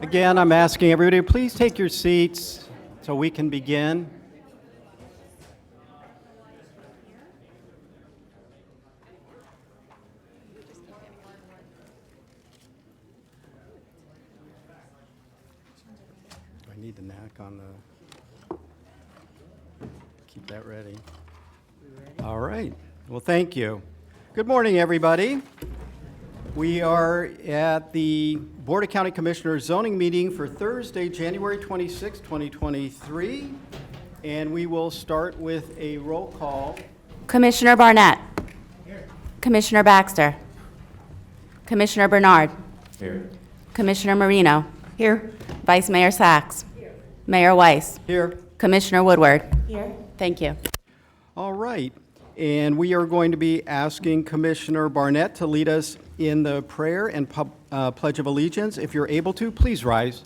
Again, I'm asking everybody to please take your seats so we can begin. I need the knack on the, keep that ready. All right. Well, thank you. Good morning, everybody. We are at the Board of County Commissioners zoning meeting for Thursday, January 26, 2023. And we will start with a roll call. Commissioner Barnett. Here. Commissioner Baxter. Commissioner Bernard. Here. Commissioner Marino. Here. Vice Mayor Sachs. Here. Mayor Weiss. Here. Commissioner Woodward. Here. Thank you. All right. And we are going to be asking Commissioner Barnett to lead us in the prayer and Pledge of Allegiance. If you're able to, please rise.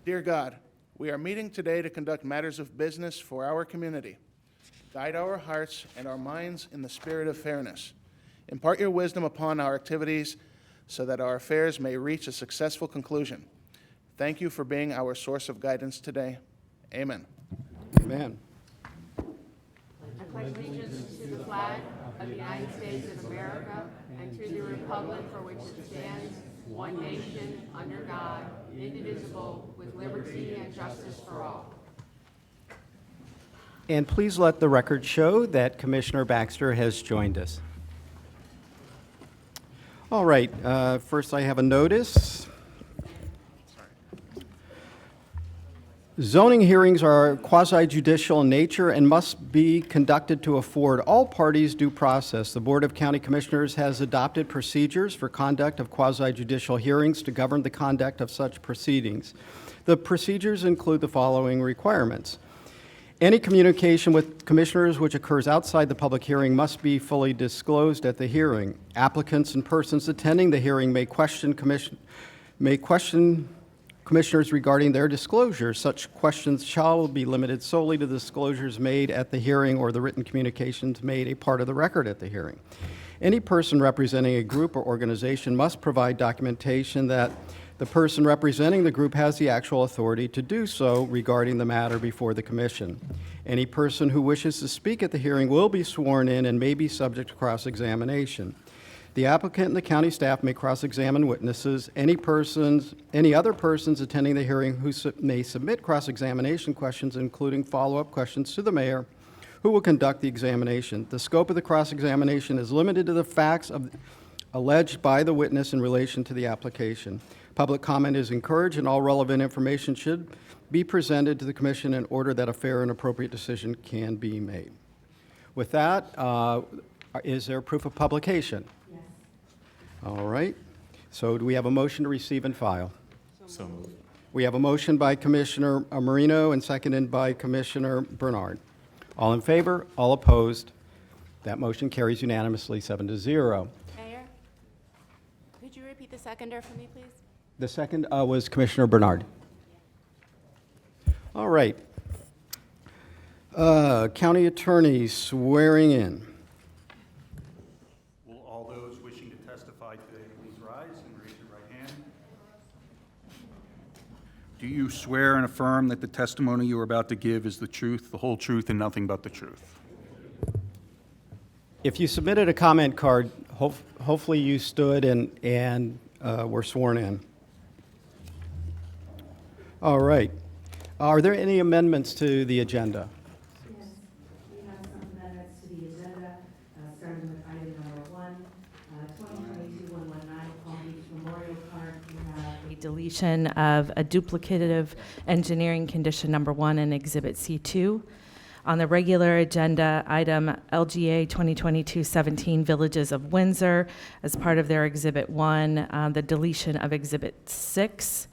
Dear God, we are meeting today to conduct matters of business for our community. Guide our hearts and our minds in the spirit of fairness. Impart your wisdom upon our activities so that our affairs may reach a successful conclusion. Thank you for being our source of guidance today. Amen. Amen. I pledge allegiance to the flag of the United States of America and to the republic for which it stands, one nation, under God, indivisible, with liberty and justice for all. And please let the record show that Commissioner Baxter has joined us. All right, first I have a notice. Zoning hearings are quasi-judicial in nature and must be conducted to afford all parties due process. The Board of County Commissioners has adopted procedures for conduct of quasi-judicial hearings to govern the conduct of such proceedings. The procedures include the following requirements. Any communication with commissioners which occurs outside the public hearing must be fully disclosed at the hearing. Applicants and persons attending the hearing may question commissioners regarding their disclosures. Such questions shall be limited solely to the disclosures made at the hearing or the written communications made a part of the record at the hearing. Any person representing a group or organization must provide documentation that the person representing the group has the actual authority to do so regarding the matter before the commission. Any person who wishes to speak at the hearing will be sworn in and may be subject to cross-examination. The applicant and the county staff may cross-examine witnesses. Any other persons attending the hearing who may submit cross-examination questions, including follow-up questions to the mayor, who will conduct the examination. The scope of the cross-examination is limited to the facts alleged by the witness in relation to the application. Public comment is encouraged, and all relevant information should be presented to the commission in order that a fair and appropriate decision can be made. With that, is there proof of publication? All right. So do we have a motion to receive and file? So moved. We have a motion by Commissioner Marino and seconded by Commissioner Bernard. All in favor? All opposed? That motion carries unanimously 7-0. Mayor, could you repeat the seconder for me, please? The second was Commissioner Bernard. All right. County attorney swearing in. Will all those wishing to testify today please rise and raise your right hand? Do you swear and affirm that the testimony you are about to give is the truth, the whole truth, and nothing but the truth? If you submitted a comment card, hopefully you stood and were sworn in. All right. Are there any amendments to the agenda? Yes, we have some amendments to the agenda, starting with item number 1, 2022-119 Palm Beach Memorial Park. We have a deletion of a duplicative engineering condition number 1 in Exhibit C2. On the regular agenda, item LGA 2022-17 Villages of Windsor, as part of their Exhibit 1, the deletion of Exhibit 6.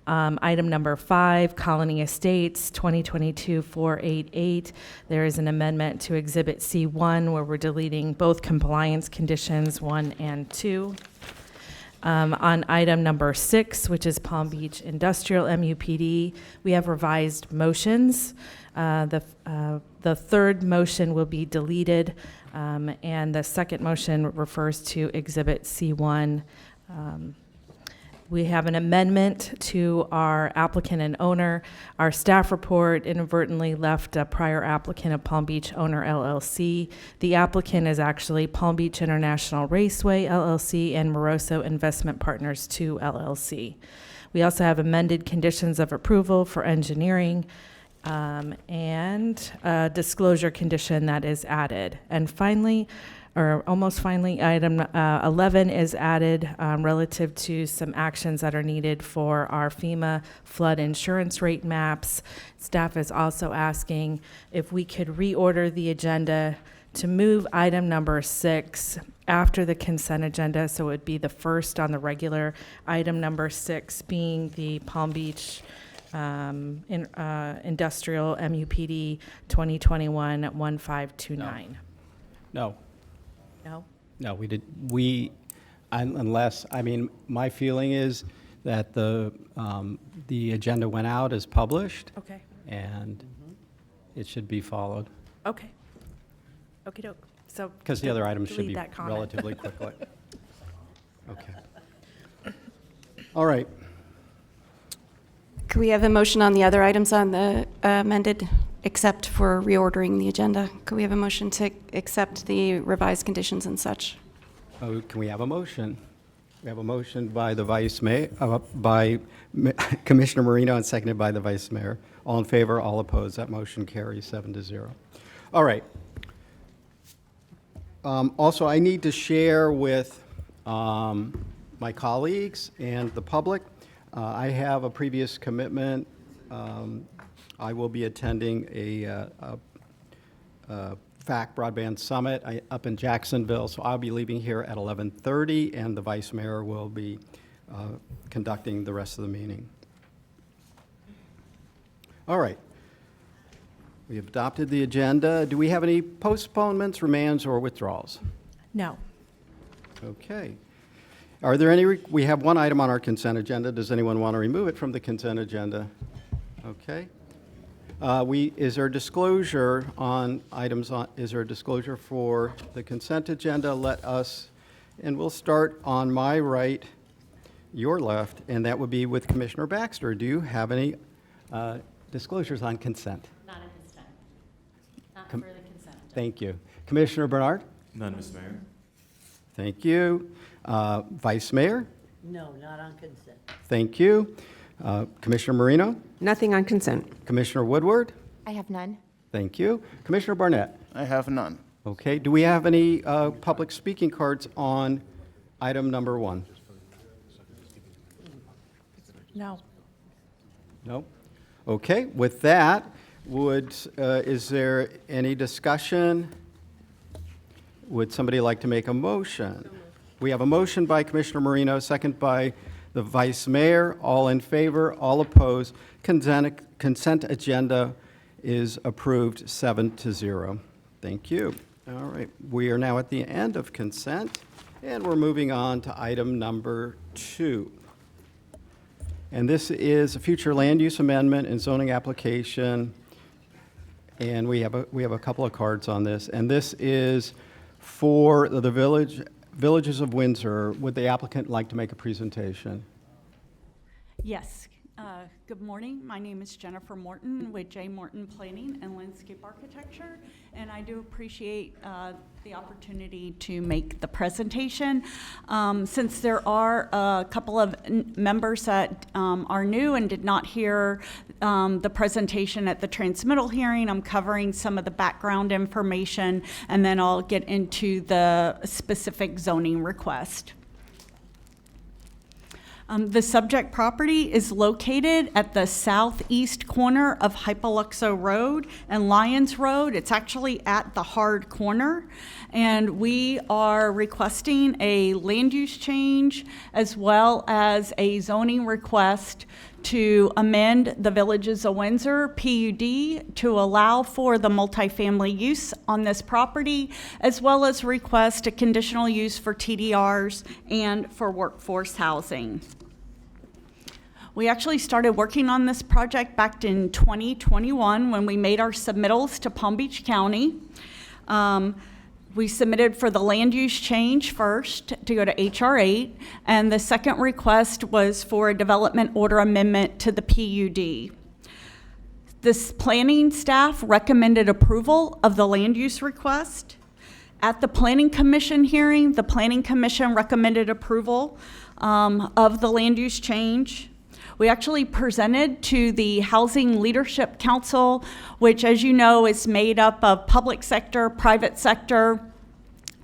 Item number 5, Colony Estates, 2022-488. There is an amendment to Exhibit C1 where we're deleting both compliance conditions 1 and 2. On item number 6, which is Palm Beach Industrial MUPD, we have revised motions. The third motion will be deleted, and the second motion refers to Exhibit C1. We have an amendment to our applicant and owner. Our staff report inadvertently left a prior applicant of Palm Beach Owner LLC. The applicant is actually Palm Beach International Raceway LLC and Moroso Investment Partners 2 LLC. We also have amended conditions of approval for engineering, and a disclosure condition that is added. And finally, or almost finally, item 11 is added relative to some actions that are needed for our FEMA flood insurance rate maps. Staff is also asking if we could reorder the agenda to move item number 6 after the consent agenda, so it would be the first on the regular. Item number 6 being the Palm Beach Industrial MUPD 2021-1529. No. No? No, unless, I mean, my feeling is that the agenda went out as published, Okay. and it should be followed, Okay. Okey doke. So. because the other items should delete be that comment. relatively quickly. Okay. All right. Could we have a motion on the other items on the amended, except for reordering the agenda? Could we have a motion to accept the revised conditions and such? Oh, can we have a motion? We have a motion by the Vice Mayor, Commissioner Marino, and seconded by the Vice Mayor. All in favor, all opposed. That motion carries 7-0. All right. Also, I need to share with my colleagues and the public. I have a previous commitment. I will be attending a FACT Broadband Summit up in Jacksonville, so I'll be leaving here at 11:30, and the Vice Mayor will be conducting the rest of the meeting. All right. We have adopted the agenda. Do we have any postponements, remands, or withdrawals? No. Okay. Are there any, we have one item on our consent agenda. Does anyone want to remove it from the consent agenda? Okay. Is there disclosure on items is there a disclosure for the consent agenda? Let us, and we'll start on my right, your left, and that would be with Commissioner Baxter. Do you have any disclosures on consent? Not at this time. Not Com- for the consent. Thank you. Commissioner Bernard? None, Mr. Mayor. Thank you. Vice Mayor? No, not on consent. Thank you. Commissioner Marino? Nothing on consent. Commissioner Woodward? I have none. Thank you. Commissioner Barnett? I have none. Okay, do we have any public speaking cards on item number 1? No. No? Okay, with that, is there any discussion? Would somebody like to make a motion? We have a motion by Commissioner Marino, second by the Vice Mayor. All in favor, all opposed. Consent agenda is approved 7-0. Thank you. All right, we are now at the end of consent, and we're moving on to item number 2. And this is a future land use amendment and zoning application, and we have a couple of cards on this. And this is for the Villages of Windsor. Would the applicant like to make a presentation? Yes. Good morning. My name is Jennifer Morton with J. Morton Planning and Landscape Architecture, and I do appreciate the opportunity to make the presentation. Since there are a couple of members that are new and did not hear the presentation at the transmittal hearing, I'm covering some of the background information, and then I'll get into the specific zoning request. The subject property is located at the southeast corner of Hypoluxo Road and Lyons Road. It's actually at the hard corner. And we are requesting a land use change as well as a zoning request to amend the Villages of Windsor PUD to allow for the multifamily use on this property, as well as request a conditional use for TDRs and for workforce housing. We actually started working on this project back in 2021 when we made our submittals to Palm Beach County. We submitted for the land use change first to go to HR 8, and the second request was for a development order amendment to the PUD. This planning staff recommended approval of the land use request. At the Planning Commission hearing, the Planning Commission recommended approval of the land use change. We actually presented to the Housing Leadership Council, which, as you know, is made up of public sector, private sector,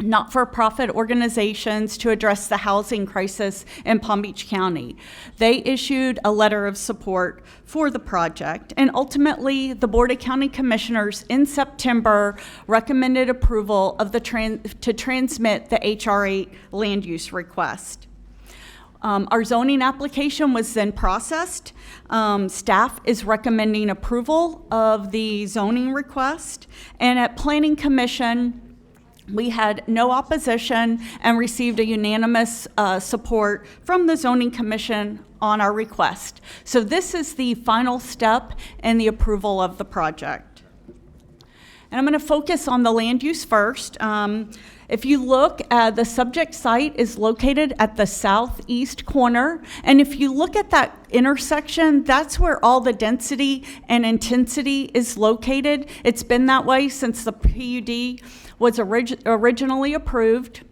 not-for-profit organizations to address the housing crisis in Palm Beach County. They issued a letter of support for the project, and ultimately, the Board of County Commissioners in September recommended approval of the to transmit the HR 8 land use request. Our zoning application was then processed. Staff is recommending approval of the zoning request. And at Planning Commission, we had no opposition and received a unanimous support from the Zoning Commission on our request. So this is the final step in the approval of the project. And I'm going to focus on the land use first. If you look, the subject site is located at the southeast corner. And if you look at that intersection, that's where all the density and intensity is located. It's been that way since the PUD was originally approved.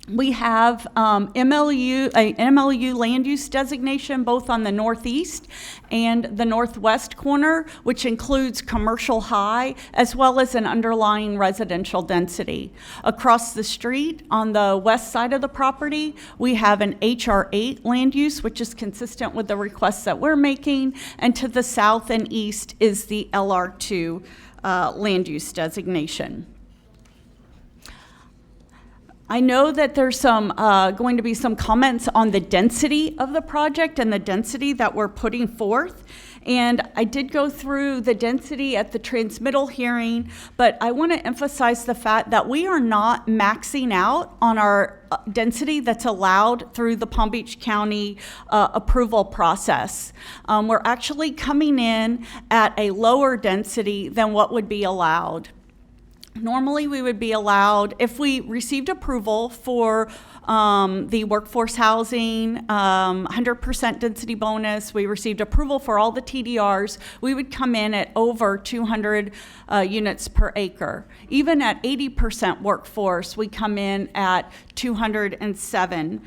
We have an MLU land use designation both on the northeast and the northwest corner, which includes commercial high as well as an underlying residential density. Across the street on the west side of the property, we have an HR 8 land use, which is consistent with the requests that we're making, and to the south and east is the LR2 land use designation. I know that there's going to be some comments on the density of the project and the density that we're putting forth. And I did go through the density at the transmittal hearing, but I want to emphasize the fact that we are not maxing out on our density that's allowed through the Palm Beach County approval process. We're actually coming in at a lower density than what would be allowed. Normally, we would be allowed, if we received approval for the workforce housing, 100% density bonus, we received approval for all the TDRs, we would come in at over 200 units per acre. Even at 80% workforce, we come in at 207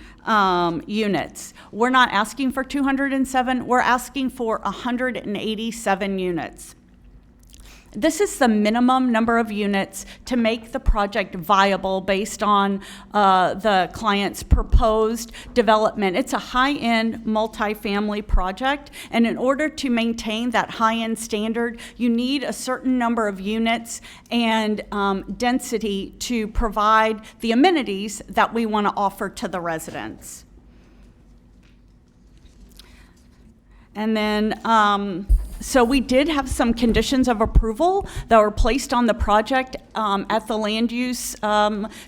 units. We're not asking for 207, we're asking for 187 units. This is the minimum number of units to make the project viable based on the client's proposed development. It's a high-end multifamily project, and in order to maintain that high-end standard, you need a certain number of units and density to provide the amenities that we want to offer to the residents. And then, so we did have some conditions of approval that were placed on the project at the land use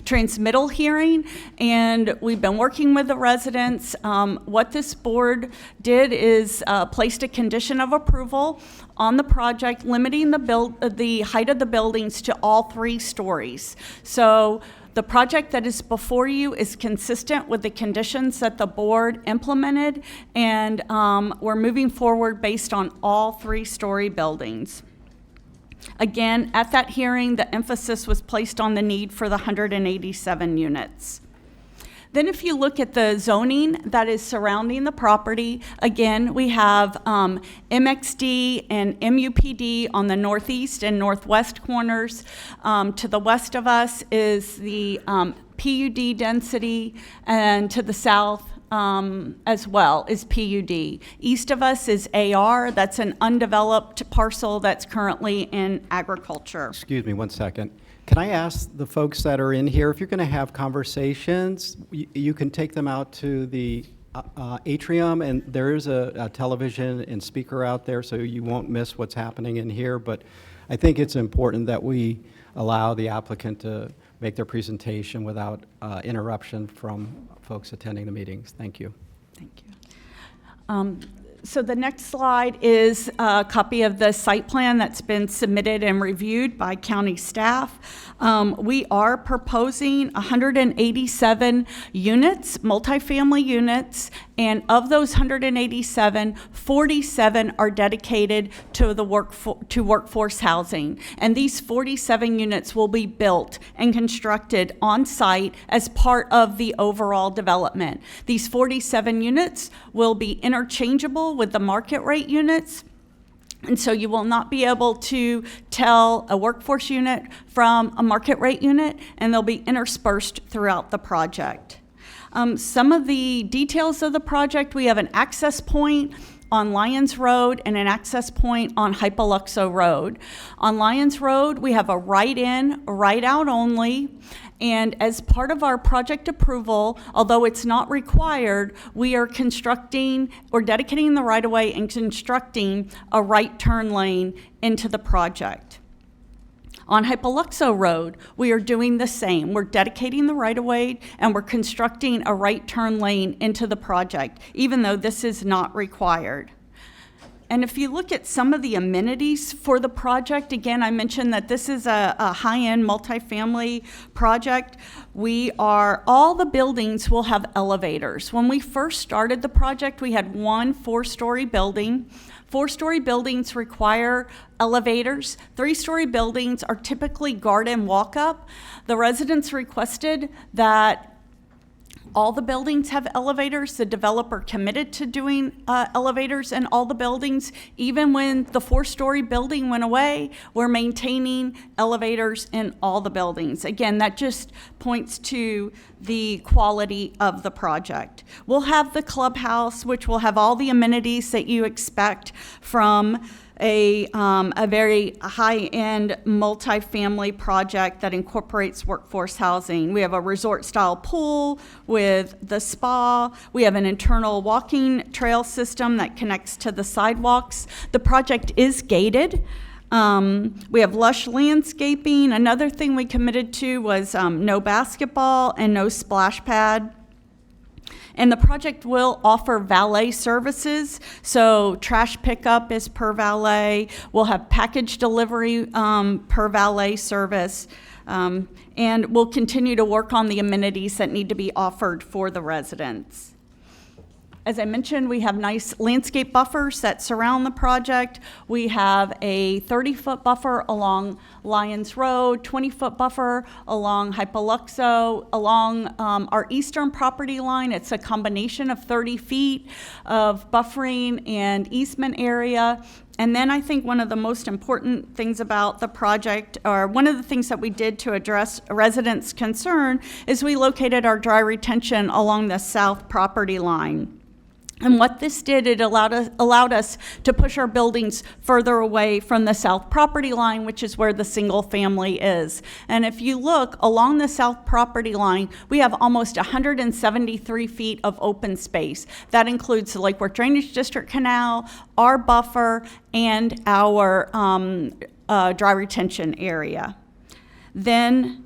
transmittal hearing, and we've been working with the residents. What this board did is placed a condition of approval on the project, limiting the height of the buildings to all 3 stories. So the project that is before you is consistent with the conditions that the board implemented, and we're moving forward based on all 3-story buildings. Again, at that hearing, the emphasis was placed on the need for the 187 units. Then if you look at the zoning that is surrounding the property, again, we have MXD and MUPD on the northeast and northwest corners. To the west of us is the PUD density, and to the south as well is PUD. East of us is AR, that's an undeveloped parcel that's currently in agriculture. Excuse me one second. Can I ask the folks that are in here, if you're going to have conversations, you can take them out to the atrium, and there is a television and speaker out there, so you won't miss what's happening in here. But I think it's important that we allow the applicant to make their presentation without interruption from folks attending the meetings. Thank you. Thank you. So the next slide is a copy of the site plan that's been submitted and reviewed by county staff. We are proposing 187 units, multifamily units, and of those 187, 47 are dedicated to workforce housing. And these 47 units will be built and constructed on site as part of the overall development. These 47 units will be interchangeable with the market rate units. And so you will not be able to tell a workforce unit from a market rate unit, and they'll be interspersed throughout the project. Some of the details of the project: we have an access point on Lyons Road and an access point on Hypoluxo Road. On Lyons Road, we have a right-in, right-out only. And as part of our project approval, although it's not required, we are constructing or dedicating the right-of-way and constructing a right turn lane into the project. On Hypoluxo Road, we are doing the same. We're dedicating the right-of-way and we're constructing a right turn lane into the project, even though this is not required. And if you look at some of the amenities for the project, again, I mentioned that this is a high-end multifamily project. All the buildings will have elevators. When we first started the project, we had one 4-story building. 4-story buildings require elevators. 3-story buildings are typically garden walk-up. The residents requested that all the buildings have elevators. The developer committed to doing elevators in all the buildings. Even when the 4-story building went away, we're maintaining elevators in all the buildings. Again, that just points to the quality of the project. We'll have the clubhouse, which will have all the amenities that you expect from a very high-end multifamily project that incorporates workforce housing. We have a resort-style pool with the spa. We have an internal walking trail system that connects to the sidewalks. The project is gated. We have lush landscaping. Another thing we committed to was no basketball and no splash pad. And the project will offer valet services, so trash pickup is per valet. We'll have package delivery per valet service. And we'll continue to work on the amenities that need to be offered for the residents. As I mentioned, we have nice landscape buffers that surround the project. We have a 30-foot buffer along Lyons Road, 20-foot buffer along Hypoluxo. Along our eastern property line, it's a combination of 30 feet of buffering and easement area. And then I think one of the most important things about the project, or one of the things that we did to address residents' concern, is we located our dry retention along the south property line. And what this did, it allowed us to push our buildings further away from the south property line, which is where the single family is. And if you look along the south property line, we have almost 173 feet of open space. That includes the Lake Worth Drainage District Canal, our buffer, and our dry retention area. Then,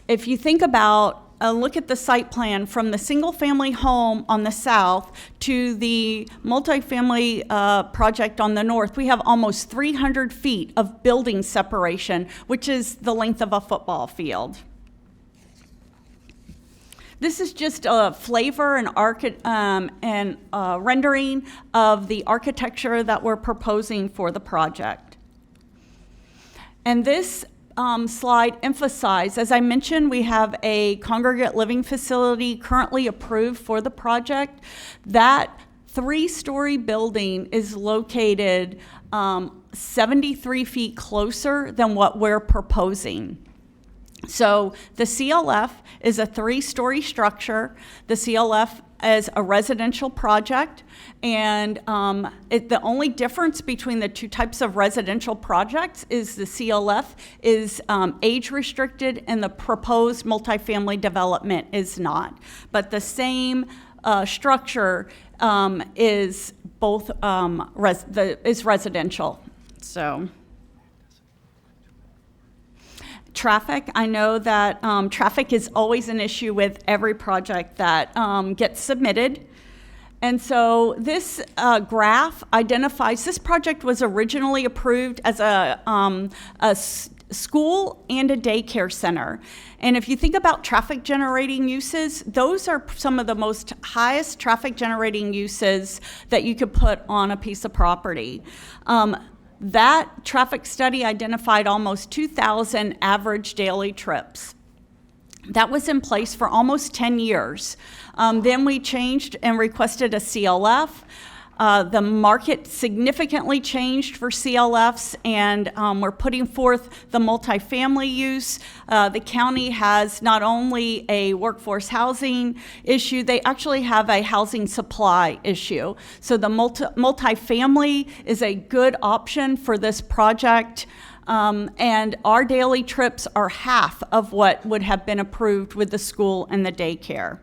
if you think about look at the site plan from the single-family home on the south to the multifamily project on the north. We have almost 300 feet of building separation, which is the length of a football field. This is just a flavor and rendering of the architecture that we're proposing for the project. And this slide emphasized, as I mentioned, we have a congregate living facility currently approved for the project. That 3-story building is located 73 feet closer than what we're proposing. So the CLF is a 3-story structure. The CLF is a residential project, and the only difference between the two types of residential projects is the CLF is age restricted and the proposed multifamily development is not. But the same structure is both is residential. So. Traffic, I know that traffic is always an issue with every project that gets submitted. And so this graph identifies, this project was originally approved as a school and a daycare center. And if you think about traffic generating uses, those are some of the most highest traffic generating uses that you could put on a piece of property. That traffic study identified almost 2,000 average daily trips. That was in place for almost 10 years. Then we changed and requested a CLF. The market significantly changed for CLFs, and we're putting forth the multifamily use. The county has not only a workforce housing issue, they actually have a housing supply issue. So the multifamily is a good option for this project. And our daily trips are half of what would have been approved with the school and the daycare.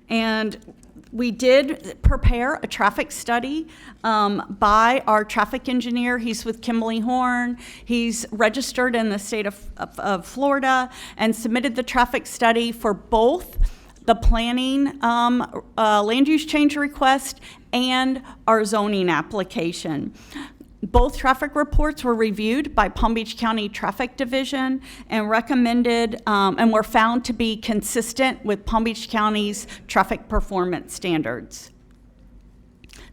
And we did prepare a traffic study by our traffic engineer. He's with Kimberly Horn. He's registered in the state of Florida and submitted the traffic study for both the planning land use change request and our zoning application. Both traffic reports were reviewed by Palm Beach County Traffic Division and recommended and were found to be consistent with Palm Beach County's traffic performance standards.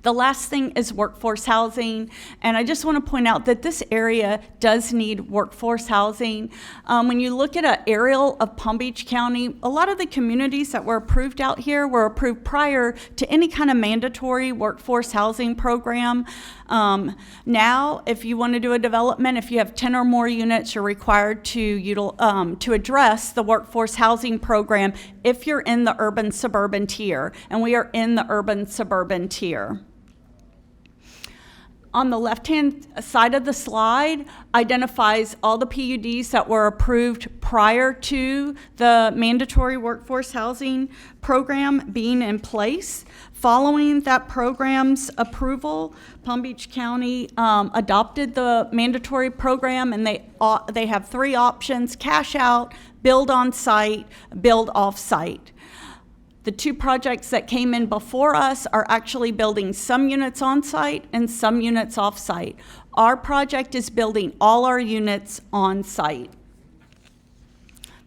The last thing is workforce housing, and I just want to point out that this area does need workforce housing. When you look at an aerial of Palm Beach County, a lot of the communities that were approved out here were approved prior to any kind of mandatory workforce housing program. Now, if you want to do a development, if you have 10 or more units, you're required to address the workforce housing program if you're in the urban-suburban tier, and we are in the urban-suburban tier. On the left-hand side of the slide identifies all the PUDs that were approved prior to the mandatory workforce housing program being in place. Following that program's approval, Palm Beach County adopted the mandatory program, and they have three options: cash out, build on site, build off site. The two projects that came in before us are actually building some units on site and some units off site. Our project is building all our units on site.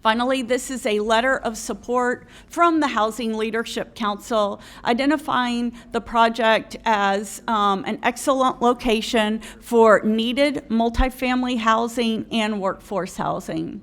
Finally, this is a letter of support from the Housing Leadership Council identifying the project as an excellent location for needed multifamily housing and workforce housing.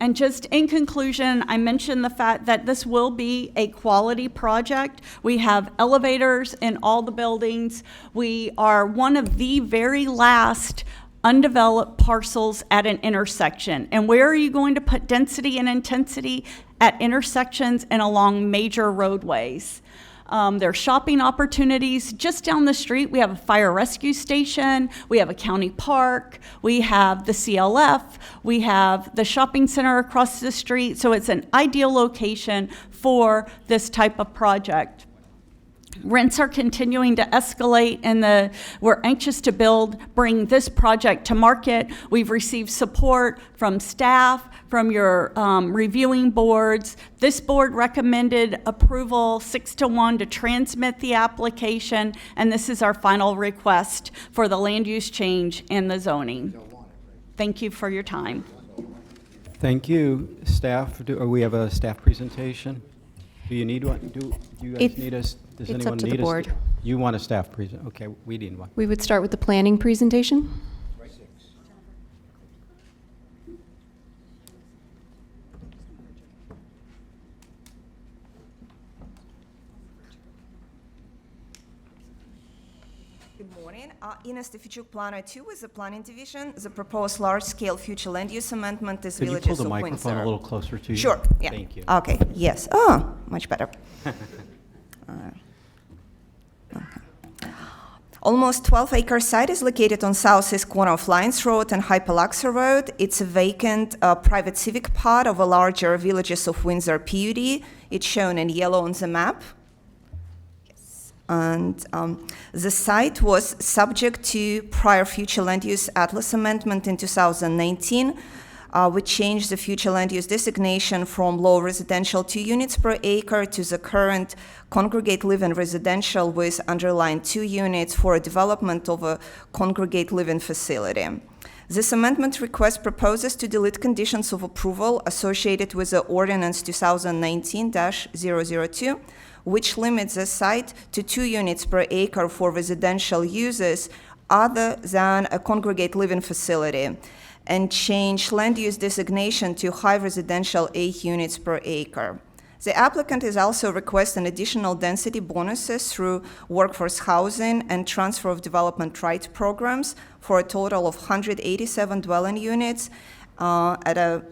And just in conclusion, I mentioned the fact that this will be a quality project. We have elevators in all the buildings. We are one of the very last undeveloped parcels at an intersection. And where are you going to put density and intensity? At intersections and along major roadways. There are shopping opportunities. Just down the street, we have a fire rescue station, we have a county park, we have the CLF, we have the shopping center across the street, so it's an ideal location for this type of project. Rents are continuing to escalate, and we're anxious to bring this project to market. We've received support from staff, from your reviewing boards. This board recommended approval 6-1 to transmit the application, and this is our final request for the land use change and the zoning. Thank you for your time. Thank you, staff. We have a staff presentation. Do you need one? Do you guys need us? Does It's anyone up to need the us? board. You want a staff present? Okay, we need one. We would start with the planning presentation. Good morning. Ina Stefichuk, Planner 2 with the Planning Division. The proposed large-scale future land use amendment is Could you Villages pull the of microphone a Windsor. little closer to you? Sure, yeah. Thank you. Okay, yes. Oh, much better. Almost 12-acre site is located on southeast corner of Lyons Road and Hypalaxa Road. It's a vacant private civic part of a larger Villages of Windsor PUD. It's shown in yellow on the map. And the site was subject to prior future land use atlas amendment in 2019, which changed the future land use designation from low residential 2 units per acre to the current congregate living residential with underlined 2 units for a development of a congregate living facility. This amendment request proposes to delete conditions of approval associated with the Ordinance 2019-002, which limits the site to 2 units per acre for residential uses other than a congregate living facility, and change land use designation to high residential 8 units per acre. The applicant is also requesting additional density bonuses through workforce housing and transfer of development right programs for a total of 187 dwelling units at a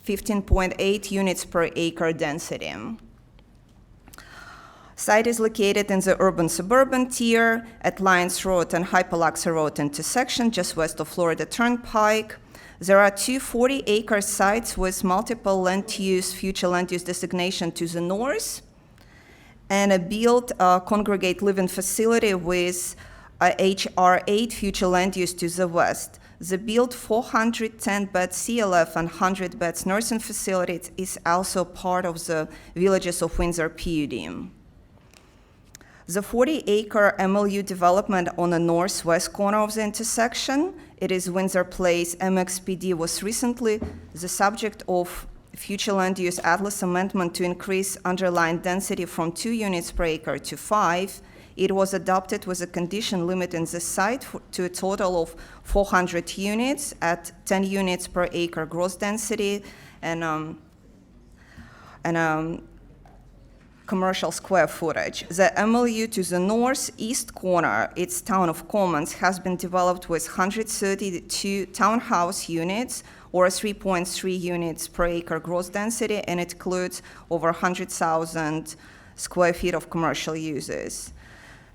15.8 units per acre density. Site is located in the urban-suburban tier at Lyons Road and Hypalaxa Road intersection, just west of Florida Turnpike. There are 2 40-acre sites with multiple future land use designation to the north, and a built congregate living facility with HR 8 future land use to the west. The built 410-bed CLF and 100 beds nursing facility is also part of the Villages of Windsor PUD. The 40-acre MLU development on the northwest corner of the intersection, it is Windsor Place, MXPD, was recently the subject of future land use atlas amendment to increase underlying density from 2 units per acre to 5. It was adopted with a condition limiting the site to a total of 400 units at 10 units per acre gross density and commercial square footage. The MLU to the northeast corner, its town of Commons, has been developed with 132 townhouse units or 3.3 units per acre gross density, and it includes over 100,000 square feet of commercial uses.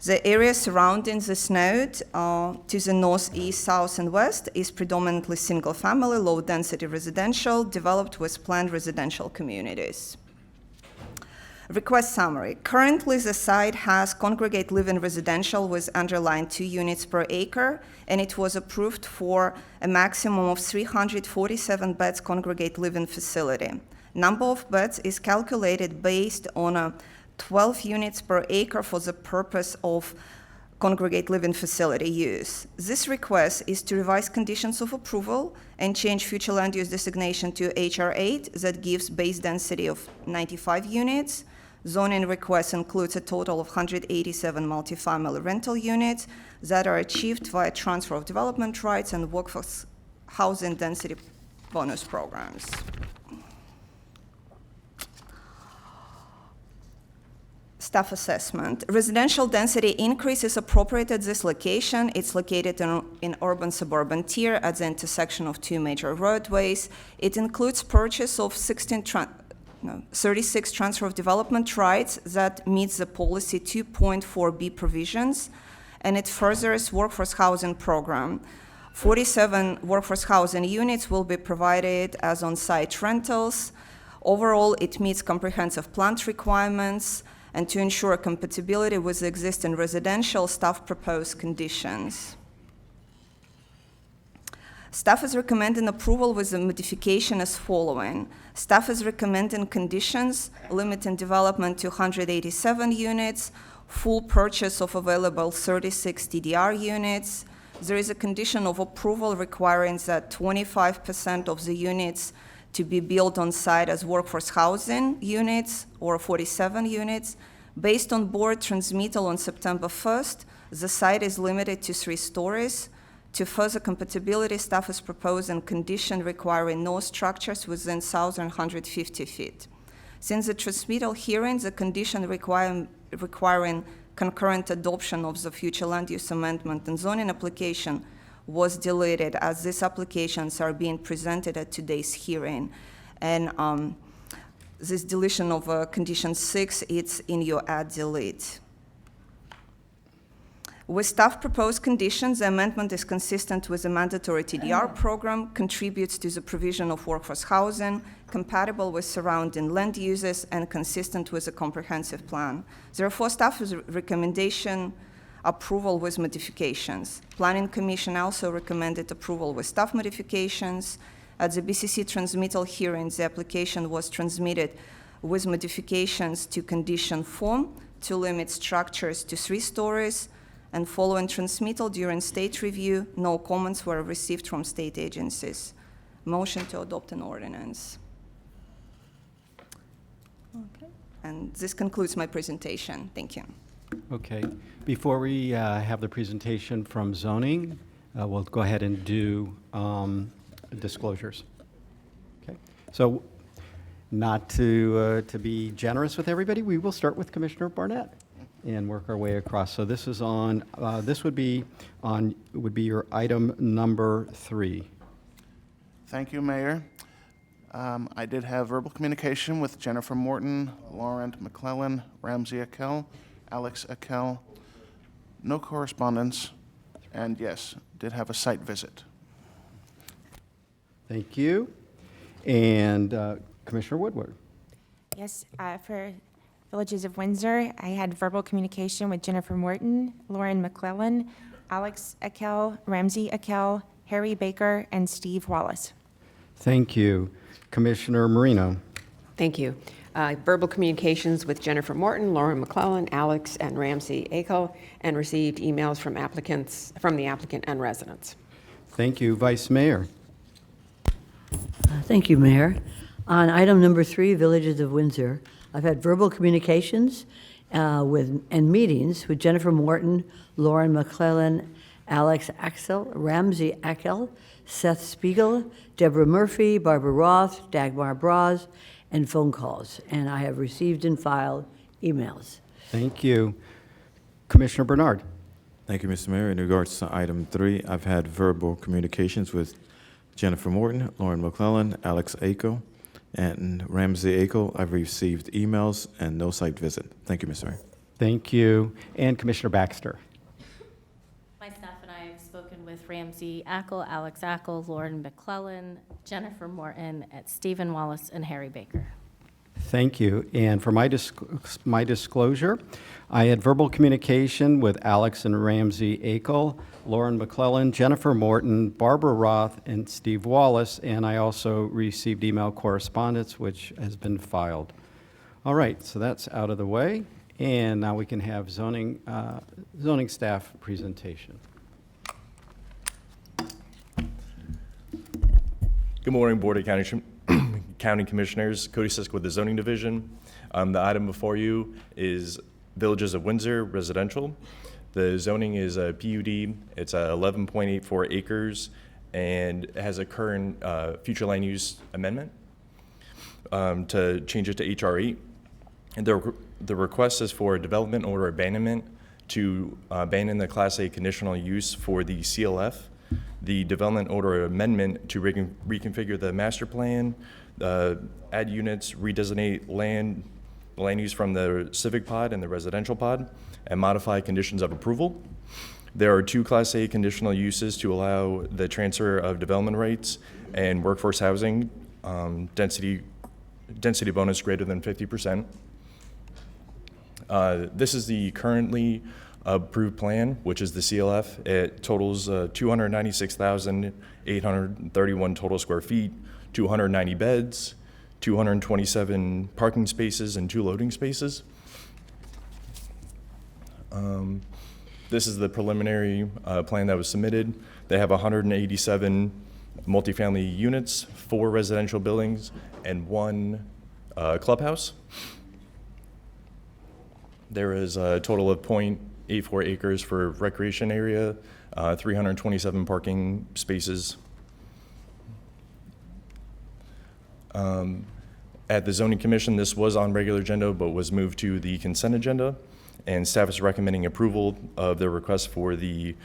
The area surrounding this node to the northeast, south, and west is predominantly single-family, low-density residential, developed with planned residential communities. Request summary. Currently, the site has congregate living residential with underlined 2 units per acre, and it was approved for a maximum of 347 beds congregate living facility. Number of beds is calculated based on a 12 units per acre for the purpose of congregate living facility use. This request is to revise conditions of approval and change future land use designation to HR 8 that gives base density of 95 units. Zoning request includes a total of 187 multifamily rental units that are achieved via transfer of development rights and workforce housing density bonus programs. Staff assessment. Residential density increase is appropriate at this location. It's located in urban-suburban tier at the intersection of 2 major roadways. It includes purchase of 36 transfer of development rights that meets the policy 2.4b provisions, and it furthers workforce housing program. 47 workforce housing units will be provided as on-site rentals. Overall, it meets comprehensive plant requirements, and to ensure compatibility with the existing residential, staff proposed conditions. Staff is recommending approval with the modification as following. Staff is recommending conditions limiting development to 187 units, full purchase of available 36 TDR units. There is a condition of approval requiring that 25% of the units to be built on site as workforce housing units or 47 units. Based on board transmittal on September 1st, the site is limited to 3 stories. To further compatibility, staff is proposing condition requiring no structures within 1,150 feet. Since the transmittal hearing, the condition requiring concurrent adoption of the future land use amendment and zoning application was deleted, as these applications are being presented at today's hearing. And this deletion of condition 6, it's in your add delete. With staff proposed conditions, the amendment is consistent with the mandatory TDR program, contributes to the provision of workforce housing, compatible with surrounding land uses, and consistent with the comprehensive plan. Therefore, staff's recommendation approval with modifications. Planning Commission also recommended approval with staff modifications. At the BCC transmittal hearing, the application was transmitted with modifications to condition 4 to limit structures to 3 stories. And following transmittal during state review, no comments were received from state agencies. Motion to adopt an ordinance. Okay. And this concludes my presentation. Thank you. Okay. Before we have the presentation from zoning, we'll go ahead and do disclosures. Okay. So not to be generous with everybody, we will start with Commissioner Barnett and work our way across. So this is on, this would be your item number 3. Thank you, Mayor. I did have verbal communication with Jennifer Morton, Lauren McClellan, Ramsey Akel, Alex Akel. No correspondence, and yes, did have a site visit. Thank you. And Commissioner Woodward. Yes, for Villages of Windsor, I had verbal communication with Jennifer Morton, Lauren McClellan, Alex Akel, Ramsey Akel, Harry Baker, and Steve Wallace. Thank you. Commissioner Marino. Thank you. Verbal communications with Jennifer Morton, Lauren McClellan, Alex, and Ramsey Akel, and received emails from the applicant and residents. Thank you. Vice Mayor. Thank you, Mayor. On item number 3, Villages of Windsor, I've had verbal communications and meetings with Jennifer Morton, Lauren McClellan, Alex Axel, Ramsey Akel, Seth Spiegel, Deborah Murphy, Barbara Roth, Dagmar Braz, and phone calls. And I have received and filed emails. Thank you. Commissioner Bernard. Thank you, Mr. Mayor. In regards to item 3, I've had verbal communications with Jennifer Morton, Lauren McClellan, Alex Akel, and Ramsey Akel. I've received emails and no site visit. Thank you, Mr. Mayor. Thank you. And Commissioner Baxter. My staff and I have spoken with Ramsey Akel, Alex Akel, Lauren McClellan, Jennifer Morton, at Stephen Wallace, and Harry Baker. Thank you. And for my disclosure, I had verbal communication with Alex and Ramsey Akel, Lauren McClellan, Jennifer Morton, Barbara Roth, and Steve Wallace, and I also received email correspondence, which has been filed. All right, so that's out of the way, and now we can have zoning staff presentation. Good morning, Board of County Commissioners. Cody Sisk with the Zoning Division. The item before you is Villages of Windsor Residential. The zoning is a PUD. It's 11.84 acres, and it has a current future land use amendment to change it to HR8. And the request is for a development order abandonment to abandon the Class A conditional use for the CLF, the development order amendment to reconfigure the master plan, add units, redesignate land use from the civic pod and the residential pod, and modify conditions of approval. There are 2 Class A conditional uses to allow the transfer of development rights and workforce housing, density bonus greater than 50%. This is the currently approved plan, which is the CLF. It totals 296,831 total square feet, 290 beds, 227 parking spaces, and 2 loading spaces. This is the preliminary plan that was submitted. They have 187 multifamily units, 4 residential buildings, and 1 clubhouse. There is a total of 0.84 acres for recreation area, 327 parking spaces. At the Zoning Commission, this was on regular agenda, but was moved to the consent agenda, and staff is recommending approval of the request for the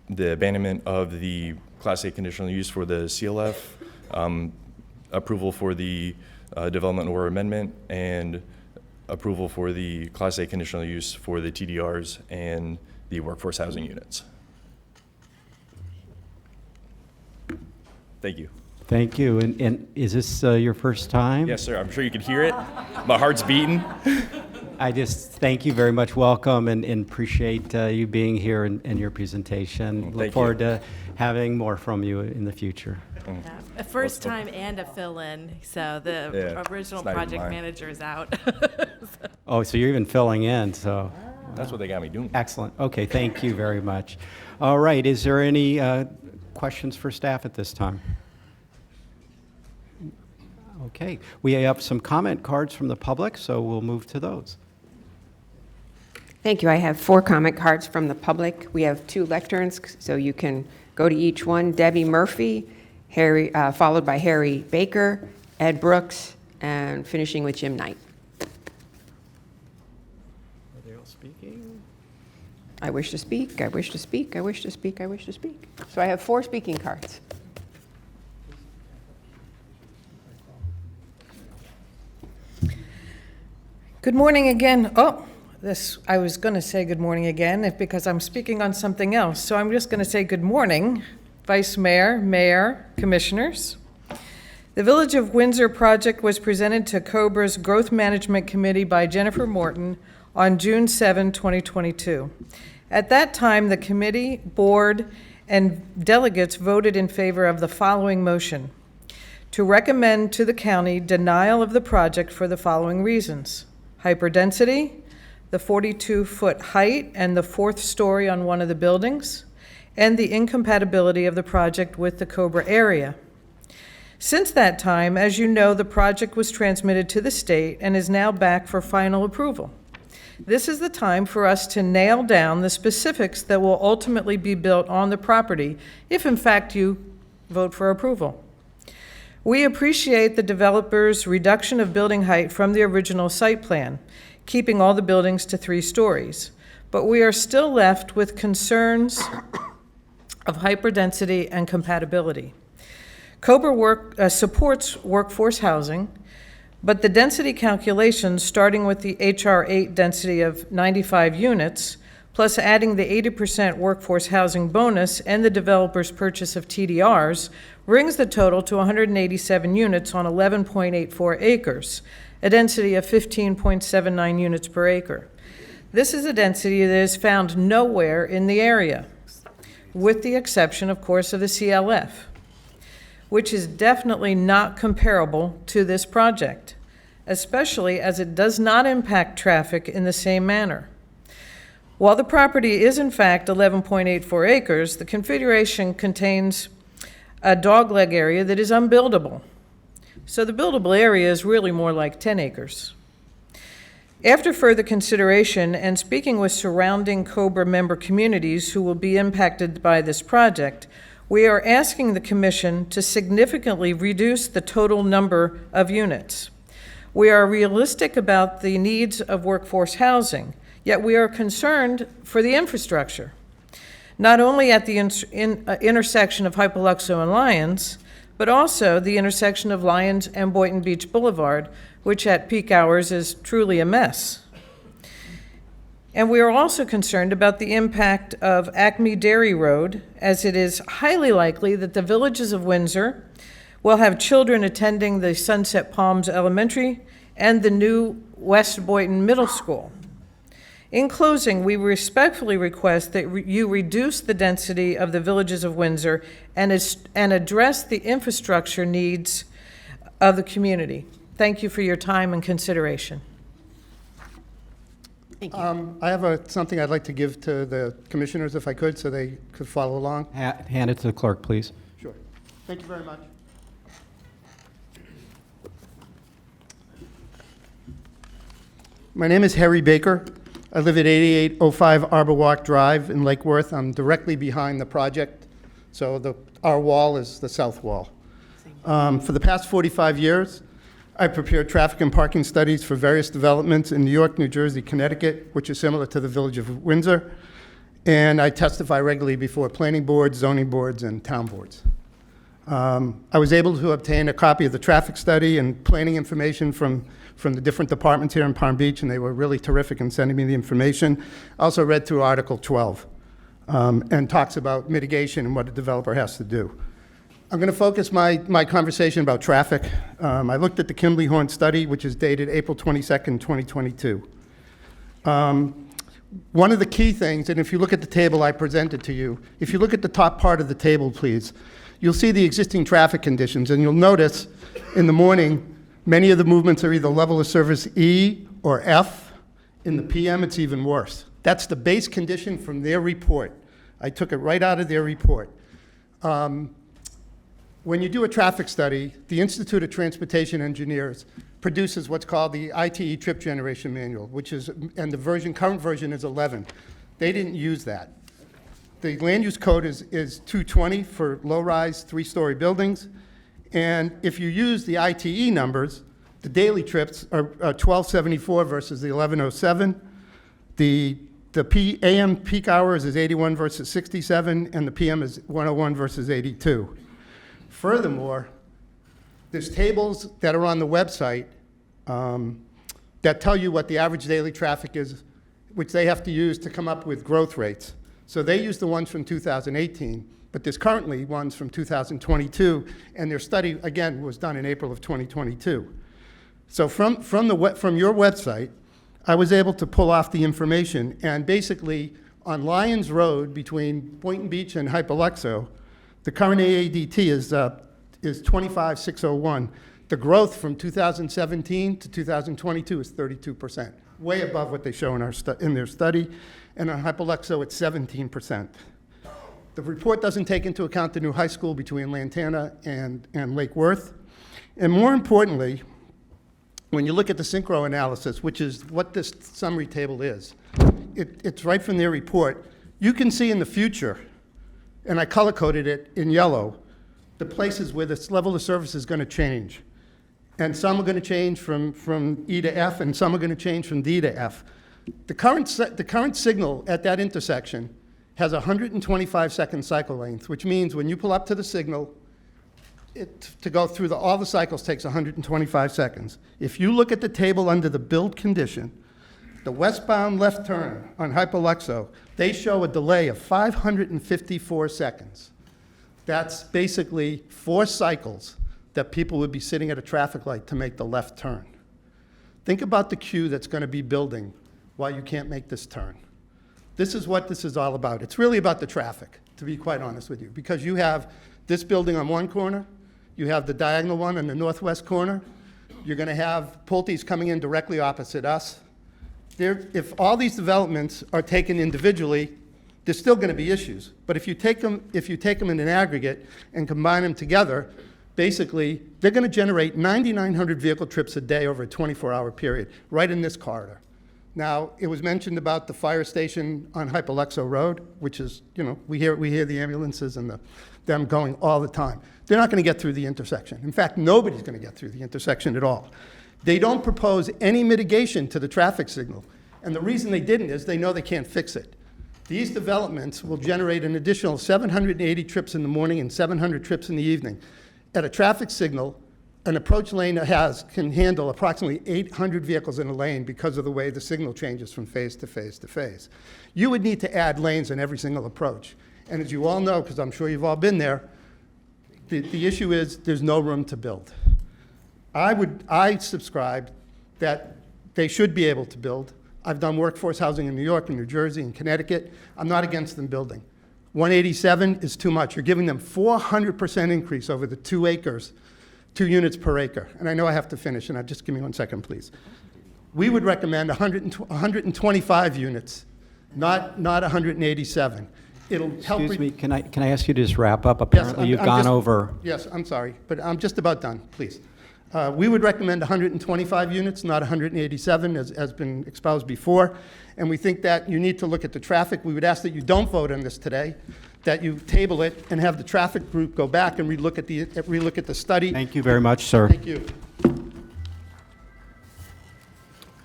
abandonment of the Class A conditional use for the CLF, approval for the development order amendment, and approval for the Class A conditional use for the TDRs and the workforce housing units. Thank you. Thank you. And is this your first time? Yes, sir. I'm sure you can hear it. My heart's beating. I just thank you very much. Welcome and appreciate you being here and your presentation. Thank Look you. forward to having more from you in the future. A first time and a fill-in, so the Yeah, original it's not even project mine. manager is out. Oh, so you're even filling in, so. That's what they got me doing. Excellent. Okay, thank you very much. All right, is there any questions for staff at this time? Okay, we have some comment cards from the public, so we'll move to those. Thank you. I have 4 comment cards from the public. We have 2 lecterns, so you can go to each one. Debbie Murphy, followed by Harry Baker, Ed Brooks, and finishing with Jim Knight. Are they all speaking? I wish to speak, I wish to speak, I wish to speak, I wish to speak. So I have 4 speaking cards. Good morning again. I was going to say good morning again because I'm speaking on something else. So I'm just going to say good morning, Vice Mayor, Mayor, Commissioners. The Village of Windsor project was presented to COBRA's Growth Management Committee by Jennifer Morton on June 7, 2022. At that time, the committee, board, and delegates voted in favor of the following motion: to recommend to the county denial of the project for the following reasons: hyperdensity, the 42-foot height and the 4th story on one of the buildings, and the incompatibility of the project with the Cobra area. Since that time, as you know, the project was transmitted to the state and is now back for final approval. This is the time for us to nail down the specifics that will ultimately be built on the property if in fact you vote for approval. We appreciate the developer's reduction of building height from the original site plan, keeping all the buildings to 3 stories, but we are still left with concerns of hyperdensity and compatibility. COBRA supports workforce housing, but the density calculations, starting with the HR 8 density of 95 units, plus adding the 80% workforce housing bonus and the developer's purchase of TDRs, brings the total to 187 units on 11.84 acres, a density of 15.79 units per acre. This is a density that is found nowhere in the area, with the exception, of course, of the CLF, which is definitely not comparable to this project, especially as it does not impact traffic in the same manner. While the property is in fact 11.84 acres, the configuration contains a dogleg area that is unbuildable. So the buildable area is really more like 10 acres. After further consideration and speaking with surrounding COBRA member communities who will be impacted by this project, we are asking the Commission to significantly reduce the total number of units. We are realistic about the needs of workforce housing, yet we are concerned for the infrastructure, not only at the intersection of Hypoluxo and Lyons, but also the intersection of Lyons and Boynton Beach Boulevard, which at peak hours is truly a mess. And we are also concerned about the impact of Acme Dairy Road, as it is highly likely that the Villages of Windsor will have children attending the Sunset Palms Elementary and the new West Boynton Middle School. In closing, we respectfully request that you reduce the density of the Villages of Windsor and address the infrastructure needs of the community. Thank you for your time and consideration. Thank you. I have something I'd like to give to the commissioners, if I could, so they could follow along. Hand it to the clerk, please. Sure. Thank you very much. My name is Harry Baker. I live at 8805 Arbor Walk Drive in Lake Worth. I'm directly behind the project, so our wall is the south wall. For the past 45 years, I prepared traffic and parking studies for various developments in New York, New Jersey, Connecticut, which is similar to the Village of Windsor, and I testify regularly before planning boards, zoning boards, and town boards. I was able to obtain a copy of the traffic study and planning information from from the different departments here in Palm Beach, and they were really terrific in sending me the information. I also read through Article 12, and talks about mitigation and what a developer has to do. I'm going to focus my conversation about traffic. I looked at the Kimberly Horn study, which is dated April 22nd, 2022. One of the key things, and if you look at the table I presented to you, if you look at the top part of the table, please, you'll see the existing traffic conditions, and you'll notice in the morning, many of the movements are either level of service E or F. In the PM, it's even worse. That's the base condition from their report. I took it right out of their report. When you do a traffic study, the Institute of Transportation Engineers produces what's called the ITE trip generation manual, which is, and the current version is 11. They didn't use that. The land use code is 220 for low-rise, 3-story buildings. And if you use the ITE numbers, the daily trips are 1274 versus the 1107. The AM peak hours is 81 versus 67, and the PM is 101 versus 82. Furthermore, there's tables that are on the website that tell you what the average daily traffic is, which they have to use to come up with growth rates. So they use the ones from 2018, but there's currently ones from 2022, and their study, again, was done in April of 2022. So from your website, I was able to pull off the information, and basically, on Lyons Road between Boynton Beach and Hypoluxo, the current AADT is 25,601. The growth from 2017 to 2022 is 32%, way above what they show in their study. And on Hypoluxo, it's 17%. The report doesn't take into account the new high school between Lantana and Lake Worth. And more importantly, when you look at the synchro analysis, which is what this summary table is, it's right from their report. You can see in the future, and I color-coded it in yellow, the places where this level of service is going to change. And some are going to change from E to F, and some are going to change from D to F. The current signal at that intersection has a 125-second cycle length, which means when you pull up to the signal, to go through all the cycles takes 125 seconds. If you look at the table under the build condition, the westbound left turn on Hypoluxo, they show a delay of 554 seconds. That's basically 4 cycles that people would be sitting at a traffic light to make the left turn. Think about the queue that's going to be building while you can't make this turn. This is what this is all about. It's really about the traffic, to be quite honest with you, because you have this building on one corner, you have the diagonal one in the northwest corner, you're going to have Pulte's coming in directly opposite us. If all these developments are taken individually, there's still going to be issues. But if you take them in an aggregate and combine them together, basically, they're going to generate 9,900 vehicle trips a day over a 24-hour period, right in this corridor. Now, it was mentioned about the fire station on Hypoluxo Road, which is, we hear the ambulances and them going all the time. They're not going to get through the intersection. In fact, nobody's going to get through the intersection at all. They don't propose any mitigation to the traffic signal. And the reason they didn't is they know they can't fix it. These developments will generate an additional 780 trips in the morning and 700 trips in the evening. At a traffic signal, an approach lane can handle approximately 800 vehicles in a lane because of the way the signal changes from phase to phase to phase. You would need to add lanes in every single approach. And as you all know, because I'm sure you've all been there, the issue is there's no room to build. I subscribe that they should be able to build. I've done workforce housing in New York and New Jersey and Connecticut. I'm not against them building. 187 is too much. You're giving them 400% increase over the 2 acres, 2 units per acre. And I know I have to finish, and just give me 1 second, please. We would recommend 125 units, not 187. It'll help. Excuse me, can I ask you to just wrap up? Apparently, you've gone over. Yes, I'm sorry, but I'm just about done, please. We would recommend 125 units, not 187, as has been espoused before. And we think that you need to look at the traffic. We would ask that you don't vote on this today, that you table it and have the traffic group go back and relook at the study. Thank you very much, sir. Thank you.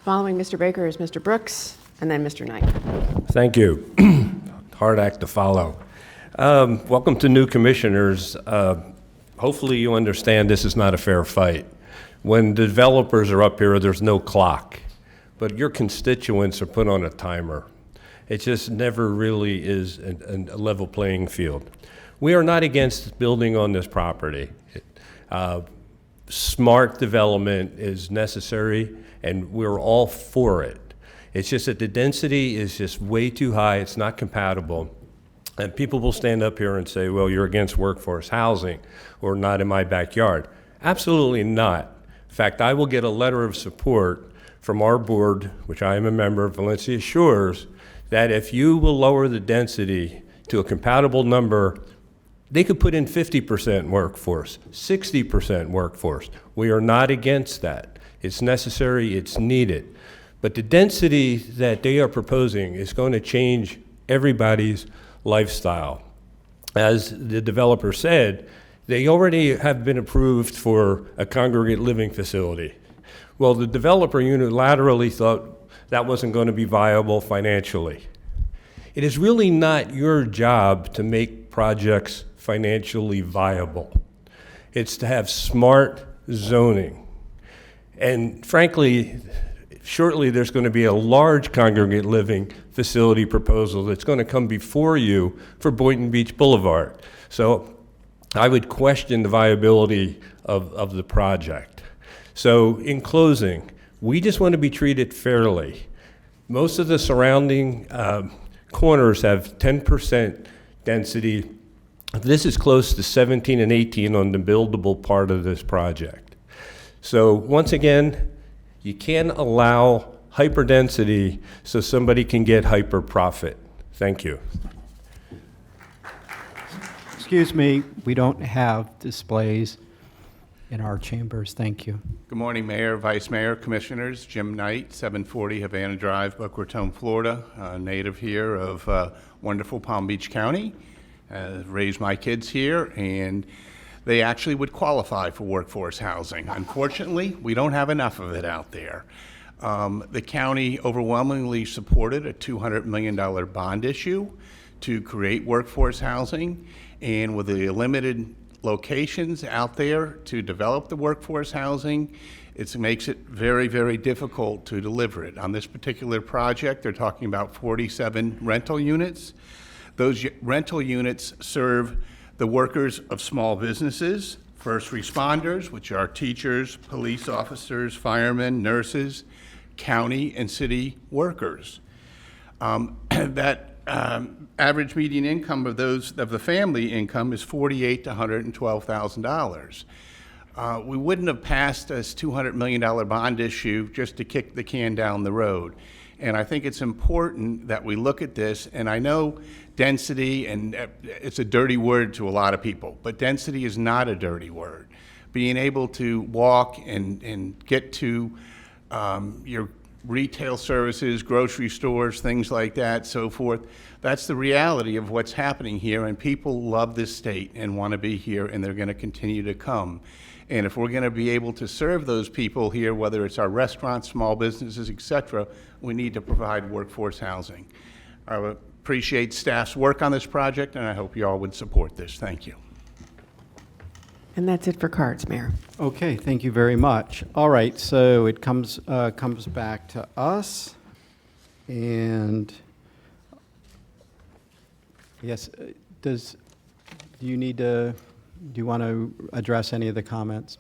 Following Mr. Baker is Mr. Brooks, and then Mr. Knight. Thank you. Hard act to follow. Welcome to new commissioners. Hopefully you understand this is not a fair fight. when developers are up here, there's no clock, but your constituents are put on a timer. It just never really is a level playing field. We are not against building on this property. Smart development is necessary, and we're all for it. It's just that the density is just way too high. It's not compatible. And people will stand up here and say, well, you're against workforce housing or not in my backyard. Absolutely not. In fact, I will get a letter of support from our board, which I am a member of, Valencia Shores, that if you will lower the density to a compatible number, they could put in 50% workforce, 60% workforce. We are not against that. It's necessary, it's needed. But the density that they are proposing is going to change everybody's lifestyle. As the developer said, they already have been approved for a congregate living facility. Well, the developer unilaterally thought that wasn't going to be viable financially. It is really not your job to make projects financially viable. It's to have smart zoning. And frankly, shortly there's going to be a large congregate living facility proposal that's going to come before you for Boynton Beach Boulevard. So I would question the viability of the project. So in closing, we just want to be treated fairly. Most of the surrounding corners have 10% density. This is close to 17 and 18 on the buildable part of this project. So once again, you can't allow hyperdensity so somebody can get hyper profit. Thank you. Excuse me, we don't have displays in our chambers. Thank you. Good morning, Mayor, Vice Mayor, Commissioners. Jim Knight, 740 Havana Drive, Boca Raton, Florida, native here of wonderful Palm Beach County. Raised my kids here, and they actually would qualify for workforce housing. Unfortunately, we don't have enough of it out there. The county overwhelmingly supported a $200 million bond issue to create workforce housing, and with the limited locations out there to develop the workforce housing, it makes it very, very difficult to deliver it. On this particular project, they're talking about 47 rental units. Those rental units serve the workers of small businesses, first responders, which are teachers, police officers, firemen, nurses, county and city workers. Average median income of the family income is $48,000 to $112,000. We wouldn't have passed this $200 million bond issue just to kick the can down the road. And I think it's important that we look at this, and I know density, and it's a dirty word to a lot of people, but density is not a dirty word. Being able to walk and get to your retail services, grocery stores, things like that, so forth, that's the reality of what's happening here, and people love this state and want to be here, and they're going to continue to come. And if we're going to be able to serve those people here, whether it's our restaurants, small businesses, et cetera, we need to provide workforce housing. I appreciate staff's work on this project, and I hope you all would support this. Thank you. And that's it for cards, Mayor. Okay, thank you very much. All right, so it comes back to us, and yes, do you want to address any of the comments?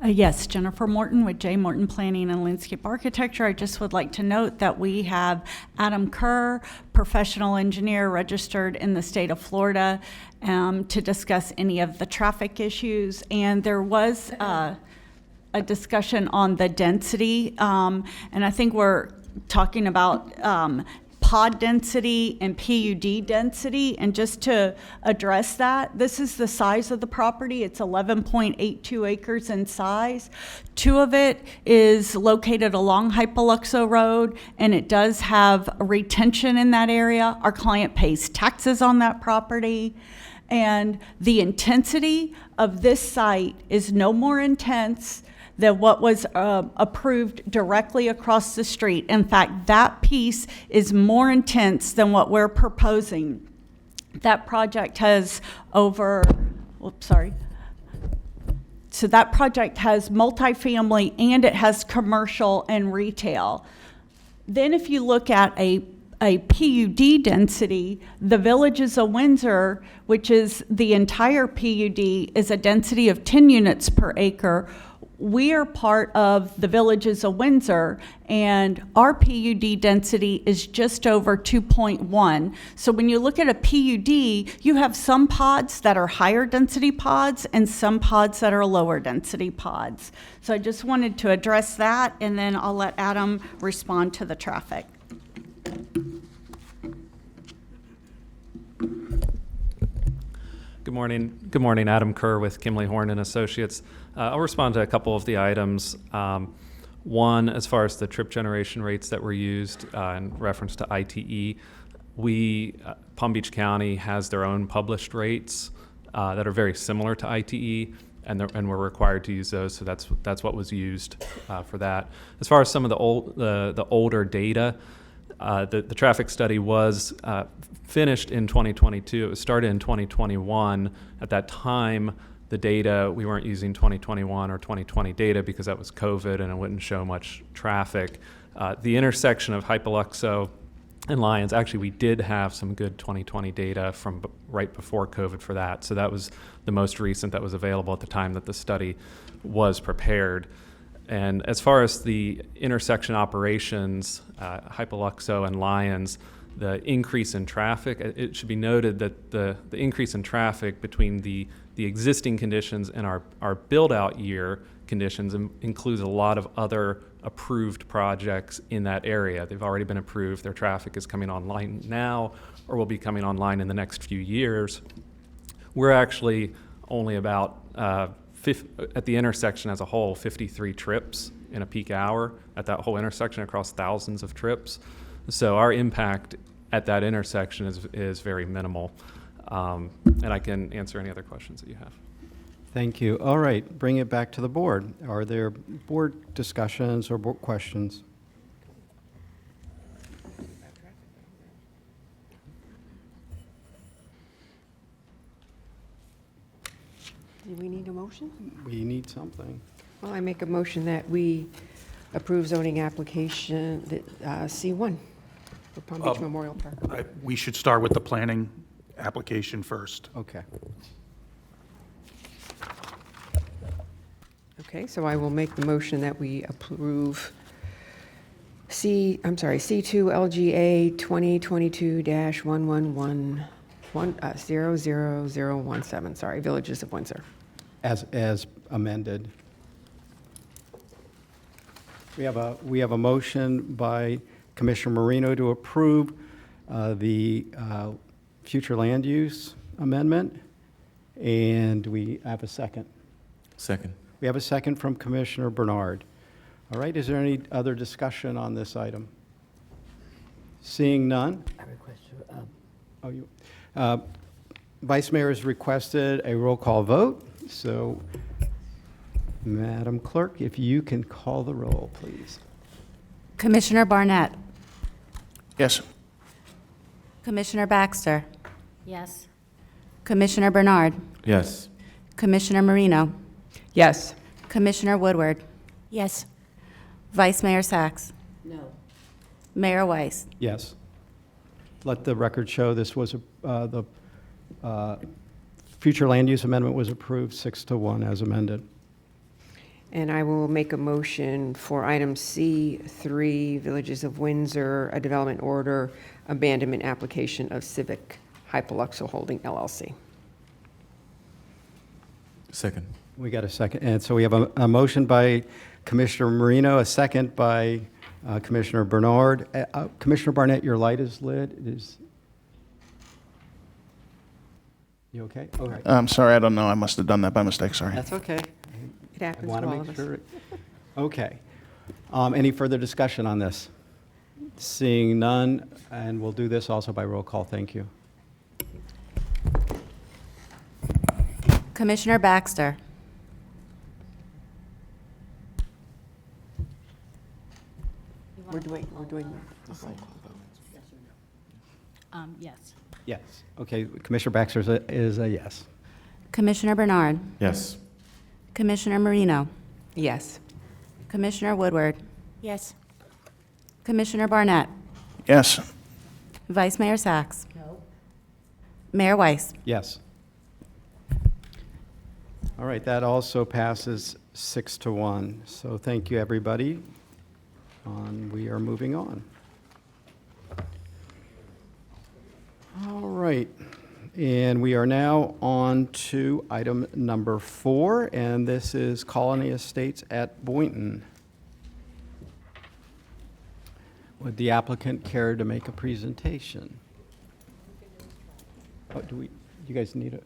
Yes, Jennifer Morton with J. Morton Planning and Landscape Architecture. I just would like to note that we have Adam Kerr, professional engineer registered in the state of Florida, to discuss any of the traffic issues. And there was a discussion on the density, and I think we're talking about pod density and PUD density, and just to address that, this is the size of the property. It's 11.82 acres in size. 2 of it is located along Hypoluxo Road, and it does have a retention in that area. Our client pays taxes on that property, and the intensity of this site is no more intense than what was approved directly across the street. In fact, that piece is more intense than what we're proposing. That project has over, So that project has multifamily and it has commercial and retail. Then if you look at a PUD density, the Villages of Windsor, which is the entire PUD, is a density of 10 units per acre. We are part of the Villages of Windsor, and our PUD density is just over 2.1. So when you look at a PUD, you have some pods that are higher density pods and some pods that are lower density pods. So I just wanted to address that, and then I'll let Adam respond to the traffic. Good morning, Adam Kerr with Kimley Horn and Associates. I'll respond to a couple of the items. One, as far as the trip generation rates that were used in reference to ITE, Palm Beach County has their own published rates that are very similar to ITE, and we're required to use those, so that's what was used for that. As far as some of the older data, the traffic study was finished in 2022. It was started in 2021. At that time, the data, we weren't using 2021 or 2020 data because that was COVID and it wouldn't show much traffic. The intersection of Hypoluxo and Lyons, actually we did have some good 2020 data from right before COVID for that. So that was the most recent that was available at the time that the study was prepared. And as far as the intersection operations, Hypoluxo and Lyons, the increase in traffic, it should be noted that the increase in traffic between the existing conditions and our build-out year conditions includes a lot of other approved projects in that area. They've already been approved. Their traffic is coming online now or will be coming online in the next few years. We're actually only about at the intersection as a whole, 53 trips in a peak hour at that whole intersection across thousands of trips. So our impact at that intersection is very minimal. And I can answer any other questions that you have. Thank you. All right, bring it back to the board. Are there board discussions or board questions? Do we need a motion? We need something. Well, I make a motion that we approve zoning application C1 for Palm Beach Memorial Park. We should start with the planning application first. Okay. Okay, so I will make the motion that we approve C2 LGA 2022-111-00017, sorry, Villages of Windsor. As amended. We have a motion by Commissioner Marino to approve the future land use amendment, and we have a second. Second. We have a second from Commissioner Bernard. All right, is there any other discussion on this item? Seeing none? I request Vice Mayor has requested a roll call vote, so Madam Clerk, if you can call the roll, please. Commissioner Barnett. Yes. Commissioner Baxter. Yes. Commissioner Bernard. Yes. Commissioner Marino. Yes. Commissioner Woodward. Yes. Vice Mayor Sachs. No. Mayor Weiss. Yes. Let the record show this was the future land use amendment was approved 6-1 as amended. And I will make a motion for item C3, Villages of Windsor, a development order abandonment application of Civic Hypoluxo Holding LLC. Second. We got a second. And so we have a motion by Commissioner Marino, a second by Commissioner Bernard. Commissioner Barnett, your light is lit. You okay? Okay. I'm sorry, I don't know. I must have done that by mistake, sorry. That's okay. It happens I to want all to of make us. sure. Okay. Any further discussion on this? Seeing none, and we'll do this also by roll call. Thank you. Commissioner Baxter. We're doing. Yes. Yes. Okay. Commissioner Baxter is a yes. Commissioner Bernard. Yes. Commissioner Marino, Yes. Commissioner Woodward, Yes. Commissioner Barnett, Yes. Vice Mayor Sacks. No. Mayor Weiss. Yes. All right, that also passes 6-1. So thank you, everybody. We are moving on. All right, and we are now on to item number 4, and this is Colony Estates at Boynton. Would the applicant care to make a presentation? Oh, you guys need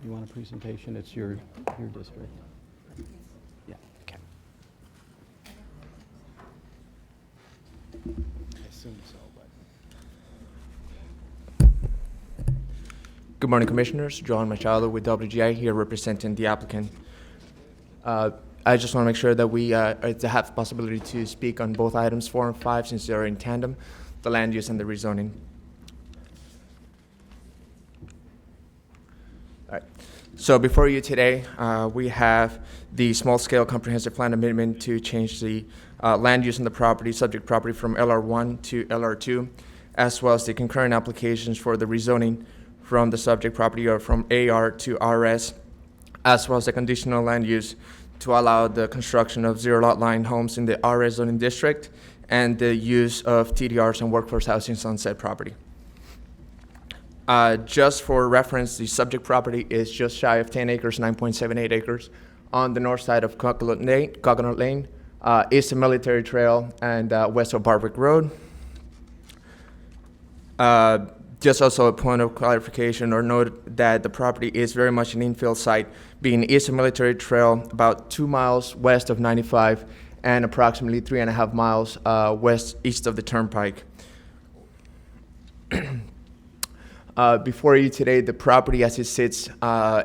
you want a presentation? It's your district. Yeah, okay. I assume so, but. Good morning, Commissioners. John Machado with WGI here representing the applicant. I just want to make sure that we have the possibility to speak on both items 4 and 5 since they are in tandem, the land use and the rezoning. All right. So before you today, we have the small-scale comprehensive plan amendment to change the land use on the property, subject property from LR1 to LR2, as well as the concurrent applications for the rezoning from the subject property or from AR to RS, as well as the conditional land use to allow the construction of zero-lot line homes in the RS zoning district and the use of TDRs and workforce housing on said property. Just for reference, the subject property is just shy of 10 acres, 9.78 acres, on the north side of Coconut Lane, east of Military Trail, and west of Barwick Road. Just also a point of clarification or note that the property is very much an infill site, being east of Military Trail, about 2 miles west of 95, and approximately 3.5 miles east of the Turnpike. Before you today, the property as it sits,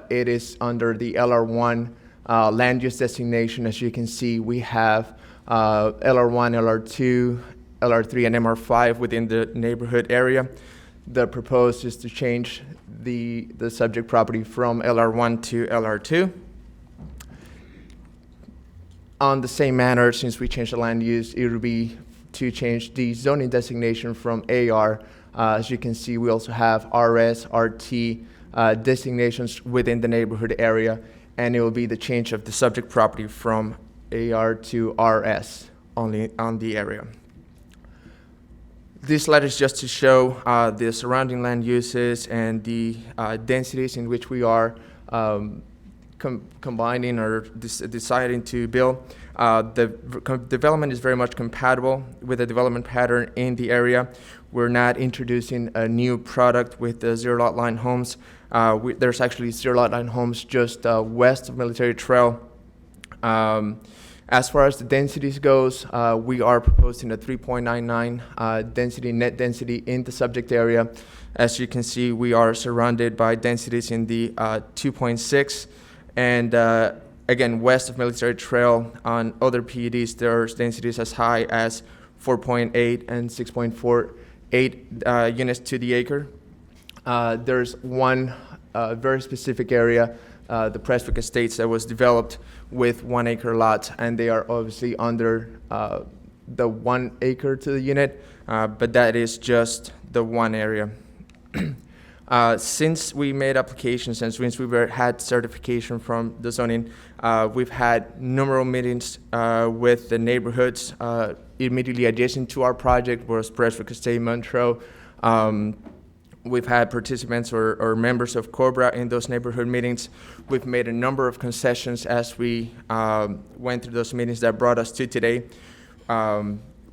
it is under the LR1 land use designation. As you can see, we have LR1, LR2, LR3, and MR5 within the neighborhood area. The proposed is to change the subject property from LR1 to LR2. On the same manner, since we changed the land use, it would be to change the zoning designation from AR. As you can see, we also have RS, RT designations within the neighborhood area, and it will be the change of the subject property from AR to RS only on the area. This slide is just to show the surrounding land uses and the densities in which we are combining or deciding to build. The development is very much compatible with the development pattern in the area. We're not introducing a new product with the zero-lot line homes. There's actually zero-lot line homes just west of Military Trail. As far as the densities goes, we are proposing a 3.99 net density in the subject area. As you can see, we are surrounded by densities in the 2.6, and again, west of Military Trail on other PUDs, there's densities as high as 4.8 and 6.48 units to the acre. There's one very specific area, the Prestwick Estates, that was developed with 1 acre lots, and they are obviously under the 1 acre to the unit, but that is just the one area. Since we made applications and since we had certification from the zoning, we've had numerous meetings with the neighborhoods immediately adjacent to our project, was Prestwick Estate, Montreux. We've had participants or members of COBRA in those neighborhood meetings. We've made a number of concessions as we went through those meetings that brought us to today.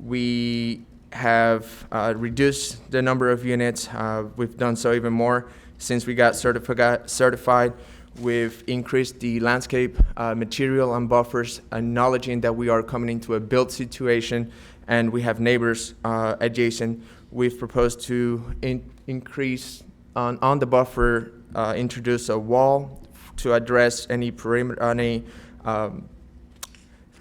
We have reduced the number of units. We've done so even more since we got certified. We've increased the landscape material and buffers, acknowledging that we are coming into a built situation and we have neighbors adjacent. We've proposed to increase on the buffer, introduce a wall to address any perimeter, any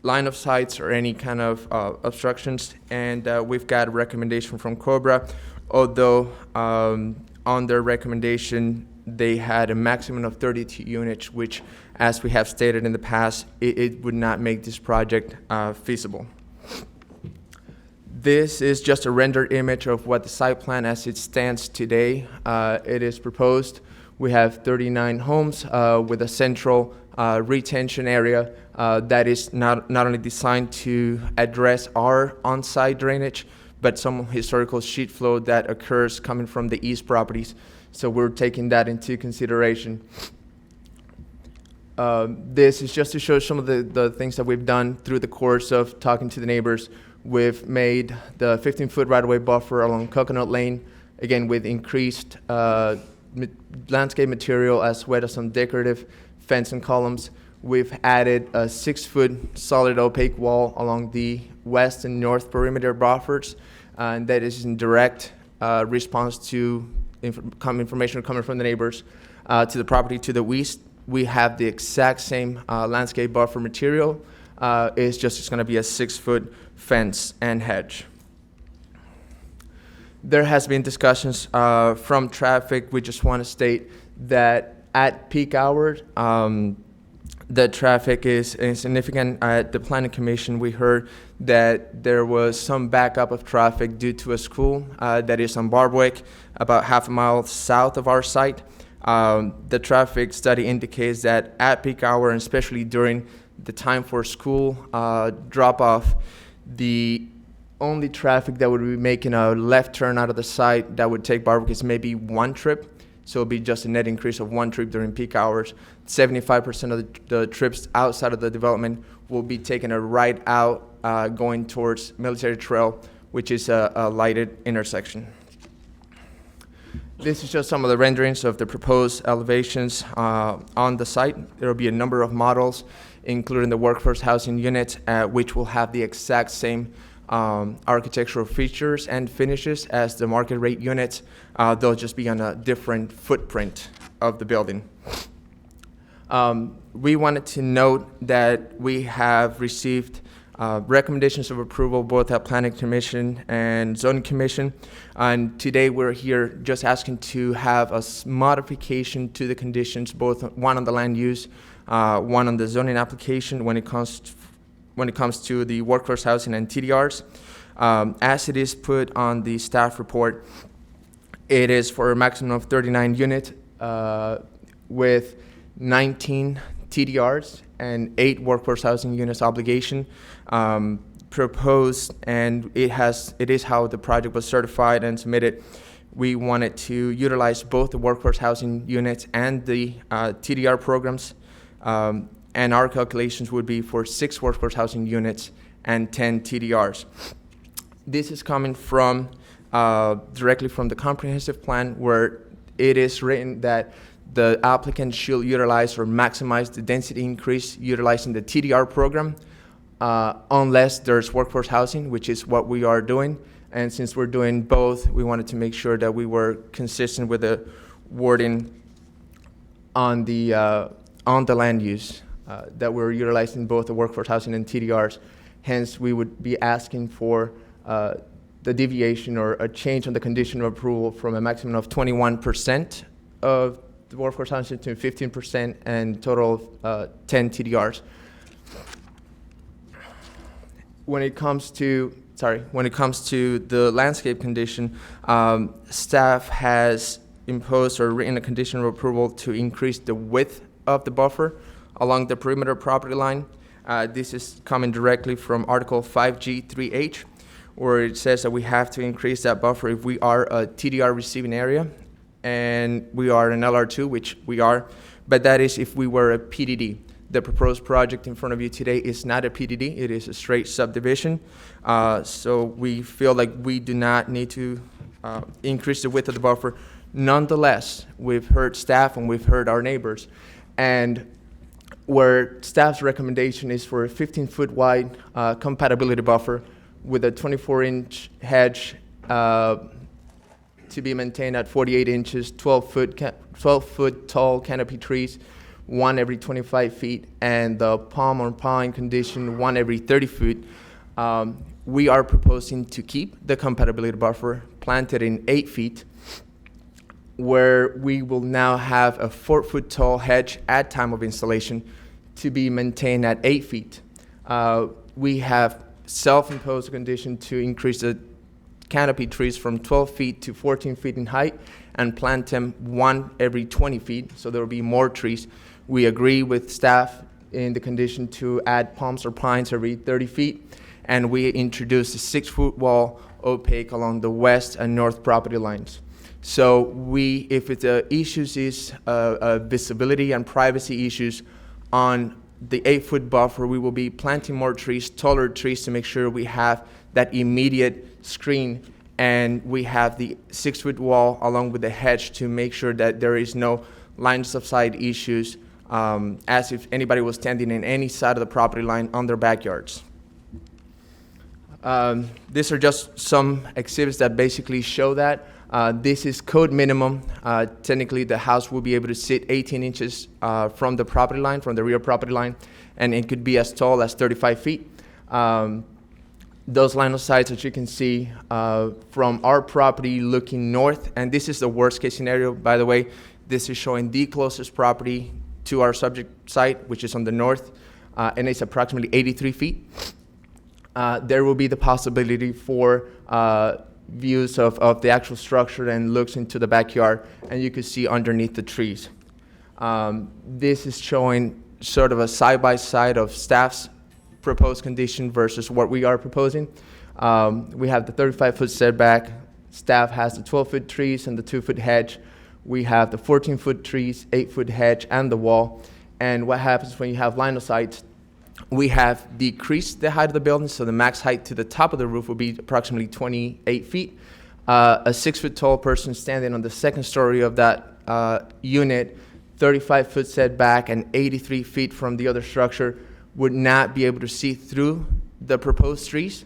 line of sights or any kind of obstructions, and we've got a recommendation from COBRA, although on their recommendation they had a maximum of 32 units, which, as we have stated in the past, it would not make this project feasible. This is just a rendered image of what the site plan as it stands today. It is proposed. We have 39 homes with a central retention area that is not only designed to address our on-site drainage, but some historical sheet flow that occurs coming from the east properties. So we're taking that into consideration. This is just to show some of the things that we've done through the course of talking to the neighbors. We've made the 15-foot right-of-way buffer along Coconut Lane, again with increased landscape material as well as some decorative fence and columns. We've added a 6-foot solid opaque wall along the west and north perimeter buffers, and that is in direct response to information coming from the neighbors. To the property to the west, we have the exact same landscape buffer material. It's going to be a 6-foot fence and hedge. There has been discussions from traffic. We just want to state that at peak hours, the traffic is insignificant. At the Planning Commission, we heard that there was some backup of traffic due to a school that is on Barbwick, about half a mile south of our site. The traffic study indicates that at peak hour, and especially during the time for school drop-off, the only traffic that would be making a left turn out of the site that would take Barbwick is maybe one trip. So it'll be just a net increase of one trip during peak hours. 75% of the trips outside of the development will be taking a right out going towards Military Trail, which is a lighted intersection. This is just some of the renderings of the proposed elevations on the site. There will be a number of models, including the workforce housing unit, which will have the exact same architectural features and finishes as the market rate units. They'll just be on a different footprint of the building. We wanted to note that we have received recommendations of approval both at Planning Commission and Zoning Commission. And today we're here just asking to have a modification to the conditions, both one on the land use, one on the zoning application when it comes to the workforce housing and TDRs. As it is put on the staff report, it is for a maximum of 39 units with 19 TDRs and 8 workforce housing units obligation proposed, and it is how the project was certified and submitted. We wanted to utilize both the workforce housing units and the TDR programs, and our calculations would be for 6 workforce housing units and 10 TDRs. This is coming from directly from the comprehensive plan, where it is written that the applicant should utilize or maximize the density increase utilizing the TDR program, unless there's workforce housing, which is what we are doing. And since we're doing both, we wanted to make sure that we were consistent with the wording on the land use, that we're utilizing both the workforce housing and TDRs. Hence, we would be asking for the deviation or a change on the condition of approval from a maximum of 21% of the workforce housing to 15% and total of 10 TDRs. When it comes to the landscape condition, staff has imposed or written a condition of approval to increase the width of the buffer along the perimeter property line. This is coming directly from Article 5G3H, where it says that we have to increase that buffer if we are a TDR receiving area and we are an LR2, which we are, but that is if we were a PDD. The proposed project in front of you today is not a PDD, it is a straight subdivision. So we feel like we do not need to increase the width of the buffer. Nonetheless, we've heard staff and we've heard our neighbors, and where staff's recommendation is for a 15-foot wide compatibility buffer with a 24-inch hedge to be maintained at 48 inches, 12-foot tall canopy trees, one every 25 feet, and the palm or pine condition, one every 30 feet. We are proposing to keep the compatibility buffer planted in 8 feet where we will now have a 4-foot tall hedge at time of installation to be maintained at 8 feet. We have self-imposed condition to increase the canopy trees from 12 feet to 14 feet in height and plant them one every 20 feet, so there will be more trees. We agree with staff in the condition to add palms or pines every 30 feet, and we introduced a 6-foot wall opaque along the west and north property lines. So if the issues is visibility and privacy issues on the 8-foot buffer, we will be planting more trees, taller trees, to make sure we have that immediate screen, and we have the 6-foot wall along with the hedge to make sure that there is no lines of sight issues, as if anybody was standing in any side of the property line on their backyards. These are just some exhibits that basically show that. This is code minimum. Technically, the house will be able to sit 18 inches from the property line, from the rear property line, and it could be as tall as 35 feet. Those line of sights, as you can see, from our property looking north, and this is the worst case scenario, by the way. This is showing the closest property to our subject site, which is on the north, and it's approximately 83 feet. There will be the possibility for views of the actual structure and looks into the backyard, and you can see underneath the trees. This is showing sort of a side-by-side of staff's proposed condition versus what we are proposing. We have the 35-foot setback. Staff has the 12-foot trees and the 2-foot hedge. We have the 14-foot trees, 8-foot hedge, and the wall. And what happens when you have line of sight, we have decreased the height of the building, so the max height to the top of the roof will be approximately 28 feet. A 6-foot tall person standing on the second story of that unit, 35-foot setback and 83 feet from the other structure, would not be able to see through the proposed trees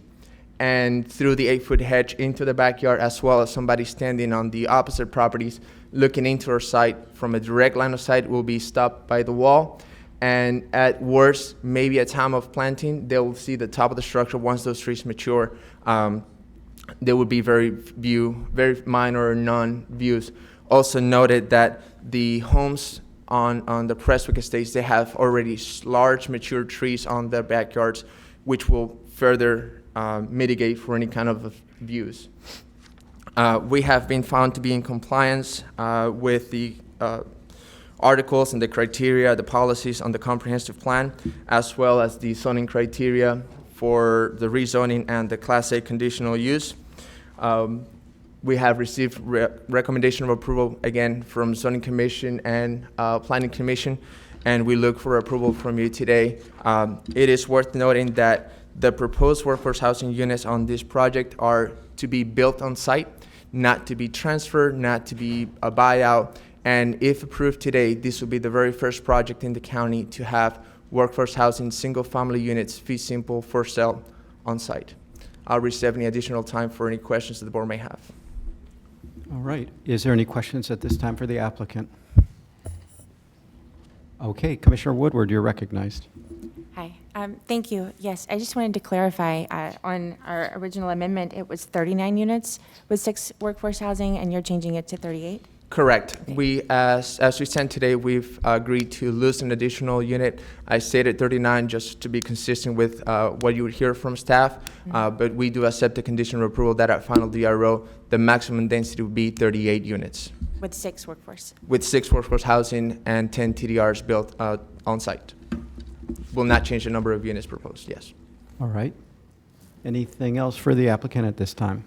and through the 8-foot hedge into the backyard, as well as somebody standing on the opposite properties looking into our site from a direct line of sight will be stopped by the wall. And at worst, maybe at time of planting, they'll see the top of the structure. Once those trees mature, there would be very minor or none views. Also noted that the homes on the Prestwick estates, they have already large mature trees on their backyards, which will further mitigate for any kind of views. We have been found to be in compliance with the articles and the criteria, the policies on the comprehensive plan, as well as the zoning criteria for the rezoning and the Class A conditional use. We have received recommendation of approval, again, from Zoning Commission and Planning Commission, and we look for approval from you today. It is worth noting that the proposed workforce housing units on this project are to be built on site, not to be transferred, not to be a buyout. And if approved today, this will be the very first project in the county to have workforce housing single-family units, fee simple, for sale on site. I'll reserve any additional time for any questions that the board may have. All right. Is there any questions at this time for the applicant? Okay, Commissioner Woodward, you're recognized. Hi, thank you. Yes, I just wanted to clarify, on our original amendment, it was 39 units with 6 workforce housing, and you're changing it to 38? Correct. We, as we stand today, we've agreed to lose an additional unit. I stated 39 just to be consistent with what you would hear from staff, but we do accept the condition of approval that at final DRO, the maximum density would be 38 units. With 6 workforce? With 6 workforce housing and 10 TDRs built on site. Will not change the number of units proposed, yes. All right. Anything else for the applicant at this time?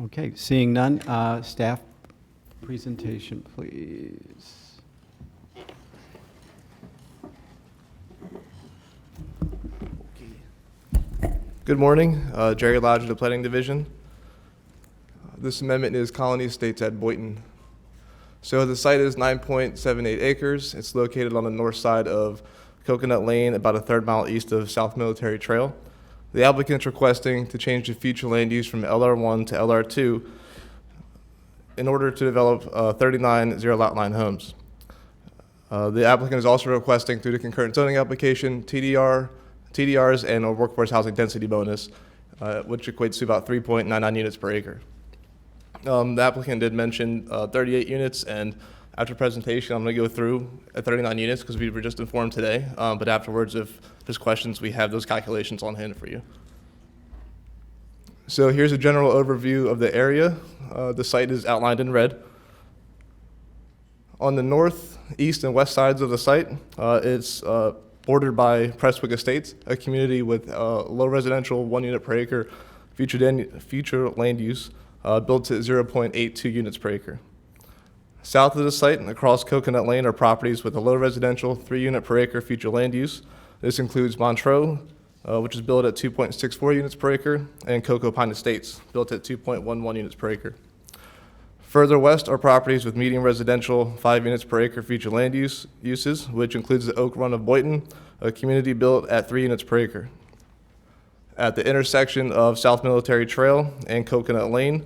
Okay, seeing none, staff presentation, please. Good morning, Jerry Lodge of the Planning Division. This amendment is Colony Estates at Boynton. So the site is 9.78 acres. It's located on the north side of Coconut Lane, about a 1/3 mile east of South Military Trail. The applicant's requesting to change the future land use from LR1 to LR2 in order to develop 39 zero-lot line homes. The applicant is also requesting, through the concurrent zoning application, TDRs and a workforce housing density bonus, which equates to about 3.99 units per acre. The applicant did mention 38 units, and after presentation, I'm going to go through 39 units because we were just informed today. But afterwards, if there's questions, we have those calculations on hand for you. So here's a general overview of the area. The site is outlined in red. On the north, east, and west sides of the site, it's bordered by Prestwick Estates, a community with low residential 1 unit per acre future land use built to 0.82 units per acre. South of the site and across Coconut Lane are properties with a low residential 3 unit per acre future land use. This includes Montreux, which is built at 2.64 units per acre, and Cocoa Pine Estates, built at 2.11 units per acre. Further west are properties with medium residential 5 units per acre future land uses, which includes the Oak Run of Boynton, a community built at 3 units per acre. At the intersection of South Military Trail and Coconut Lane,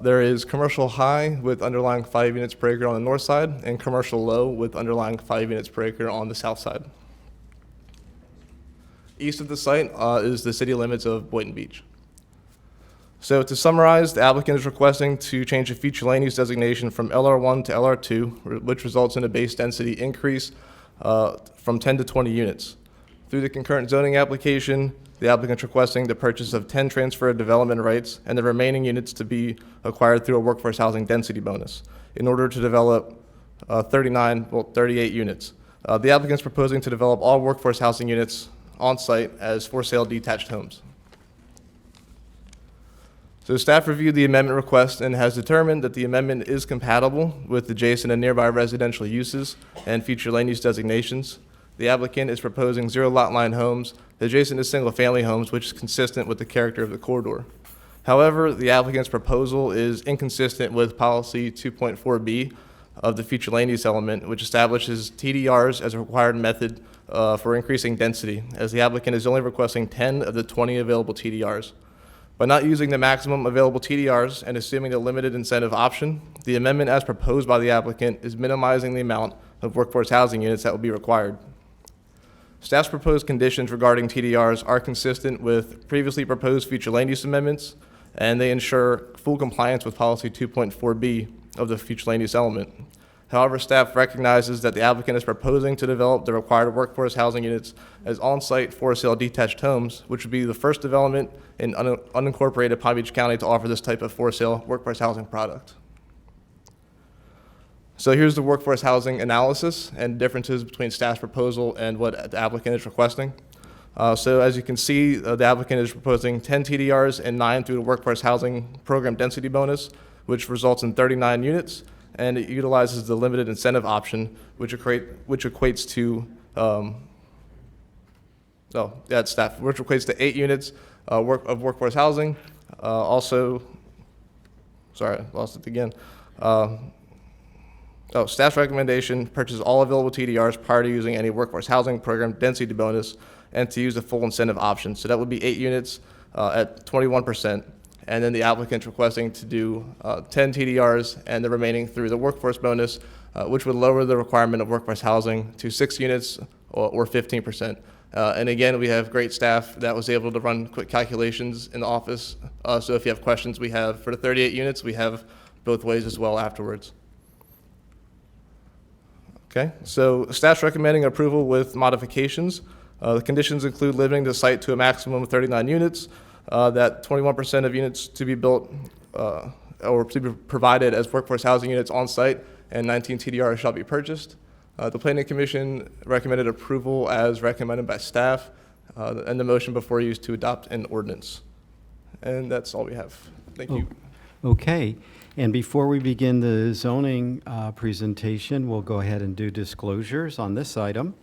there is commercial high with underlying 5 units per acre on the north side and commercial low with underlying 5 units per acre on the south side. East of the site is the city limits of Boynton Beach. So to summarize, the applicant is requesting to change the future land use designation from LR1 to LR2, which results in a base density increase from 10 to 20 units. Through the concurrent zoning application, the applicant is requesting the purchase of 10 transferred development rights and the remaining units to be acquired through a workforce housing density bonus in order to develop 38 units. The applicant is proposing to develop all workforce housing units on site as for sale detached homes. So staff reviewed the amendment request and has determined that the amendment is compatible with adjacent and nearby residential uses and future land use designations. The applicant is proposing 0 lot line homes adjacent to single family homes, which is consistent with the character of the corridor. However, the applicant's proposal is inconsistent with policy 2.4B of the future land use element, which establishes TDRs as a required method for increasing density, as the applicant is only requesting 10 of the 20 available TDRs. By not using the maximum available TDRs and assuming the limited incentive option, the amendment as proposed by the applicant is minimizing the amount of workforce housing units that will be required. Staff's proposed conditions regarding TDRs are consistent with previously proposed future land use amendments, and they ensure full compliance with policy 2.4B of the future land use element. However, staff recognizes that the applicant is proposing to develop the required workforce housing units as on-site for-sale detached homes, which would be the first development in unincorporated Palm Beach County to offer this type of for-sale workforce housing product. So here's the workforce housing analysis and differences between staff's proposal and what the applicant is requesting. So as you can see, the applicant is proposing 10 TDRs and 9 through the workforce housing program density bonus, which results in 39 units. And it utilizes the limited incentive option, which equates to, which equates to 8 units of workforce housing. Sorry, I lost it again. Staff's recommendation, purchase all available TDRs prior to using any workforce housing program density bonus and to use the full incentive option. So that would be 8 units at 21%. And then the applicant's requesting to do 10 TDRs and the remaining through the workforce bonus, which would lower the requirement of workforce housing to 6 units or 15%. And again, we have great staff that was able to run quick calculations in the office. So if you have questions, we have for the 38 units, we have both ways as well afterwards. Okay, so staff's recommending approval with modifications. The conditions include limiting the site to a maximum of 39 units, that 21% of units to be built or to be provided as workforce housing units on site, and 19 TDRs shall be purchased. The Planning Commission recommended approval as recommended by staff, and the motion before you is to adopt an ordinance. And that's all we have. Thank you. Okay. And before we begin the zoning presentation, we'll go ahead and do disclosures on this item,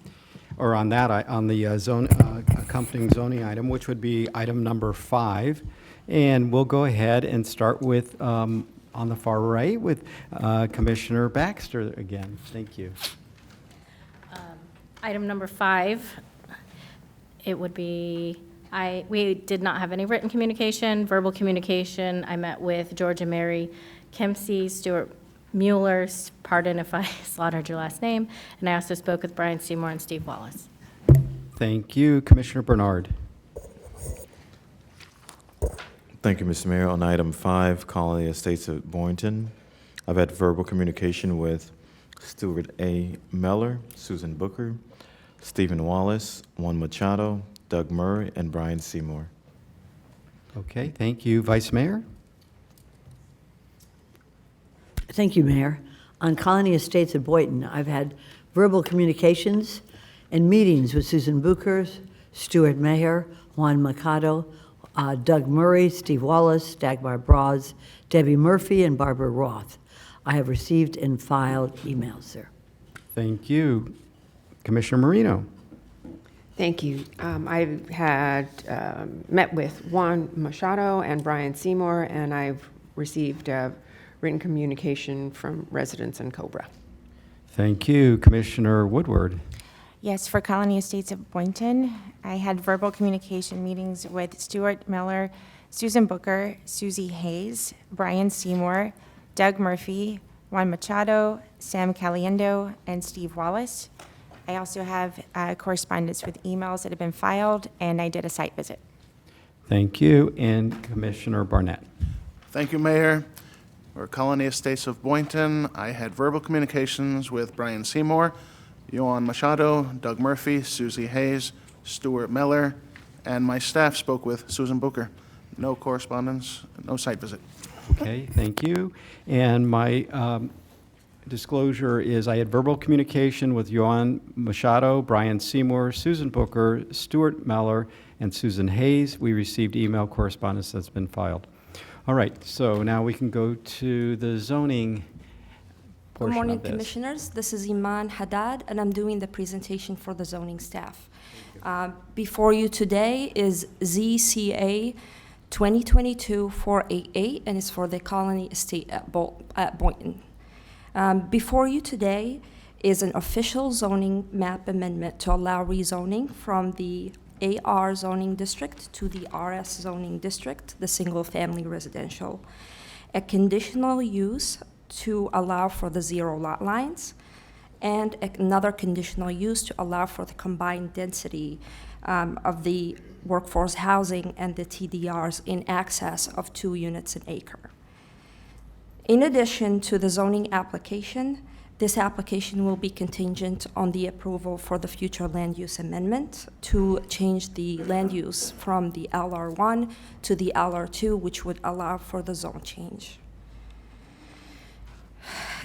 or on that, on the accompanying zoning item, which would be item number 5. And we'll go ahead and start with, on the far right, with Commissioner Baxter again. Thank you. Item number 5, it would be, we did not have any written communication, verbal communication. I met with Georgia Mary Kempsey, Stuart Mueller, pardon if I slaughtered your last name, and I also spoke with Brian Seymour and Steve Wallace. Thank you. Commissioner Bernard. Thank you, Mr. Mayor. On item 5, Colony Estates of Boynton, I've had verbal communication with Stuart A. Meller, Susan Booker, Stephen Wallace, Juan Machado, Doug Murray, and Brian Seymour. Okay, thank you. Vice Mayor? Thank you, Mayor. On Colony Estates at Boynton, I've had verbal communications and meetings with Susan Booker, Stuart Maher, Juan Machado, Doug Murray, Steve Wallace, Dagmar Braz, Debbie Murphy, and Barbara Roth. I have received and filed emails, sir. Thank you. Commissioner Marino? Thank you. I've had met with Juan Machado and Brian Seymour, and I've received written communication from residents in Cobra. Thank you. Commissioner Woodward? Yes, for Colony Estates of Boynton, I had verbal communication meetings with Stuart Miller, Susan Booker, Susie Hayes, Brian Seymour, Doug Murphy, Juan Machado, Sam Caliendo, and Steve Wallace. I also have correspondence with emails that have been filed, and I did a site visit. Thank you. And Commissioner Barnett? Thank you, Mayor. For Colony Estates of Boynton, I had verbal communications with Brian Seymour, Juan Machado, Doug Murphy, Susie Hayes, Stuart Miller, and my staff spoke with Susan Booker. No correspondence, no site visit. Okay, thank you. And my disclosure is I had verbal communication with Juan Machado, Brian Seymour, Susan Booker, Stuart Meller, and Susan Hayes. We received email correspondence that's been filed. All right, so now we can go to the zoning Good portion morning, of this. Commissioners. This is Iman Haddad, and I'm doing the presentation for the zoning staff. Before you today is ZCA 2022-488, and it's for the Colony Estate at Boynton. Before you today is an official zoning map amendment to allow rezoning from the AR zoning district to the RS zoning district, the single-family residential. A conditional use to allow for the zero lot lines, and another conditional use to allow for the combined density of the workforce housing and the TDRs in excess of 2 units an acre. In addition to the zoning application, this application will be contingent on the approval for the future land use amendment to change the land use from the LR1 to the LR2, which would allow for the zone change.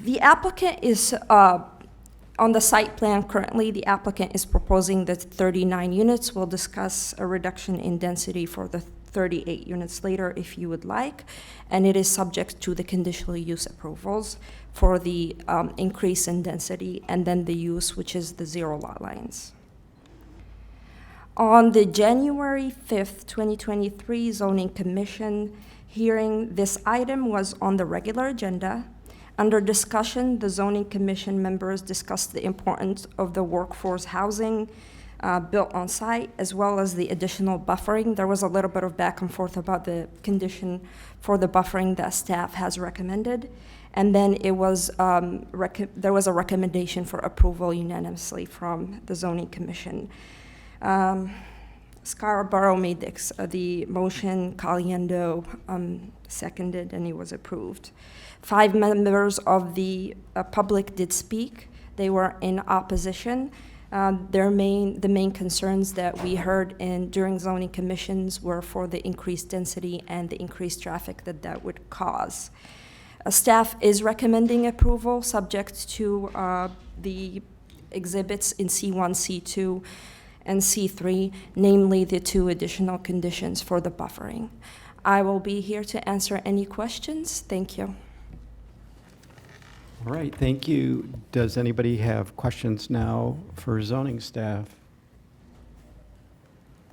The applicant is, on the site plan currently, the applicant is proposing that 39 units. We'll discuss a reduction in density for the 38 units later if you would like, and it is subject to the conditional use approvals for the increase in density and then the use, which is the zero lot lines. On the January 5th, 2023 Zoning Commission hearing, this item was on the regular agenda. Under discussion, the Zoning Commission members discussed the importance of the workforce housing built on site, as well as the additional buffering. There was a little bit of back and forth about the condition for the buffering that staff has recommended. And then it was, there was a recommendation for approval unanimously from the Zoning Commission. Scarborough made the motion, Caliendo seconded, and it was approved. 5 members of the public did speak. They were in opposition. The main concerns that we heard during zoning commissions were for the increased density and the increased traffic that would cause. Staff is recommending approval subject to the exhibits in C1, C2, and C3, namely the 2 additional conditions for the buffering. I will be here to answer any questions. Thank you. All right, thank you. Does anybody have questions now for zoning staff?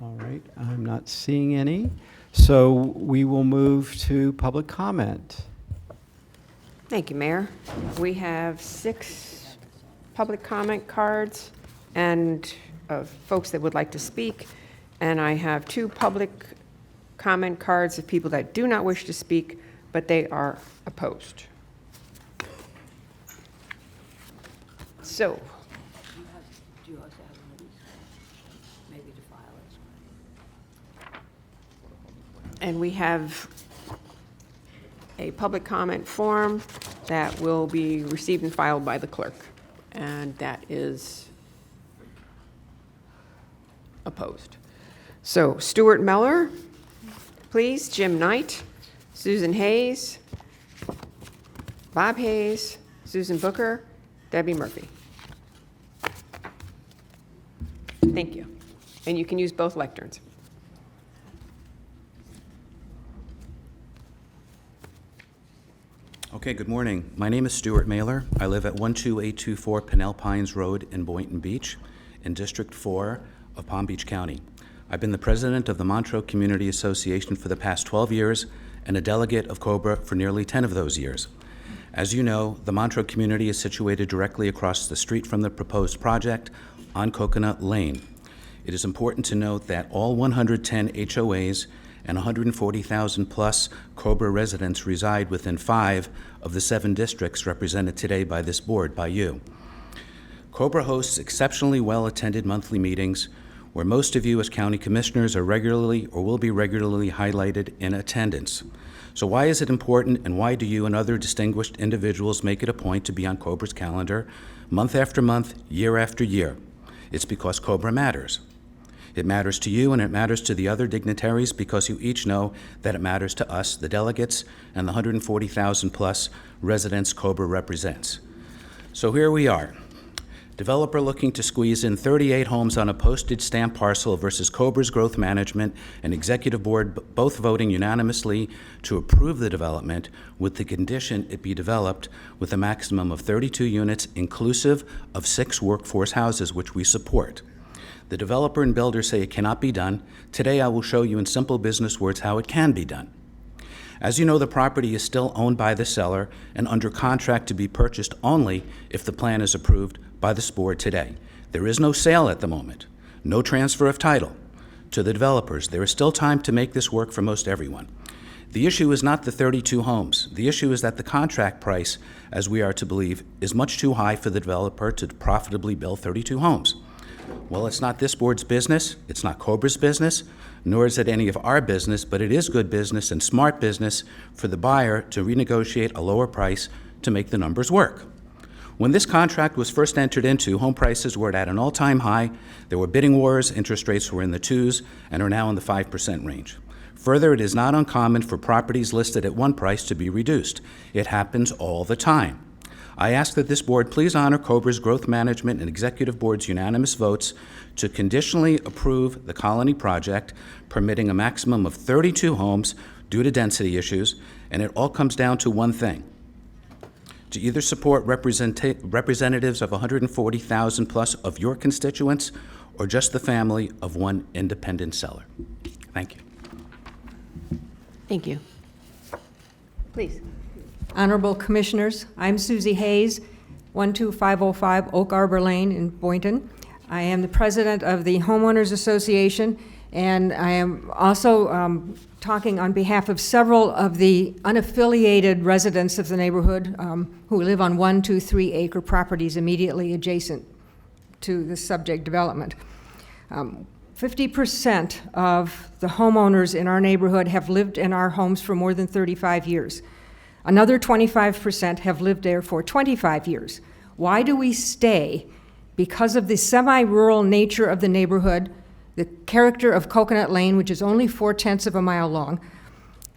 All right, I'm not seeing any. So we will move to public comment. Thank you, Mayor. We have 6 public comment cards and of folks that would like to speak, and I have 2 public comment cards of people that do not wish to speak, but they are opposed. So, and we have a public comment form that will be received and filed by the clerk. And that is opposed. So Stuart Meller, please, Jim Knight, Susan Hayes, Bob Hayes, Susan Booker, Debbie Murphy. Thank you. And you can use both lecterns. Okay, good morning. My name is Stuart Mailer. I live at 12824 Pinnell Pines Road in Boynton Beach in District 4 of Palm Beach County. I've been the president of the Montreux Community Association for the past 12 years and a delegate of COBRA for nearly 10 of those years. As you know, the Montreux community is situated directly across the street from the proposed project on Coconut Lane. It is important to note that all 110 HOAs and 140,000 plus COBRA residents reside within 5 of the 7 districts represented today by this board, by you. COBRA hosts exceptionally well-attended monthly meetings where most of you as county commissioners are regularly or will be regularly highlighted in attendance. So why is it important, and why do you and other distinguished individuals make it a point to be on COBRA's calendar month after month, year after year? It's because COBRA matters. It matters to you and it matters to the other dignitaries because you each know that it matters to us, the delegates, and the 140,000 plus residents COBRA represents. So here we are. Developer looking to squeeze in 38 homes on a postage stamp parcel versus COBRA's growth management and executive board both voting unanimously to approve the development with the condition it be developed with a maximum of 32 units inclusive of 6 workforce houses, which we support. The developer and builder say it cannot be done. Today I will show you in simple business words how it can be done. As you know, the property is still owned by the seller and under contract to be purchased only if the plan is approved by this board today. There is no sale at the moment, no transfer of title to the developers. There is still time to make this work for most everyone. The issue is not the 32 homes. The issue is that the contract price, as we are to believe, is much too high for the developer to profitably build 32 homes. Well, it's not this board's business, it's not COBRA's business, nor is it any of our business, but it is good business and smart business for the buyer to renegotiate a lower price to make the numbers work. When this contract was first entered into, home prices were at an all-time high. There were bidding wars, interest rates were in the 2s, and are now in the 5% range. Further, it is not uncommon for properties listed at one price to be reduced. It happens all the time. I ask that this board please honor COBRA's growth management and executive board's unanimous votes to conditionally approve the Colony project, permitting a maximum of 32 homes due to density issues, and it all comes down to one thing: to either support representatives of 140,000 plus of your constituents or just the family of one independent seller. Thank you. Thank you. Please. Honorable Commissioners, I'm Susie Hayes, 12505 Oak Arbor Lane in Boynton. I am the president of the Homeowners Association, and I am also talking on behalf of several of the unaffiliated residents of the neighborhood who live on 1, 2, 3 acre properties immediately adjacent to the subject development. 50% of the homeowners in our neighborhood have lived in our homes for more than 35 years. Another 25% have lived there for 25 years. Why do we stay? Because of the semi-rural nature of the neighborhood, the character of Coconut Lane, which is only 4/10 of a mile long,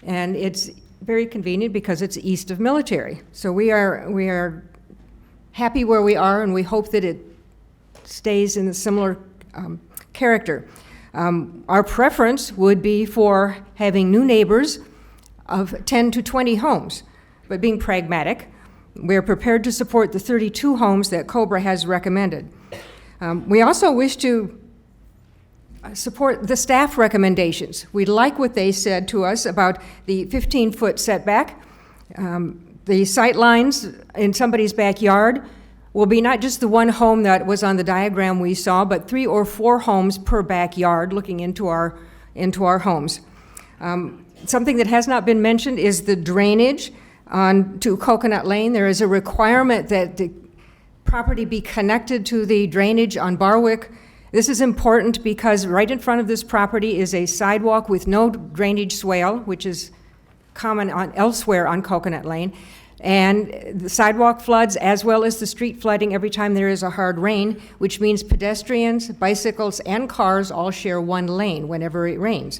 and it's very convenient because it's east of Military. So we are happy where we are, and we hope that it stays in a similar character. Our preference would be for having new neighbors of 10 to 20 homes. But being pragmatic, we're prepared to support the 32 homes that COBRA has recommended. We also wish to support the staff recommendations. We like what they said to us about the 15-foot setback. The sight lines in somebody's backyard will be not just the one home that was on the diagram we saw, but 3 or 4 homes per backyard looking into our homes. Something that has not been mentioned is the drainage to Coconut Lane. There is a requirement that the property be connected to the drainage on Barwick. This is important because right in front of this property is a sidewalk with no drainage swale, which is common elsewhere on Coconut Lane. And the sidewalk floods, as well as the street flooding every time there is a hard rain, which means pedestrians, bicycles, and cars all share one lane whenever it rains.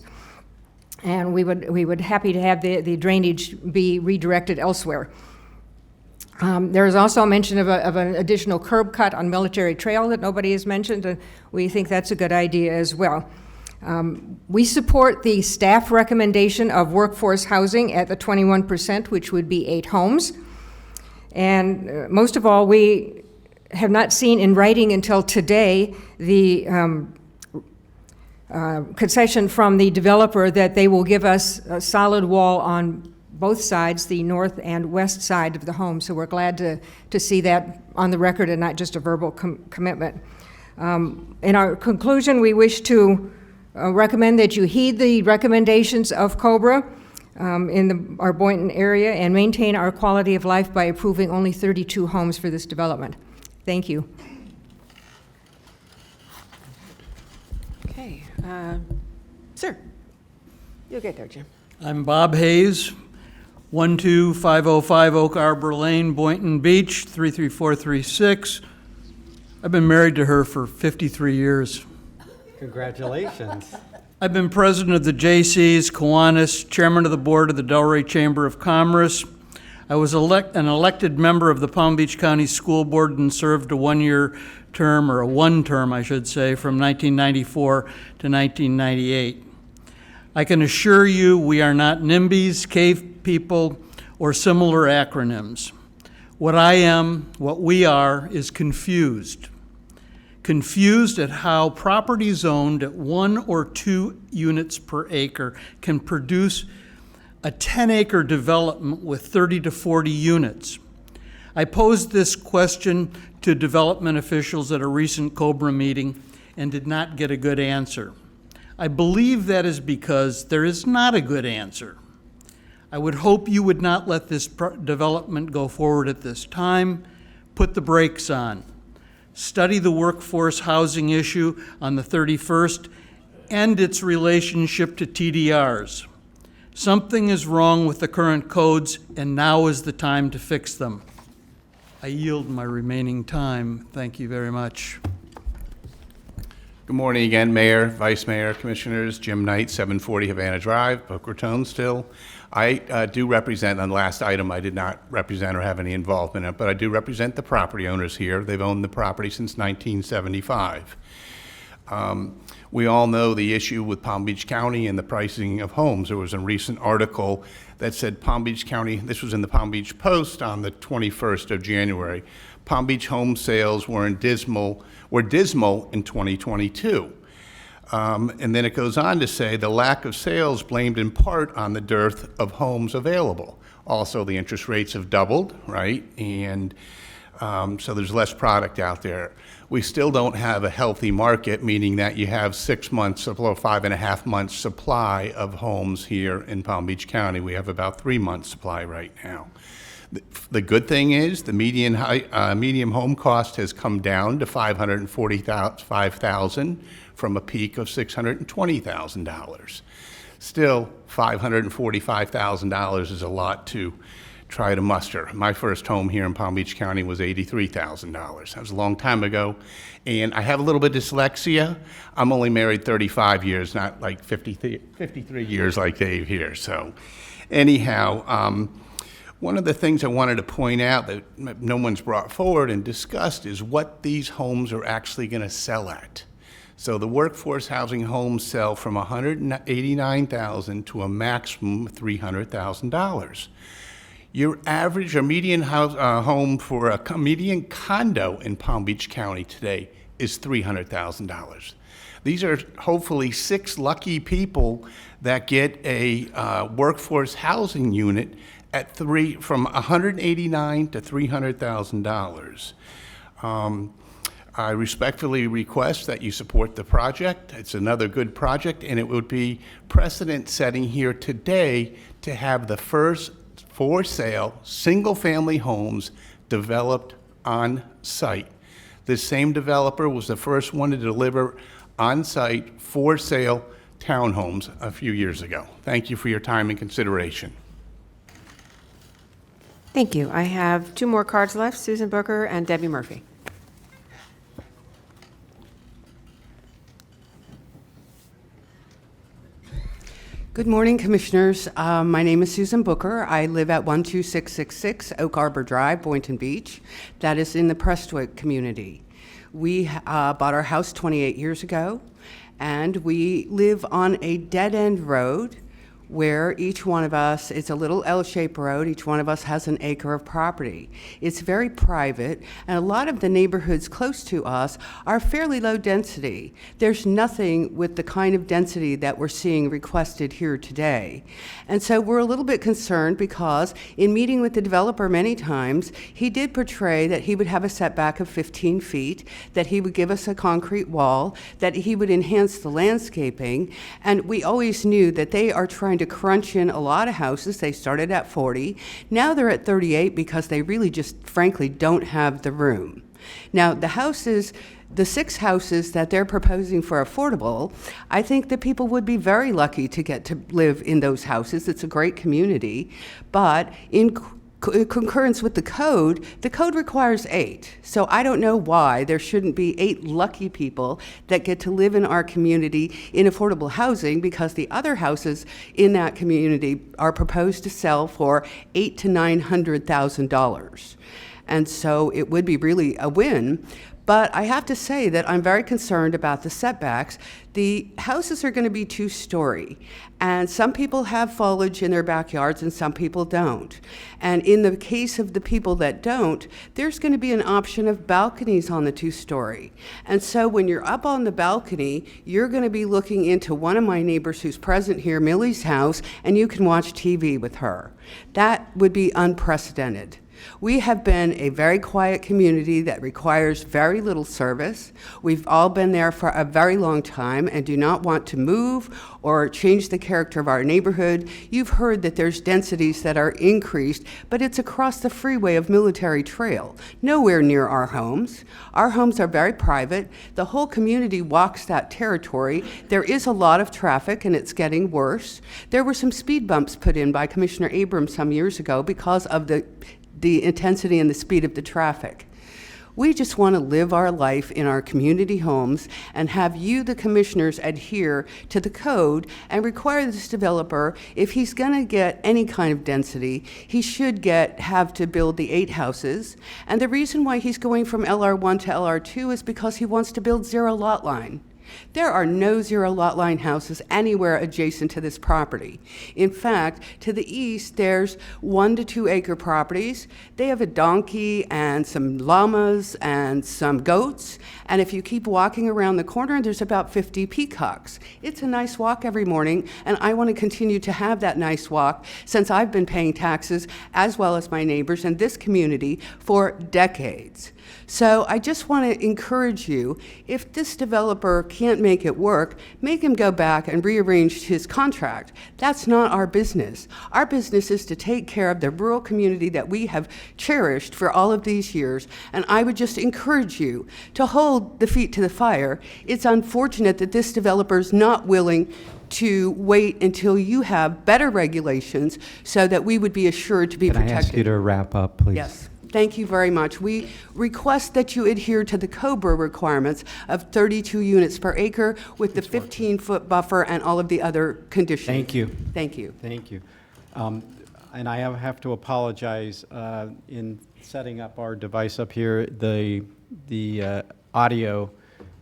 And we would happy to have the drainage be redirected elsewhere. There is also a mention of an additional curb cut on Military Trail that nobody has mentioned, and we think that's a good idea as well. We support the staff recommendation of workforce housing at the 21%, which would be 8 homes. And most of all, we have not seen in writing until today the concession from the developer that they will give us a solid wall on both sides, the north and west side of the home. So we're glad to see that on the record and not just a verbal commitment. In our conclusion, we wish to recommend that you heed the recommendations of COBRA in our Boynton area and maintain our quality of life by approving only 32 homes for this development. Thank you. Okay, sir, you'll get there, Jim. I'm Bob Hayes, 12505 Oak Arbor Lane, Boynton Beach, 33436. I've been married to her for 53 years. Congratulations. I've been president of the J.C.'s, Kiwanis, chairman of the board of the Delray Chamber of Commerce. I was an elected member of the Palm Beach County School Board and served a one-year term, or a one-term, I should say, from 1994 to 1998. I can assure you we are not NIMBYs, cave people, or similar acronyms. What we are, is confused. Confused at how properties owned at 1 or 2 units per acre can produce a 10-acre development with 30 to 40 units. I posed this question to development officials at a recent COBRA meeting and did not get a good answer. I believe that is because there is not a good answer. I would hope you would not let this development go forward at this time. Put the brakes on. Study the workforce housing issue on the 31st and its relationship to TDRs. Something is wrong with the current codes, and now is the time to fix them. I yield my remaining time. Thank you very much. Good morning again, Mayor, Vice Mayor, Commissioners. Jim Knight, 740 Havana Drive, Boca Raton still. I do represent, on the last item, I did not represent or have any involvement in it, but I do represent the property owners here. They've owned the property since 1975. We all know the issue with Palm Beach County and the pricing of homes. There was a recent article that said Palm Beach County, this was in the Palm Beach Post on the 21st of January, Palm Beach home sales were dismal in 2022. And then it goes on to say the lack of sales blamed in part on the dearth of homes available. Also, the interest rates have doubled, right? And so there's less product out there. We still don't have a healthy market, meaning that you have 6 months or 5.5 months supply of homes here in Palm Beach County. We have about 3 months supply right now. The good thing is the median medium home cost has come down to $545,000 from a peak of $620,000. Still, $545,000 is a lot to try to muster. My first home here in Palm Beach County was $83,000. That was a long time ago. And I have a little bit of dyslexia. I'm only married 35 years, not like 53 years like Dave here. So anyhow, one of the things I wanted to point out that no one's brought forward and discussed is what these homes are actually going to sell at. So the workforce housing homes sell from $189,000 to a maximum of $300,000. Your average or median home for a median condo in Palm Beach County today is $300,000. These are hopefully 6 lucky people that get a workforce housing unit at from $189,000 to $300,000. I respectfully request that you support the project. It's another good project, and it would be precedent-setting here today to have the first for-sale single-family homes developed on site. This same developer was the first one to deliver on-site for-sale townhomes a few years ago. Thank you for your time and consideration. Thank you. I have two more cards left, Susan Booker and Debbie Murphy. Good morning, Commissioners. My name is Susan Booker. I live at 12666 Oak Arbor Drive, Boynton Beach. That is in the Prestwick community. We bought our house 28 years ago, and we live on a dead-end road where each one of us, it's a little L-shaped road, each one of us has an acre of property. It's very private, and a lot of the neighborhoods close to us are fairly low density. There's nothing with the kind of density that we're seeing requested here today. And so we're a little bit concerned because in meeting with the developer many times, he did portray that he would have a setback of 15 feet, that he would give us a concrete wall, that he would enhance the landscaping, and we always knew that they are trying to crunch in a lot of houses. They started at 40. Now they're at 38 because they really just, frankly, don't have the room. Now, the 6 houses that they're proposing for affordable, I think that people would be very lucky to get to live in those houses. It's a great community. But in concurrence with the code requires 8. So I don't know why there shouldn't be 8 lucky people that get to live in our community in affordable housing, because the other houses in that community are proposed to sell for $800,000 to $900,000. And so it would be really a win. But I have to say that I'm very concerned about the setbacks. The houses are going to be 2-story, and some people have foliage in their backyards and some people don't. And in the case of the people that don't, there's going to be an option of balconies on the 2-story. And so when you're up on the balcony, you're going to be looking into one of my neighbors who's present here, Millie's house, and you can watch TV with her. That would be unprecedented. We have been a very quiet community that requires very little service. We've all been there for a very long time and do not want to move or change the character of our neighborhood. You've heard that there's densities that are increased, but it's across the freeway of Military Trail, nowhere near our homes. Our homes are very private. The whole community walks that territory. There is a lot of traffic, and it's getting worse. There were some speed bumps put in by Commissioner Abrams some years ago because of the intensity and the speed of the traffic. We just want to live our life in our community homes and have you, the commissioners, adhere to the code and require this developer, if he's going to get any kind of density, he should have to build the 8 houses. And the reason why he's going from LR1 to LR2 is because he wants to build 0 lot line. There are no 0 lot line houses anywhere adjacent to this property. In fact, to the east, there's 1 to 2 acre properties. They have a donkey and some llamas and some goats. And if you keep walking around the corner, there's about 50 peacocks. It's a nice walk every morning, and I want to continue to have that nice walk since I've been paying taxes, as well as my neighbors in this community, for decades. So I just want to encourage you, if this developer can't make it work, make him go back and rearrange his contract. That's not our business. Our business is to take care of the rural community that we have cherished for all of these years, and I would just encourage you to hold the feet to the fire. It's unfortunate that this developer is not willing to wait until you have better regulations so that we would be assured to be protected. Can I ask you to wrap up, please? Yes. Thank you very much. We request that you adhere to the COBRA requirements of 32 units per acre with the 15-foot buffer and all of the other conditions. Thank you. Thank you. Thank you. And I have to apologize, in setting up our device up here, the audio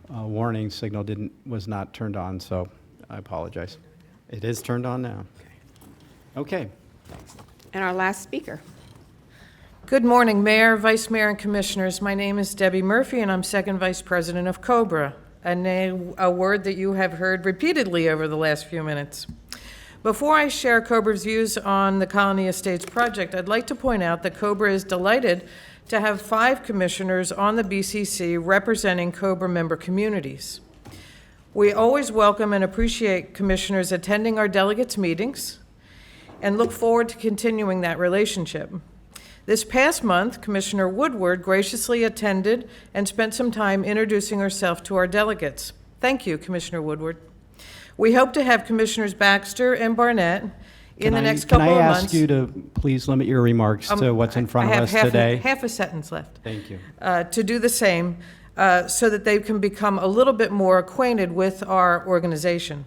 warning signal was not turned on, so I apologize. It is turned on now. Okay. And our last speaker. Good morning, Mayor, Vice Mayor, and Commissioners. My name is Debbie Murphy, and I'm Second Vice President of COBRA, a word that you have heard repeatedly over the last few minutes. Before I share COBRA's views on the Colony Estates project, I'd like to point out that COBRA is delighted to have 5 commissioners on the BCC representing COBRA member communities. We always welcome and appreciate commissioners attending our delegates' meetings and look forward to continuing that relationship. This past month, Commissioner Woodward graciously attended and spent some time introducing herself to our delegates. Thank you, Commissioner Woodward. We hope to have Commissioners Baxter and Barnett in the next couple of Can I months. ask you to please limit your remarks to what's in front of us today? I have half a sentence left. Thank you. To do the same, so that they can become a little bit more acquainted with our organization.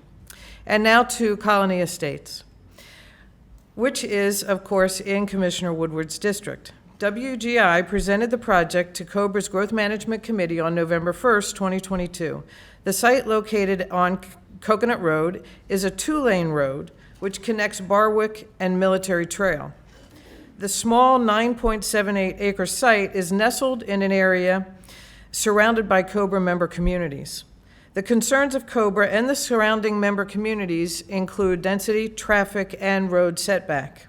And now to Colony Estates, which is, of course, in Commissioner Woodward's district. WGI presented the project to COBRA's Growth Management Committee on November 1st, 2022. The site, located on Coconut Road, is a two-lane road which connects Barwick and Military Trail. The small 9.78 acre site is nestled in an area surrounded by COBRA member communities. The concerns of COBRA and the surrounding member communities include density, traffic, and road setback.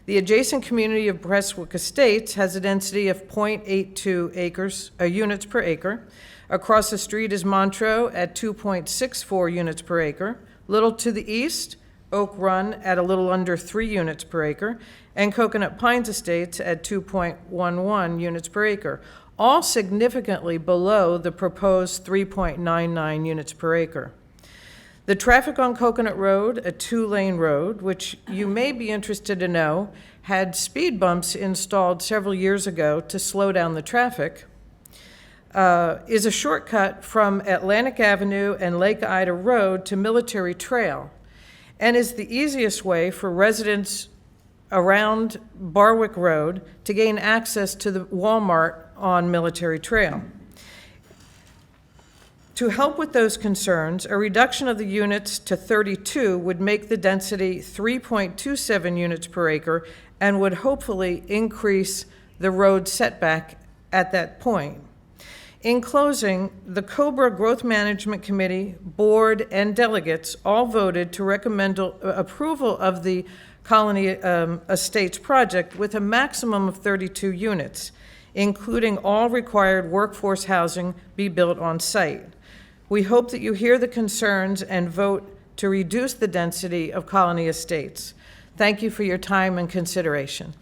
The adjacent community of Prestwick Estates has a density of 0.82 units per acre. Across the street is Montreux at 2.64 units per acre. Little to the east, Oak Run at a little under 3 units per acre, and Coconut Pines Estates at 2.11 units per acre, all significantly below the proposed 3.99 units per acre. The traffic on Coconut Road, a two-lane road, which you may be interested to know, had speed bumps installed several years ago to slow down the traffic, is a shortcut from Atlantic Avenue and Lake Ida Road to Military Trail, and is the easiest way for residents around Barwick Road to gain access to the Walmart on Military Trail. To help with those concerns, a reduction of the units to 32 would make the density 3.27 units per acre and would hopefully increase the road setback at that point. In closing, the COBRA Growth Management Committee, Board, and delegates all voted to recommend approval of the Colony Estates project with a maximum of 32 units, including all required workforce housing be built on site. We hope that you hear the concerns and vote to reduce the density of Colony Estates. Thank you for your time and consideration.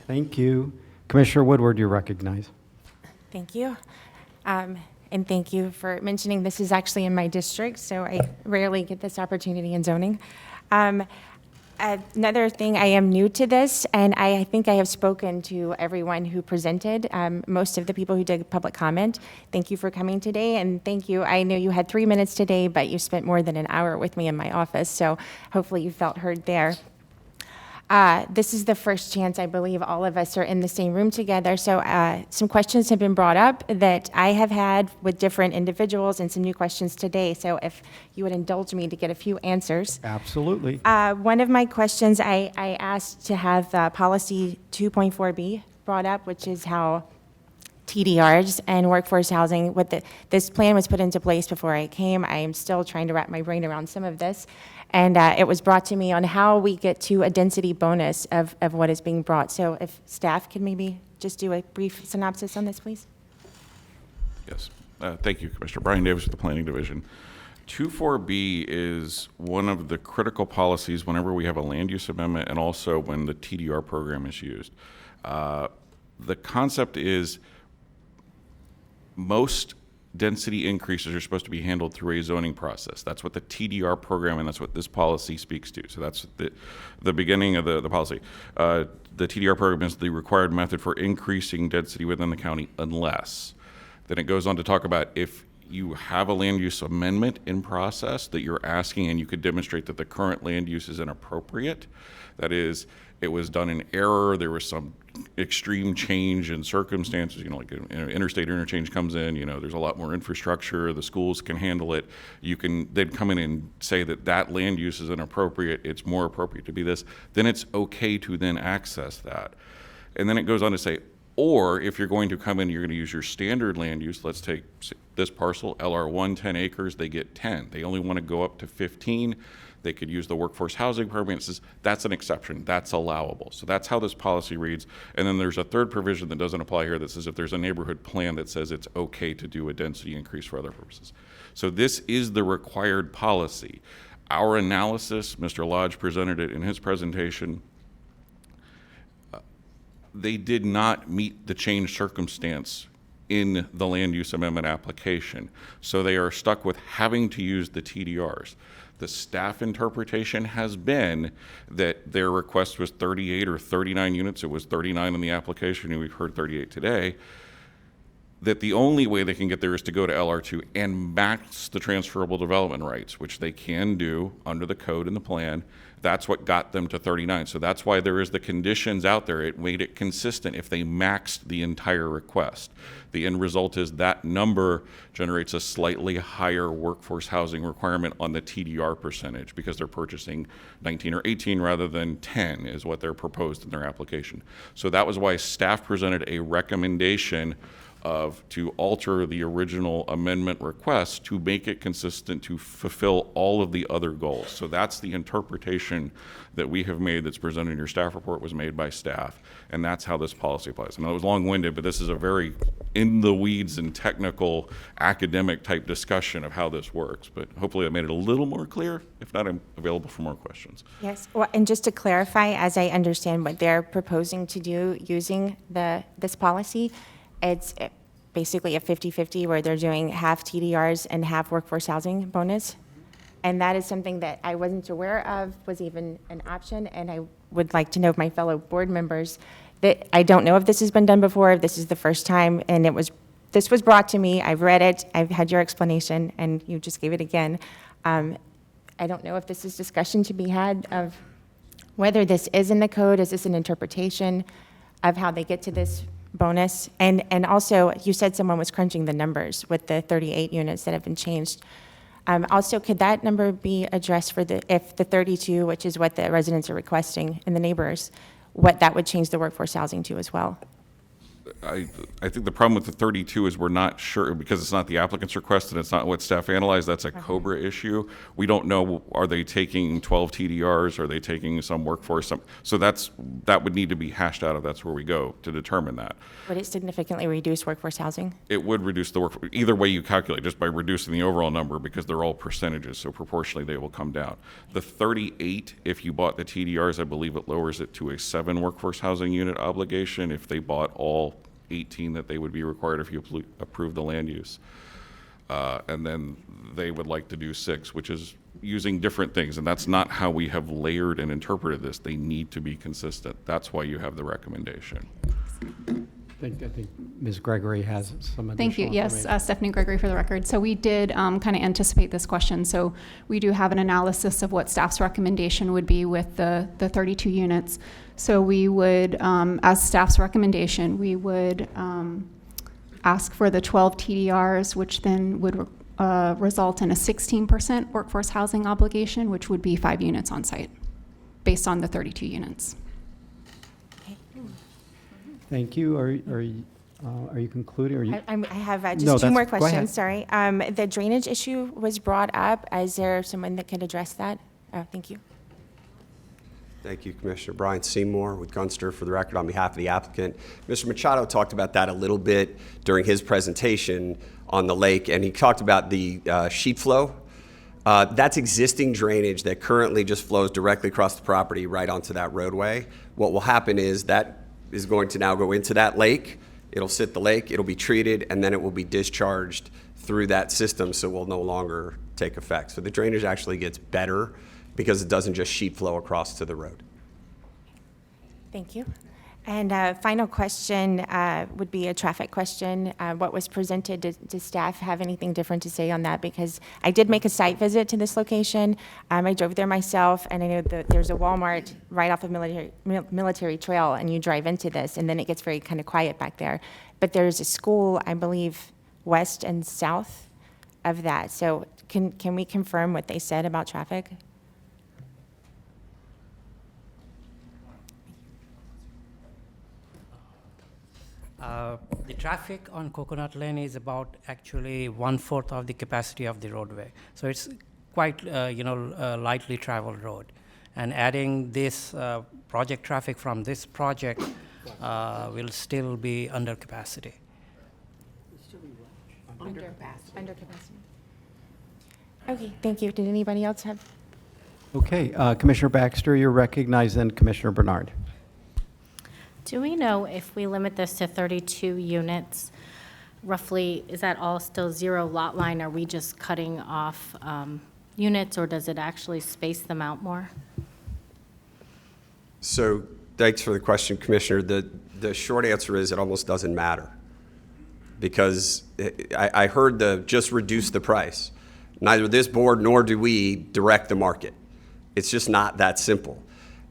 Thank you. Commissioner Woodward, you're recognized. Thank you. And thank you for mentioning this is actually in my district, so I rarely get this opportunity in zoning. Another thing, I am new to this, and I think I have spoken to everyone who presented, most of the people who did public comment. Thank you for coming today, and thank you. I know you had 3 minutes today, but you spent more than an hour with me in my office, so hopefully you felt heard there. This is the first chance I believe all of us are in the same room together. So some questions have been brought up that I have had with different individuals and some new questions today. So if you would indulge me to get a few answers. Absolutely. One of my questions, I asked to have policy 2.4B brought up, which is how TDRs and workforce housing, this plan was put into place before I came. I am still trying to wrap my brain around some of this. And it was brought to me on how we get to a density bonus of what is being brought. So if staff could maybe just do a brief synopsis on this, please. Yes. Thank you, Commissioner. Brian Davis with the Planning Division. 2.4B is one of the critical policies whenever we have a land use amendment and also when the TDR program is used. The concept is most density increases are supposed to be handled through a zoning process. That's what the TDR program and that's what this policy speaks to. So that's the beginning of the policy. The TDR program is the required method for increasing density within the county unless. Then it goes on to talk about if you have a land use amendment in process that you're asking and you could demonstrate that the current land use is inappropriate. That is, it was done in error, there was some extreme change in circumstances, like interstate interchange comes in, there's a lot more infrastructure, the schools can handle it. You can then come in and say that land use is inappropriate, it's more appropriate to be this, then it's okay to then access that. And then it goes on to say, or if you're going to come in, you're going to use your standard land use, let's take this parcel, LR1, 10 acres, they get 10. They only want to go up to 15. They could use the workforce housing program. It says that's an exception, that's allowable. So that's how this policy reads. And then there's a third provision that doesn't apply here that says if there's a neighborhood plan that says it's okay to do a density increase for other purposes. So this is the required policy. Our analysis, Mr. Lodge presented it in his presentation, they did not meet the changed circumstance in the land use amendment application. So they are stuck with having to use the TDRs. The staff interpretation has been that their request was 38 or 39 units. It was 39 in the application, and we've heard 38 today. That the only way they can get there is to go to LR2 and max the transferable development rights, which they can do under the code and the plan. That's what got them to 39. So that's why there is the conditions out there. It made it consistent if they maxed the entire request. The end result is that number generates a slightly higher workforce housing requirement on the TDR percentage because they're purchasing 19 or 18 rather than 10 is what they're proposed in their application. So that was why staff presented a recommendation to alter the original amendment request to make it consistent to fulfill all of the other goals. So that's the interpretation that we have made that's presented in your staff report was made by staff, and that's how this policy applies. I know it was long-winded, but this is a very in-the-weeds and technical academic type discussion of how this works, but hopefully I made it a little more clear. If not, I'm available for more questions. Yes, well, and just to clarify, as I understand what they're proposing to do using this policy, it's basically a 50-50 where they're doing half TDRs and half workforce housing bonus. And that is something that I wasn't aware of was even an option, and I would like to know of my fellow board members that I don't know if this has been done before, if this is the first time, and this was brought to me, I've read it, I've had your explanation, and you just gave it again. I don't know if this is discussion to be had of whether this is in the code, is this an interpretation of how they get to this bonus? And also, you said someone was crunching the numbers with the 38 units that have been changed. Also, could that number be addressed for if the 32, which is what the residents are requesting and the neighbors, what that would change the workforce housing to as well? I think the problem with the 32 is we're not sure, because it's not the applicant's request and it's not what staff analyzed, that's a COBRA issue. We don't know, are they taking 12 TDRs, are they taking some workforce? So that would need to be hashed out if that's where we go to determine that. Would it significantly reduce workforce housing? It would reduce the work, either way you calculate, just by reducing the overall number, because they're all percentages, so proportionally they will come down. The 38, if you bought the TDRs, I believe it lowers it to a 7 workforce housing unit obligation if they bought all 18 that they would be required if you approve the land use. And then they would like to do 6, which is using different things, and that's not how we have layered and interpreted this. They need to be consistent. That's why you have the recommendation. I think Ms. Gregory has some additional Thank you. Yes, information. Stephanie Gregory for the record. So we did kind of anticipate this question. So we do have an analysis of what staff's recommendation would be with the 32 units. So we would, as staff's recommendation, we would ask for the 12 TDRs, which then would result in a 16% workforce housing obligation, which would be 5 units on site, based on the 32 units. Thank you. Are you concluding? Or you? I have just No, 2 more go ahead. questions, sorry. The drainage issue was brought up. Is there someone that could address that? Thank you. Thank you, Commissioner. Brian Seymour with Gunster for the record on behalf of the applicant. Mr. Machado talked about that a little bit during his presentation on the lake, and he talked about the sheet flow. That's existing drainage that currently just flows directly across the property right onto that roadway. What will happen is that is going to now go into that lake. It'll sit the lake, it'll be treated, and then it will be discharged through that system, so it will no longer take effect. So the drainage actually gets better because it doesn't just sheet flow across to the road. Thank you. And final question would be a traffic question. What was presented, does staff have anything different to say on that? Because I did make a site visit to this location. I drove there myself, and I know that there's a Walmart right off of Military Trail, and you drive into this, and then it gets very kind of quiet back there. But there's a school, I believe, west and south of that. So can we confirm what they said about traffic? The traffic on Coconut Lane is about actually 1/4 of the capacity of the roadway. So it's quite, lightly traveled road. And adding this project traffic from this project will still be under capacity. Under capacity. Okay, thank you. Did anybody else have? Okay, Commissioner Baxter, you're recognized, and Commissioner Do we know if we limit this to 32 units, roughly, is that all still 0 lot line? Are we just cutting off units, or does it actually space them out more? So thanks for the question, Commissioner. The short answer is it almost doesn't matter, because I heard just reduce the price. Neither this board nor do we direct the market. It's just not that simple.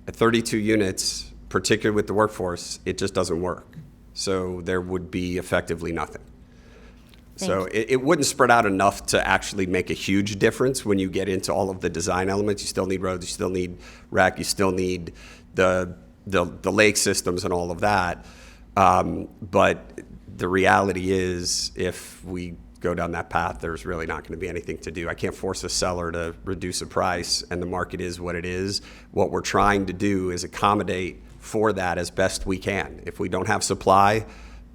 At 32 units, particularly with the workforce, it just doesn't work. So there would be effectively nothing. So it wouldn't spread out enough to actually make a huge difference when you get into all of the design elements. You still need roads, you still need rec, you still need the lake systems and all of that. But the reality is, if we go down that path, there's really not going to be anything to do. I can't force a seller to reduce a price, and the market is what it is. What we're trying to do is accommodate for that as best we can. If we don't have supply,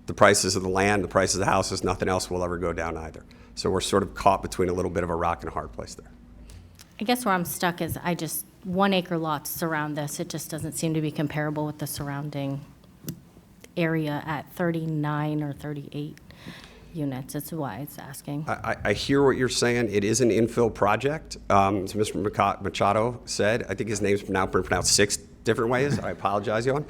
the prices of the land, the prices of the houses, nothing else will ever go down either. So we're sort of caught between a little bit of a rock and a hard place there. I guess where I'm stuck is 1 acre lots surround this. It just doesn't seem to be comparable with the surrounding area at 39 or 38 units. That's why it's asking. I hear what you're saying. It is an infill project, as Mr. Machado said. I think his name's now been pronounced 6 different ways. I apologize, Yon.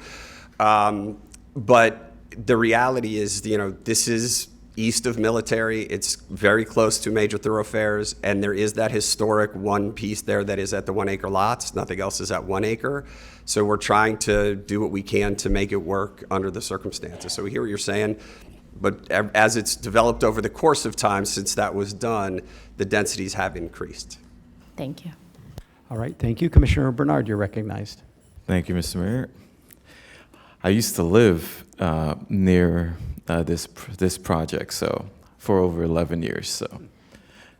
But the reality is, this is east of Military. It's very close to major thoroughfares, and there is that historic one piece there that is at the 1 acre lots. Nothing else is at 1 acre. So we're trying to do what we can to make it work under the circumstances. So we hear what you're saying, but as it's developed over the course of time since that was done, the densities have increased. Thank you. All right, thank you. Commissioner Bernard, you're recognized. Thank you, Mr. Mayor. I used to live near this project, so for over 11 years. So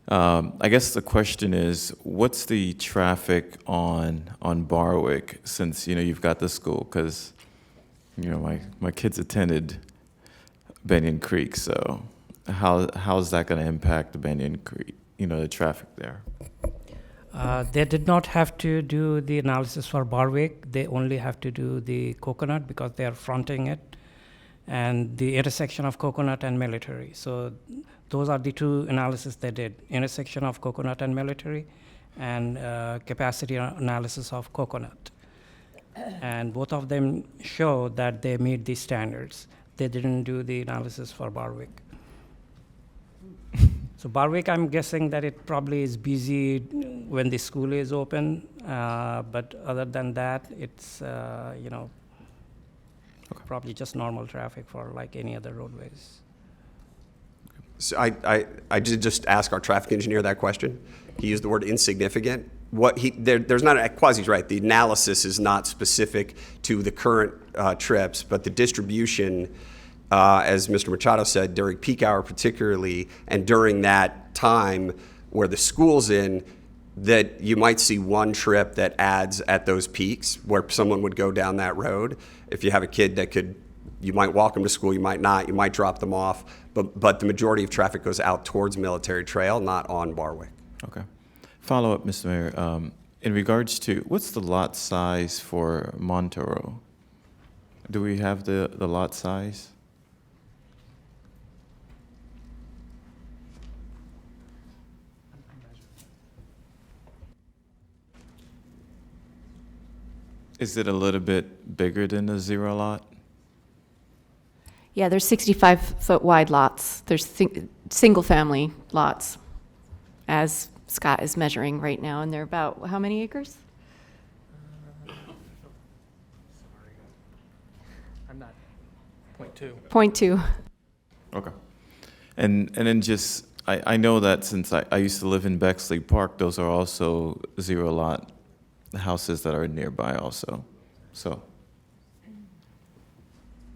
I guess the question is, what's the traffic on Barwick, since you've got the school? Because my kids attended Banyan Creek, so how's that going to impact the Banyan Creek? The traffic there. They did not have to do the analysis for Barwick. They only have to do the Coconut because they are fronting it, and the intersection of Coconut and Military. So those are the 2 analysis they did: intersection of Coconut and Military, and capacity analysis of Coconut. And both of them show that they meet the standards. They didn't do the analysis for Barwick. So Barwick, I'm guessing that it probably is busy when the school is open, but other than that, it's probably just normal traffic for like any other roadways. So I did just ask our traffic engineer that question. He used the word insignificant. There's not, Quasi's right, the analysis is not specific to the current trips, but the distribution, as Mr. Machado said, during peak hour particularly, and during that time where the school's in, that you might see one trip that adds at those peaks where someone would go down that road. If you have a kid that you might walk them to school, you might not, you might drop them off, but the majority of traffic goes out towards Military Trail, not on Barwick. Okay. Follow up, Mr. Mayor. In regards to, what's the lot size for Montoro? Do we have the lot size? Is it a little bit bigger than the 0 lot? Yeah, there's 65-foot wide lots. There's single-family lots, as Scott is measuring right now, and they're about how many acres? I'm not. 0.2. 0.2. Okay. And then just, I know that since I used to live in Bexley Park, those are also 0 lot houses that are nearby also. So.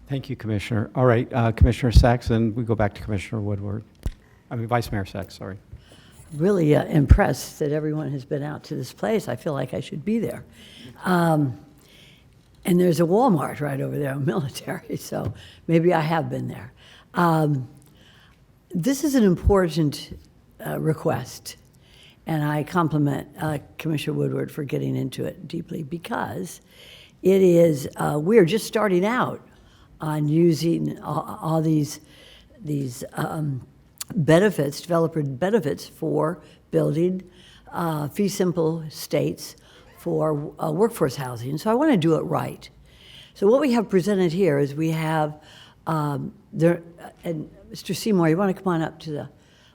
Thank you, Commissioner. All right, Commissioner Sacks, and we go back to Commissioner Woodward. Vice Mayor Sacks, sorry. Really impressed that everyone has been out to this place. I feel like I should be there. And there's a Walmart right over there, Military, so maybe I have been there. This is an important request, and I compliment Commissioner Woodward for getting into it deeply, because it is, we're just starting out on using all these benefits, developer benefits for building fee simple estates for workforce housing. So I want to do it right. So what we have presented here is we have and Mr. Seymour, you want to come on up to the?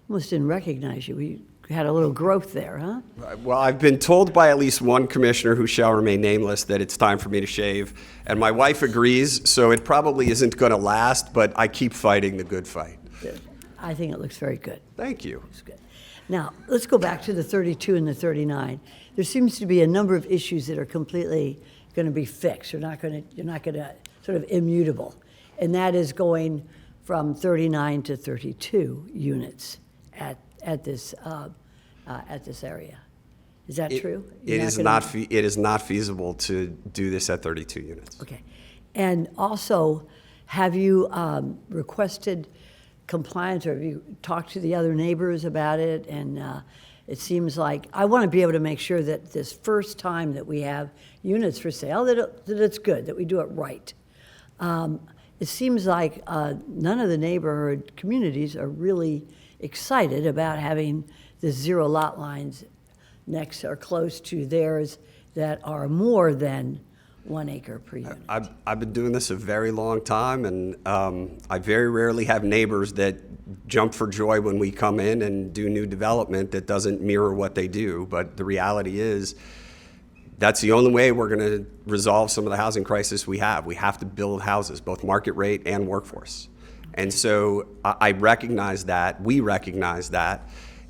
Almost didn't recognize you. We had a little growth there, huh? Well, I've been told by at least one commissioner who shall remain nameless that it's time for me to shave, and my wife agrees, so it probably isn't going to last, but I keep fighting the good fight. I think it looks very good. Thank you. Looks good. Now, let's go back to the 32 and the 39. There seems to be a number of issues that are completely going to be fixed. You're not going to sort of immutable, and that is going from 39 to 32 units at this area. Is that true? It is not feasible to do this at 32 units. Okay. And also, have you requested compliance, or have you talked to the other neighbors about it? And it seems like I want to be able to make sure that this first time that we have units for sale, that it's good, that we do it right. It seems like none of the neighborhood communities are really excited about having the zero lot lines next or close to theirs that are more than 1 acre per unit. I've been doing this a very long time, and I very rarely have neighbors that jump for joy when we come in and do new development that doesn't mirror what they do. But the reality is, that's the only way we're going to resolve some of the housing crisis we have. We have to build houses, both market rate and workforce. And so I recognize that, we recognize that,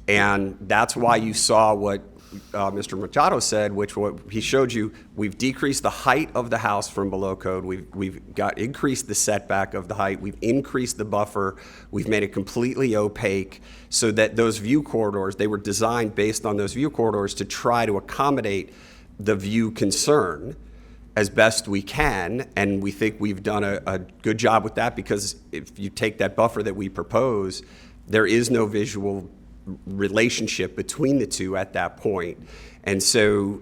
and that's why you saw what Mr. Machado said, which what he showed you, we've decreased the height of the house from below code, we've increased the setback of the height, we've increased the buffer, we've made it completely opaque so that those view corridors, they were designed based on those view corridors to try to accommodate the view concern as best we can, and we think we've done a good job with that, because if you take that buffer that we propose, there is no visual relationship between the two at that point. And so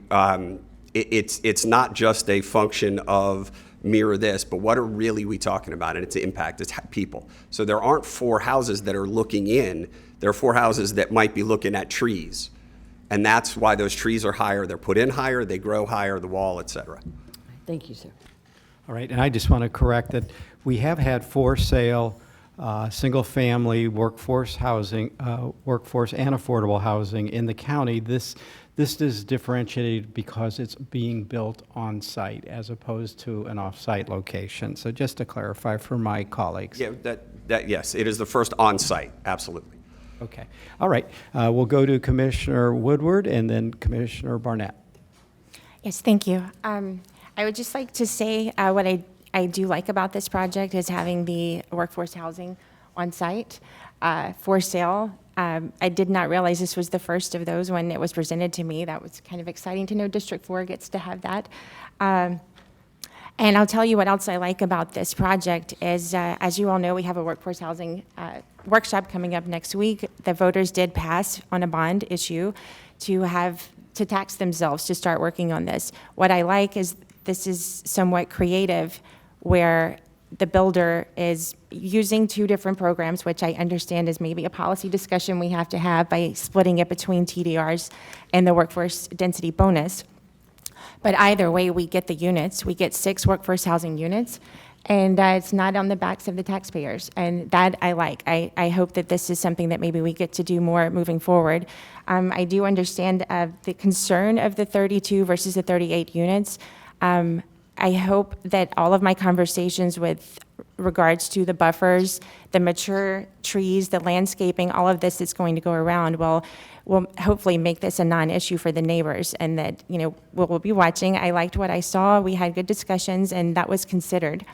it's not just a function of mirror this, but what are really we talking about? And it's impact, it's people. So there aren't 4 houses that are looking in, there are 4 houses that might be looking at trees. And that's why those trees are higher, they're put in higher, they grow higher, the wall, et cetera. Thank you, sir. All right, and I just want to correct that we have had for sale single-family workforce housing, workforce and affordable housing in the county. This is differentiated because it's being built on site as opposed to an off-site location. So just to clarify for my colleagues. Yeah, yes, it is the first on-site, absolutely. Okay, all right. We'll go to Commissioner Woodward and then Commissioner Barnett. Yes, thank you. I would just like to say what I do like about this project is having the workforce housing on site for sale. I did not realize this was the first of those when it was presented to me. That was kind of exciting to know District 4 gets to have that. And I'll tell you what else I like about this project is, as you all know, we have a workforce housing workshop coming up next week. The voters did pass on a bond issue to tax themselves to start working on this. What I like is this is somewhat creative, where the builder is using 2 different programs, which I understand is maybe a policy discussion we have to have by splitting it between TDRs and the workforce density bonus. But either way, we get the units. We get 6 workforce housing units, and it's not on the backs of the taxpayers. And that I like. I hope that this is something that maybe we get to do more moving forward. I do understand the concern of the 32 versus the 38 units. I hope that all of my conversations with regards to the buffers, the mature trees, the landscaping, all of this that's going to go around will hopefully make this a non-issue for the neighbors, and that, you know, we'll be watching. I liked what I saw. We had good discussions, and that was considered.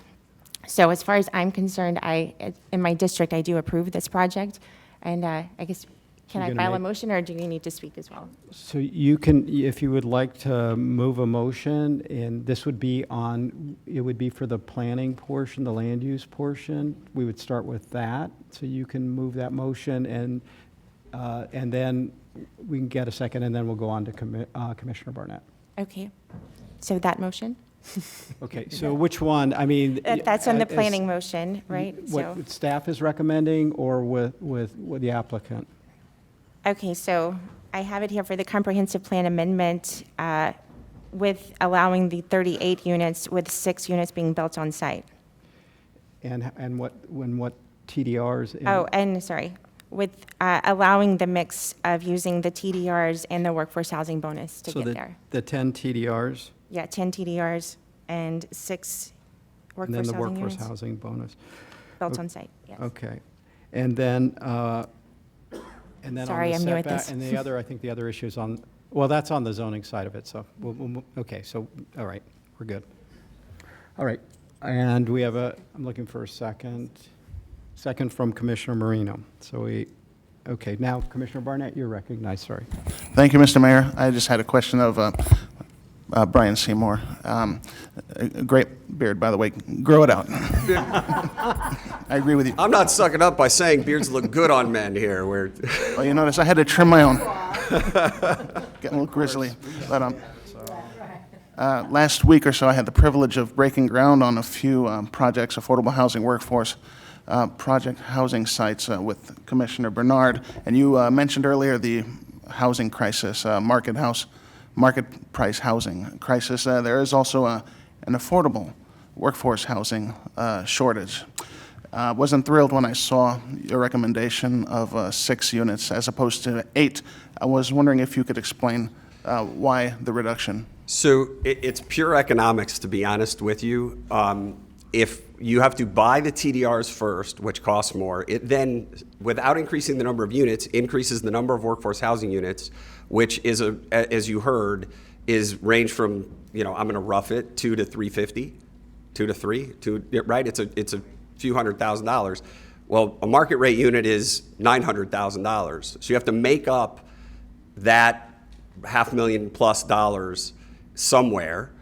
So as far as I'm concerned, in my district, I do approve this project. And I guess, can I file a motion, or do you need to speak as well? So you can, if you would like to move a motion, and this would be it would be for the planning portion, the land use portion. We would start with that. So you can move that motion, and then we can get a second, and then we'll go on to Commissioner Barnett. Okay. So that motion? Okay, so which one? I mean. That's on the as- planning motion, right? So, What staff is recommending or with the applicant? okay, so I have it here for the comprehensive plan amendment with allowing the 38 units with 6 units being built on site. And what TDRs? Oh, and sorry, with allowing the mix of using the TDRs and the workforce housing bonus to So get there. the 10 TDRs? Yeah, 10 TDRs and 6 And then workforce the housing workforce units housing bonus. built on site, yes. Okay. And then on Sorry, the I'm new at setback, this. and the other, I think the other issue is on, well, that's on the zoning side of it, so, okay, so, all right, we're good. All right, and we have I'm looking for a second from Commissioner Marino. So okay, now Commissioner Barnett, you're recognized, sorry. Thank you, Mr. Mayor. I just had a question of Brian Seymour. A great beard, by the way. Grow it out. I agree with you. I'm not sucking up by saying beards look good on men here. Well, you notice I had to trim my own. Getting a little grizzly. But last week or so, I had the privilege of breaking ground on a few projects, affordable housing workforce project housing sites with Commissioner Bernard. And you mentioned earlier the housing crisis, market price housing crisis. There is also an affordable workforce housing shortage. Wasn't thrilled when I saw your recommendation of 6 units as opposed to 8. I was wondering if you could explain why the reduction. So it's pure economics, to be honest with you. If you have to buy the TDRs first, which costs more, it then, without increasing the number of units, increases the number of workforce housing units, which is, as you heard, is range from, I'm going to rough it, 2 to 350, 2 to 3, right? It's a few $100,000. Well, a market rate unit is $900,000. So you have to make up that $500,000+ somewhere.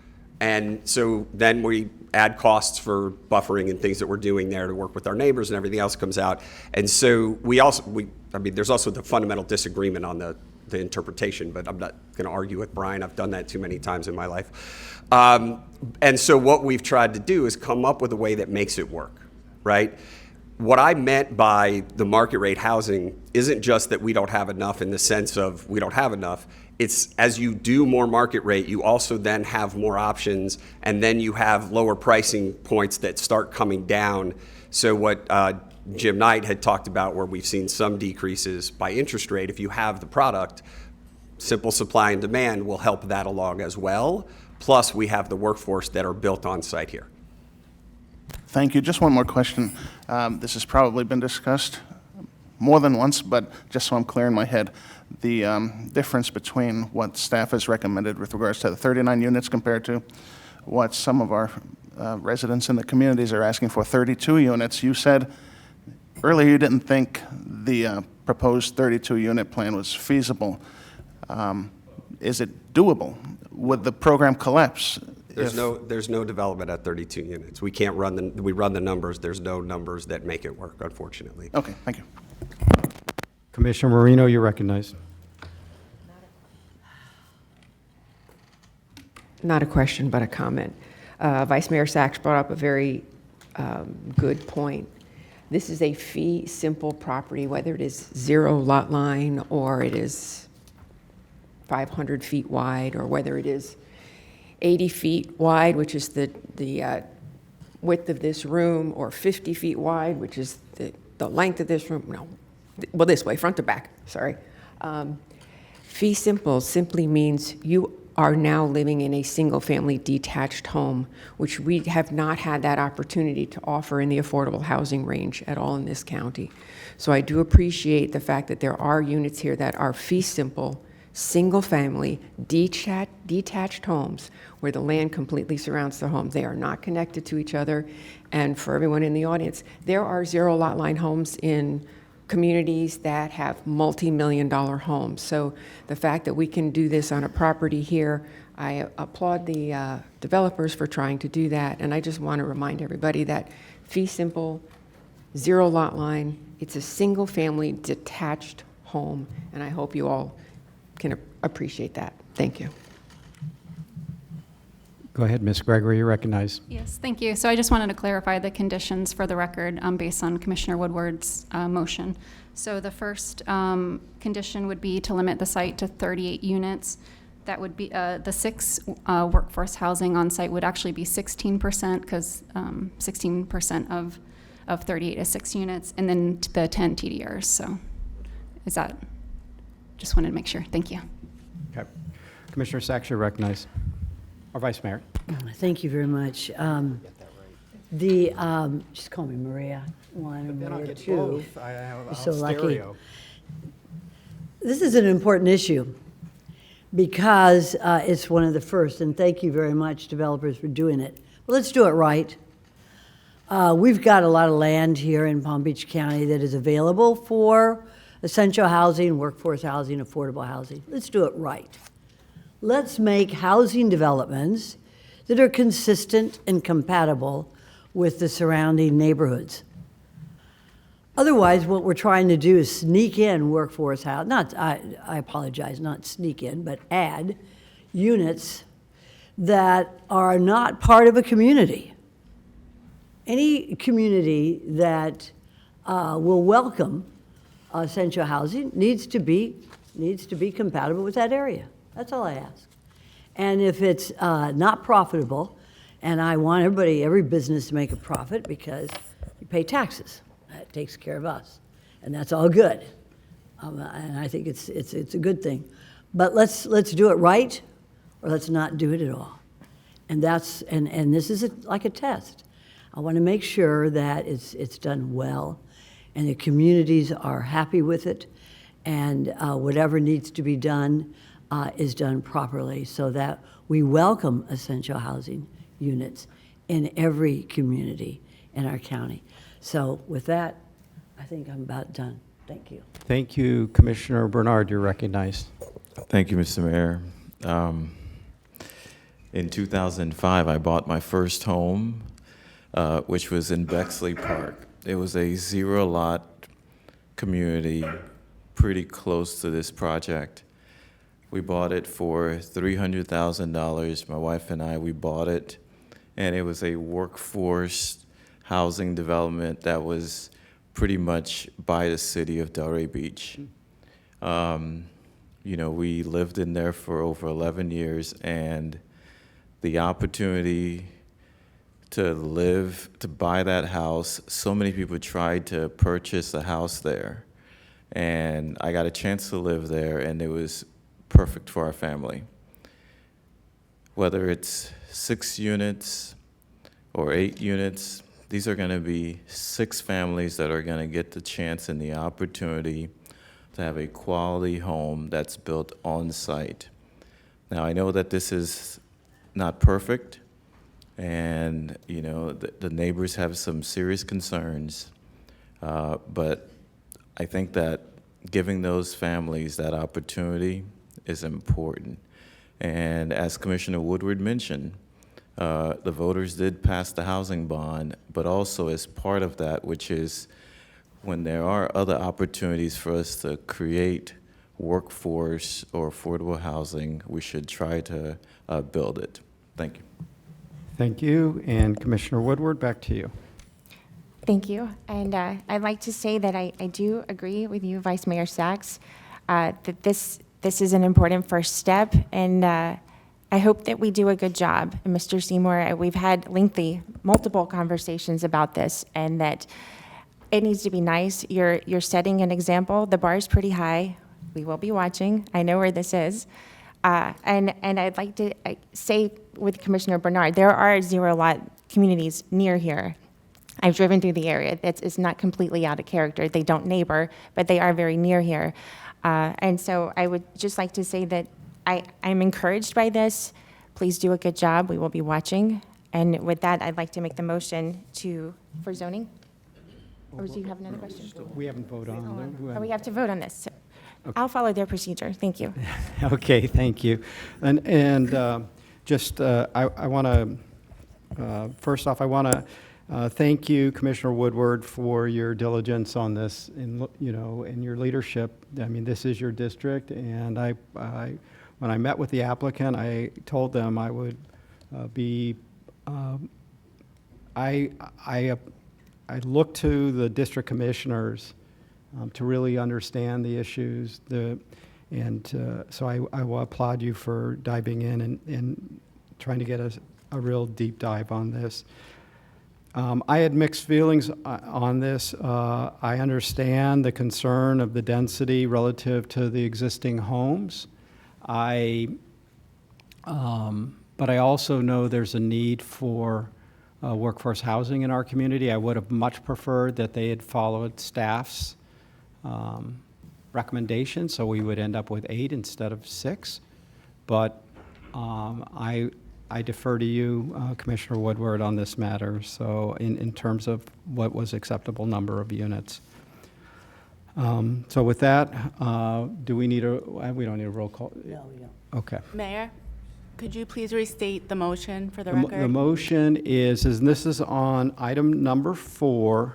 And so then we add costs for buffering and things that we're doing there to work with our neighbors, and everything else comes out. And so there's also the fundamental disagreement on the interpretation, but I'm not going to argue with Brian. I've done that too many times in my life. And so what we've tried to do is come up with a way that makes it work, right? What I meant by the market rate housing isn't just that we don't have enough in the sense of we don't have enough. It's as you do more market rate, you also then have more options, and then you have lower pricing points that start coming down. So what Jim Knight had talked about, where we've seen some decreases by interest rate, if you have the product, simple supply and demand will help that along as well. Plus, we have the workforce that are built on site here. Thank you. Just one more question. This has probably been discussed more than once, but just so I'm clear in my head, the difference between what staff has recommended with regards to the 39 units compared to what some of our residents in the communities are asking for, 32 units. You said earlier you didn't think the proposed 32-unit plan was feasible. Is it doable? Would the program collapse? There's no development at 32 units. We can't we run the numbers. There's no numbers that make it work, unfortunately. Okay, thank you. Commissioner Marino, you're recognized. Not a question, but a comment. Vice Mayor Sachs brought up a very good point. This is a fee simple property, whether it is 0 lot line or it is 500 feet wide, or whether it is 80 feet wide, which is the width of this room, or 50 feet wide, which is the length of this room. No, well, this way, front to back, sorry. Fee simple simply means you are now living in a single-family detached home, which we have not had that opportunity to offer in the affordable housing range at all in this county. So I do appreciate the fact that there are units here that are fee simple, single-family, detached homes where the land completely surrounds the home. They are not connected to each other. And for everyone in the audience, there are 0 lot line homes in communities that have multi-million-dollar homes. So the fact that we can do this on a property here, I applaud the developers for trying to do that. And I just want to remind everybody that fee simple, 0 lot line, it's a single-family detached home. And I hope you all can appreciate that. Thank you. Go ahead, Ms. Gregory, you're recognized. Yes, thank you. So I just wanted to clarify the conditions for the record based on Commissioner Woodward's motion. So the first condition would be to limit the site to 38 units. That would be, the 6 workforce housing on site would actually be 16%, because 16% of 38 is 6 units, and then the 10 TDRs. So is that, just wanted to make sure. Thank you. Okay. Commissioner Sachs, you're recognized. Or Vice Mayor. Thank you very much. Just call me Maria 1 and Maria 2. You're so lucky. This is an important issue because it's one of the first, and thank you very much, developers, for doing it. Well, let's do it right. We've got a lot of land here in Palm Beach County that is available for essential housing, workforce housing, affordable housing. Let's do it right. Let's make housing developments that are consistent and compatible with the surrounding neighborhoods. Otherwise, what we're trying to do is sneak in workforce housing, I apologize, not sneak in, but add units that are not part of a community. Any community that will welcome essential housing needs to be compatible with that area. That's all I ask. And if it's not profitable, and I want every business to make a profit because you pay taxes. That takes care of us. And that's all good. And I think it's a good thing. But let's do it right, or let's not do it at all. And this is like a test. I want to make sure that it's done well, and the communities are happy with it, and whatever needs to be done is done properly, so that we welcome essential housing units in every community in our county. So with that, I think I'm about done. Thank you. Thank you, Commissioner Bernard, you're recognized. Thank you, Mr. Mayor. In 2005, I bought my first home, which was in Bexley Park. It was a 0-lot community pretty close to this project. We bought it for $300,000. My wife and I, we bought it, and it was a workforce housing development that was pretty much by the city of Delray Beach. You know, we lived in there for over 11 years, and the opportunity to buy that house, so many people tried to purchase a house there, and I got a chance to live there, and it was perfect for our family. Whether it's 6 units or 8 units, these are going to be 6 families that are going to get the chance and the opportunity to have a quality home that's built on site. Now, I know that this is not perfect, and you know the neighbors have some serious concerns, but I think that giving those families that opportunity is important. And as Commissioner Woodward mentioned, the voters did pass the housing bond, but also as part of that, which is when there are other opportunities for us to create workforce or affordable housing, we should try to build it. Thank you. Thank you. And Commissioner Woodward, back to you. Thank you. And I'd like to say that I do agree with you, Vice Mayor Sachs, that this is an important first step, and I hope that we do a good job. And Mr. Seymour, we've had multiple conversations about this, and that it needs to be nice. You're setting an example. The bar is pretty high. We will be watching. I know where this is. And I'd like to say with Commissioner Bernard, there are 0-lot communities near here. I've driven through the area. It's not completely out of character. They don't neighbor, but they are very near here. And so I would just like to say that I'm encouraged by this. Please do a good job. We will be watching. And with that, I'd like to make the motion for zoning. Or do you have another question? We haven't voted on it. Oh, we have to vote on this. Okay. I'll follow their procedure. Thank you. Okay, thank you. And just, I want to, first off, I want to thank you, Commissioner Woodward, for your diligence on this and your leadership. I mean, this is your district, and when I met with the applicant, I told them I would be, I look to the district commissioners to really understand the issues, so I will applaud you for diving in and trying to get a real deep dive on this. I had mixed feelings on this. I understand the concern of the density relative to the existing homes. But I also know there's a need for workforce housing in our community. I would have much preferred that they had followed staff's recommendation, so we would end up with 8 instead of 6. But I defer to you, Commissioner Woodward, on this matter, so in terms of what was acceptable number of units. So with that, do we need we don't need a roll call? No, we don't. Okay. Mayor, could you please restate the motion for the The record? motion is, and this is on item number 4.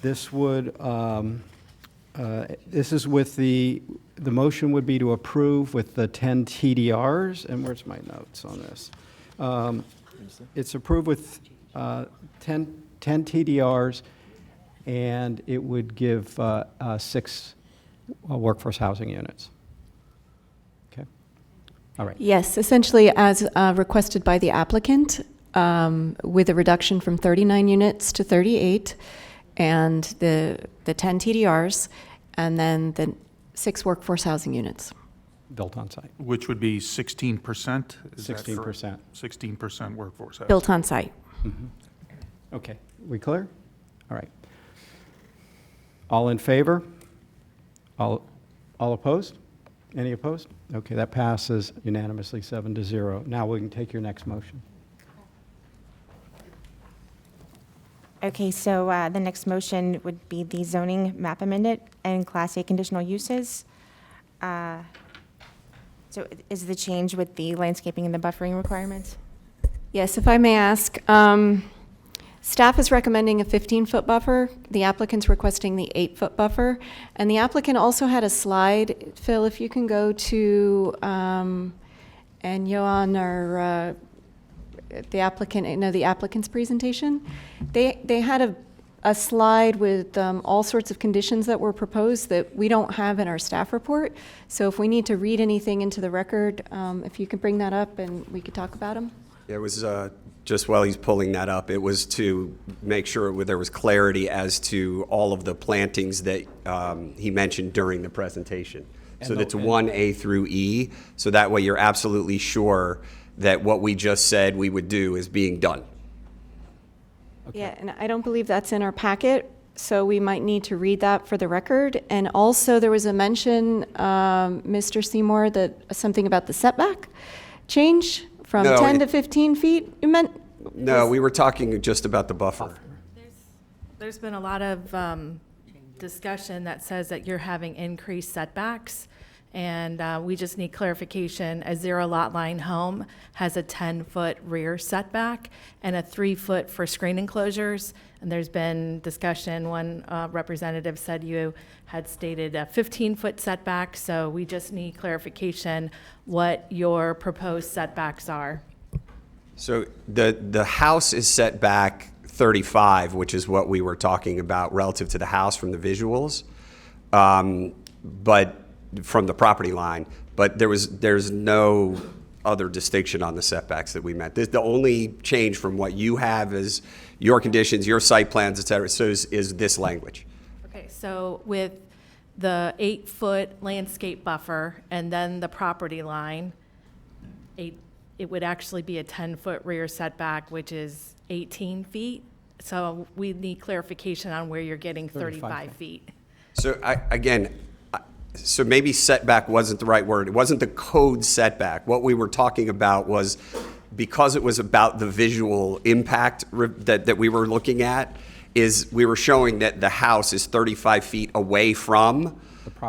This would, this is with the motion would be to approve with the 10 TDRs, and where's my notes on this? It's approved with 10 TDRs, and it would give 6 workforce housing units. Okay? All right. Yes, essentially as requested by the applicant, with a reduction from 39 units to 38, and the 10 TDRs, and then the 6 workforce housing units. Built on site. Which would be 16%? 16%. 16% workforce housing. Built on site. Mm-hmm. Okay, we clear? All right. All in favor? All opposed? Any opposed? Okay, that passes unanimously 7-0. Now we can take your next motion. Okay, so the next motion would be the zoning map amendment and Class A conditional uses. So is the change with the landscaping and the buffering requirements? Yes, if I may ask, staff is recommending a 15-foot buffer. The applicant's requesting the 8-foot buffer. And the applicant also had a slide. Phil, if you can go to, and Johan, or the applicant's presentation. They had a slide with all sorts of conditions that were proposed that we don't have in our staff report. So if we need to read anything into the record, if you could bring that up and we could talk about them. It was, just while he's pulling that up, it was to make sure there was clarity as to all of the plantings that he mentioned during the presentation. So that's 1A through E, so that way you're absolutely sure that what we just said we would do is being done. Okay. Yeah, and I don't believe that's in our packet, so we might need to read that for the record. And also, there was a mention, Mr. Seymour, that something about the setback change from 10 to 15 feet. You meant? No, we were talking just about the buffer. There's been a lot of discussion that says that you're having increased setbacks, and we just need clarification. A 0 lot line home has a 10-foot rear setback and a 3-foot for screen enclosures. And there's been discussion, one representative said you had stated a 15-foot setback, so we just need clarification what your proposed setbacks are. So the house is set back 35, which is what we were talking about relative to the house from the visuals, but from the property line. But there's no other distinction on the setbacks that we met. The only change from what you have is your conditions, your site plans, et cetera, so is this language. Okay, so with the 8-foot landscape buffer and then the property line, it would actually be a 10-foot rear setback, which is 18 feet. So we need clarification on where you're getting 35 feet. So so maybe setback wasn't the right word. It wasn't the code setback. What we were talking about was, because it was about the visual impact that we were looking at, is we were showing that the house is 35 feet away from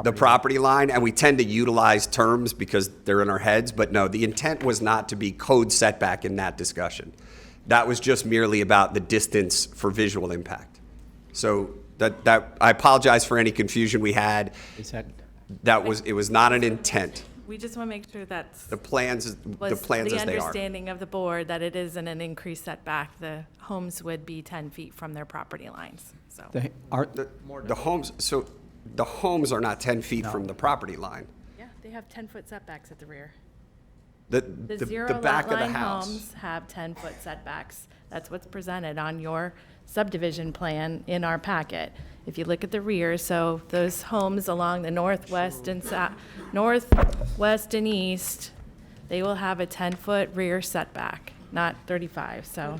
the property line, and we tend to utilize terms because they're in our heads, but no, the intent was not to be code setback in that discussion. That was just merely about the distance for visual impact. So that I apologize for any confusion we had. It was not an intent. we just want to make sure that's. The plans was as they the are. understanding of the board that it isn't an increased setback. The homes would be 10 feet from their property lines, so. The homes, so the homes are not 10 feet from the property line. Yeah, they have 10-foot setbacks at the rear. The The zero back lot of the line house. homes have 10-foot setbacks. That's what's presented on your subdivision plan in our packet. If you look at the rear, so those homes along the northwest and northwest and east, they will have a 10-foot rear setback, not 35, so.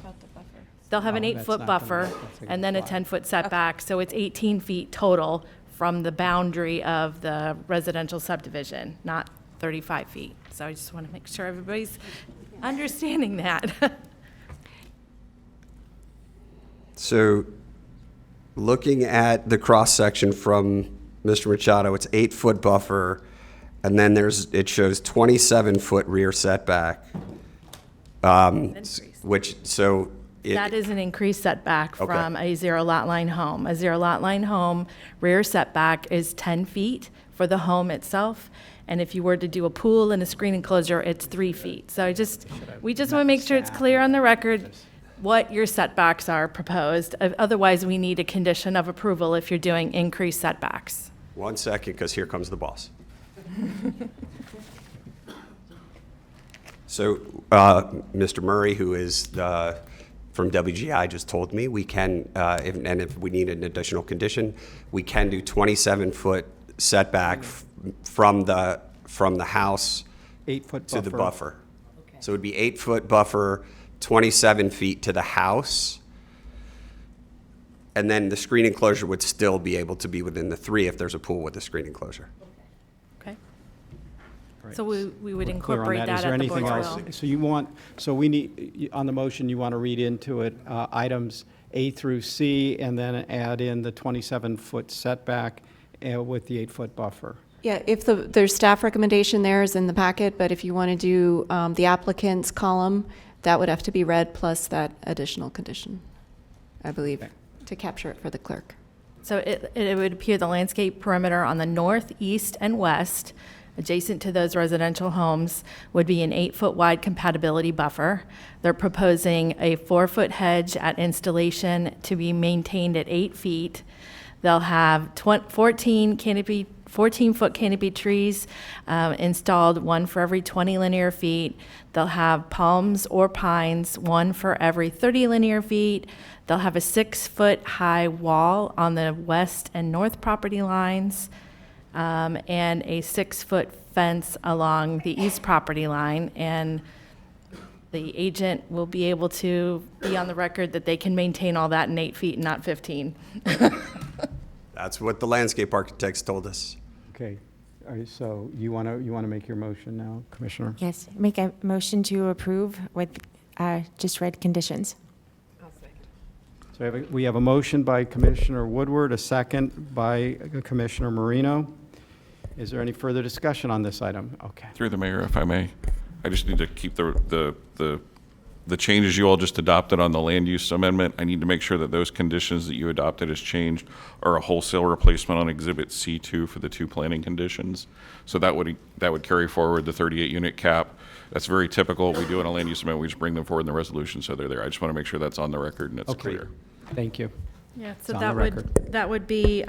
They'll have an Oh, that's 8-foot not buffer gonna- that's gonna and then a apply. 10-foot setback, so it's 18 feet total from the boundary of the residential subdivision, not 35 feet. So I just want to make sure everybody's understanding that. So looking at the cross-section from Mr. Machado, it's 8-foot buffer, and then it shows 27-foot rear setback. Which, so. That is an increased setback Okay. from a zero lot line home. A zero lot line home rear setback is 10 feet for the home itself. And if you were to do a pool and a screen enclosure, it's 3 feet. So we just want to make sure it's clear on the record what your setbacks are proposed. Otherwise, we need a condition of approval if you're doing increased setbacks. 1 second, because here comes the boss. So, Mr. Murray, who is from WGI, just told me we can, if we need an additional condition, we can do 27-foot setback from the house 8-foot to the buffer. buffer. So it would be 8-foot buffer, 27 feet to the house. And then the screen enclosure would still be able to be within the 3 if there's a pool with a screen enclosure. Okay? Right. So we would We're clear on incorporate Is that there at the anything board's else? will. So we need, on the motion, you want to read into it items A through C and then add in the 27-foot setback with the 8-foot buffer. Yeah, if there's staff recommendation there is in the packet, but if you want to do the applicant's column, that would have to be read plus that additional condition, I believe, to capture it for the clerk. So it would appear the landscape perimeter on the north, east, and west, adjacent to those residential homes, would be an 8-foot wide compatibility buffer. They're proposing a 4-foot hedge at installation to be maintained at 8 feet. They'll have 14-foot canopy trees installed, one for every 20 linear feet. They'll have palms or pines, one for every 30 linear feet. They'll have a 6-foot high wall on the west and north property lines, and a 6-foot fence along the east property line. And the agent will be able to be on the record that they can maintain all that in 8 feet and not 15. That's what the landscape architects told us. Okay, all right, so you want to make your motion now, Commissioner? Yes, make a motion to approve with just read conditions. So we have a motion by Commissioner Woodward, a second by Commissioner Marino. Is there any further discussion on this item? Okay. Through the mayor, if I may, I just need to keep the changes you all just adopted on the land use amendment. I need to make sure that those conditions that you adopted as changed are a wholesale replacement on Exhibit C2 for the 2 planning conditions. So that would carry forward the 38-unit cap. That's very typical. We do in a land use amendment. We just bring them forward in the resolution, so they're there. I just want to make sure that's on the record and it's clear. Thank you. Yeah, It's so on the that record. would be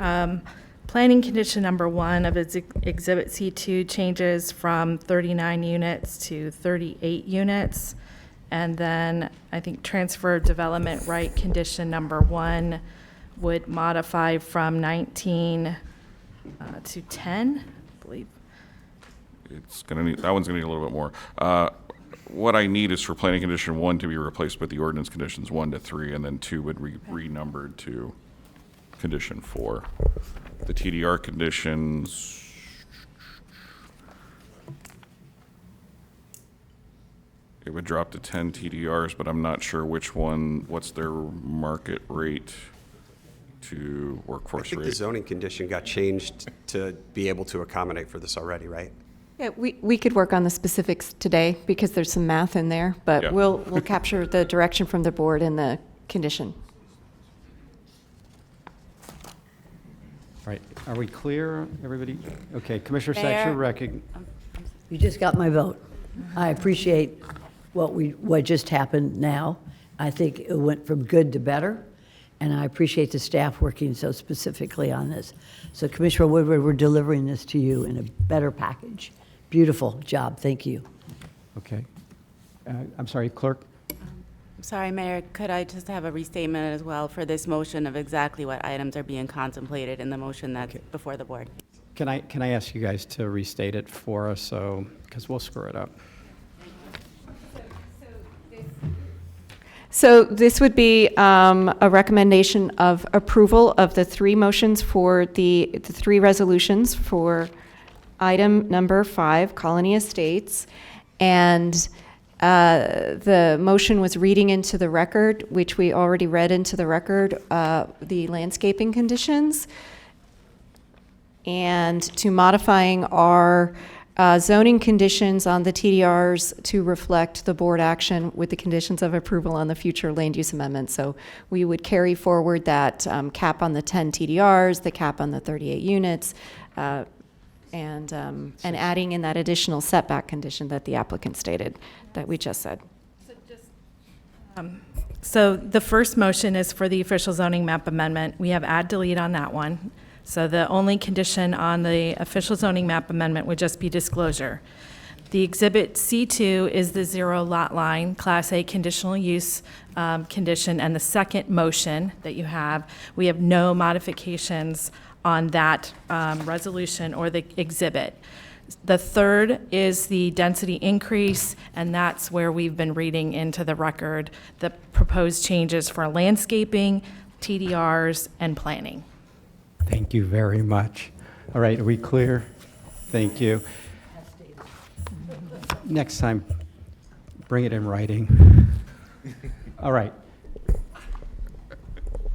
planning condition number 1 of Exhibit C2 changes from 39 units to 38 units. And then I think transfer of development right condition number 1 would modify from 19 to 10, I believe. That one's gonna need a little bit more. What I need is for planning condition 1 to be replaced with the ordinance conditions 1 to 3, and then 2 would be renumbered to condition 4. The TDR conditions, it would drop to 10 TDRs, but I'm not sure what's their market rate to workforce I think the rate. zoning condition got changed to be able to accommodate for this already, right? Yeah, we could work on the specifics today because there's some math in there, but Yeah. we'll capture the direction from the board in the condition. Right, are we clear, everybody? Okay, Commissioner Sachs, Mayor? you're You just got my vote. I appreciate what just happened now. I think it went from good to better, and I appreciate the staff working so specifically on this. So Commissioner Woodward, we're delivering this to you in a better package. Beautiful job, thank you. Okay. I'm sorry, Clerk? Sorry, Mayor, could I just have a restatement as well for this motion of exactly what items are being contemplated in the motion that's before the board? Can I ask you guys to restate it for us, so, because we'll screw it up. So this would be a recommendation of approval of the three motions for the three resolutions for item number 5, Colony Estates. And the motion was reading into the record, which we already read into the record, the landscaping conditions, and to modifying our zoning conditions on the TDRs to reflect the board action with the conditions of approval on the future land use amendments. So we would carry forward that cap on the 10 TDRs, the cap on the 38 units, and adding in that additional setback condition that the applicant stated that we just said. So the first motion is for the official zoning map amendment. We have add delete on that one. So the only condition on the official zoning map amendment would just be disclosure. The exhibit C2 is the 0 lot line, Class A conditional use condition, and the second motion that you have, we have no modifications on that resolution or the exhibit. The third is the density increase, and that's where we've been reading into the record the proposed changes for landscaping, TDRs, and planning. Thank you very much. All right, are we clear? Thank you. Next time, bring it in writing. All right.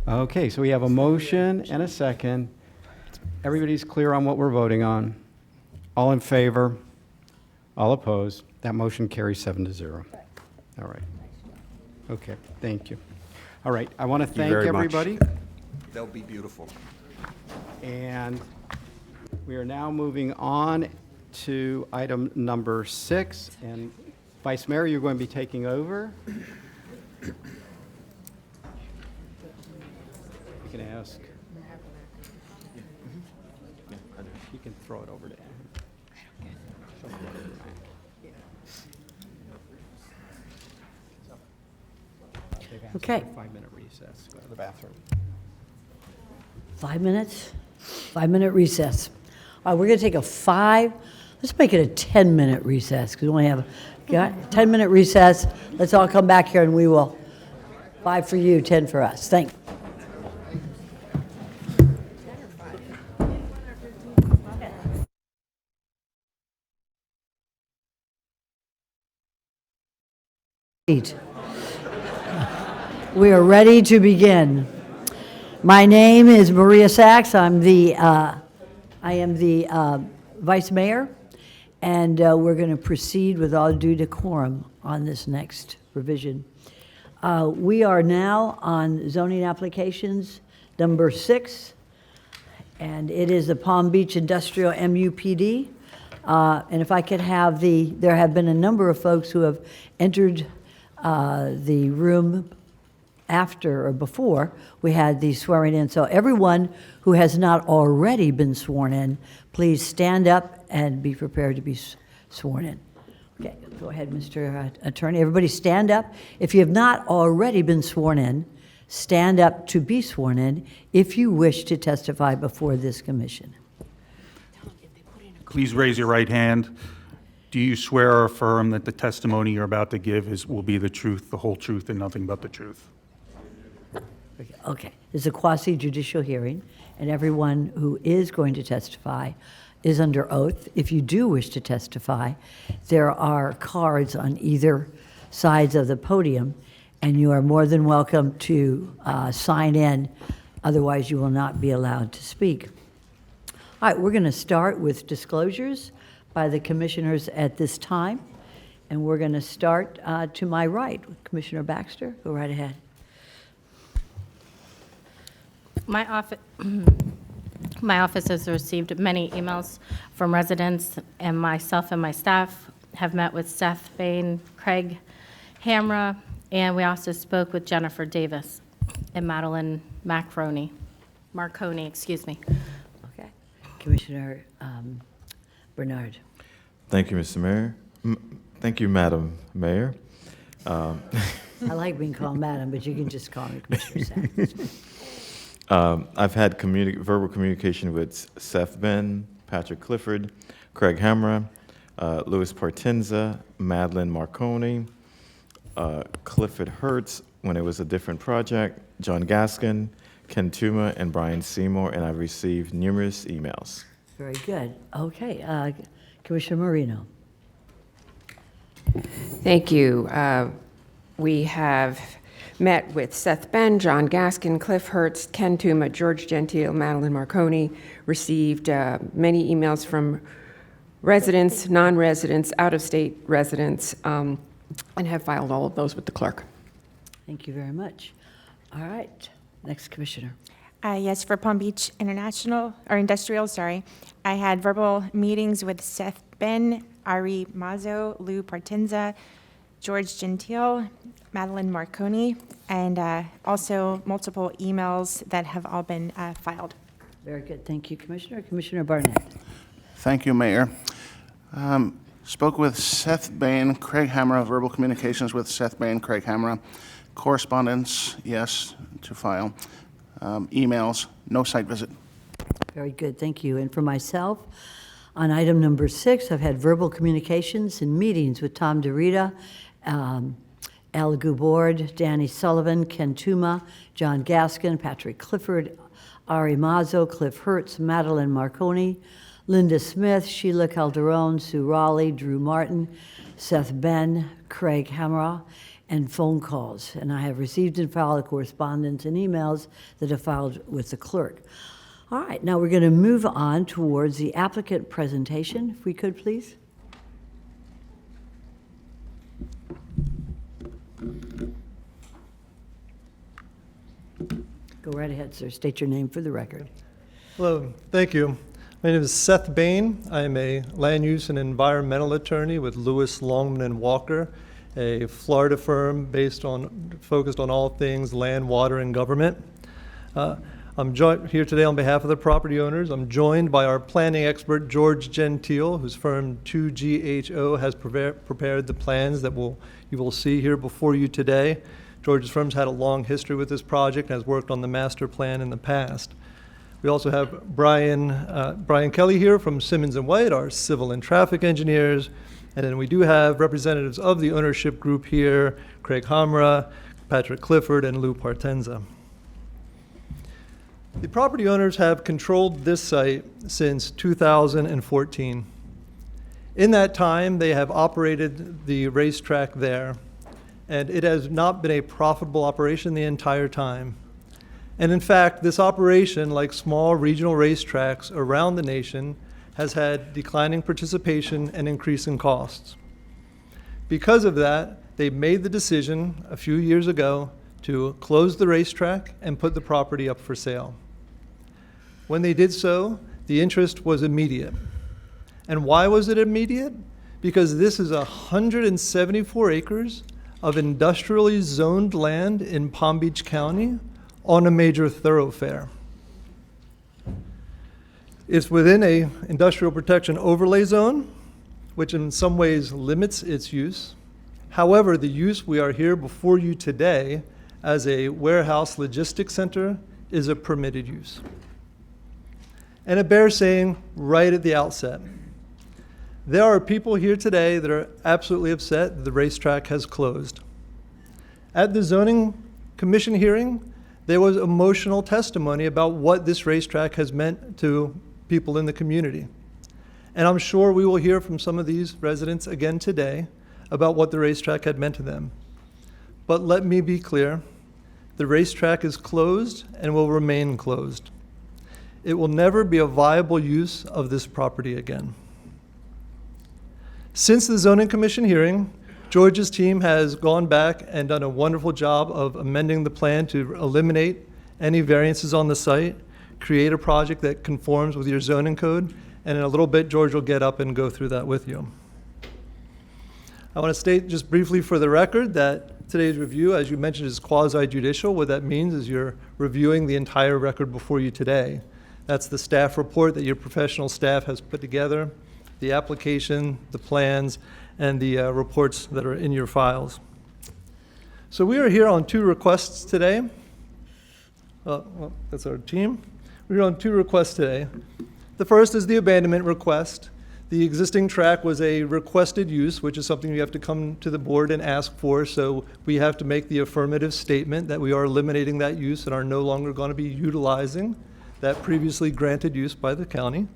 Okay, so we have a motion and a second. Everybody's clear on what we're voting on? All in favor? All opposed? That motion carries 7-0. All right. Okay, thank you. All right, I want to thank everybody. They'll be beautiful. And we are now moving on to item number 6. And Vice Mayor, you're going to be taking over. You can ask. You can throw it over to him. Okay. 5-minute recess. Go to the bathroom. 5 minutes? 5-minute recess. All right, we're going to take let's make it a 10-minute recess, because we only have a 10-minute recess. Let's all come back here and we will, 5 for you, 10 for us. Thanks. We are ready to begin. My name is Maria Sachs. I am the Vice Mayor, and we're going to proceed with all due decorum on this next revision. We are now on zoning applications number 6, and it is the Palm Beach Industrial MUPD. And if I could have there have been a number of folks who have entered the room after or before we had the swearing in. So everyone who has not already been sworn in, please stand up and be prepared to be sworn in. Okay, go ahead, Mr. Attorney. Everybody stand up. If you have not already been sworn in, stand up to be sworn in if you wish to testify before this commission. Please raise your right hand. Do you swear or affirm that the testimony you're about to give will be the truth, the whole truth, and nothing but the truth? Okay, this is a quasi-judicial hearing, and everyone who is going to testify is under oath. If you do wish to testify, there are cards on either sides of the podium, and you are more than welcome to sign in. Otherwise, you will not be allowed to speak. All right, we're going to start with disclosures by the commissioners at this time, and we're going to start to my right with Commissioner Baxter. Go right ahead. My office has received many emails from residents, and myself and my staff have met with Seth Bain, Craig Hamra, and we also spoke with Jennifer Davis and Madeline Marconi, excuse me. Okay. Commissioner Bernard. Thank you, Mr. Mayor. Thank you, Madam Mayor. I like being called madam, but you can just call me Commissioner Seth. I've had verbal communication with Seth Ben, Patrick Clifford, Craig Hamra, Louis Partenza, Madeline Marconi, Clifford Hertz when it was a different project, John Gaskin, Ken Tuma, and Brian Seymour, and I've received numerous emails. Very good. Okay. Commissioner Marino. Thank you. We have met with Seth Ben, John Gaskin, Cliff Hertz, Ken Tuma, George Gentile, Madeline Marconi, received many emails from residents, non-residents, out-of-state residents, and have filed all of those with the clerk. Thank you very much. All right. Next commissioner. Yes, for Palm Beach Industrial, I had verbal meetings with Seth Ben, Ari Mazzo, Lou Partenza, George Gentile, Madeline Marconi, and also multiple emails that have all been filed. Very good. Thank you, Commissioner. Commissioner Barnett. Thank you, Mayor. Spoke with Seth Bain, Craig Hamra, verbal communications with Seth Bain, Craig Hamra. Correspondence, yes, to file. Emails, no site visit. Very good. Thank you. And for myself, on item number 6, I've had verbal communications and meetings with Tom DeRita, Al Gubord, Danny Sullivan, Ken Tuma, John Gaskin, Patrick Clifford, Ari Mazzo, Cliff Hertz, Madeline Marconi, Linda Smith, Sheila Calderon, Sue Raleigh, Drew Martin, Seth Ben, Craig Hamra, and phone calls. And I have received and filed correspondence and emails that have filed with the clerk. All right, now we're going to move on towards the applicant presentation, if we could, please. Go right ahead, sir. State your name for the record. Hello, thank you. My name is Seth Bain. I am a land use and environmental attorney with Lewis, Longman and Walker, a Florida firm focused on all things land, water, and government. I'm here today on behalf of the property owners. I'm joined by our planning expert, George Gentile, whose firm 2GHO has prepared the plans that you will see here before you today. George's firm's had a long history with this project and has worked on the master plan in the past. We also have Brian Kelly here from Simmons & White, our civil and traffic engineers. And then we do have representatives of the ownership group here, Craig Hamra, Patrick Clifford, and Lou Partenza. The property owners have controlled this site since 2014. In that time, they have operated the racetrack there, and it has not been a profitable operation the entire time. And in fact, this operation, like small regional racetracks around the nation, has had declining participation and increasing costs. Because of that, they made the decision a few years ago to close the racetrack and put the property up for sale. When they did so, the interest was immediate. And why was it immediate? Because this is 174 acres of industrially zoned land in Palm Beach County on a major thoroughfare. It's within a industrial protection overlay zone, which in some ways limits its use. However, the use we are here before you today as a warehouse logistics center is a permitted use. And it bears saying right at the outset, there are people here today that are absolutely upset that the racetrack has closed. At the zoning commission hearing, there was emotional testimony about what this racetrack has meant to people in the community. And I'm sure we will hear from some of these residents again today about what the racetrack had meant to them. But let me be clear, the racetrack is closed and will remain closed. It will never be a viable use of this property again. Since the zoning commission hearing, George's team has gone back and done a wonderful job of amending the plan to eliminate any variances on the site. create a project that conforms with your zoning code. And in a little bit, George will get up and go through that with you. I want to state just briefly for the record that today's review, as you mentioned, is quasi-judicial. What that means is you're reviewing the entire record before you today. That's the staff report that your professional staff has put together, the application, the plans, and the reports that are in your files. So we are here on two requests today. Well, that's our team. We're here on two requests today. The first is the abandonment request. The existing track was a requested use, which is something you have to come to the board and ask for. So we have to make the affirmative statement that we are eliminating that use and are no longer going to be utilizing that previously granted use by the county.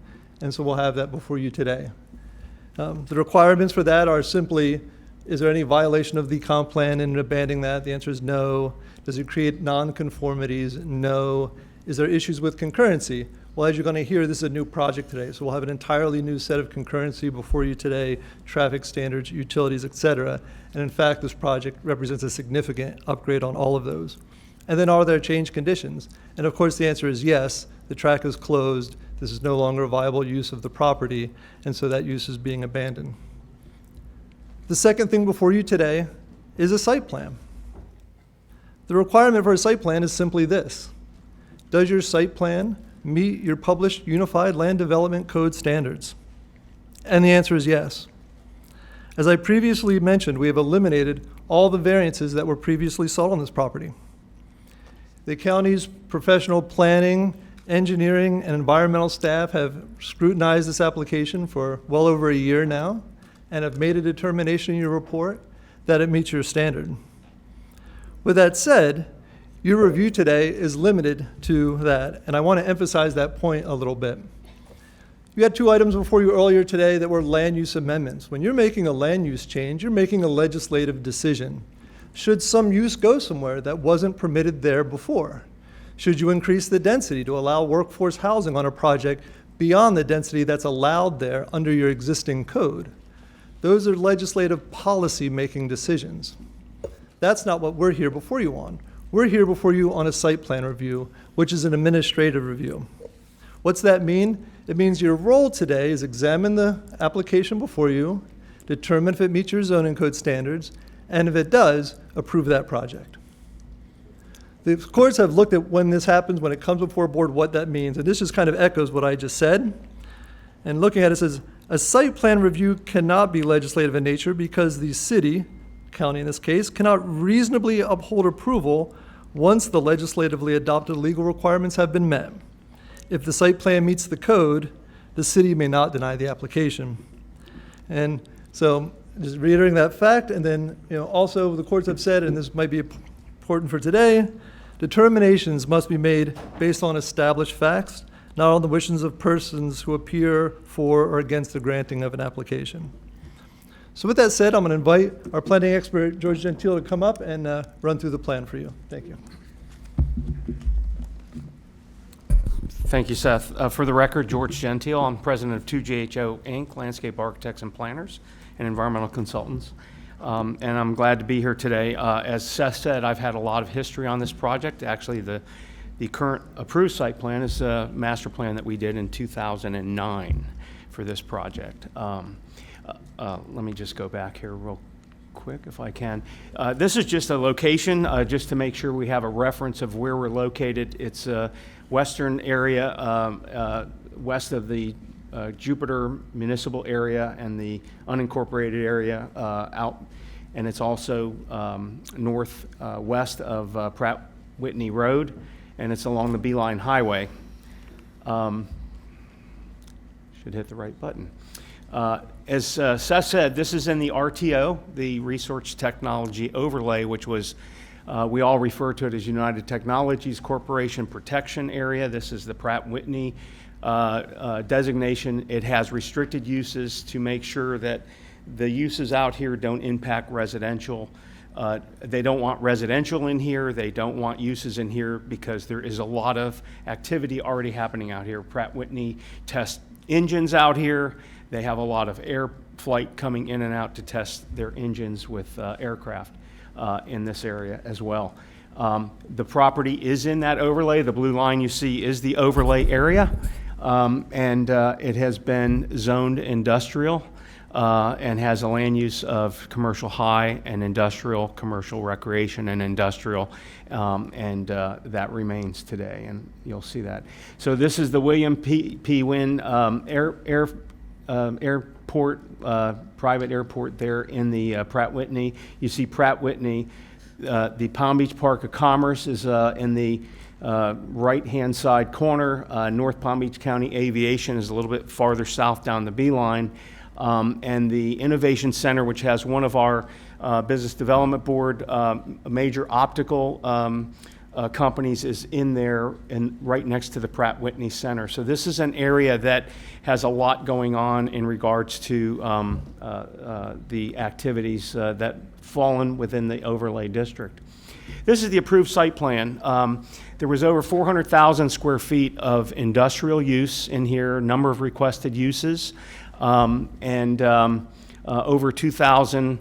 And so we'll have that before you today. The requirements for that are simply, is there any violation of the comp plan in abandoning that? The answer is no. Does it create nonconformities? No. Is there issues with concurrency? Well, as you're going to hear, this is a new project today, so we'll have an entirely new set of concurrency before you today, traffic standards, utilities, et cetera. And in fact, this project represents a significant upgrade on all of those. And then are there change conditions? And of course, the answer is yes. The track is closed. This is no longer a viable use of the property, and so that use is being abandoned. The second thing before you today is a site plan. The requirement for a site plan is simply this. Does your site plan meet your published Unified Land Development Code standards? And the answer is yes. As I previously mentioned, we have eliminated all the variances that were previously sought on this property. The county's professional planning, engineering, and environmental staff have scrutinized this application for well over a year now and have made a determination in your report that it meets your standard. With that said, your review today is limited to that, and I want to emphasize that point a little bit. You had two items before you earlier today that were land use amendments. When you're making a land use change, you're making a legislative decision. Should some use go somewhere that wasn't permitted there before? Should you increase the density to allow workforce housing on a project beyond the density that's allowed there under your existing code? Those are legislative policy-making decisions. That's not what we're here before you on. We're here before you on a site plan review, which is an administrative review. What's that mean? It means your role today is examine the application before you, determine if it meets your zoning code standards, and if it does, approve that project. The courts have looked at when this happens, when it comes before a board, what that means, and this just kind of echoes what I just said. And looking at it says, a site plan review cannot be legislative in nature because the city, county in this case, cannot reasonably uphold approval once the legislatively adopted legal requirements have been met. If the site plan meets the code, the city may not deny the application. And so just reiterating that fact, and then also the courts have said, and this might be important for today, determinations must be made based on established facts, not on the wishes of persons who appear for or against the granting of an application. So with that said, I'm going to invite our planning expert, George Gentile, to come up and run through the plan for you. Thank you. Thank you, Seth. For the record, George Gentile. I'm president of 2GHO Inc., Landscape Architects and Planners and Environmental Consultants. And I'm glad to be here today. As Seth said, I've had a lot of history on this project. Actually, the current approved site plan is a master plan that we did in 2009 for this project. Let me just go back here real quick if I can. This is just a location, just to make sure we have a reference of where we're located. It's a western area, west of the Jupiter municipal area and the unincorporated area out, and it's also northwest of Pratt Whitney Road, and it's along the Beeline Highway. Should hit the right button. As Seth said, this is in the RTO, the Research Technology Overlay, which was, we all refer to it as United Technologies Corporation Protection Area. This is the Pratt Whitney designation. It has restricted uses to make sure that the uses out here don't impact residential. They don't want residential in here. They don't want uses in here because there is a lot of activity already happening out here. Pratt Whitney tests engines out here. They have a lot of air flight coming in and out to test their engines with aircraft in this area as well. The property is in that overlay. The blue line you see is the overlay area, and it has been zoned industrial and has a land use of commercial high and industrial, commercial recreation and industrial, and that remains today, and you'll see that. So this is the William P. Wynn airport, private airport there in the Pratt Whitney. You see Pratt Whitney. The Palm Beach Park of Commerce is in the right-hand side corner. North Palm Beach County Aviation is a little bit farther south down the B line. And the Innovation Center, which has one of our Business Development Board major optical companies, is in there and right next to the Pratt Whitney Center. So this is an area that has a lot going on in regards to the activities that fallen within the overlay district. This is the approved site plan. There was over 400,000 square feet of industrial use in here, number of requested uses, and over 2,000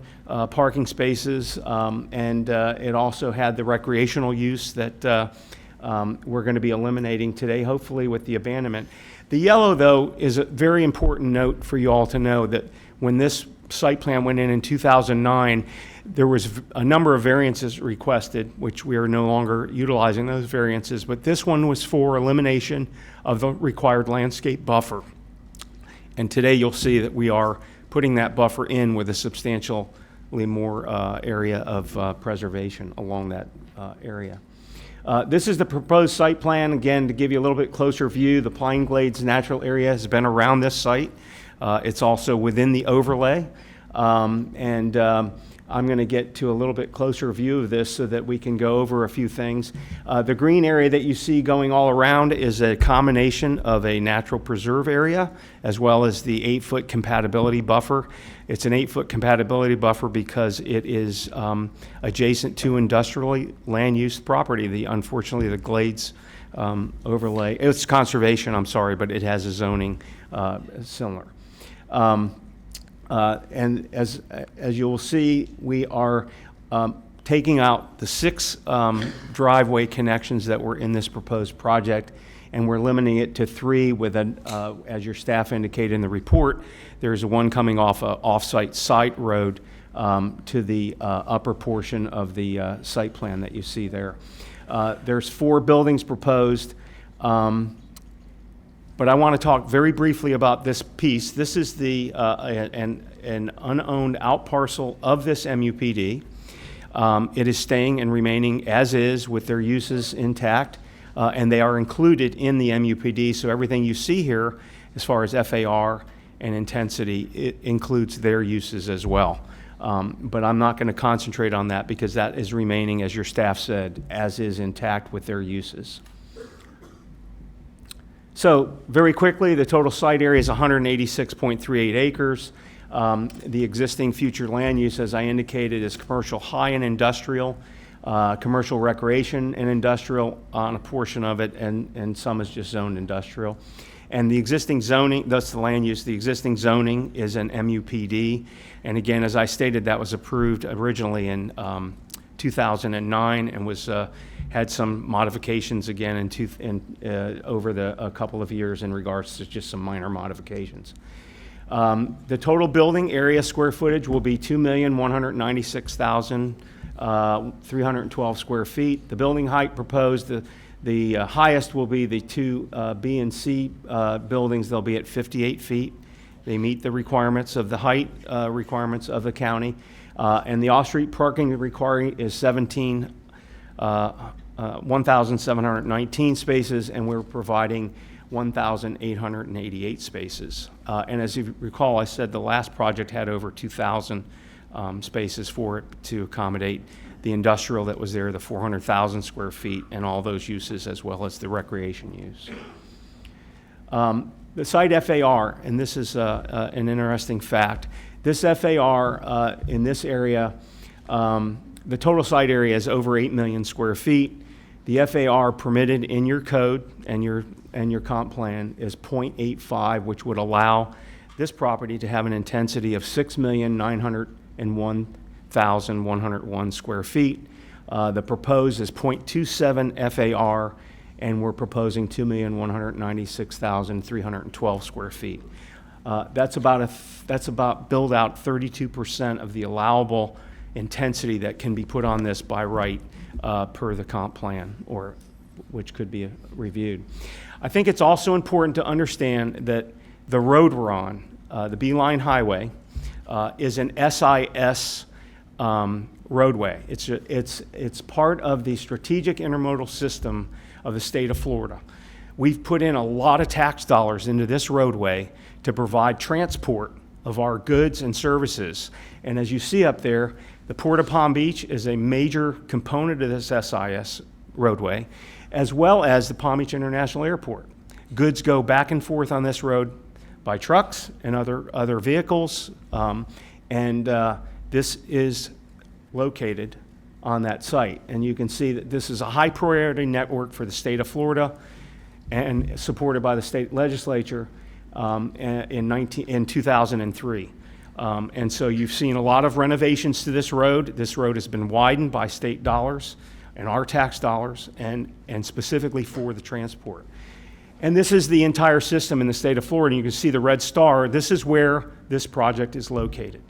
parking spaces, and it also had the recreational use that we're going to be eliminating today, hopefully with the abandonment. The yellow, though, is a very important note for you all to know that when this site plan went in 2009, there was a number of variances requested, which we are no longer utilizing those variances, but this one was for elimination of the required landscape buffer. And today you'll see that we are putting that buffer in with a substantially more area of preservation along that area. This is the proposed site plan. Again, to give you a little bit closer view, the Pine Glades natural area has been around this site. It's also within the overlay. I'm going to get to a little bit closer view of this so that we can go over a few things. The green area that you see going all around is a combination of a natural preserve area as well as the 8-foot compatibility buffer. It's an 8-foot compatibility buffer because it is adjacent to industrial land use property. Unfortunately, the Glades overlay, it's conservation, I'm sorry, but it has a zoning similar. And as you will see, we are taking out the 6 driveway connections that were in this proposed project, and we're limiting it to 3 with as your staff indicated in the report, there's one coming off a off-site site road to the upper portion of the site plan that you see there. There's 4 buildings proposed. But I want to talk very briefly about this piece. This is the an unowned out parcel of this MUPD. It is staying and remaining as is with their uses intact, and they are included in the MUPD. So everything you see here, as far as FAR and intensity, it includes their uses as well. But I'm not going to concentrate on that because that is remaining, as your staff said, as is intact with their uses. So very quickly, the total site area is 186.38 acres. The existing future land use, as I indicated, is commercial high and industrial, commercial recreation and industrial on a portion of it, and some is just zoned industrial. And the existing zoning, thus the land use, the existing zoning is an MUPD. And again, as I stated, that was approved originally in 2009 and was had some modifications again over a couple of years in regards to just some minor modifications. The total building area square footage will be 2,196,312 square feet. The building height proposed, the highest will be the 2 B and C buildings. They'll be at 58 feet. They meet the requirements of the height requirements of the county. And the off-street parking requiring is 1,719 spaces, and we're providing 1,888 spaces. And as you recall, I said the last project had over 2,000 spaces for it to accommodate the industrial that was there, the 400,000 square feet, and all those uses, as well as the recreation use. The site FAR, and this is an interesting fact, this FAR in this area, the total site area is over 8 million square feet. The FAR permitted in your code and your comp plan is 0.85, which would allow this property to have an intensity of 6,901,101 square feet. The proposed is 0.27 FAR, and we're proposing 2,196,312 square feet. That's about build out 32% of the allowable intensity that can be put on this by right per the comp plan, or which could be reviewed. I think it's also important to understand that the road we're on, the Beeline Highway, is an SIS roadway. It's part of the strategic intermodal system of the state of Florida. We've put in a lot of tax dollars into this roadway to provide transport of our goods and services. And as you see up there, the Port of Palm Beach is a major component of this SIS roadway, as well as the Palm Beach International Airport. Goods go back and forth on this road by trucks and other vehicles, this is located on that site. And you can see that this is a high priority network for the state of Florida and supported by the state legislature in 2003. And so you've seen a lot of renovations to this road. This road has been widened by state dollars and our tax dollars, and specifically for the transport. And this is the entire system in the state of Florida. You can see the red star. This is where this project is located.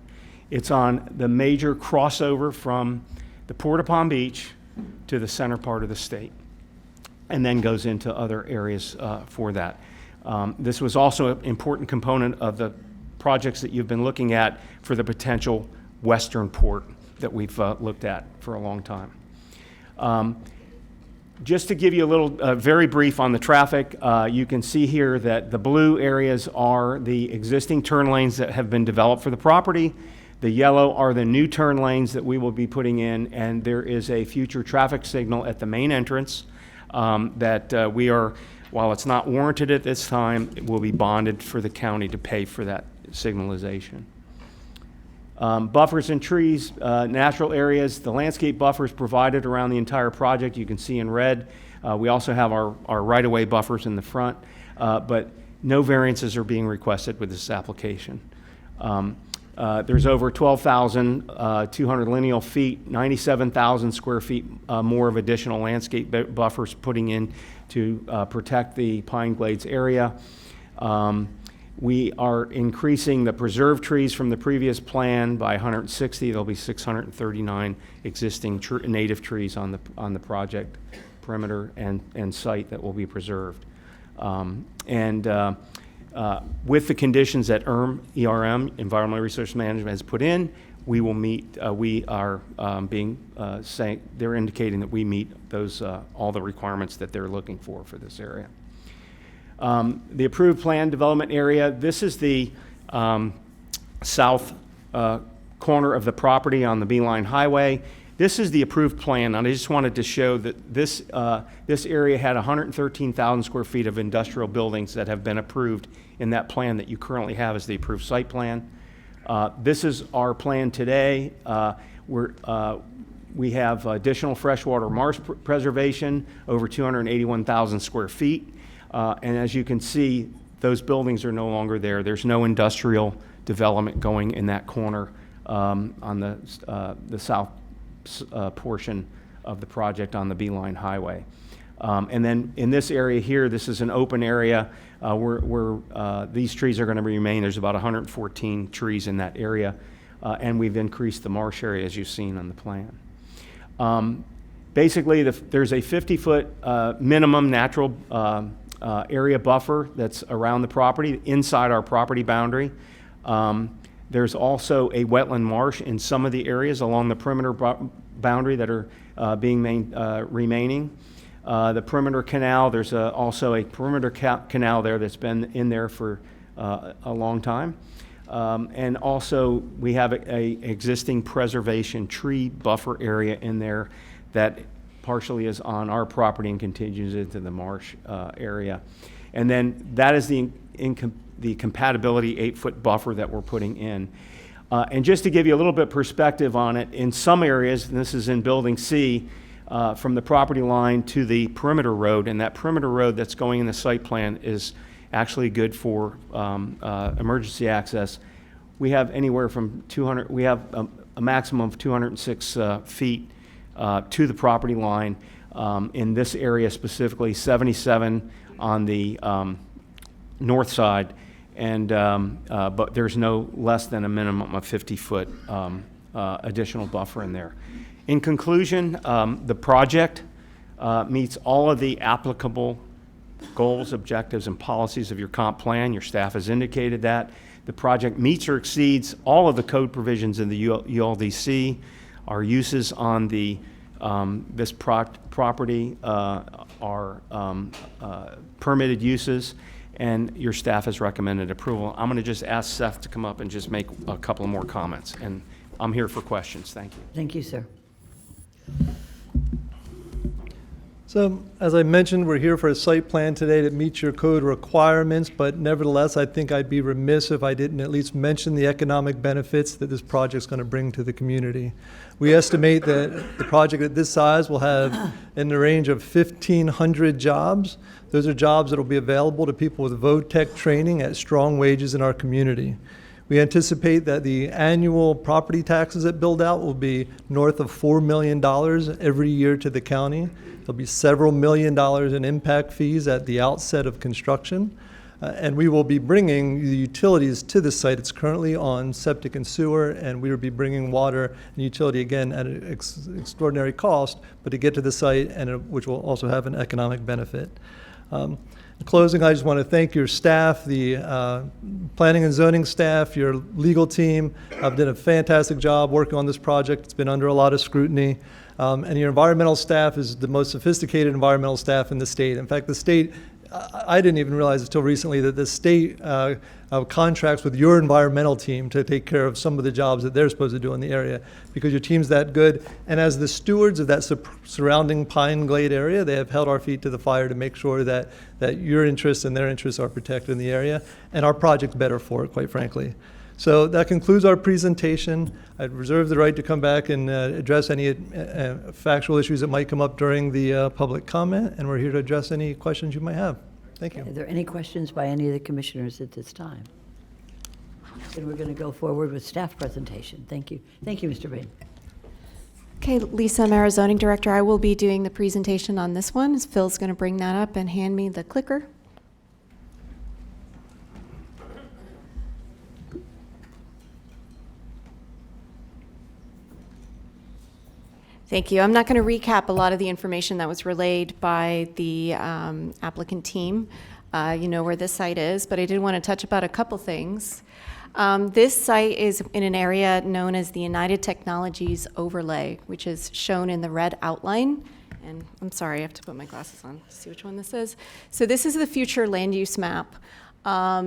It's on the major crossover from the Port of Palm Beach to the center part of the state, and then goes into other areas for that. This was also an important component of the projects that you've been looking at for the potential western port that we've looked at for a long time. Just to give you a little, very brief on the traffic, you can see here that the blue areas are the existing turn lanes that have been developed for the property. The yellow are the new turn lanes that we will be putting in, and there is a future traffic signal at the main entrance that we are, while it's not warranted at this time, it will be bonded for the county to pay for that signalization. Buffers and trees, natural areas, the landscape buffers provided around the entire project, you can see in red. We also have our right-of-way buffers in the front, but no variances are being requested with this application. There's over 12,200 lineal feet, 97,000 square feet more of additional landscape buffers putting in to protect the Pine Glades area. We are increasing the preserved trees from the previous plan by 160. There'll be 639 existing native trees on the project perimeter and site that will be preserved. With the conditions that ERM, Environmental Resource Management, has put in, we will meet. We are saying they're indicating that we meet those all the requirements that they're looking for this area. The approved plan development area, this is the south corner of the property on the Beeline Highway. This is the approved plan, and I just wanted to show that this area had 113,000 square feet of industrial buildings that have been approved in that plan that you currently have as the approved site plan. This is our plan today. We have additional freshwater marsh preservation, over 281,000 square feet. And as you can see, those buildings are no longer there. There's no industrial development going in that corner on the south portion of the project on the Beeline Highway. And then in this area here, this is an open area where these trees are going to remain. There's about 114 trees in that area, and we've increased the marsh area as you've seen on the plan. Basically, there's a 50-foot minimum natural area buffer that's around the property, inside our property boundary. There's also a wetland marsh in some of the areas along the perimeter boundary that are remaining. The perimeter canal, there's also a perimeter canal there that's been in there for a long time. And also, we have a existing preservation tree buffer area in there that partially is on our property and continues into the marsh area. And then that is the compatibility 8-foot buffer that we're putting in. And just to give you a little bit perspective on it, in some areas, and this is in Building C, from the property line to the perimeter road, and that perimeter road that's going in the site plan is actually good for emergency access. We have anywhere from 200, we have a maximum of 206 feet to the property line. In this area specifically, 77 on the north side, and but there's no less than a minimum of 50-foot additional buffer in there. In conclusion, the project meets all of the applicable goals, objectives, and policies of your comp plan. Your staff has indicated that. The project meets or exceeds all of the code provisions in the ULDC. Our uses on the this property are permitted uses, and your staff has recommended approval. I'm going to just ask Seth to come up and just make a couple of more comments, and I'm here for questions. Thank you. Thank you, sir. So, as I mentioned, we're here for a site plan today that meets your code requirements, but nevertheless, I think I'd be remiss if I didn't at least mention the economic benefits that this project's going to bring to the community. We estimate that the project at this size will have in the range of 1,500 jobs. Those are jobs that will be available to people with VOTEC training at strong wages in our community. We anticipate that the annual property taxes that build out will be north of $4 million every year to the county. There'll be several $1 million in impact fees at the outset of construction. And we will be bringing the utilities to the site. It's currently on septic and sewer, and we will be bringing water and utility again at an extraordinary cost, but to get to the site, and which will also have an economic benefit. In closing, I just want to thank your staff, the planning and zoning staff, your legal team. I've done a fantastic job working on this project. It's been under a lot of scrutiny. And your environmental staff is the most sophisticated environmental staff in the state. In fact, the state, I didn't even realize until recently that the state contracts with your environmental team to take care of some of the jobs that they're supposed to do in the area, because your team's that good. And as the stewards of that surrounding Pine Glade area, they have held our feet to the fire to make sure that your interests and their interests are protected in the area, and our project's better for it, quite frankly. So that concludes our presentation. I'd reserve the right to come back and address any factual issues that might come up during the public comment, and we're here to address any questions you might have. Thank you. Are there any questions by any of the commissioners at this time? Then we're going to go forward with staff presentation. Thank you. Thank you, Mr. Bain. Okay, Lisa Mara, Zoning Director. I will be doing the presentation on this one. Phil's going to bring that up and hand me the clicker. Thank you. I'm not going to recap a lot of the information that was relayed by the applicant team. You know where this site is, but I did want to touch about a couple things. This site is in an area known as the United Technologies Overlay, which is shown in the red outline. And I'm sorry, I have to put my glasses on to see which one this is. So this is the future land use map.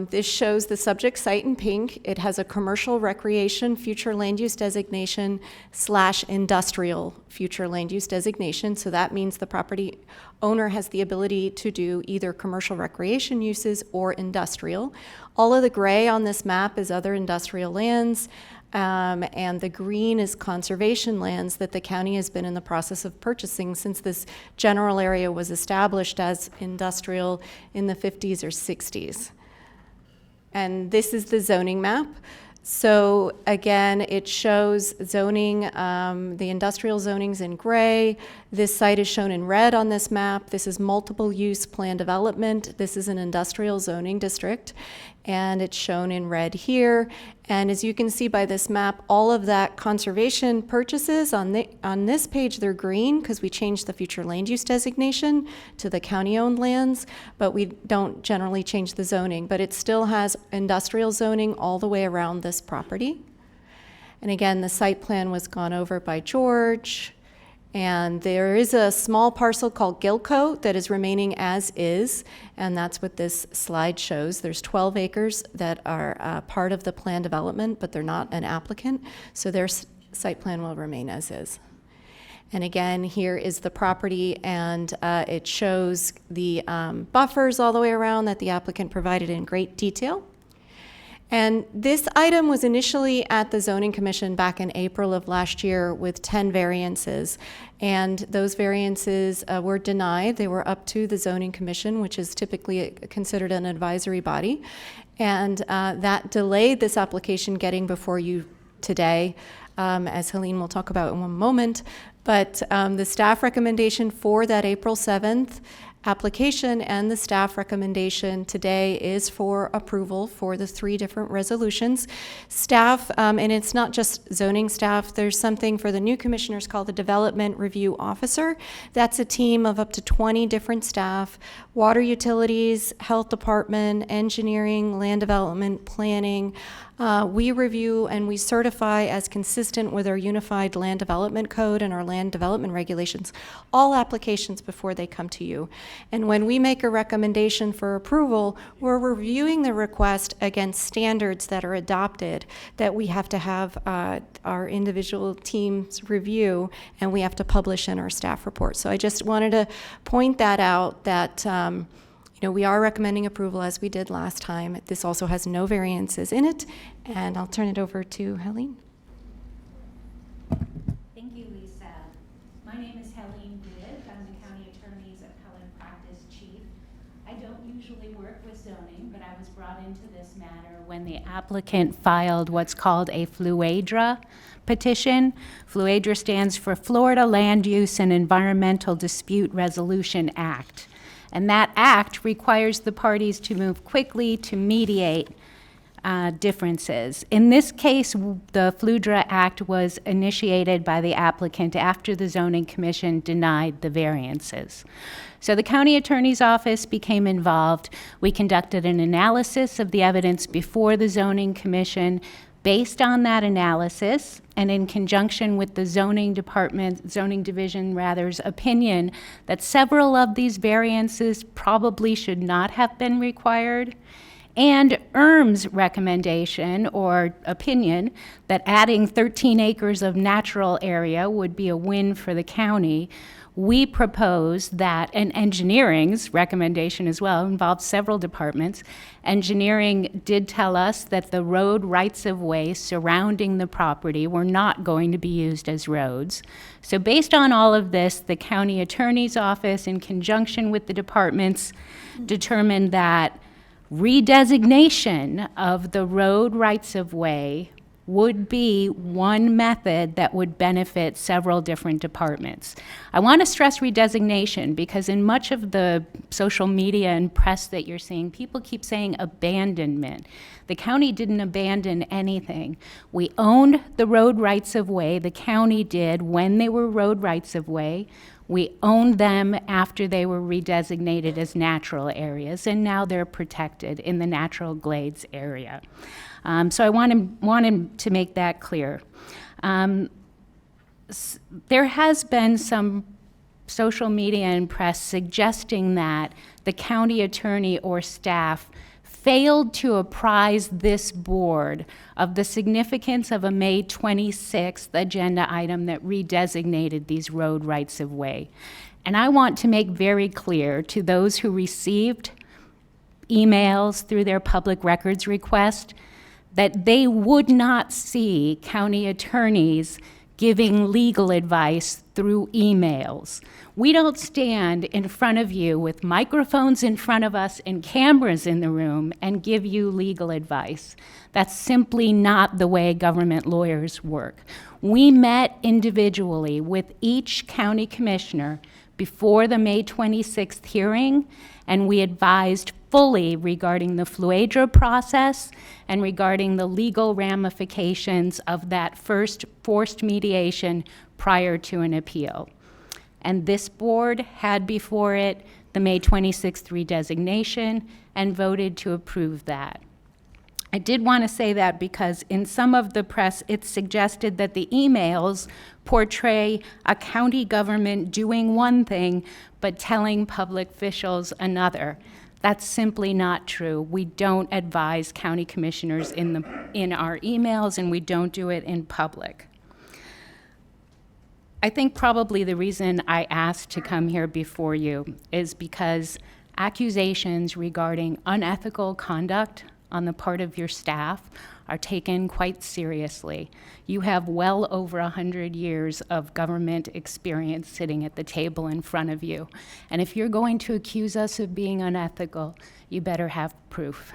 This shows the subject site in pink. It has a commercial recreation future land use designation / industrial future land use designation. So that means the property owner has the ability to do either commercial recreation uses or industrial. All of the gray on this map is other industrial lands, and the green is conservation lands that the county has been in the process of purchasing since this general area was established as industrial in the 50s or 60s. And this is the zoning map. So again, it shows zoning, the industrial zoning's in gray. This site is shown in red on this map. This is multiple use plan development. This is an industrial zoning district, and it's shown in red here. And as you can see by this map, all of that conservation purchases on this page, they're green because we changed the future land use designation to the county-owned lands, but we don't generally change the zoning. But it still has industrial zoning all the way around this property. And again, the site plan was gone over by George. And there is a small parcel called Gilco that is remaining as is, and that's what this slide shows. There's 12 acres that are part of the plan development, but they're not an applicant, so their site plan will remain as is. And again, here is the property, and it shows the buffers all the way around that the applicant provided in great detail. And this item was initially at the Zoning Commission back in April of last year with 10 variances. And those variances were denied. They were up to the Zoning Commission, which is typically considered an advisory body. And that delayed this application getting before you today, as Helene will talk about in one moment. But the staff recommendation for that April 7th application and the staff recommendation today is for approval for the 3 different resolutions. Staff, and it's not just zoning staff, there's something for the new commissioners called the Development Review Officer. That's a team of up to 20 different staff, water utilities, health department, engineering, land development, planning. We review and we certify as consistent with our Unified Land Development Code and our land development regulations, all applications before they come to you. And when we make a recommendation for approval, we're reviewing the request against standards that are adopted that we have to have our individual teams review, and we have to publish in our staff report. So I just wanted to point that out, that we are recommending approval as we did last time. This also has no variances in it, and I'll turn it over to Helene. Thank you, Lisa. My name is Helene Bibb. I'm the County Attorney's Appellate Practice Chief. I don't usually work with zoning, but I was brought into this matter when the applicant filed what's called a FLUADRA petition. FLUADRA stands for Florida Land Use and Environmental Dispute Resolution Act. And that act requires the parties to move quickly to mediate differences. In this case, the FLUADRA Act was initiated by the applicant after the Zoning Commission denied the variances. So the county attorney's office became involved. We conducted an analysis of the evidence before the Zoning Commission. Based on that analysis, and in conjunction with the zoning division's opinion that several of these variances probably should not have been required, and ERM's recommendation or opinion that adding 13 acres of natural area would be a win for the county, we proposed that, and engineering's recommendation as well involved several departments. Engineering did tell us that the road rights-of-way surrounding the property were not going to be used as roads. So based on all of this, the county attorney's office, in conjunction with the departments, determined that redesignation of the road rights-of-way would be one method that would benefit several different departments. I want to stress redesignation because in much of the social media and press that you're seeing, people keep saying abandonment. The county didn't abandon anything. We owned the road rights-of-way, the county did, when they were road rights-of-way. We owned them after they were redesignated as natural areas, and now they're protected in the natural glades area. So I wanted to make that clear. There has been some social media and press suggesting that the county attorney or staff failed to apprise this board of the significance of a May 26th agenda item that redesignated these road rights-of-way. And I want to make very clear to those who received emails through their public records request that they would not see county attorneys giving legal advice through emails. We don't stand in front of you with microphones in front of us and cameras in the room and give you legal advice. That's simply not the way government lawyers work. We met individually with each county commissioner before the May 26th hearing, and we advised fully regarding the FLUADRA process and regarding the legal ramifications of that first forced mediation prior to an appeal. And this board had before it the May 26th redesignation and voted to approve that. I did want to say that because in some of the press, it's suggested that the emails portray a county government doing one thing, but telling public officials another. That's simply not true. We don't advise county commissioners in our emails, and we don't do it in public. I think probably the reason I asked to come here before you is because accusations regarding unethical conduct on the part of your staff are taken quite seriously. You have well over 100 years of government experience sitting at the table in front of you. And if you're going to accuse us of being unethical, you better have proof.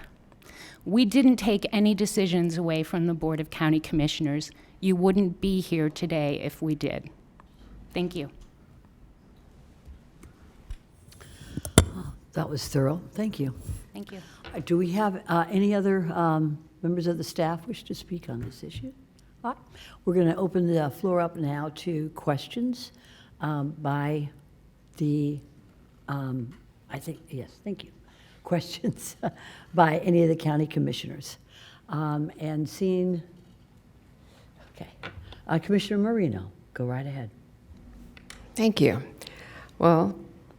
We didn't take any decisions away from the Board of County Commissioners. You wouldn't be here today if we did. Thank you. That was thorough. Thank you. Thank you. Do we have any other members of the staff wish to speak on this issue? All right. We're going to open the floor up now to questions by the, thank you. Questions by any of the county commissioners. And seeing, Commissioner Marino, go right ahead. Thank you. Well,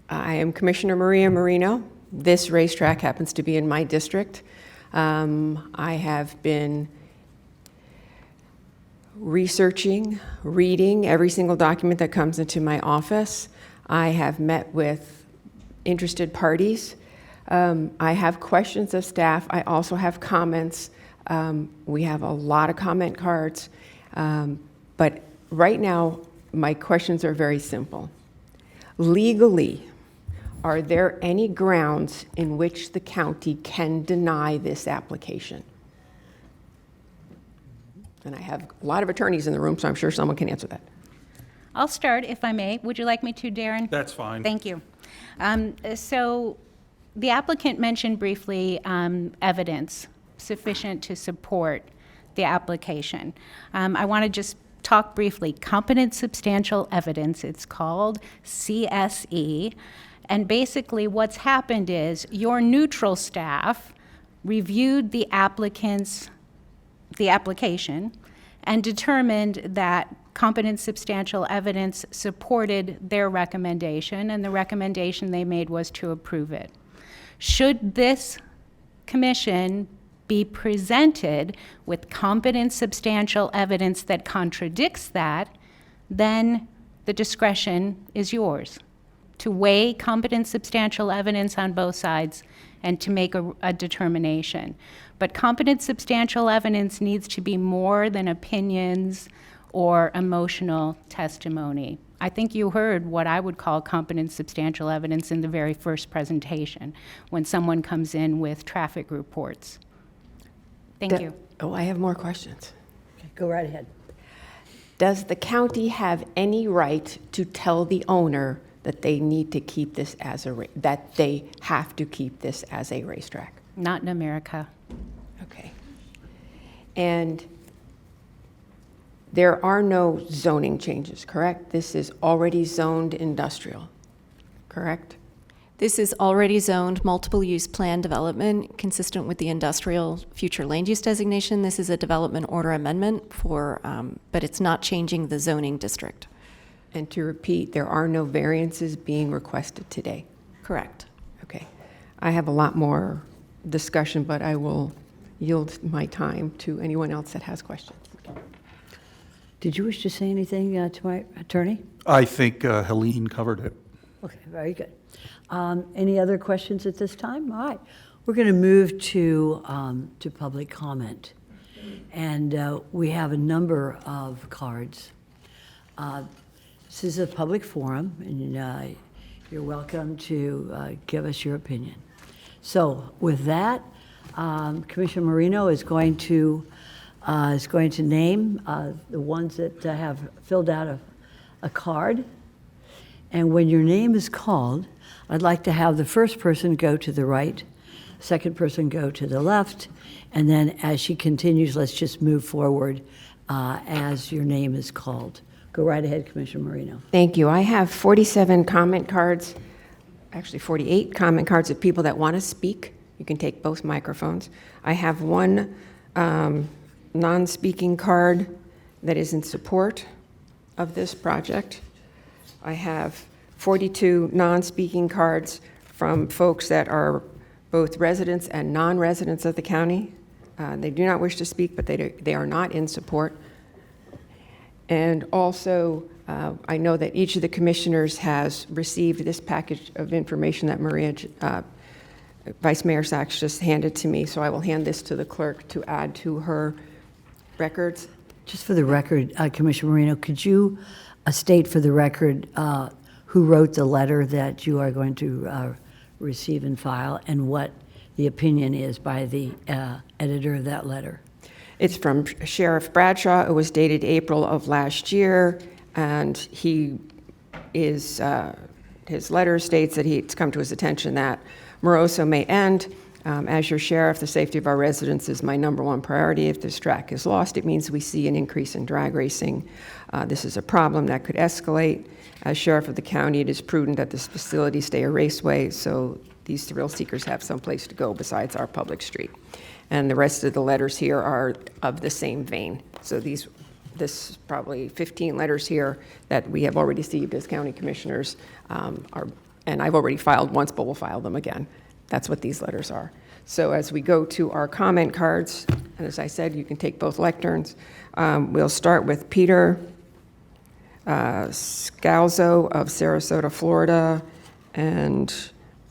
I am Commissioner Maria Marino. This racetrack happens to be in my district. I have been researching, reading every single document that comes into my office. I have met with interested parties. I have questions of staff. I also have comments. We have a lot of comment cards. But right now, my questions are very simple. Legally, are there any grounds in which the county can deny this application? And I have a lot of attorneys in the room, so I'm sure someone can answer that. I'll start, if I may. Would you like me to, Darren? That's fine. Thank you. So the applicant mentioned briefly evidence sufficient to support the application. I want to just talk briefly. Competent substantial evidence, it's called CSE. And basically what's happened is your neutral staff reviewed the application and determined that competent substantial evidence supported their recommendation, and the recommendation they made was to approve it. Should this commission be presented with competent substantial evidence that contradicts that, then the discretion is yours to weigh competent substantial evidence on both sides and to make a determination. But competent substantial evidence needs to be more than opinions or emotional testimony. I think you heard what I would call competent substantial evidence in the very first presentation when someone comes in with traffic reports. Thank you. Oh, I have more questions. Okay, go right ahead. Does the county have any right to tell the owner that they need to keep this as that they have to keep this as a racetrack? Not in America. Okay. And there are no zoning changes, correct? This is already zoned industrial, correct? This is already zoned multiple use plan development consistent with the industrial future land use designation. This is a development order amendment for, but it's not changing the zoning district. And to repeat, there are no variances being requested today. Correct. Okay. I have a lot more discussion, but I will yield my time to anyone else that has questions. Did you wish to say anything to my attorney? I think Helene covered it. Okay, very good. Any other questions at this time? All right. We're going to move to public comment. And we have a number of cards. This is a public forum, and you're welcome to give us your opinion. So with that, Commissioner Marino is going to name the ones that have filled out a card. And when your name is called, I'd like to have the first person go to the right, second person go to the left, and then as she continues, let's just move forward as your name is called. Go right ahead, Commissioner Marino. Thank you. I have 47 comment cards, actually 48 comment cards of people that want to speak. You can take both microphones. I have one non-speaking card that is in support of this project. I have 42 non-speaking cards from folks that are both residents and non-residents of the county. They do not wish to speak, but they are not in support. And also, I know that each of the commissioners has received this package of information that Vice Mayor Sachs just handed to me, so I will hand this to the clerk to add to her records. Just for the record, Commissioner Marino, could you state for the record who wrote the letter that you are going to receive and file, and what the opinion is by the editor of that letter? It's from Sheriff Bradshaw. It was dated April of last year, and he his letter states that it's come to his attention that Moroso may end. As your sheriff, the safety of our residents is my #1 priority. If this track is lost, it means we see an increase in drag racing. This is a problem that could escalate. As sheriff of the county, it is prudent that this facility stay a raceway so these thrill seekers have some place to go besides our public street. And the rest of the letters here are of the same vein. So this probably 15 letters here that we have already received as county commissioners and I've already filed once, but we'll file them again. That's what these letters are. So as we go to our comment cards, and as I said, you can take both lecterns. We'll start with Peter Scalzo of Sarasota, Florida, and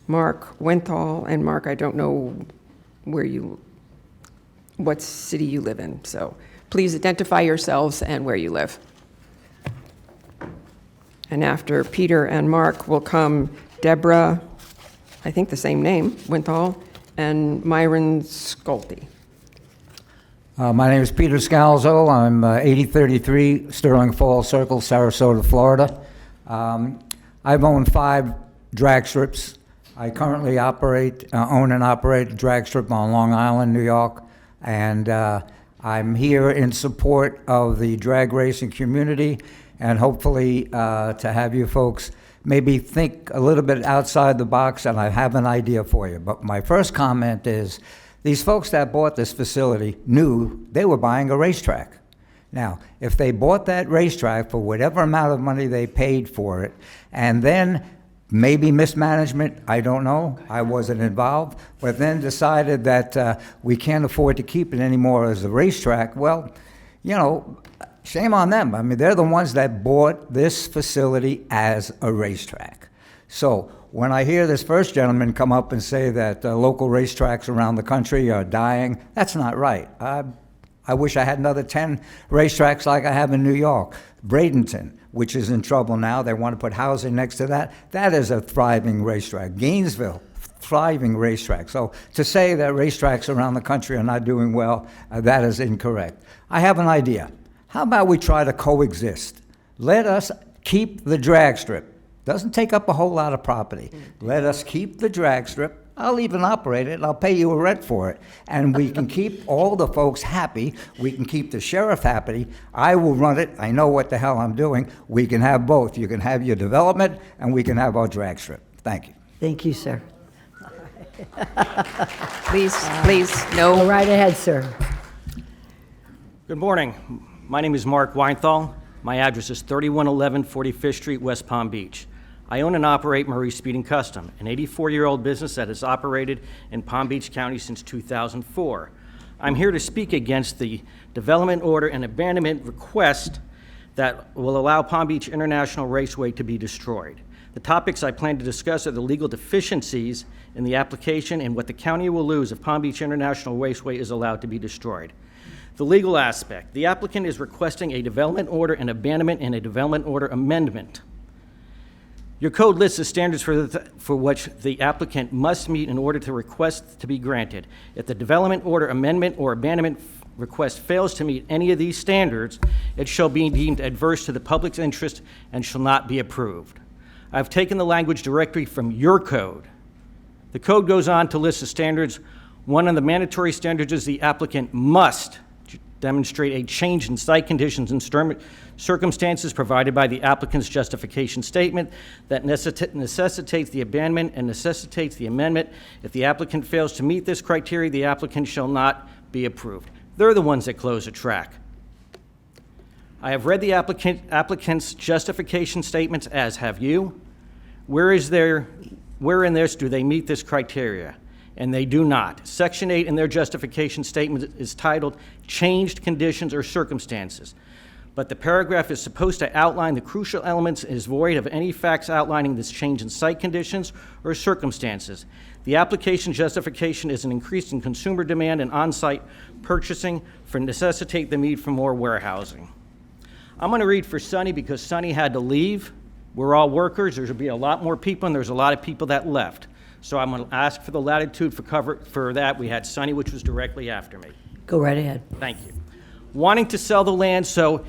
Mark Wenthal. And Mark, I don't know what city you live in, so please identify yourselves and where you live. And after Peter and Mark will come Deborah, I think the same name, Wenthal, and Myron Schulte. My name is Peter Scalzo. I'm 8033 Sterling Falls Circle, Sarasota, Florida. I've owned 5 drag strips. I currently own and operate a drag strip on Long Island, New York, and I'm here in support of the drag racing community and hopefully to have you folks maybe think a little bit outside the box, and I have an idea for you. But my first comment is, these folks that bought this facility knew they were buying a racetrack. Now, if they bought that racetrack for whatever amount of money they paid for it, and then maybe mismanagement, I don't know, I wasn't involved, but then decided that we can't afford to keep it anymore as a racetrack, well, you know, shame on them. I mean, they're the ones that bought this facility as a racetrack. So when I hear this first gentleman come up and say that local racetracks around the country are dying, that's not right. I wish I had another 10 racetracks like I have in New York. Bradenton, which is in trouble now, they want to put housing next to that. That is a thriving racetrack. Gainesville, thriving racetrack. So to say that racetracks around the country are not doing well, that is incorrect. I have an idea. How about we try to coexist? Let us keep the drag strip. Doesn't take up a whole lot of property. Let us keep the drag strip. I'll even operate it. I'll pay you a rent for it. And we can keep all the folks happy. We can keep the sheriff happy. I will run it. I know what the hell I'm doing. We can have both. You can have your development, and we can have our drag strip. Thank you. Thank you, sir. Please, no. Go right ahead, sir. Good morning. My name is Mark Weinthal. My address is 3111 45th Street, West Palm Beach. I own and operate Murray Speeding Custom, an 84-year-old business that has operated in Palm Beach County since 2004. I'm here to speak against the development order and abandonment request that will allow Palm Beach International Raceway to be destroyed. The topics I plan to discuss are the legal deficiencies in the application and what the county will lose if Palm Beach International Raceway is allowed to be destroyed. The legal aspect. The applicant is requesting a development order and abandonment and a development order amendment. Your code lists the standards for which the applicant must meet in order to request to be granted. If the development order amendment or abandonment request fails to meet any of these standards, it shall be deemed adverse to the public's interest and shall not be approved. I've taken the language directly from your code. The code goes on to list the standards. One of the mandatory standards is the applicant must demonstrate a change in site conditions and circumstances provided by the applicant's justification statement that necessitates the abandonment and necessitates the amendment. If the applicant fails to meet this criteria, the applicant shall not be approved. They're the ones that close a track. I have read the applicant's justification statements, as have you. Where in this do they meet this criteria? And they do not. Section 8 in their justification statement is titled Changed Conditions or Circumstances. But the paragraph is supposed to outline the crucial elements and is void of any facts outlining this change in site conditions or circumstances. The application justification is an increase in consumer demand and on-site purchasing for necessitate the need for more warehousing. I'm going to read for Sonny because Sonny had to leave. We're all workers. There's going to be a lot more people, and there's a lot of people that left. So I'm going to ask for the latitude for that. We had Sonny, which was directly after me. Go right ahead. Thank you. Wanting to sell the land, so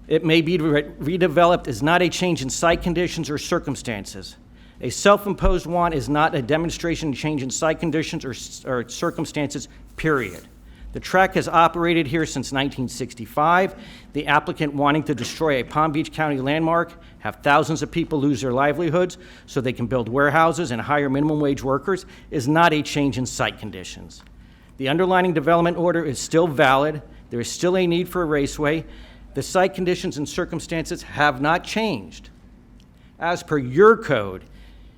it may be redeveloped is not a change in site conditions or circumstances. A self-imposed want is not a demonstration of change in site conditions or circumstances, period. The track has operated here since 1965. The applicant wanting to destroy a Palm Beach County landmark, have thousands of people lose their livelihoods so they can build warehouses and hire minimum wage workers, is not a change in site conditions. The underlying development order is still valid. There is still a need for a raceway. The site conditions and circumstances have not changed. As per your code,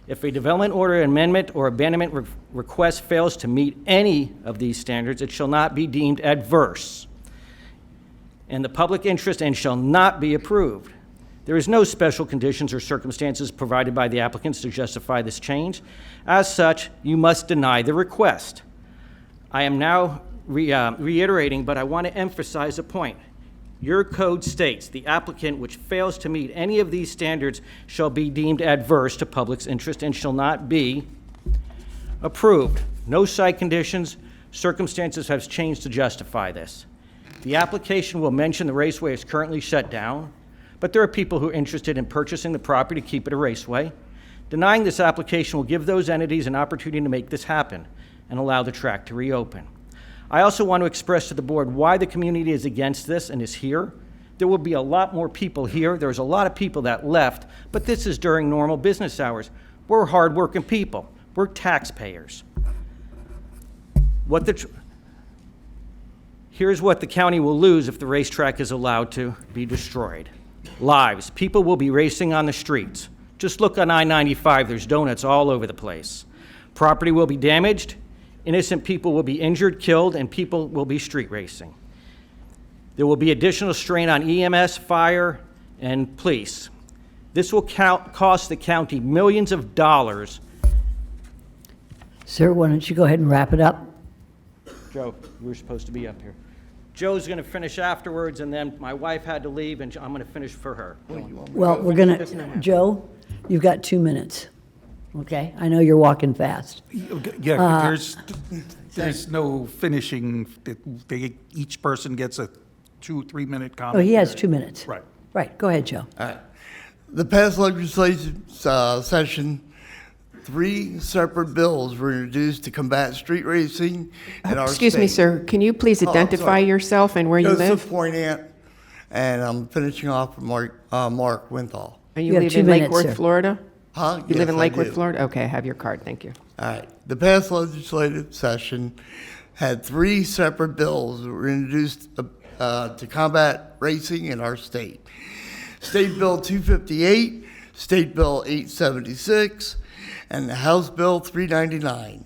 if a development order amendment or abandonment request fails to meet any of these standards, it shall not be deemed adverse in the public interest and shall not be approved. There is no special conditions or circumstances provided by the applicants to justify this change. As such, you must deny the request. I am now reiterating, but I want to emphasize a point. Your code states the applicant which fails to meet any of these standards shall be deemed adverse to public's interest and shall not be approved. No site conditions, circumstances have changed to justify this. The application will mention the raceway is currently shut down, but there are people who are interested in purchasing the property to keep it a raceway. Denying this application will give those entities an opportunity to make this happen and allow the track to reopen. I also want to express to the board why the community is against this and is here. There will be a lot more people here. There's a lot of people that left, but this is during normal business hours. We're hardworking people. We're taxpayers. Here's what the county will lose if the racetrack is allowed to be destroyed. Lives. People will be racing on the streets. Just look on I-95. There's donuts all over the place. Property will be damaged. Innocent people will be injured, killed, and people will be street racing. There will be additional strain on EMS, fire, and police. This will cost the county millions of dollars. Sir, why don't you go ahead and wrap it up? Joe, you were supposed to be up here. Joe's going to finish afterwards, and then my wife had to leave, and I'm going to finish for her. Well, we're going to, Joe, you've got 2 minutes, okay? I know you're walking fast. Yeah, there's no finishing. Each person gets a 2-3 minute comment. Oh, he has 2 minutes. Right. Right, go ahead, Joe. All right. The past legislative session, 3 separate bills were introduced to combat street racing in our Excuse me, state. sir. Can you please identify sorry. yourself and where you live? Joseph Poignant, and I'm finishing off with Mark Winthal. And You you have live 2 in minutes, Lakewood, sir. Florida? Huh? You live Yes, in I Lakewood, do. Florida? Okay, I have your card. Thank you. All right. The past legislative session had 3 separate bills that were introduced to combat racing in our state. State Bill 258, State Bill 876, and the House Bill 399.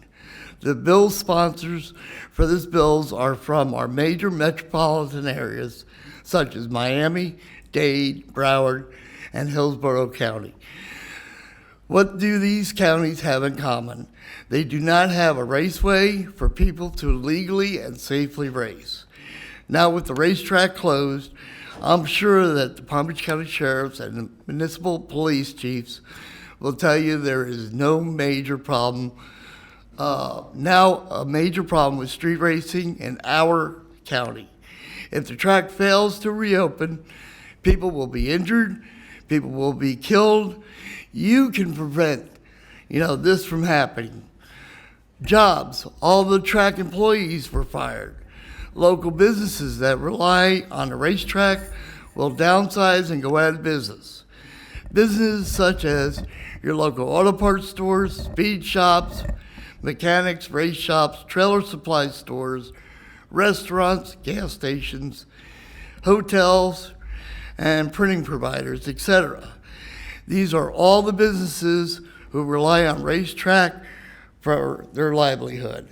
The bill sponsors for this bills are from our major metropolitan areas, such as Miami, Dade, Broward, and Hillsborough County. What do these counties have in common? They do not have a raceway for people to legally and safely race. Now with the racetrack closed, I'm sure that the Palm Beach County Sheriffs and municipal police chiefs will tell you there is no major problem. Now a major problem with street racing in our county. If the track fails to reopen, people will be injured, people will be killed. You can prevent, this from happening. Jobs, all the track employees were fired. Local businesses that rely on the racetrack will downsize and go out of business. Businesses such as your local auto parts stores, speed shops, mechanics, race shops, trailer supply stores, restaurants, gas stations, hotels, and printing providers, etc. These are all the businesses who rely on racetrack for their livelihood.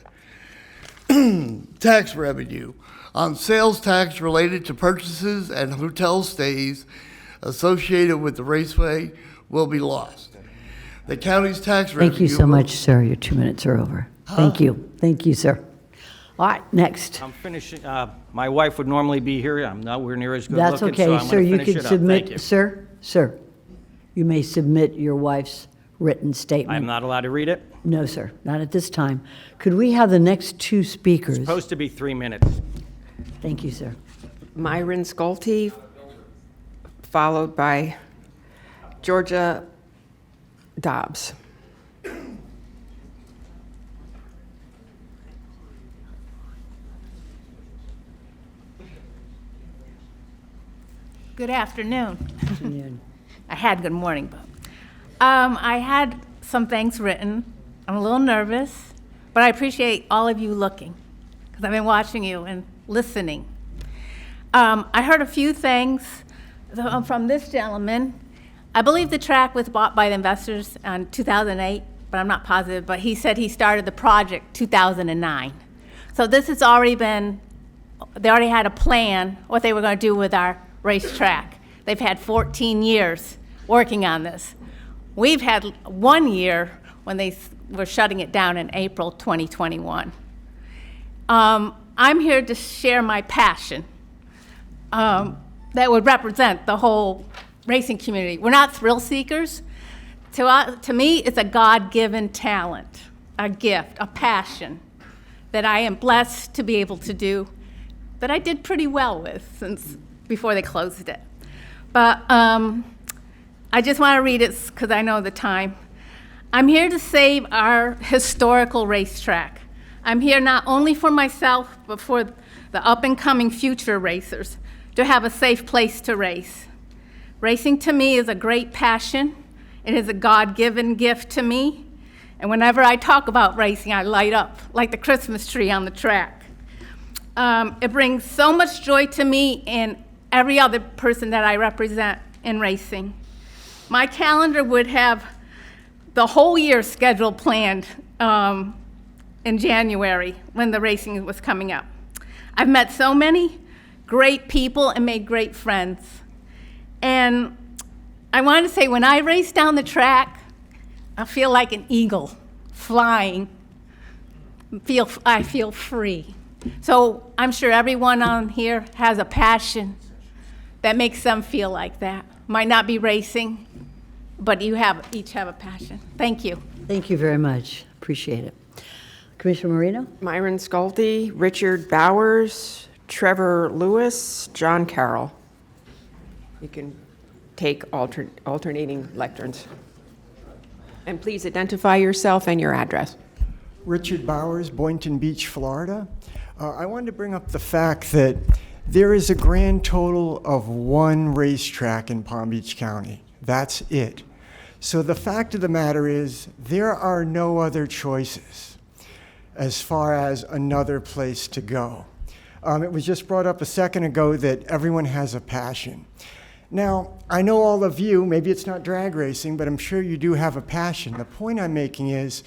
Tax revenue on sales tax related to purchases and hotel stays associated with the raceway will be lost. The county's tax revenue. Thank you so much, sir. Your 2 minutes are over. Thank you. Thank you, sir. All right, next. I'm finishing. My wife would normally be here. I'm nowhere near as good That's looking, okay, so I'm sir. going to You finish could it up. Thank you. submit, sir, you may submit your wife's written statement. I'm not allowed to read it. No, sir, not at this time. Could we have the next 2 speakers? It's supposed to be 3 minutes. Thank you, sir. Myron Schulte, followed by Georgia Dobbs. Good afternoon. Afternoon. I had good morning, but I had some things written. I'm a little nervous, but I appreciate all of you looking because I've been watching you and listening. I heard a few things from this gentleman. I believe the track was bought by the investors in 2008, but I'm not positive, but he said he started the project 2009. So this has already been, they already had a plan what they were going to do with our racetrack. They've had 14 years working on this. We've had 1 year when they were shutting it down in April 2021. I'm here to share my passion that would represent the whole racing community. We're not thrill seekers. To me, it's a God-given talent, a gift, a passion that I am blessed to be able to do, that I did pretty well with since before they closed it. But I just want to read it because I know the time. I'm here to save our historical racetrack. I'm here not only for myself, but for the up-and-coming future racers to have a safe place to race. Racing to me is a great passion. It is a God-given gift to me. And whenever I talk about racing, I light up like the Christmas tree on the track. It brings so much joy to me and every other person that I represent in racing. My calendar would have the whole year schedule planned in January when the racing was coming up. I've met so many great people and made great friends. And I want to say, when I race down the track, I feel like an eagle flying. I feel free. So I'm sure everyone on here has a passion that makes them feel like that. Might not be racing, but you each have a passion. Thank you. Thank you very much. Appreciate it. Commissioner Marino? Myron Schulte, Richard Bowers, Trevor Lewis, John Carroll. You can take alternating lecterns. And please identify yourself and your address. Richard Bowers, Boynton Beach, Florida. I wanted to bring up the fact that there is a grand total of one racetrack in Palm Beach County. That's it. So the fact of the matter is there are no other choices as far as another place to go. It was just brought up a second ago that everyone has a passion. Now, I know all of you, maybe it's not drag racing, but I'm sure you do have a passion. The point I'm making is,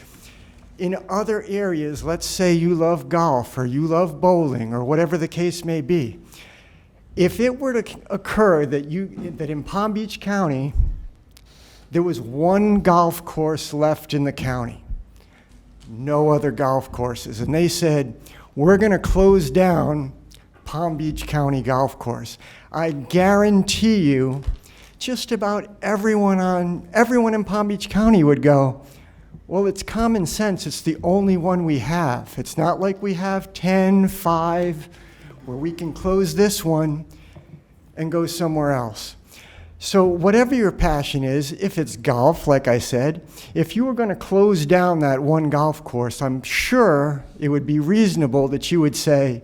in other areas, let's say you love golf or you love bowling or whatever the case may be, if it were to occur that in Palm Beach County, there was one golf course left in the county, no other golf courses, and they said, we're going to close down Palm Beach County Golf Course, I guarantee you just about everyone in Palm Beach County would go, well, it's common sense. It's the only one we have. It's not like we have 10, 5, where we can close this one and go somewhere else. So whatever your passion is, if it's golf, like I said, if you were going to close down that one golf course, I'm sure it would be reasonable that you would say,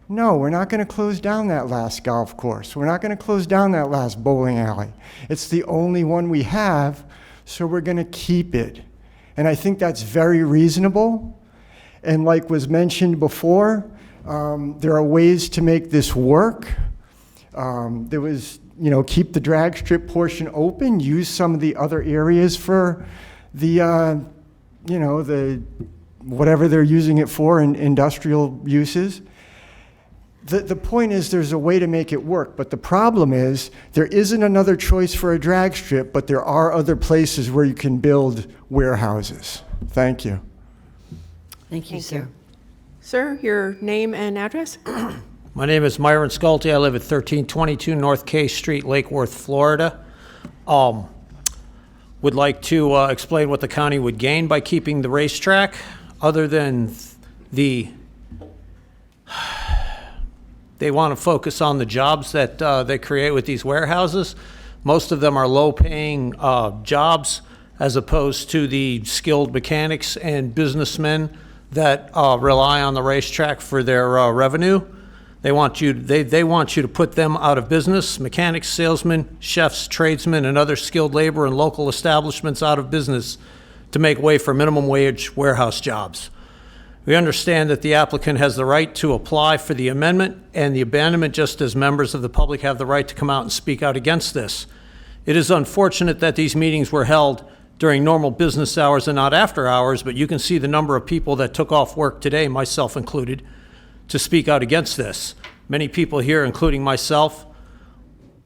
no, we're not going to close down that last golf course. We're not going to close down that last bowling alley. It's the only one we have, so we're going to keep it. And I think that's very reasonable. And like was mentioned before, there are ways to make this work. There was, keep the drag strip portion open, use some of the other areas for the, the whatever they're using it for in industrial uses. The point is there's a way to make it work, but the problem is there isn't another choice for a drag strip, but there are other places where you can build warehouses. Thank you. Thank you, sir. Sir, your name and address? My name is Myron Schulte. I live at 1322 North K Street, Lake Worth, Florida. Would like to explain what the county would gain by keeping the racetrack, other than they want to focus on the jobs that they create with these warehouses. Most of them are low-paying jobs as opposed to the skilled mechanics and businessmen that rely on the racetrack for their revenue. They want you to put them out of business, mechanics, salesmen, chefs, tradesmen, and other skilled labor and local establishments out of business to make way for minimum wage warehouse jobs. We understand that the applicant has the right to apply for the amendment and the abandonment, just as members of the public have the right to come out and speak out against this. It is unfortunate that these meetings were held during normal business hours and not after hours, but you can see the number of people that took off work today, myself included, to speak out against this. Many people here, including myself,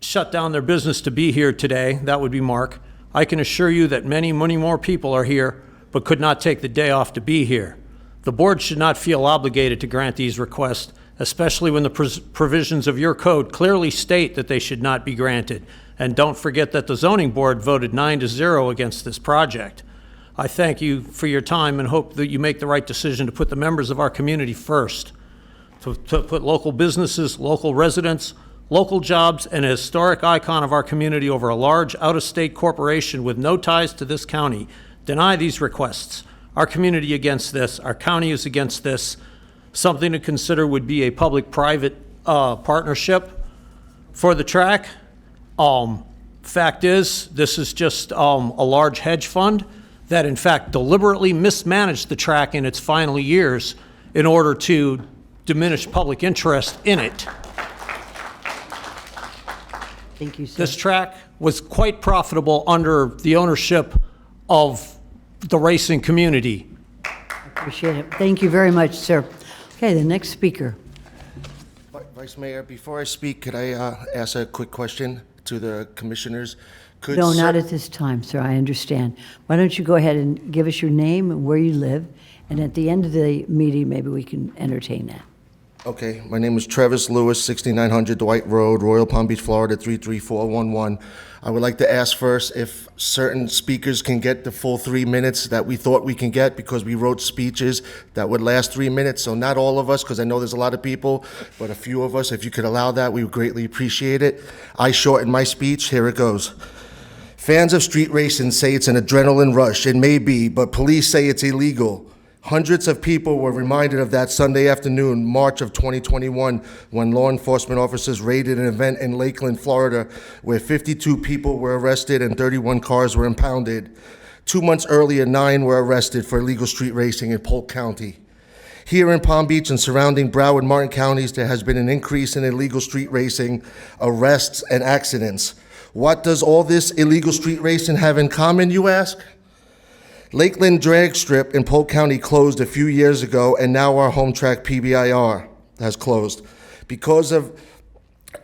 shut down their business to be here today. That would be Mark. I can assure you that many, many more people are here, but could not take the day off to be here. The board should not feel obligated to grant these requests, especially when the provisions of your code clearly state that they should not be granted. And don't forget that the zoning board voted 9-0 against this project. I thank you for your time and hope that you make the right decision to put the members of our community first, to put local businesses, local residents, local jobs, and a historic icon of our community over a large out-of-state corporation with no ties to this county. Deny these requests. Our community against this, our county is against this. Something to consider would be a public-private partnership for the track. Fact is, this is just a large hedge fund that in fact deliberately mismanaged the track in its final years in order to diminish public interest in it. Thank you, sir. This track was quite profitable under the ownership of the racing community. Appreciate it. Thank you very much, sir. Okay, the next speaker. Vice Mayor, before I speak, could I ask a quick question to the commissioners? No, not at this time, sir. I understand. Why don't you go ahead and give us your name and where you live, and at the end of the meeting, maybe we can entertain that. Okay, my name is Travis Lewis, 6900 Dwight Road, Royal Palm Beach, Florida, 33411. I would like to ask first if certain speakers can get the full 3 minutes that we thought we can get, because we wrote speeches that would last 3 minutes. So not all of us, because I know there's a lot of people, but a few of us, if you could allow that, we would greatly appreciate it. I shortened my speech. Here it goes. Fans of street racing say it's an adrenaline rush. It may be, but police say it's illegal. Hundreds of people were reminded of that Sunday afternoon, March of 2021, when law enforcement officers raided an event in Lakeland, Florida, where 52 people were arrested and 31 cars were impounded. 2 months earlier, 9 were arrested for illegal street racing in Polk County. Here in Palm Beach and surrounding Broward and Martin counties, there has been an increase in illegal street racing, arrests, and accidents. What does all this illegal street racing have in common, you ask? Lakeland Drag Strip in Polk County closed a few years ago, and now our home track PBIR has closed. Because of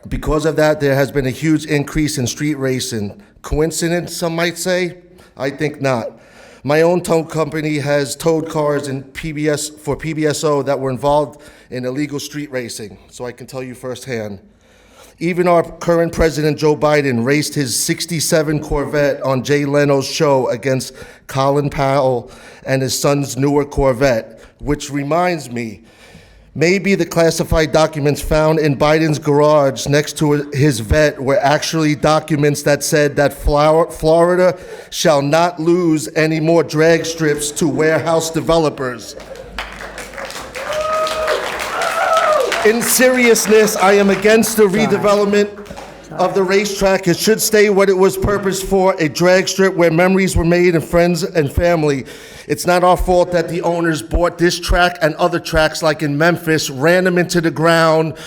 that, there has been a huge increase in street racing. Coincidence, some might say? I think not. My own tow company has towed cars for PBSO that were involved in illegal street racing, so I can tell you firsthand. Even our current president, Joe Biden, raced his 67 Corvette on Jay Leno's show against Colin Powell and his son's newer Corvette, which reminds me, maybe the classified documents found in Biden's garage next to his vet were actually documents that said that Florida shall not lose any more drag strips to warehouse developers. In seriousness, I am against the redevelopment of the racetrack. It should stay what it was purposed for, a drag strip where memories were made and friends and family. It's not our fault that the owners bought this track and other tracks like in Memphis, ran them into the ground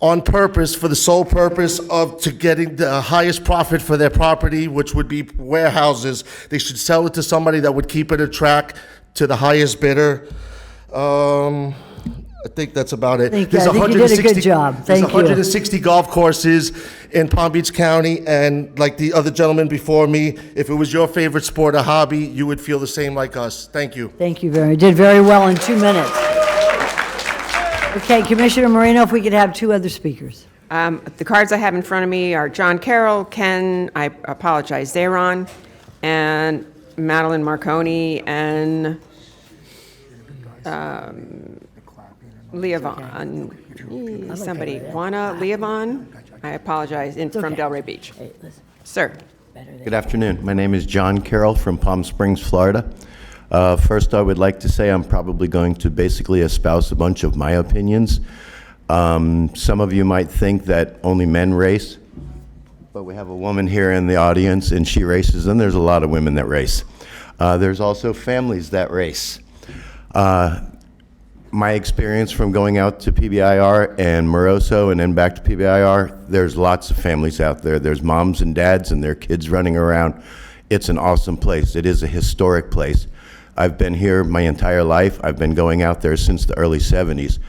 on purpose for the sole purpose of getting the highest profit for their property, which would be warehouses. They should sell it to somebody that would keep it a track to the highest bidder. I think that's about it. I think you did a good job. Thank you. There's 160 golf courses in Palm Beach County, and like the other gentleman before me, if it was your favorite sport or hobby, you would feel the same like us. Thank you. Thank you very much. Did very well in 2 minutes. Okay, Commissioner Moreno, if we could have 2 other speakers. The cards I have in front of me are John Carroll, I apologize, Zayron, and Madeline Marconi, and Leavon, somebody, Juana Leavon, I apologize, from Delray Beach. Hey, listen, Sir. Good afternoon. My name is John Carroll from Palm Springs, Florida. First, I would like to say I'm probably going to basically espouse a bunch of my opinions. Some of you might think that only men race, but we have a woman here in the audience and she races, and there's a lot of women that race. There's also families that race. My experience from going out to PBIR and Moroso and then back to PBIR, there's lots of families out there. There's moms and dads and their kids running around. It's an awesome place. It is a historic place. I've been here my entire life. I've been going out there since the early 70s.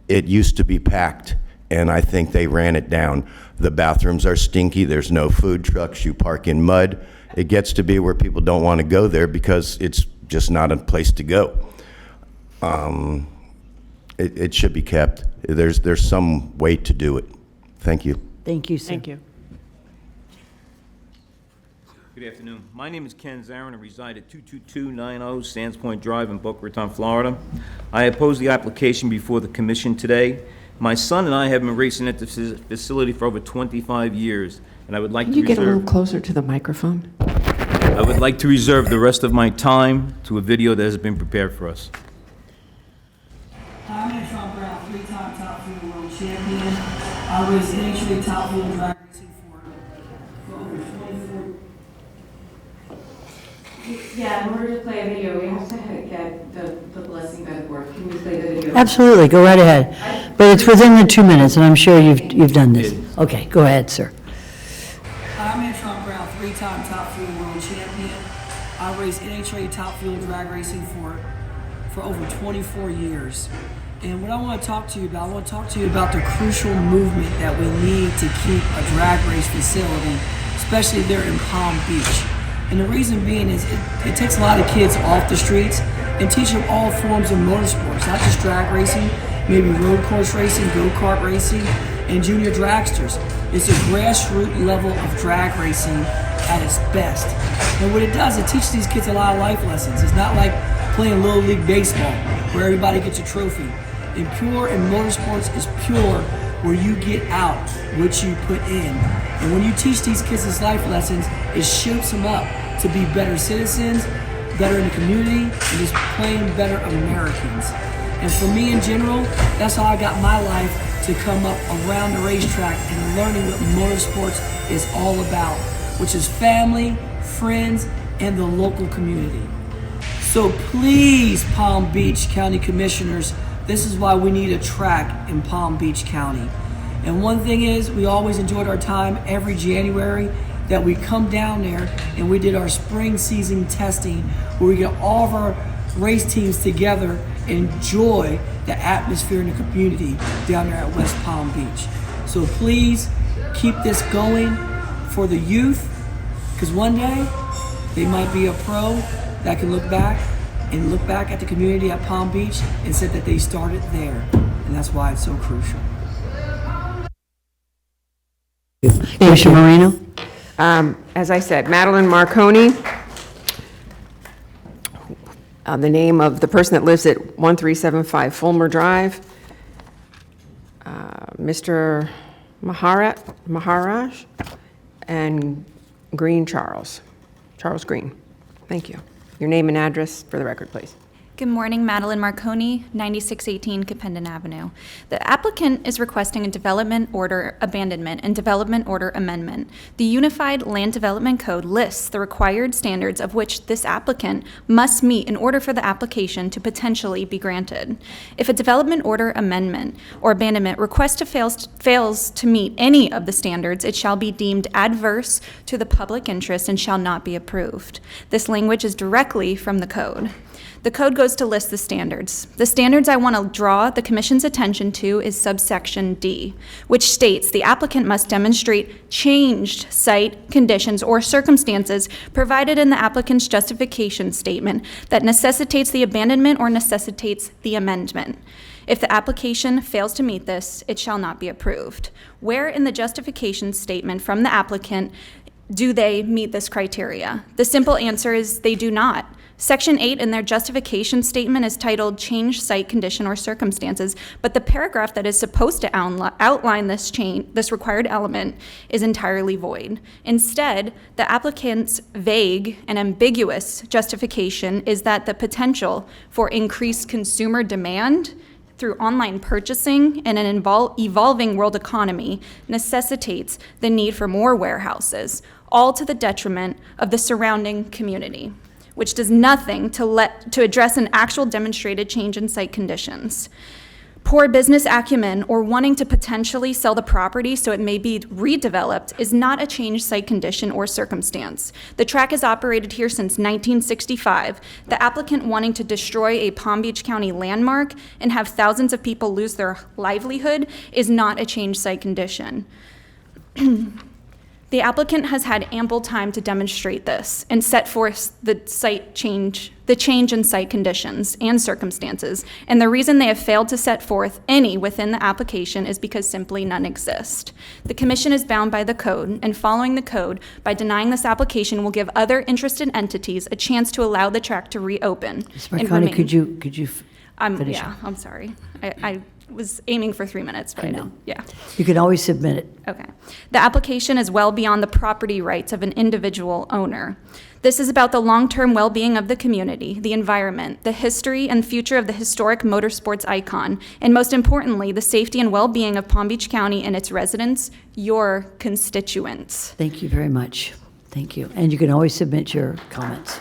It used to be packed, and I think they ran it down. The bathrooms are stinky. There's no food trucks. You park in mud. It gets to be where people don't want to go there because it's just not a place to go. It should be kept. There's some way to do it. Thank you. Thank you, sir. Thank you. Good afternoon. My name is Ken Zarin. I reside at 22290 Sands Point Drive in Boca Raton, Florida. I oppose the application before the commission today. My son and I have been racing at this facility for over 25 years, and I would like Can to you get a little reserve. closer to the microphone? I would like to reserve the rest of my time to a video that has been prepared for us. I'm Antron Brown, three-time top fuel world champion. I race NHRA top fuel drag racing for over 24. Yeah, in order to play a video, we have to get the blessing by the board. Can we play the video? Absolutely, go right ahead. But it's within the 2 minutes, and I'm sure you've done this. Okay, go ahead, sir. I'm Antron Brown, three-time top fuel world champion. I race NHRA top fuel drag racing for over 24 years. And what I want to talk to you about, I want to talk to you about the crucial movement that we need to keep a drag race facility, especially there in Palm Beach. And the reason being is it takes a lot of kids off the streets and teach them all forms of motorsports, not just drag racing, maybe road course racing, go-kart racing, and junior dragsters. It's a grassroots level of drag racing at its best. And what it does, it teaches these kids a lot of life lessons. It's not like playing Little League Baseball where everybody gets a trophy. And pure in motorsports is pure where you get out what you put in. And when you teach these kids these life lessons, it shapes them up to be better citizens, better in the community, and just plain better Americans. And for me in general, that's how I got my life to come up around the racetrack and learning what motorsports is all about, which is family, friends, and the local community. So please, Palm Beach County Commissioners, this is why we need a track in Palm Beach County. And one thing is, we always enjoyed our time every January that we come down there and we did our spring season testing where we get all of our race teams together and enjoy the atmosphere in the community down there at West Palm Beach. So please keep this going for the youth, because one day they might be a pro that can look back at the community at Palm Beach and said that they started there. And that's why it's so crucial. Commissioner Moreno? As I said, Madeline Marconi, the name of the person that lives at 1375 Fulmer Drive, Mr. Maharaj, and Green Charles Green. Thank you. Your name and address for the record, please. Good morning, Madeline Marconi, 9618 Capendon Avenue. The applicant is requesting a development order abandonment and development order amendment. The Unified Land Development Code lists the required standards of which this applicant must meet in order for the application to potentially be granted. If a development order amendment or abandonment request fails to meet any of the standards, it shall be deemed adverse to the public interest and shall not be approved. This language is directly from the code. The code goes to list the standards. The standards I want to draw the Commission's attention to is subsection D, which states the applicant must demonstrate changed site conditions or circumstances provided in the applicant's justification statement that necessitates the abandonment or necessitates the amendment. If the application fails to meet this, it shall not be approved. Where in the justification statement from the applicant do they meet this criteria? The simple answer is they do not. Section 8 in their justification statement is titled Change Site Condition or Circumstances, but the paragraph that is supposed to outline this required element is entirely void. Instead, the applicant's vague and ambiguous justification is that the potential for increased consumer demand through online purchasing and an evolving world economy necessitates the need for more warehouses, all to the detriment of the surrounding community, which does nothing to address an actual demonstrated change in site conditions. Poor business acumen or wanting to potentially sell the property so it may be redeveloped is not a changed site condition or circumstance. The track has operated here since 1965. The applicant wanting to destroy a Palm Beach County landmark and have thousands of people lose their livelihood is not a changed site condition. The applicant has had ample time to demonstrate this and set forth the change in site conditions and circumstances, and the reason they have failed to set forth any within the application is because simply none exist. The commission is bound by the code, and following the code by denying this application will give other interested entities a chance to allow the track to reopen. Ms. Marconi, could you finish? Yeah, I'm sorry. I was aiming for 3 minutes, but I didn't. Yeah. You can always submit it. Okay. The application is well beyond the property rights of an individual owner. This is about the long-term well-being of the community, the environment, the history and future of the historic motorsports icon, and most importantly, the safety and well-being of Palm Beach County and its residents, your constituents. Thank you very much. Thank you. And you can always submit your comments.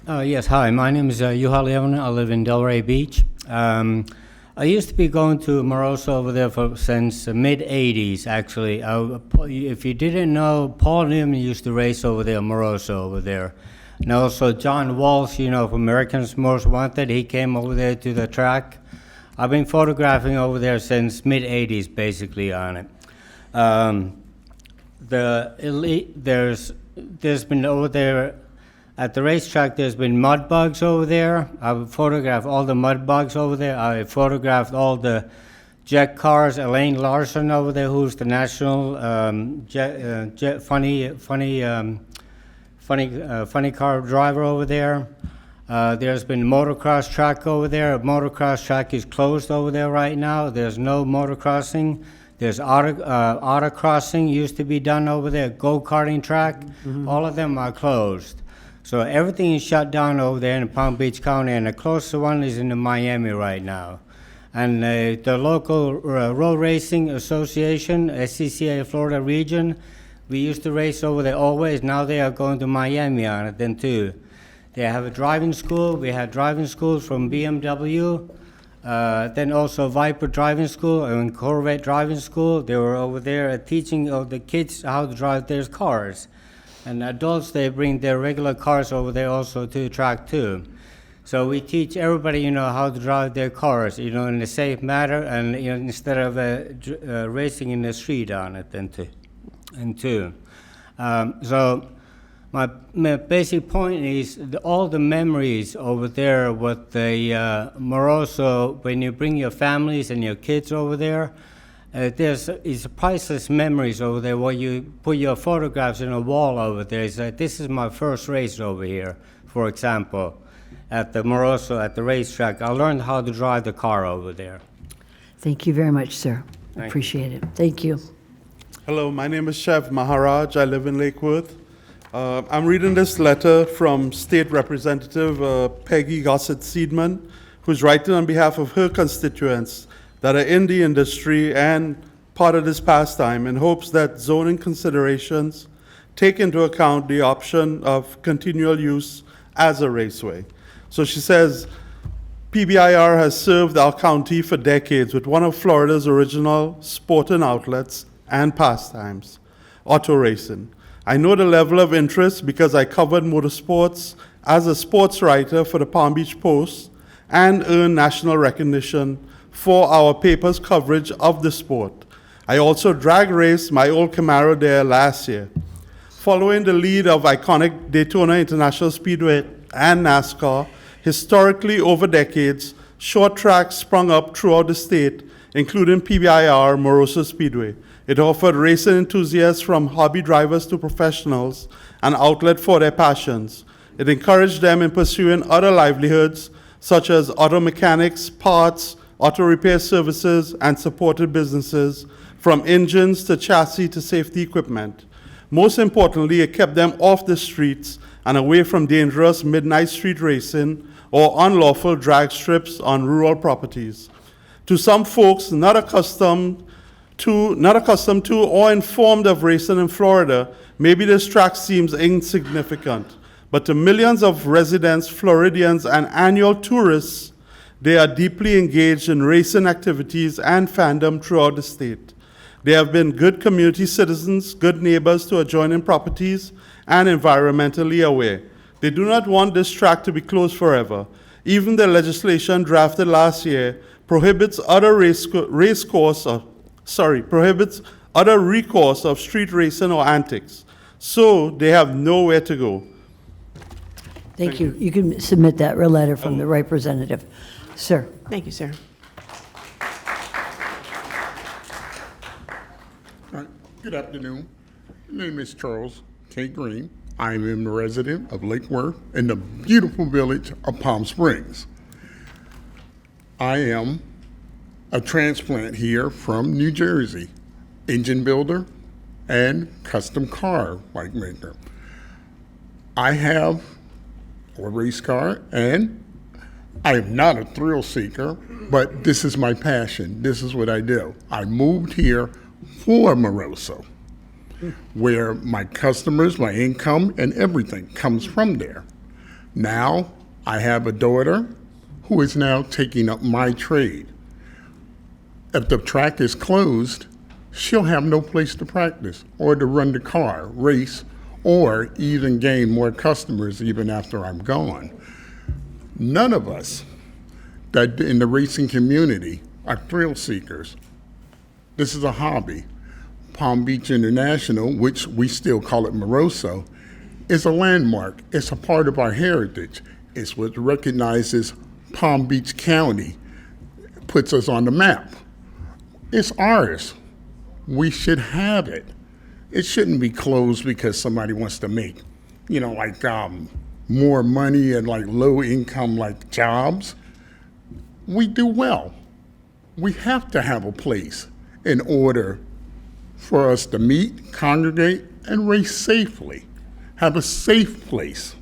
Yes, hi, my name is Juha Leonen. I live in Delray Beach. I used to be going to Moroso over there since mid-'80s, actually. If you didn't know, Paul Newman used to race over there, Moroso over there. And also John Walsh, from Americans Most Wanted, he came over there to the track. I've been photographing over there since mid-'80s, basically, on it. There's been over there, at the racetrack, there's been mud bugs over there. I've photographed all the mud bugs over there. I photographed all the jet cars. Elaine Larson over there, who's the national funny car driver over there. There's been motocross track over there. A motocross track is closed over there right now. There's no motocrossing. There's autocrossing used to be done over there. Go-karting track. Mm-hmm. All of them are closed. So everything is shut down over there in Palm Beach County, and the closest one is in Miami right now. And the local Road Racing Association, SCCA Florida region, we used to race over there always. Now they are going to Miami on it then too. They have a driving school. We had driving schools from BMW. Then also Viper Driving School and Corvette Driving School. They were over there teaching the kids how to drive their cars. And adults, they bring their regular cars over there also to the track too. So we teach everybody, how to drive their cars, in a safe manner, and instead of racing in the street on it too. So my basic point is all the memories over there with the Moroso, when you bring your families and your kids over there, it's priceless memories over there where you put your photographs in a wall over there. It's like, this is my first race over here, for example, at the Moroso, at the racetrack. I learned how to drive the car over there. Thank you very much, sir. Appreciate it. Thank you. Hello, my name is Chev Maharaj. I live in Lakewood. I'm reading this letter from State Representative Peggy Gossett-Seidman, who's writing on behalf of her constituents that are in the industry and part of this pastime, in hopes that zoning considerations take into account the option of continual use as a raceway. So she says, PBIR has served our county for decades with one of Florida's original sporting outlets and pastimes, auto racing. I know the level of interest because I covered motorsports as a sports writer for the Palm Beach Post and earned national recognition for our paper's coverage of the sport. I also drag raced my old Camaro there last year. Following the lead of iconic Daytona International Speedway and NASCAR, historically over decades, short tracks sprung up throughout the state including PBIR Moroso Speedway. It offered racing enthusiasts from hobby drivers to professionals an outlet for their passions. It encouraged them in pursuing other livelihoods, such as auto mechanics, parts, auto repair services, and supported businesses, from engines to chassis to safety equipment. Most importantly, it kept them off the streets and away from dangerous midnight street racing or unlawful drag strips on rural properties. To some folks not accustomed to or informed of racing in Florida, maybe this track seems insignificant. But to millions of residents, Floridians, and annual tourists, they are deeply engaged in racing activities and fandom throughout the state. They have been good community citizens, good neighbors to adjoining properties, and environmentally aware. They do not want this track to be closed forever. Even the legislation drafted last year prohibits other prohibits other recourse of street racing or antics. So they have nowhere to go. Thank you. You can submit that letter from the representative. Sir. Thank you, sir. Good afternoon. My name is Charles K. Green. I am a resident of Lake Worth in the beautiful village of Palm Springs. I am a transplant here from New Jersey, engine builder and custom car bike maker. I have a race car, and I am not a thrill seeker, but this is my passion. This is what I do. I moved here for Moroso, where my customers, my income, and everything comes from there. Now I have a daughter who is now taking up my trade. If the track is closed, she'll have no place to practice or to run the car, race, or even gain more customers even after I'm gone. None of us that in the racing community are thrill seekers. This is a hobby. Palm Beach International, which we still call it Moroso, is a landmark. It's a part of our heritage. It's what recognizes Palm Beach County, puts us on the map. It's ours. We should have it. It shouldn't be closed because somebody wants to make, more money and low income jobs. We do well. We have to have a place in order for us to meet, congregate, and race safely. Have a safe place.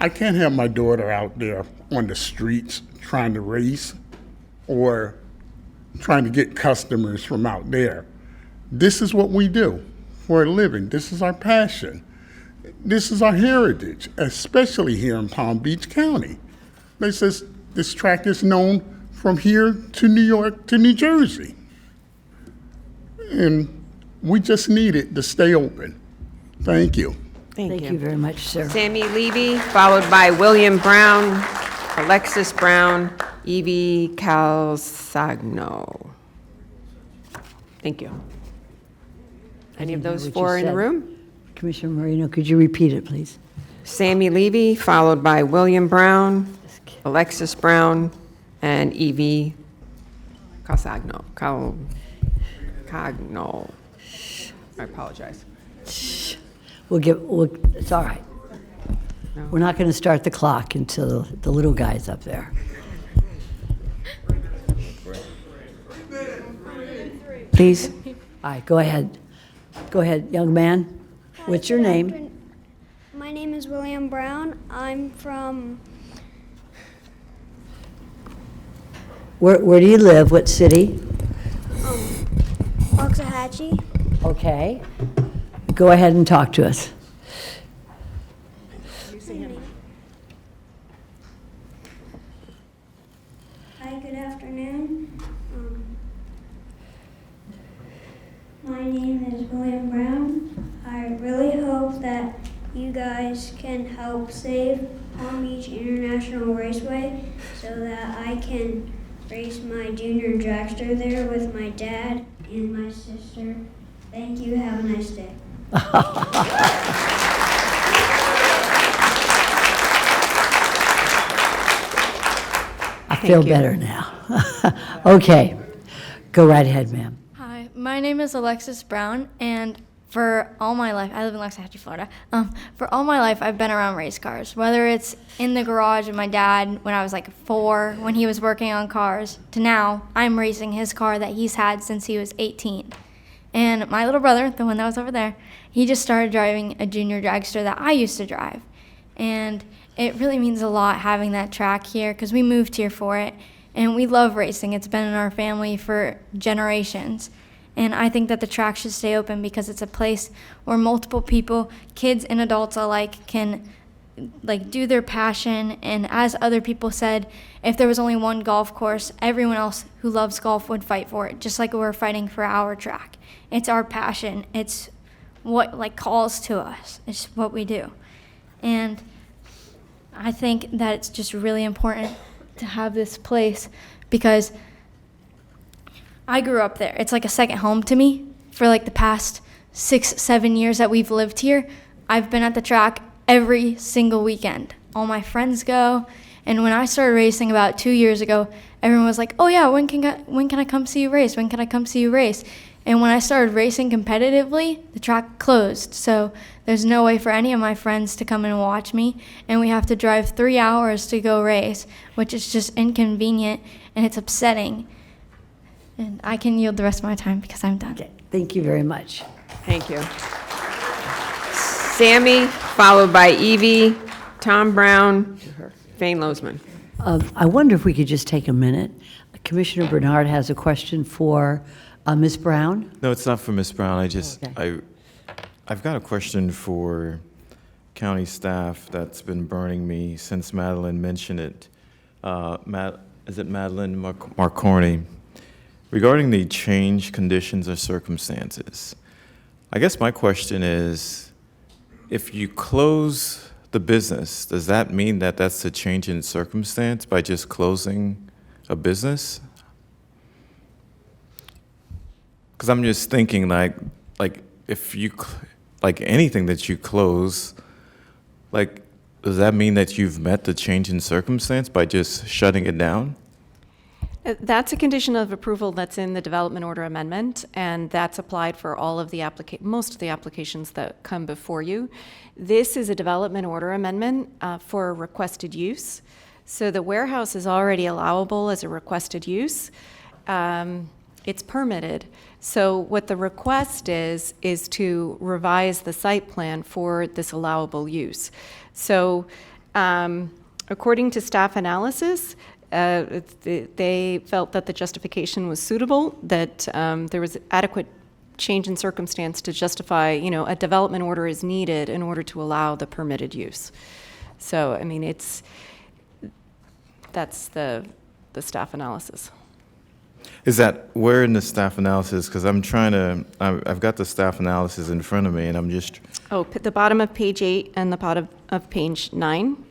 I can't have my daughter out there on the streets trying to race or trying to get customers from out there. This is what we do for a living. This is our passion. This is our heritage, especially here in Palm Beach County. This track is known from here to New York to New Jersey. And we just need it to stay open. Thank you. Thank you very much, sir. Sammy Levy, followed by William Brown, Alexis Brown, Evie Calzagno. Thank you. Any of those four in the room? Commissioner Marino, could you repeat it, please? Sammy Levy, followed by William Brown, Alexis Brown, and Evie Calzagno. Cogno. I apologize. It's all right. No. We're not going to start the clock until the little guy's up there. Please. All right, go ahead. Go ahead, young man. What's your name? My name is William Brown. I'm from... Where do you live? What city? Waxahachie. Okay. Go ahead and talk to us. Hi, good afternoon. My name is William Brown. I really hope that you guys can help save Palm Beach International Raceway so that I can race my junior dragster there with my dad and my sister. Thank you. Have a nice day. I feel better now. Okay. Go right ahead, ma'am. Hi, my name is Alexis Brown, and for all my life, I live in Waxahachie, Florida. For all my life, I've been around race cars, whether it's in the garage with my dad when I was like 4, when he was working on cars, to now, I'm racing his car that he's had since he was 18. And my little brother, the one that was over there, he just started driving a junior dragster that I used to drive. And it really means a lot having that track here, because we moved here for it. And we love racing. It's been in our family for generations. And I think that the track should stay open because it's a place where multiple people, kids and adults alike, can do their passion. And as other people said, if there was only one golf course, everyone else who loves golf would fight for it, just like we're fighting for our track. It's our passion. It's what calls to us. It's what we do. And I think that it's just really important to have this place because I grew up there. It's like a second home to me. For the past 6-7 years that we've lived here, I've been at the track every single weekend. All my friends go, and when I started racing about 2 years ago, everyone was like, "Oh yeah, when can I come see you race? When can I come see you race?" And when I started racing competitively, the track closed. So there's no way for any of my friends to come and watch me. And we have to drive 3 hours to go race, which is just inconvenient and it's upsetting. And I can yield the rest of my time because I'm done. Okay. Thank you very much. Thank you. Sammy, followed by Evie, Tom Brown, Fane Lozman. I wonder if we could just take a minute. Commissioner Bernard has a question for Ms. Brown. No, it's not for Ms. Brown. Okay. I've got a question for county staff that's been burning me since Madeline mentioned it. Is it Madeline Marconi? Regarding the change conditions or circumstances, I guess my question is, if you close the business, does that mean that that's a change in circumstance by just closing a business? Because I'm just thinking like if you, anything that you close, does that mean that you've met the change in circumstance by just shutting it down? That's a condition of approval that's in the development order amendment, and that's applied for all of the most of the applications that come before you. This is a development order amendment for requested use. So the warehouse is already allowable as a requested use. It's permitted. So what the request is to revise the site plan for this allowable use. So according to staff analysis, they felt that the justification was suitable, that there was adequate change in circumstance to justify, a development order is needed in order to allow the permitted use. So, I mean, that's the staff analysis. Is that where in the staff analysis? Because I've got the staff analysis in front of me, and I'm just. Oh, the bottom of page 8 and the bottom of page 9.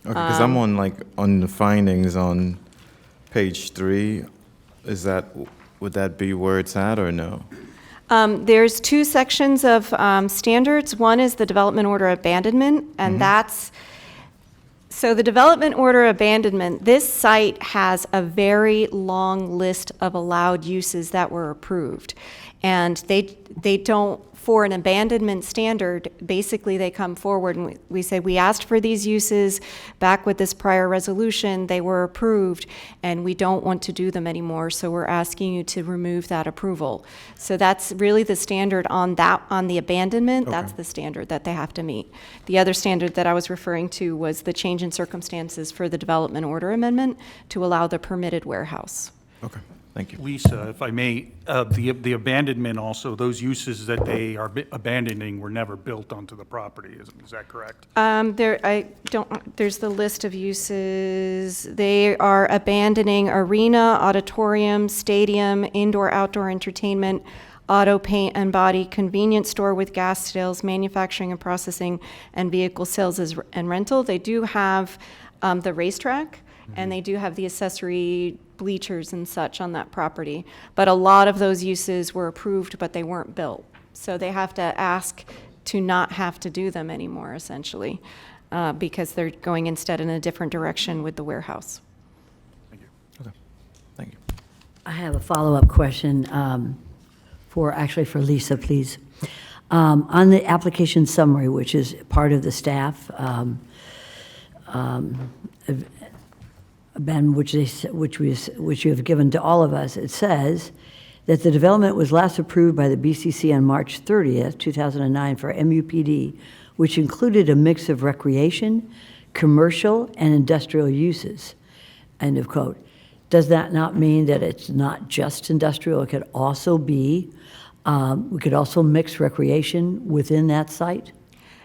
Okay, because I'm on the findings on page 3. Would that be where it's at or no? There's 2 sections of standards. One is the development order abandonment, and so the development order abandonment, this site has a very long list of allowed uses that were approved. And they don't, for an abandonment standard, basically they come forward and we say, we asked for these uses back with this prior resolution, they were approved, and we don't want to do them anymore, so we're asking you to remove that approval. So that's really the standard on the abandonment, That's the standard that they have to meet. The other standard that I was referring to was the change in circumstances for the development order amendment to allow the permitted warehouse. Okay. Thank you. Lisa, if I may, the abandonment also, those uses that they are abandoning were never built onto the property, is that correct? There's the list of uses. They are abandoning arena, auditorium, stadium, indoor-outdoor entertainment, auto paint and body, convenience store with gas sales, manufacturing and processing, and vehicle sales and rental. They do have the racetrack, and they do have the accessory bleachers and such on that property. But a lot of those uses were approved, but they weren't built. So they have to ask to not have to do them anymore, essentially, because they're going instead in a different direction with the warehouse. Thank you. Okay. have a follow-up question for Lisa, please. On the application summary, which is part of the staff, Ben, which you have given to all of us, it says that the development was last approved by the BCC on March 30th, 2009 for MUPD, which included a mix of recreation, commercial, and industrial uses, end of quote. Does that not mean that it's not just industrial? It could also be, we could also mix recreation within that site?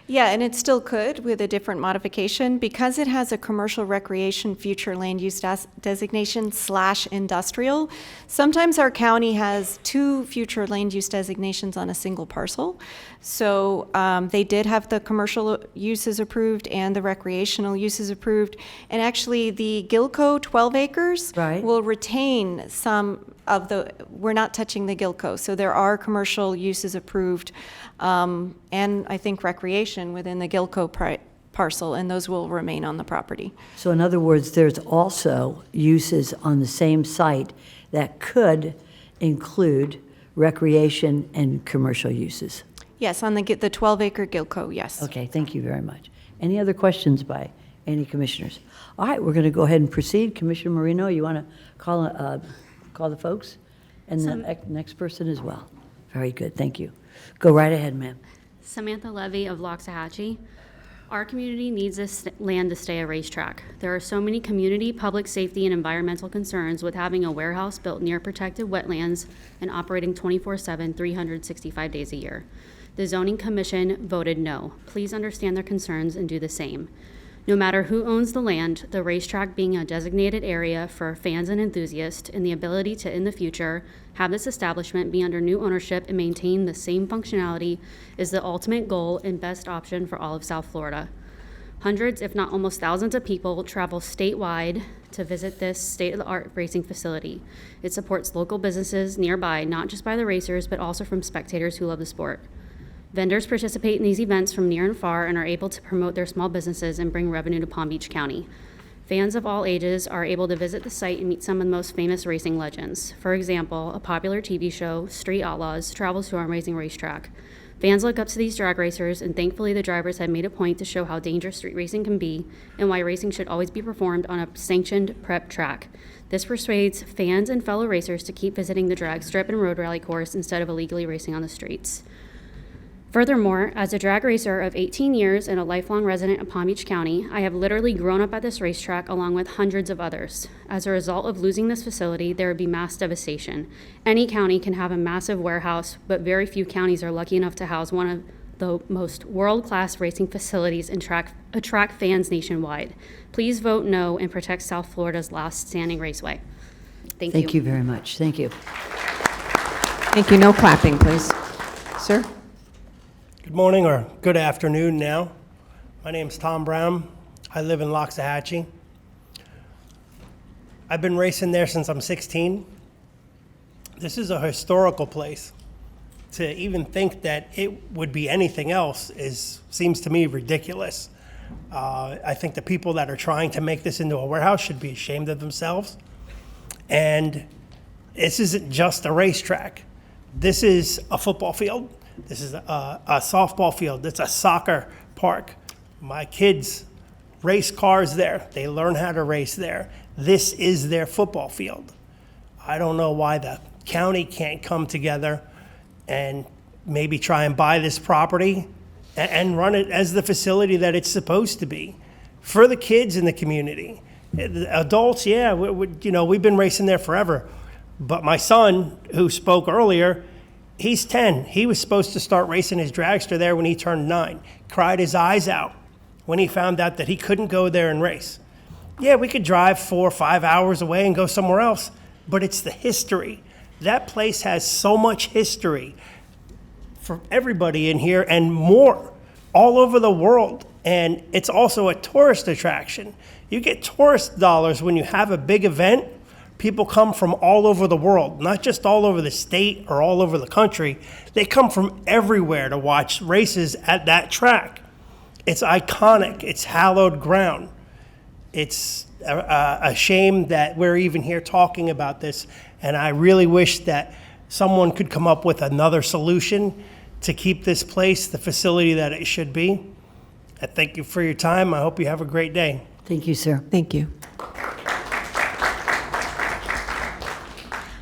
Yeah, and it still could with a different modification. Because it has a commercial recreation future land use designation / industrial, sometimes our county has 2 future land use designations on a single parcel. So they did have the commercial uses approved and the recreational uses approved. And actually the Gilco 12 acres will retain some of the, we're not touching the Gilco. So there are commercial uses approved and I think recreation within the Gilco parcel, and those will remain on the property. So in other words, there's also uses on the same site that could include recreation and commercial uses? Yes, on the 12-acre Gilco, yes. Okay, thank you very much. Any other questions by any commissioners? All right, we're going to go ahead and proceed. Commissioner Marino, you want to call the folks? And the next person as well. Very good, thank you. Go right ahead, ma'am. Samantha Levy of Loxahatchee. Our community needs this land to stay a racetrack. There are so many community, public safety, and environmental concerns with having a warehouse built near protected wetlands and operating 24/7, 365 days a year. The Zoning Commission voted no. Please understand their concerns and do the same. No matter who owns the land, the racetrack being a designated area for fans and enthusiasts, and the ability to, in the future, have this establishment be under new ownership and maintain the same functionality is the ultimate goal and best option for all of South Florida. Hundreds, if not almost thousands of people travel statewide to visit this state-of-the-art racing facility. It supports local businesses nearby, not just by the racers, but also from spectators who love the sport. Vendors participate in these events from near and far and are able to promote their small businesses and bring revenue to Palm Beach County. Fans of all ages are able to visit the site and meet some of the most famous racing legends. For example, a popular TV show, Street Outlaws, travels to our amazing racetrack. Fans look up to these drag racers, and thankfully the drivers have made a point to show how dangerous street racing can be and why racing should always be performed on a sanctioned prep track. This persuades fans and fellow racers to keep visiting the drag strip and road rally course instead of illegally racing on the streets. Furthermore, as a drag racer of 18 years and a lifelong resident of Palm Beach County, I have literally grown up at this racetrack along with hundreds of others. As a result of losing this facility, there would be mass devastation. Any county can have a massive warehouse, but very few counties are lucky enough to house one of the most world-class racing facilities and attract fans nationwide. Please vote no and protect South Florida's last standing raceway. Thank you. Thank you very much. Thank you. Thank you. No clapping, please. Sir? Good morning or good afternoon now. My name's Tom Brown. I live in Loxahatchee. I've been racing there since I'm 16. This is a historical place. To even think that it would be anything else seems to me ridiculous. I think the people that are trying to make this into a warehouse should be ashamed of themselves. And this isn't just a racetrack. This is a football field. This is a softball field. It's a soccer park. My kids race cars there. They learn how to race there. This is their football field. I don't know why the county can't come together and maybe try and buy this property and run it as the facility that it's supposed to be for the kids in the community. The adults, yeah, we've been racing there forever. But my son, who spoke earlier, he's 10. He was supposed to start racing his dragster there when he turned 9. Cried his eyes out when he found out that he couldn't go there and race. Yeah, we could drive 4 or 5 hours away and go somewhere else, but it's the history. That place has so much history for everybody in here and more all over the world. And it's also a tourist attraction. You get tourist dollars when you have a big event. People come from all over the world, not just all over the state or all over the country. They come from everywhere to watch races at that track. It's iconic. It's hallowed ground. It's a shame that we're even here talking about this, and I really wish that someone could come up with another solution to keep this place the facility that it should be. I thank you for your time. I hope you have a great day. Thank you, sir. Thank you.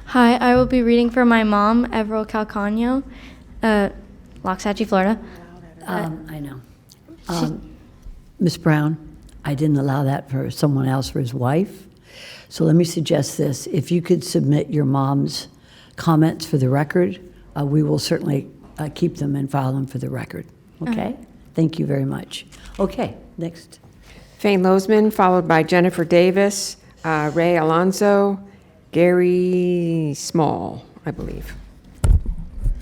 Hi, I will be reading for my mom, Everil Calcano, Loxahatchee, Florida. I know. Ms. Brown, I didn't allow that for someone else, for his wife. So let me suggest this. If you could submit your mom's comments for the record, we will certainly keep them and file them for the record. Okay? Thank you very much. Okay, next. Fane Lozman, followed by Jennifer Davis, Ray Alonso, Gary Small, I believe.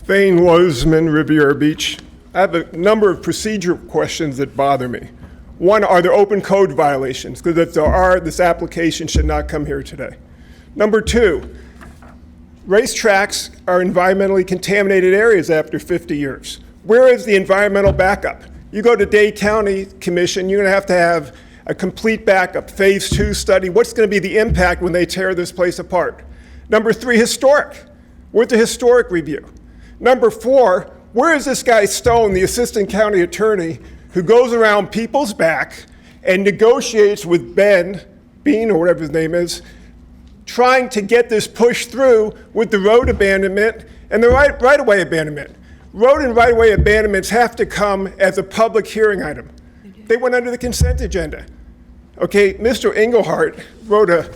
Fane Lozman, Riviera Beach. I have a number of procedural questions that bother me. One, are there open code violations? Because if there are, this application should not come here today. Number two, racetracks are environmentally contaminated areas after 50 years. Where is the environmental backup? You go to Dade County Commission, you're going to have a complete backup, phase 2 study. What's going to be the impact when they tear this place apart? Number 3, historic. Where's the historic review? Number 4, where is this guy Stone, the assistant county attorney, who goes around people's back and negotiates with Bean, or whatever his name is, trying to get this pushed through with the road abandonment and the right-of-way abandonment? Road and right-of-way abandonments have to come as a public hearing item. They went under the consent agenda. Okay, Mr. Engelhardt wrote a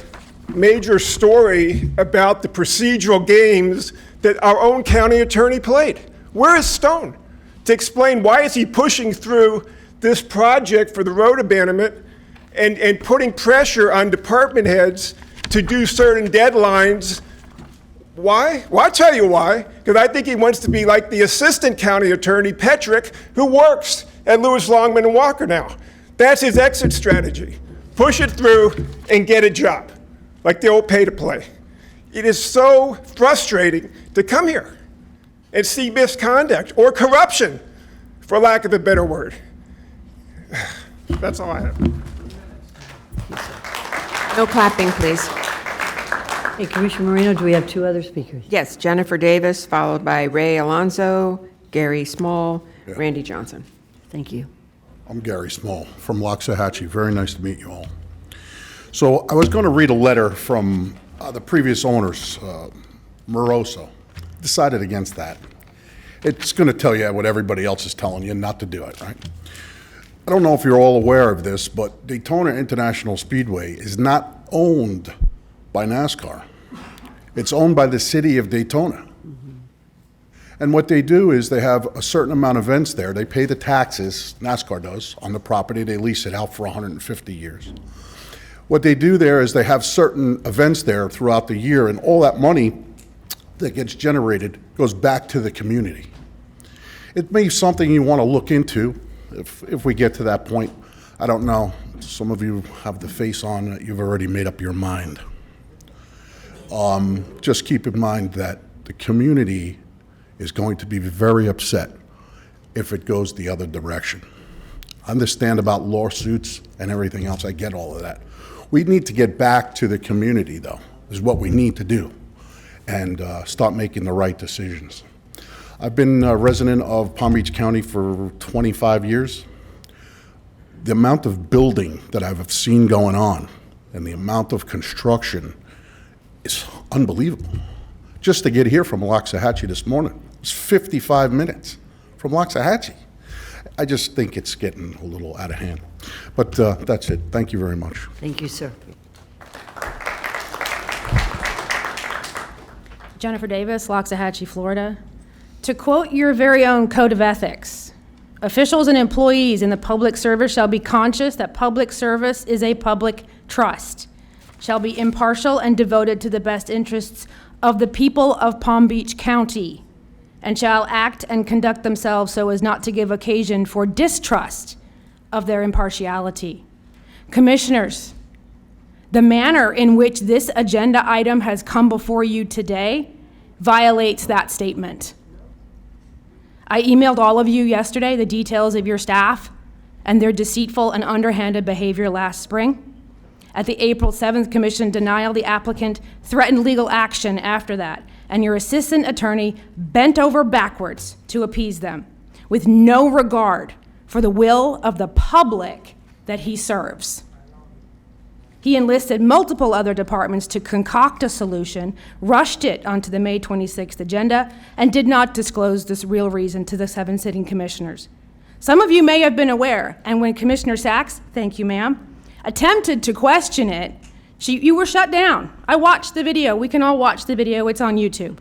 major story about the procedural games that our own county attorney played. Where is Stone to explain why is he pushing through this project for the road abandonment and putting pressure on department heads to do certain deadlines? Why? Well, I'll tell you why. Because I think he wants to be like the assistant county attorney, Petrick, who works at Lewis, Longman, and Walker now. That's his exit strategy. Push it through and get a job, like the old pay-to-play. It is so frustrating to come here and see misconduct or corruption, for lack of a better word. That's all I have. No clapping, please. Hey, Commissioner Moreno, do we have 2 other speakers? Yes, Jennifer Davis, followed by Ray Alonso, Gary Small, Randy Johnson. Thank you. I'm Gary Small from Loxahatchee. Very nice to meet you all. So I was going to read a letter from the previous owners, Moroso. Decided against that. It's going to tell you what everybody else is telling you not to do it, right? I don't know if you're all aware of this, but Daytona International Speedway is not owned by NASCAR. It's owned by the city of Daytona. And what they do is they have a certain amount of events there. They pay the taxes, NASCAR does, on the property. They lease it out for 150 years. What they do there is they have certain events there throughout the year, and all that money that gets generated goes back to the community. It may be something you want to look into if we get to that point. I don't know. Some of you have the face on that you've already made up your mind. Just keep in mind that the community is going to be very upset if it goes the other direction. I understand about lawsuits and everything else. I get all of that. We need to get back to the community, though, is what we need to do, and start making the right decisions. I've been a resident of Palm Beach County for 25 years. The amount of building that I've seen going on and the amount of construction is unbelievable. Just to get here from Loxahatchee this morning, it's 55 minutes from Loxahatchee. I just think it's getting a little out of hand. But that's it. Thank you very much. Thank you, sir. Jennifer Davis, Loxahatchee, Florida. To quote your very own Code of Ethics, officials and employees in the public service shall be conscious that public service is a public trust, shall be impartial and devoted to the best interests of the people of Palm Beach County, and shall act and conduct themselves so as not to give occasion for distrust of their impartiality. Commissioners, the manner in which this agenda item has come before you today violates that statement. I emailed all of you yesterday the details of your staff and their deceitful and underhanded behavior last spring. At the April 7th Commission denial, the applicant threatened legal action after that, and your assistant attorney bent over backwards to appease them, with no regard for the will of the public that he serves. He enlisted multiple other departments to concoct a solution, rushed it onto the May 26th agenda, and did not disclose this real reason to the 7 sitting commissioners. Some of you may have been aware, and when Commissioner Sachs, thank you ma'am, attempted to question it, you were shut down. I watched the video. We can all watch the video. It's on YouTube.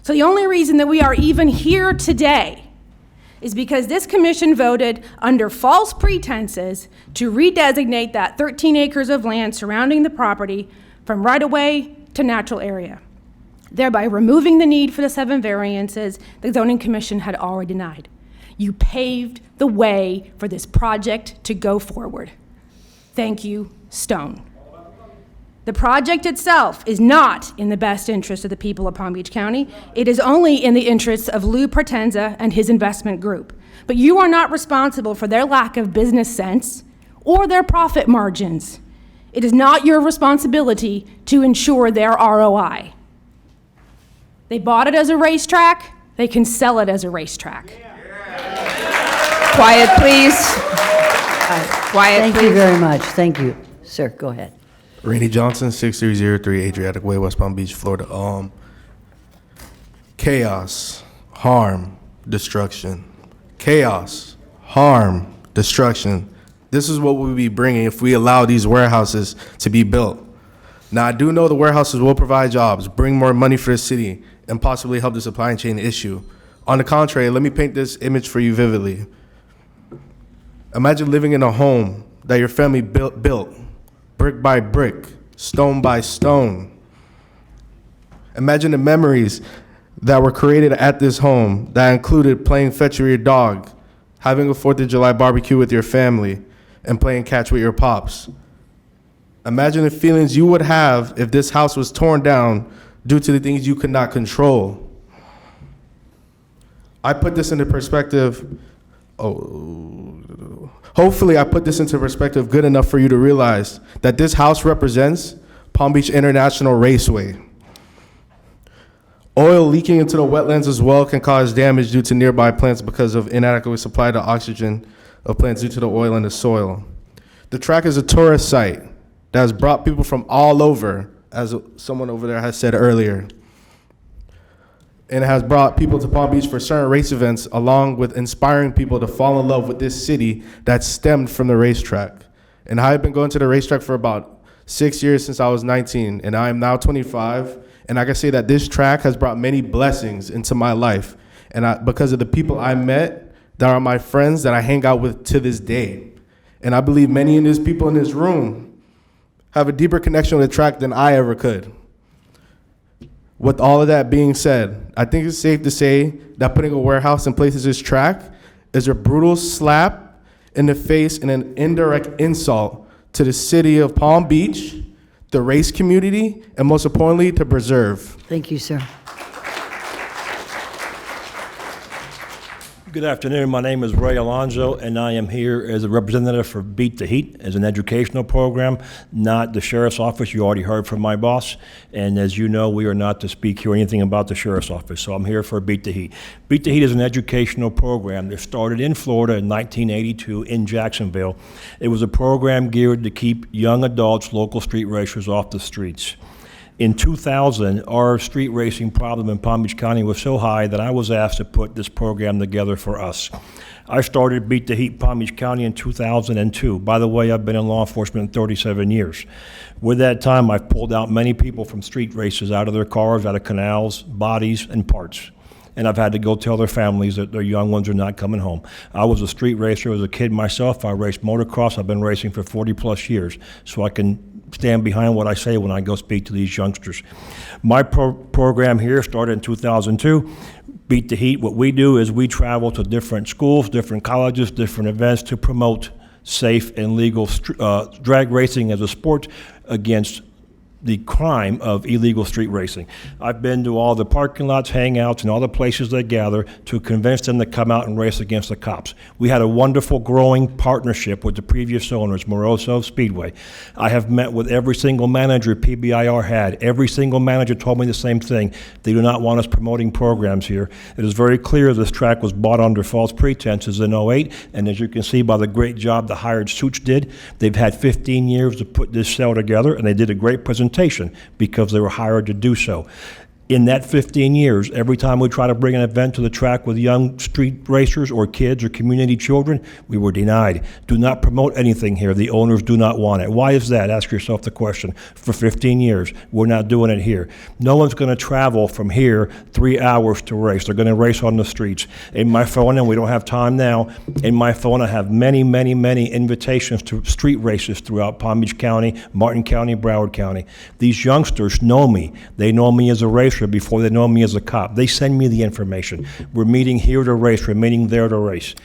So the only reason that we are even here today is because this commission voted under false pretenses to redesignate that 13 acres of land surrounding the property from right-of-way to natural area, thereby removing the need for the 7 variances the zoning commission had already denied. You paved the way for this project to go forward. Thank you, Stone. The project itself is not in the best interest of the people of Palm Beach County. It is only in the interests of Lou Partenza and his investment group. But you are not responsible for their lack of business sense or their profit margins. It is not your responsibility to ensure their ROI. They bought it as a racetrack, they can sell it as a racetrack. Quiet, please. Quiet, Thank you very much. Thank you. Sir, go ahead. Rainey Johnson, 6303 Adriatic Way, West Palm Beach, Florida. Chaos, harm, destruction. Chaos, harm, destruction. This is what we'll be bringing if we allow these warehouses to be built. Now, I do know the warehouses will provide jobs, bring more money for the city, and possibly help the supply chain issue. On the contrary, let me paint this image for you vividly. Imagine living in a home that your family built brick by brick, stone by stone. Imagine the memories that were created at this home that included playing fetch with your dog, having a 4th of July barbecue with your family, and playing catch with your pops. Imagine the feelings you would have if this house was torn down due to the things you could not control. I put this into perspective. Hopefully I put this into perspective good enough for you to realize that this house represents Palm Beach International Raceway. Oil leaking into the wetlands as well can cause damage due to nearby plants because of inadequate supply to oxygen of plants due to the oil in the soil. The track is a tourist site that has brought people from all over, as someone over there has said earlier. And it has brought people to Palm Beach for certain race events, along with inspiring people to fall in love with this city that stemmed from the racetrack. And I've been going to the racetrack for about 6 years since I was 19, and I am now 25. And I can say that this track has brought many blessings into my life. And because of the people I met that are my friends that I hang out with to this day. And I believe many of these people in this room have a deeper connection with the track than I ever could. With all of that being said, I think it's safe to say that putting a warehouse in place of this track is a brutal slap in the face and an indirect insult to the city of Palm Beach, the race community, and most importantly, to preserve. Thank you, sir. Good afternoon. My name is Ray Alonso, and I am here as a representative for Beat the Heat as an educational program, not the sheriff's office. You already heard from my boss. And as you know, we are not to speak here anything about the sheriff's office. So I'm here for Beat the Heat. Beat the Heat is an educational program that started in Florida in 1982 in Jacksonville. It was a program geared to keep young adults, local street racers off the streets. In 2000, our street racing problem in Palm Beach County was so high that I was asked to put this program together for us. I started Beat the Heat Palm Beach County in 2002. By the way, I've been in law enforcement 37 years. With that time, I've pulled out many people from street races out of their cars, out of canals, bodies, and parts. And I've had to go tell their families that their young ones are not coming home. I was a street racer as a kid myself. I raced motocross. I've been racing for 40 plus years, so I can stand behind what I say when I go speak to these youngsters. My program here started in 2002. Beat the Heat, what we do is we travel to different schools, different colleges, different events to promote safe and legal drag racing as a sport against the crime of illegal street racing. I've been to all the parking lots, hangouts, and all the places they gather to convince them to come out and race against the cops. We had a wonderful growing partnership with the previous owners, Moroso Speedway. I have met with every single manager PBIR had. Every single manager told me the same thing. They do not want us promoting programs here. It is very clear this track was bought under false pretenses in '08, and as you can see by the great job the hired suits did, they've had 15 years to put this cell together, and they did a great presentation because they were hired to do so. In that 15 years, every time we try to bring an event to the track with young street racers or kids or community children, we were denied. Do not promote anything here. The owners do not want it. Why is that? Ask yourself the question. For 15 years, we're not doing it here. No one's going to travel from here 3 hours to race. They're going to race on the streets. In my phone, and we don't have time now, in my phone I have many, many, many invitations to street races throughout Palm Beach County, Martin County, Broward County. These youngsters know me. They know me as a racer before they know me as a cop. They send me the information. We're meeting here to race. We're meeting there to race.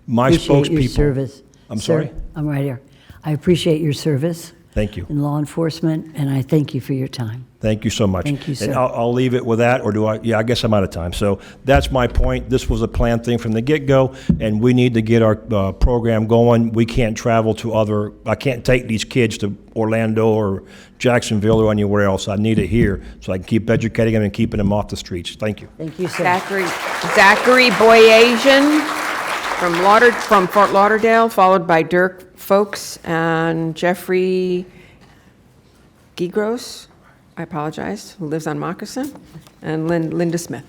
My Appreciate your spokespeople. service. I'm Sir, sorry? I'm right here. I appreciate your service Thank you. in law enforcement, and I thank you for your time. Thank you so much. Thank you, sir. And I'll leave it with that, or do I? Yeah, I guess I'm out of time. So that's my point. This was a planned thing from the get-go, and we need to get our program going. We can't travel to I can't take these kids to Orlando or Jacksonville or anywhere else. I need it here so I can keep educating them and keeping them off the streets. Thank you. Thank you, sir. Zachary Boyasian from Fort Lauderdale, followed by Dirk Folks and Jeffrey Gigros, I apologize, who lives on Moccasin, and Linda Smith.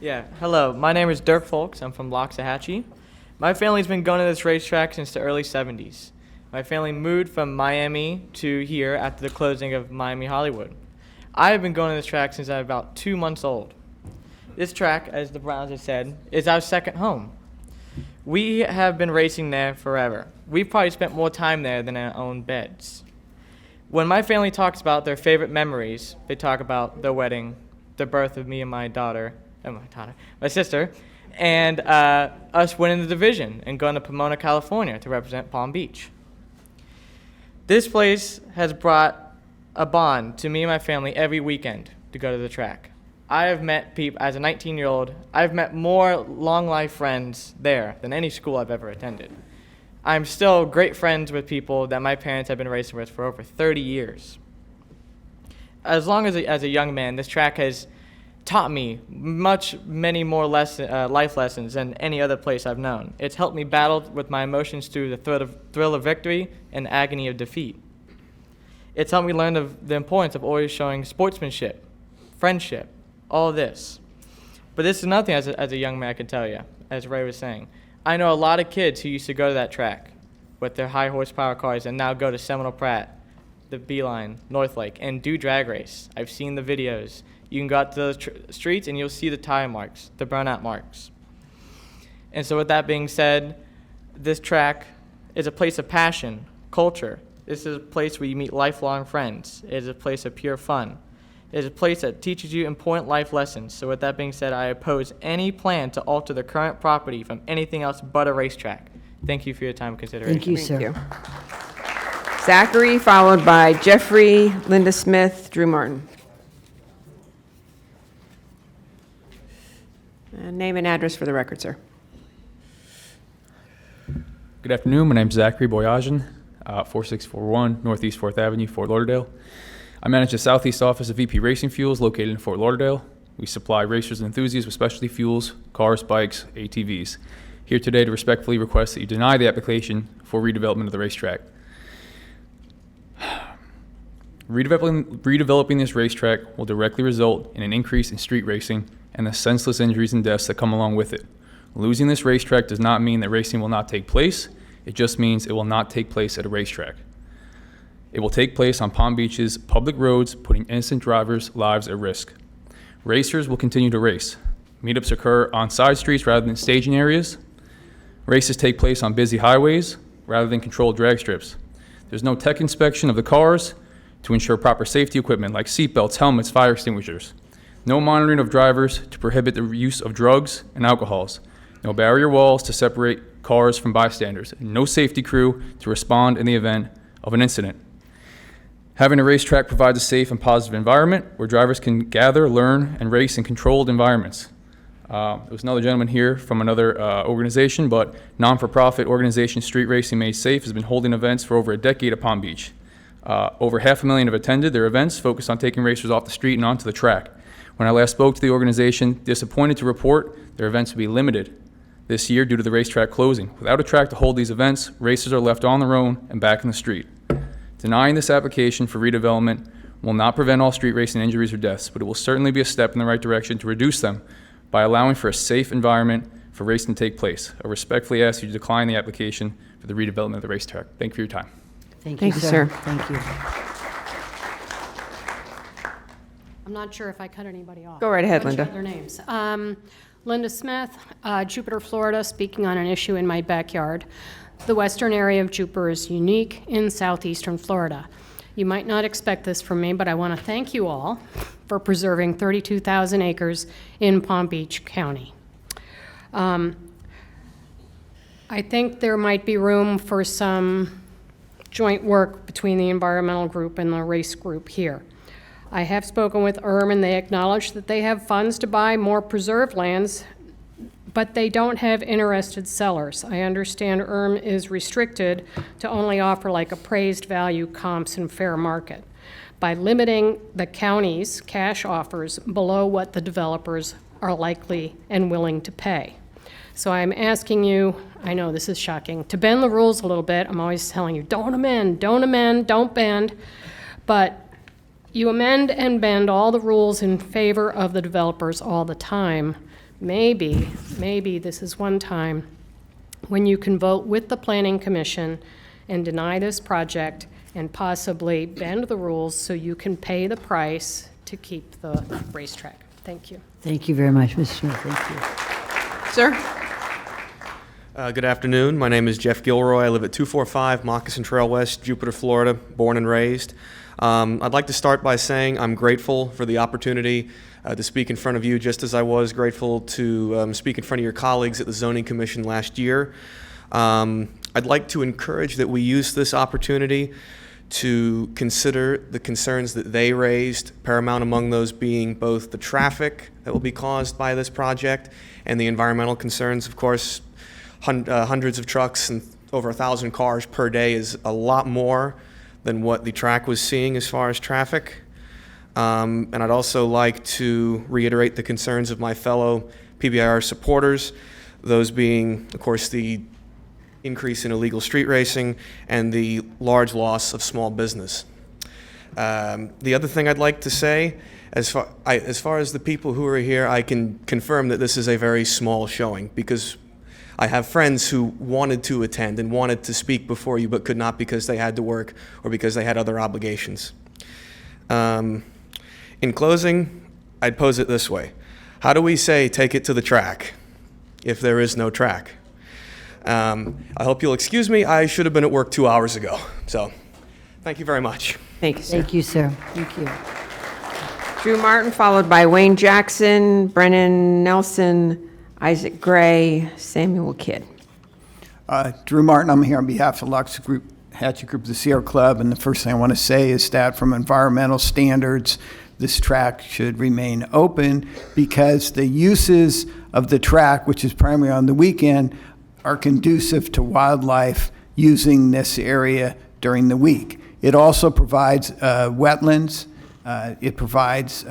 Yeah, hello. My name is Dirk Folks. I'm from Loxahatchee. My family's been going to this racetrack since the early 70s. My family moved from Miami to here after the closing of Miami Hollywood. I have been going to this track since I was about 2 months old. This track, as the Browns have said, is our second home. We have been racing there forever. We've probably spent more time there than in our own beds. When my family talks about their favorite memories, they talk about their wedding, the birth of me and my sister, and us winning the division and going to Pomona, California to represent Palm Beach. This place has brought a bond to me and my family every weekend to go to the track. I have met people, as a 19-year-old, I've met more long-life friends there than any school I've ever attended. I'm still great friends with people that my parents have been racing with for over 30 years. As long as a young man, this track has taught me many more life lessons than any other place I've known. It's helped me battle with my emotions through the thrill of victory and agony of defeat. It's helped me learn the importance of always showing sportsmanship, friendship, all this. But this is another thing as a young man I can tell you, as Ray was saying. I know a lot of kids who used to go to that track with their high horsepower cars and now go to Seminole Pratt, the Beeline, Northlake, and do drag race. I've seen the videos. You can go out to the streets and you'll see the tire marks, the burnout marks. And so with that being said, this track is a place of passion, culture. This is a place where you meet lifelong friends. It is a place of pure fun. It is a place that teaches you important life lessons. So with that being said, I oppose any plan to alter the current property from anything else but a racetrack. Thank you for your time and consideration. Thank you, sir. Thank you. Zachary, followed by Jeffrey, Linda Smith, Drew Martin. And name and address for the record, sir. Good afternoon. My name is Zachary Boyasian, 4641 Northeast 4th Avenue, Fort Lauderdale. I manage the Southeast office of VP Racing Fuels located in Fort Lauderdale. We supply racers and enthusiasts with specialty fuels, cars, bikes, ATVs. Here today to respectfully request that you deny the application for redevelopment of the racetrack. Redeveloping this racetrack will directly result in an increase in street racing and the senseless injuries and deaths that come along with it. Losing this racetrack does not mean that racing will not take place. It just means it will not take place at a racetrack. It will take place on Palm Beach's public roads, putting innocent drivers' lives at risk. Racers will continue to race. Meetups occur on side streets rather than staging areas. Races take place on busy highways rather than controlled drag strips. There's no tech inspection of the cars to ensure proper safety equipment like seatbelts, helmets, fire extinguishers. No monitoring of drivers to prohibit the use of drugs and alcohols. No barrier walls to separate cars from bystanders. No safety crew to respond in the event of an incident. Having a racetrack provides a safe and positive environment where drivers can gather, learn, and race in controlled environments. There was another gentleman here from another organization, but non-for-profit organization Street Racing Made Safe has been holding events for over a decade at Palm Beach. Over 500,000 have attended their events focused on taking racers off the street and onto the track. When I last spoke to the organization, disappointed to report their events will be limited this year due to the racetrack closing. Without a track to hold these events, racers are left on their own and back in the street. Denying this application for redevelopment will not prevent all street racing injuries or deaths, but it will certainly be a step in the right direction to reduce them by allowing for a safe environment for racing to take place. I respectfully ask you to decline the application for the redevelopment of the racetrack. Thank you for your time. Thank you, sir. Thank you. I'm not sure if I cut anybody off. Go right ahead, Bunch Linda. of other names. Linda Smith, Jupiter, Florida, speaking on an issue in my backyard. The western area of Jupiter is unique in southeastern Florida. You might not expect this from me, but I want to thank you all for preserving 32,000 acres in Palm Beach County. I think there might be room for some joint work between the environmental group and the race group here. I have spoken with and they acknowledge that they have funds to buy more preserved lands, but they don't have interested sellers. I understand is restricted to only offer like appraised value comps and fair market by limiting the county's cash offers below what the developers are likely and willing to pay. So I'm asking you, I know this is shocking, to bend the rules a little bit. I'm always telling you, don't amend, don't bend. But you amend and bend all the rules in favor of the developers all the time. Maybe this is one time when you can vote with the Planning Commission and deny this project and possibly bend the rules so you can pay the price to keep the racetrack. Thank you. Thank you very much, Ms. Smith. Thank you. Sir? Good afternoon. My name is Jeff Gilroy. I live at 245 Moccasin Trail West, Jupiter, Florida, born and raised. I'd like to start by saying I'm grateful for the opportunity to speak in front of you, just as I was grateful to speak in front of your colleagues at the Zoning Commission last year. I'd like to encourage that we use this opportunity to consider the concerns that they raised, paramount among those being both the traffic that will be caused by this project and the environmental concerns. Of course, hundreds of trucks and over 1,000 cars per day is a lot more than what the track was seeing as far as traffic. And I'd also like to reiterate the concerns of my fellow PBIR supporters, those being, of course, the increase in illegal street racing and the large loss of small business. The other thing I'd like to say, as far as the people who are here, I can confirm that this is a very small showing because I have friends who wanted to attend and wanted to speak before you but could not because they had to work or because they had other obligations. In closing, I'd pose it this way. How do we say take it to the track if there is no track? I hope you'll excuse me. I should have been at work 2 hours ago. So thank you very much. Thank you, sir. Thank you, sir. Thank you. Drew Martin, followed by Wayne Jackson, Brennan Nelson, Isaac Gray, Samuel Kidd. Drew Martin, I'm here on behalf of Loxahatchee Group, the Sierra Club, and the first thing I want to say is that from environmental standards, this track should remain open because the uses of the track, which is primarily on the weekend, are conducive to wildlife using this area during the week. It also provides wetlands, it provides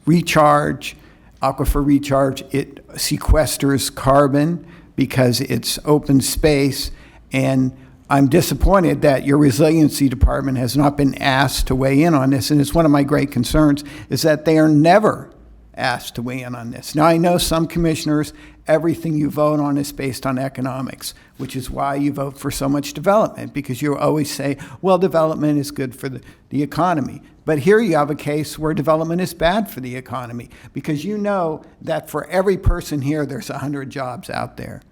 recharge, aquifer recharge. It sequesters carbon because it's open space, and I'm disappointed that your resiliency department has not been asked to weigh in on this, and it's one of my great concerns is that they are never asked to weigh in on this. Now, I know some commissioners, everything you vote on is based on economics, which is why you vote for so much development, because you always say, well, development is good for the economy. But here you have a case where development is bad for the economy, because you know that for every person here, there's 100 jobs out there.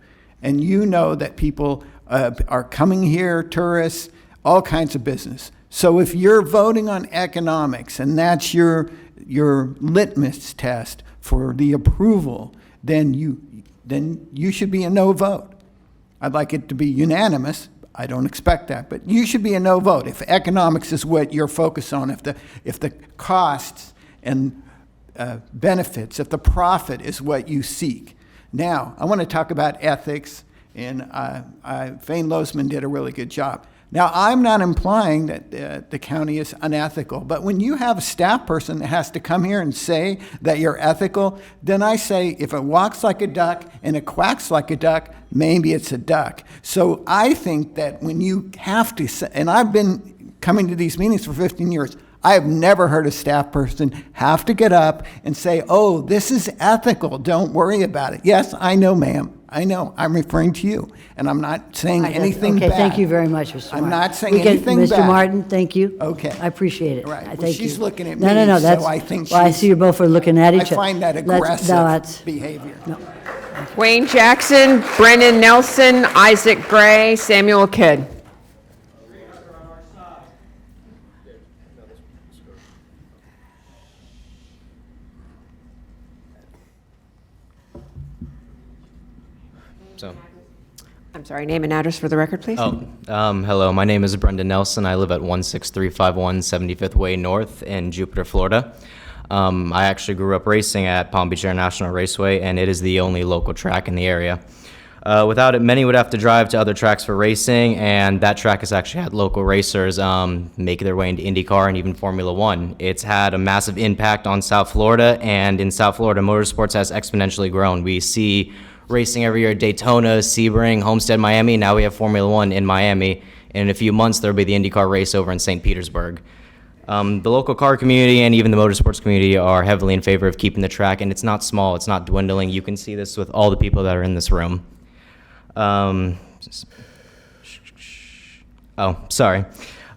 And you know that people are coming here, tourists, all kinds of business. So if you're voting on economics and that's your litmus test for the approval, then you should be a no vote. I'd like it to be unanimous. I don't expect that, but you should be a no vote. If economics is what you're focused on, if the costs and benefits, if the profit is what you seek. Now, I want to talk about ethics, and Fane Losman did a really good job. Now, I'm not implying that the county is unethical, but when you have a staff person that has to come here and say that you're ethical, then I say if it walks like a duck and it quacks like a duck, maybe it's a duck. So I think that when you have to say, and I've been coming to these meetings for 15 years, I have never heard a staff person have to get up and say, oh, this is ethical, don't worry about it. Yes, I know, ma'am. I know. I'm referring to you, and I'm not saying anything Okay, bad. thank you very much, Mr. Martin. I'm not saying anything Mr. bad. Martin, thank you. Okay. I appreciate it. Right. I Well, thank she's you. looking at No, me, no, so that's, I think well, I see you both are looking at each other. I find that Let's- aggressive no, that's- behavior. Wayne Jackson, Brendan Nelson, Isaac Gray, Samuel Kidd. So, I'm sorry, name and address for the record, please. hello, my name is Brendan Nelson. I live at 16351 75th Way North in Jupiter, Florida. I actually grew up racing at Palm Beach International Raceway, and it is the only local track in the area. Without it, many would have to drive to other tracks for racing, and that track has actually had local racers make their way into IndyCar and even Formula One. It's had a massive impact on South Florida, and in South Florida, motorsports has exponentially grown. We see racing every year at Daytona, Sebring, Homestead, Miami. Now we have Formula One in Miami. And in a few months, there'll be the IndyCar race over in St. Petersburg. The local car community and even the motorsports community are heavily in favor of keeping the track, and it's not small, it's not dwindling. You can see this with all the people that are in this room.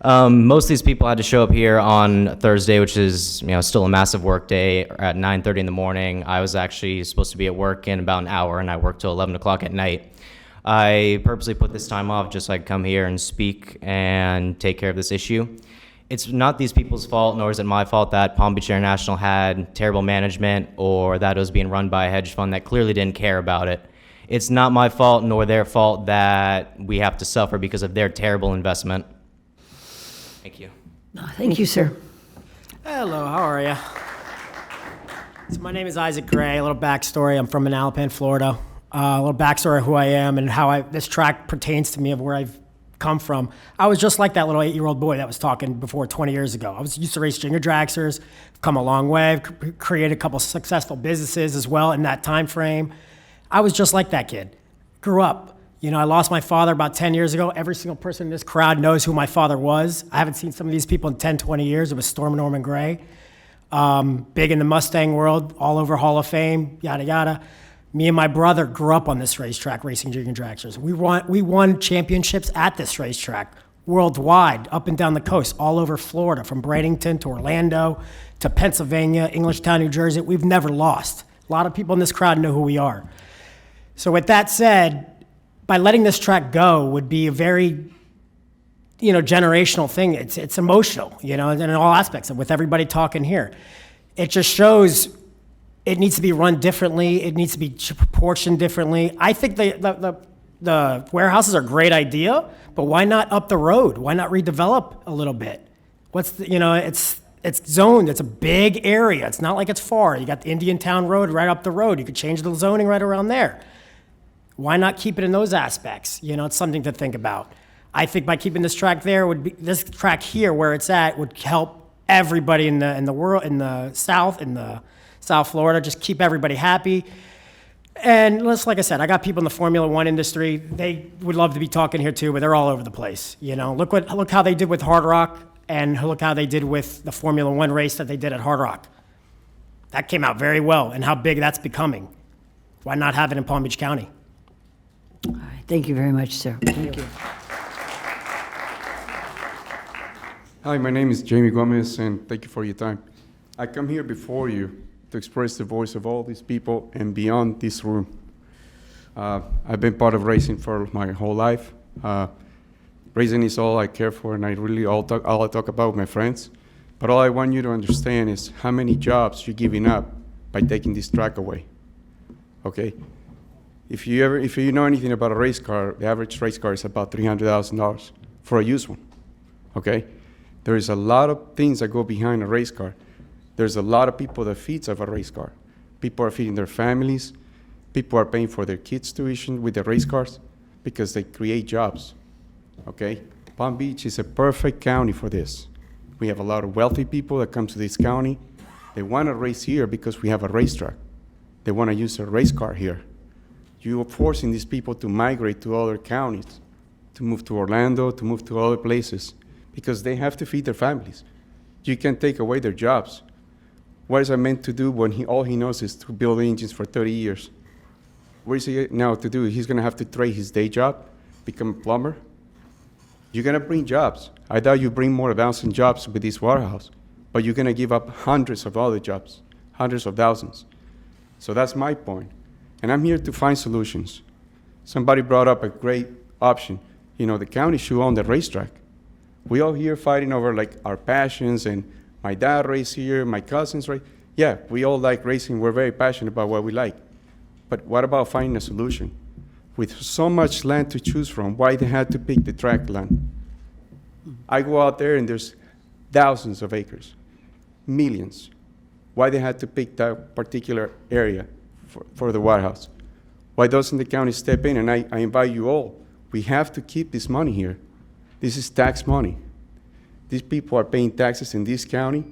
Most of these people had to show up here on Thursday, which is still a massive work day at 9:30 in the morning. I was actually supposed to be at work in about an hour, and I worked till 11 o'clock at night. I purposely put this time off just so I could come here and speak and take care of this issue. It's not these people's fault, nor is it my fault that Palm Beach International had terrible management or that it was being run by a hedge fund that clearly didn't care about it. It's not my fault nor their fault that we have to suffer because of their terrible investment. Thank you. Thank you, sir. Hello, how are you? So my name is Isaac Gray. A little backstory. I'm from Manalapan, Florida. A little backstory of who I am and how this track pertains to me of where I've come from. I was just like that little 8-year-old boy that was talking before 20 years ago. I was used to race junior dragsters, come a long way, I've created a couple successful businesses as well in that time frame. I was just like that kid. Grew up. I lost my father about 10 years ago. Every single person in this crowd knows who my father was. I haven't seen some of these people in 10, 20 years. It was Storm Norman Gray. Big in the Mustang world, all over Hall of Fame, yada, yada. Me and my brother grew up on this racetrack, racing junior dragsters. We won championships at this racetrack worldwide, up and down the coast, all over Florida, from Bradenton to Orlando to Pennsylvania, Englishtown, New Jersey. We've never lost. A lot of people in this crowd know who we are. So with that said, by letting this track go would be a very, generational thing. It's emotional, in all aspects, and with everybody talking here. It just shows it needs to be run differently. It needs to be proportioned differently. I think the warehouses are a great idea, but why not up the road? Why not redevelop a little bit? It's zoned. It's a big area. It's not like it's far. You got the Indian Town Road right up the road. You could change the zoning right around there. Why not keep it in those aspects? It's something to think about. I think by keeping this track there this track here where it's at would help everybody in the world, in the South Florida, just keep everybody happy. And like I said, I got people in the Formula One industry. They would love to be talking here too, but they're all over the place. Look how they did with Hard Rock, and look how they did with the Formula One race that they did at Hard Rock. That came out very well, and how big that's becoming. Why not have it in Palm Beach County? All right, thank you very much, sir. Thank you. Hi, my name is Jamie Gomez, and thank you for your time. I come here before you to express the voice of all these people and beyond this room. I've been part of racing for my whole life. Racing is all I care for, and all I talk about with my friends. But all I want you to understand is how many jobs you're giving up by taking this track away. Okay? If you know anything about a race car, the average race car is about $300,000 for a used one, okay? There is a lot of things that go behind a race car. There's a lot of people that feeds off a race car. People are feeding their families. People are paying for their kids' tuition with the race cars because they create jobs, okay? Palm Beach is a perfect county for this. We have a lot of wealthy people that come to this county. They want to race here because we have a racetrack. They want to use a race car here. You are forcing these people to migrate to other counties, to move to Orlando, to move to other places, because they have to feed their families. You can take away their jobs. What is that meant to do when all he knows is to build engines for 30 years? What is he now to do? He's going to have to trade his day job, become a plumber? You're going to bring jobs. I doubt you bring more than 1,000 jobs with this warehouse, but you're going to give up hundreds of other jobs, hundreds of thousands. So that's my point. And I'm here to find solutions. Somebody brought up a great option. You know, the county should own the racetrack. We all here fighting over like our passions, and my dad raced here, my cousins race. Yeah, we all like racing. We're very passionate about what we like. But what about finding a solution? With so much land to choose from, why they had to pick the track land? I go out there and there's thousands of acres, millions. Why they had to pick that particular area for the warehouse? Why doesn't the county step in? And I invite you all. We have to keep this money here. This is tax money. These people are paying taxes in this county.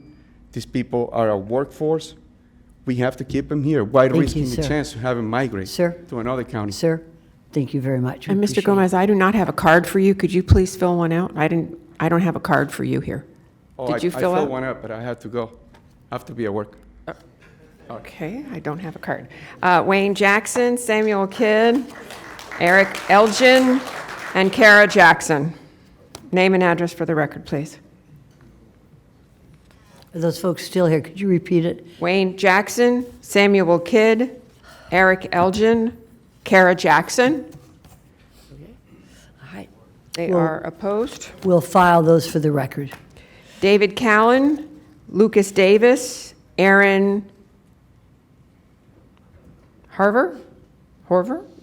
These people are a workforce. We have to keep them here. Why risking the chance to have them migrate to another county? Sir, thank you very much. We And Mr. appreciate Gomez, I do not have a card for you. Could you please fill one out? I don't have a card for you here. Oh, Did you fill I out? filled one out, but I had to go. I have to be at work. Okay, I don't have a card. Wayne Jackson, Samuel Kidd, Eric Elgin, and Kara Jackson. Name and address for the record, please. Are those folks still here? Could you repeat it? Wayne Jackson, Samuel Kidd, Eric Elgin, Kara Jackson. All right. They Well- are opposed. We'll file those for the record. David Callen, Lucas Davis, Aaron Horver,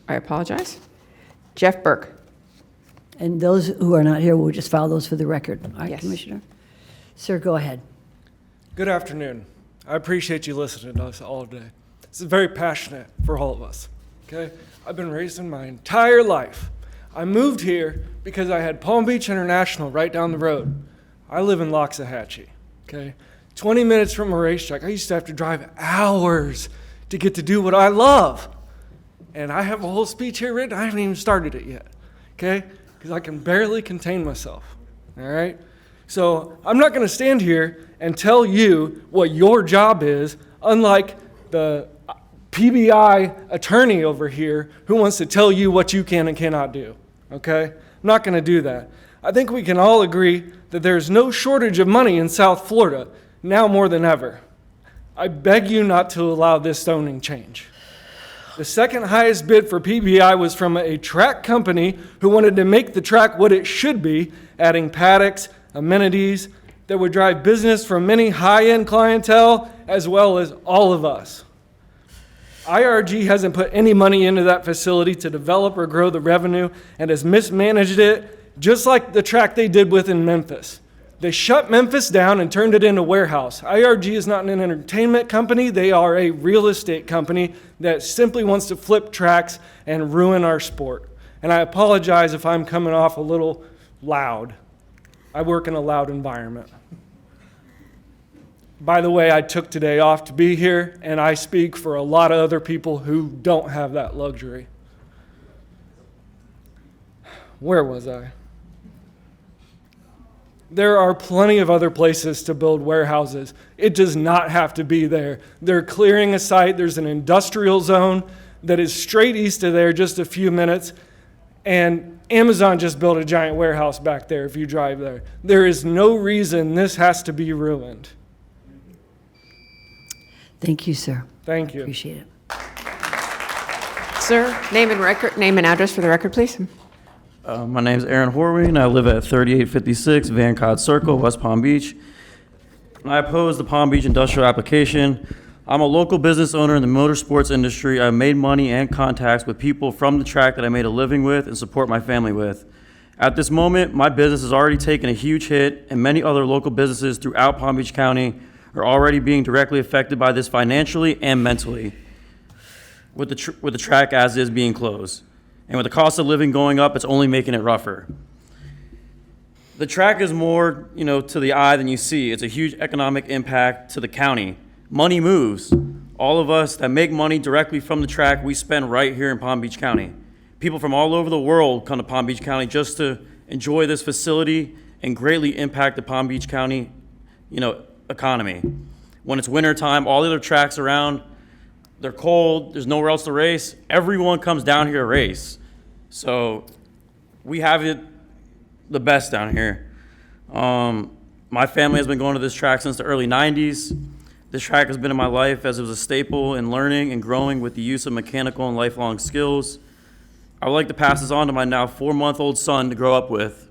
I apologize, Jeff Burke. And those who are not here, we'll just file those for the record. All right, Yes. Commissioner? Sir, go ahead. Good afternoon. I appreciate you listening to us all day. This is very passionate for all of us, okay? I've been racing my entire life. I moved here because I had Palm Beach International right down the road. I live in Loxahatchee, okay? 20 minutes from a racetrack. I used to have to drive hours to get to do what I love. And I have a whole speech here written. I haven't even started it yet, okay? Because I can barely contain myself, all right? So I'm not going to stand here and tell you what your job is, unlike the PBI attorney over here who wants to tell you what you can and cannot do, okay? I'm not going to do that. I think we can all agree that there's no shortage of money in South Florida, now more than ever. I beg you not to allow this zoning change. The second highest bid for PBI was from a track company who wanted to make the track what it should be, adding paddocks, amenities that would drive business from many high-end clientele as well as all of us. IRG hasn't put any money into that facility to develop or grow the revenue and has mismanaged it just like the track they did with in Memphis. They shut Memphis down and turned it into a warehouse. IRG is not an entertainment company. They are a real estate company that simply wants to flip tracks and ruin our sport. And I apologize if I'm coming off a little loud. I work in a loud environment. By the way, I took today off to be here, and I speak for a lot of other people who don't have that luxury. Where was I? There are plenty of other places to build warehouses. It does not have to be there. They're clearing a site. There's an industrial zone that is straight east of there, just a few minutes. And Amazon just built a giant warehouse back there if you drive there. There is no reason this has to be ruined. Thank you, sir. Thank you. Appreciate it. Sir, name and address for the record, please. My name is Aaron Horween. I live at 3856 Van Cott Circle, West Palm Beach. I oppose the Palm Beach industrial application. I'm a local business owner in the motorsports industry. I've made money and contacts with people from the track that I made a living with and support my family with. At this moment, my business has already taken a huge hit, and many other local businesses throughout Palm Beach County are already being directly affected by this financially and mentally, with the track as is being closed. And with the cost of living going up, it's only making it rougher. The track is more, to the eye than you see. It's a huge economic impact to the county. Money moves. All of us that make money directly from the track, we spend right here in Palm Beach County. People from all over the world come to Palm Beach County just to enjoy this facility and greatly impact the Palm Beach County, economy. When it's winter time, all the other tracks around, they're cold, there's nowhere else to race. Everyone comes down here to race. So we have it the best down here. My family has been going to this track since the early 90s. This track has been in my life as it was a staple in learning and growing with the use of mechanical and lifelong skills. I would like to pass this on to my now 4-month-old son to grow up with.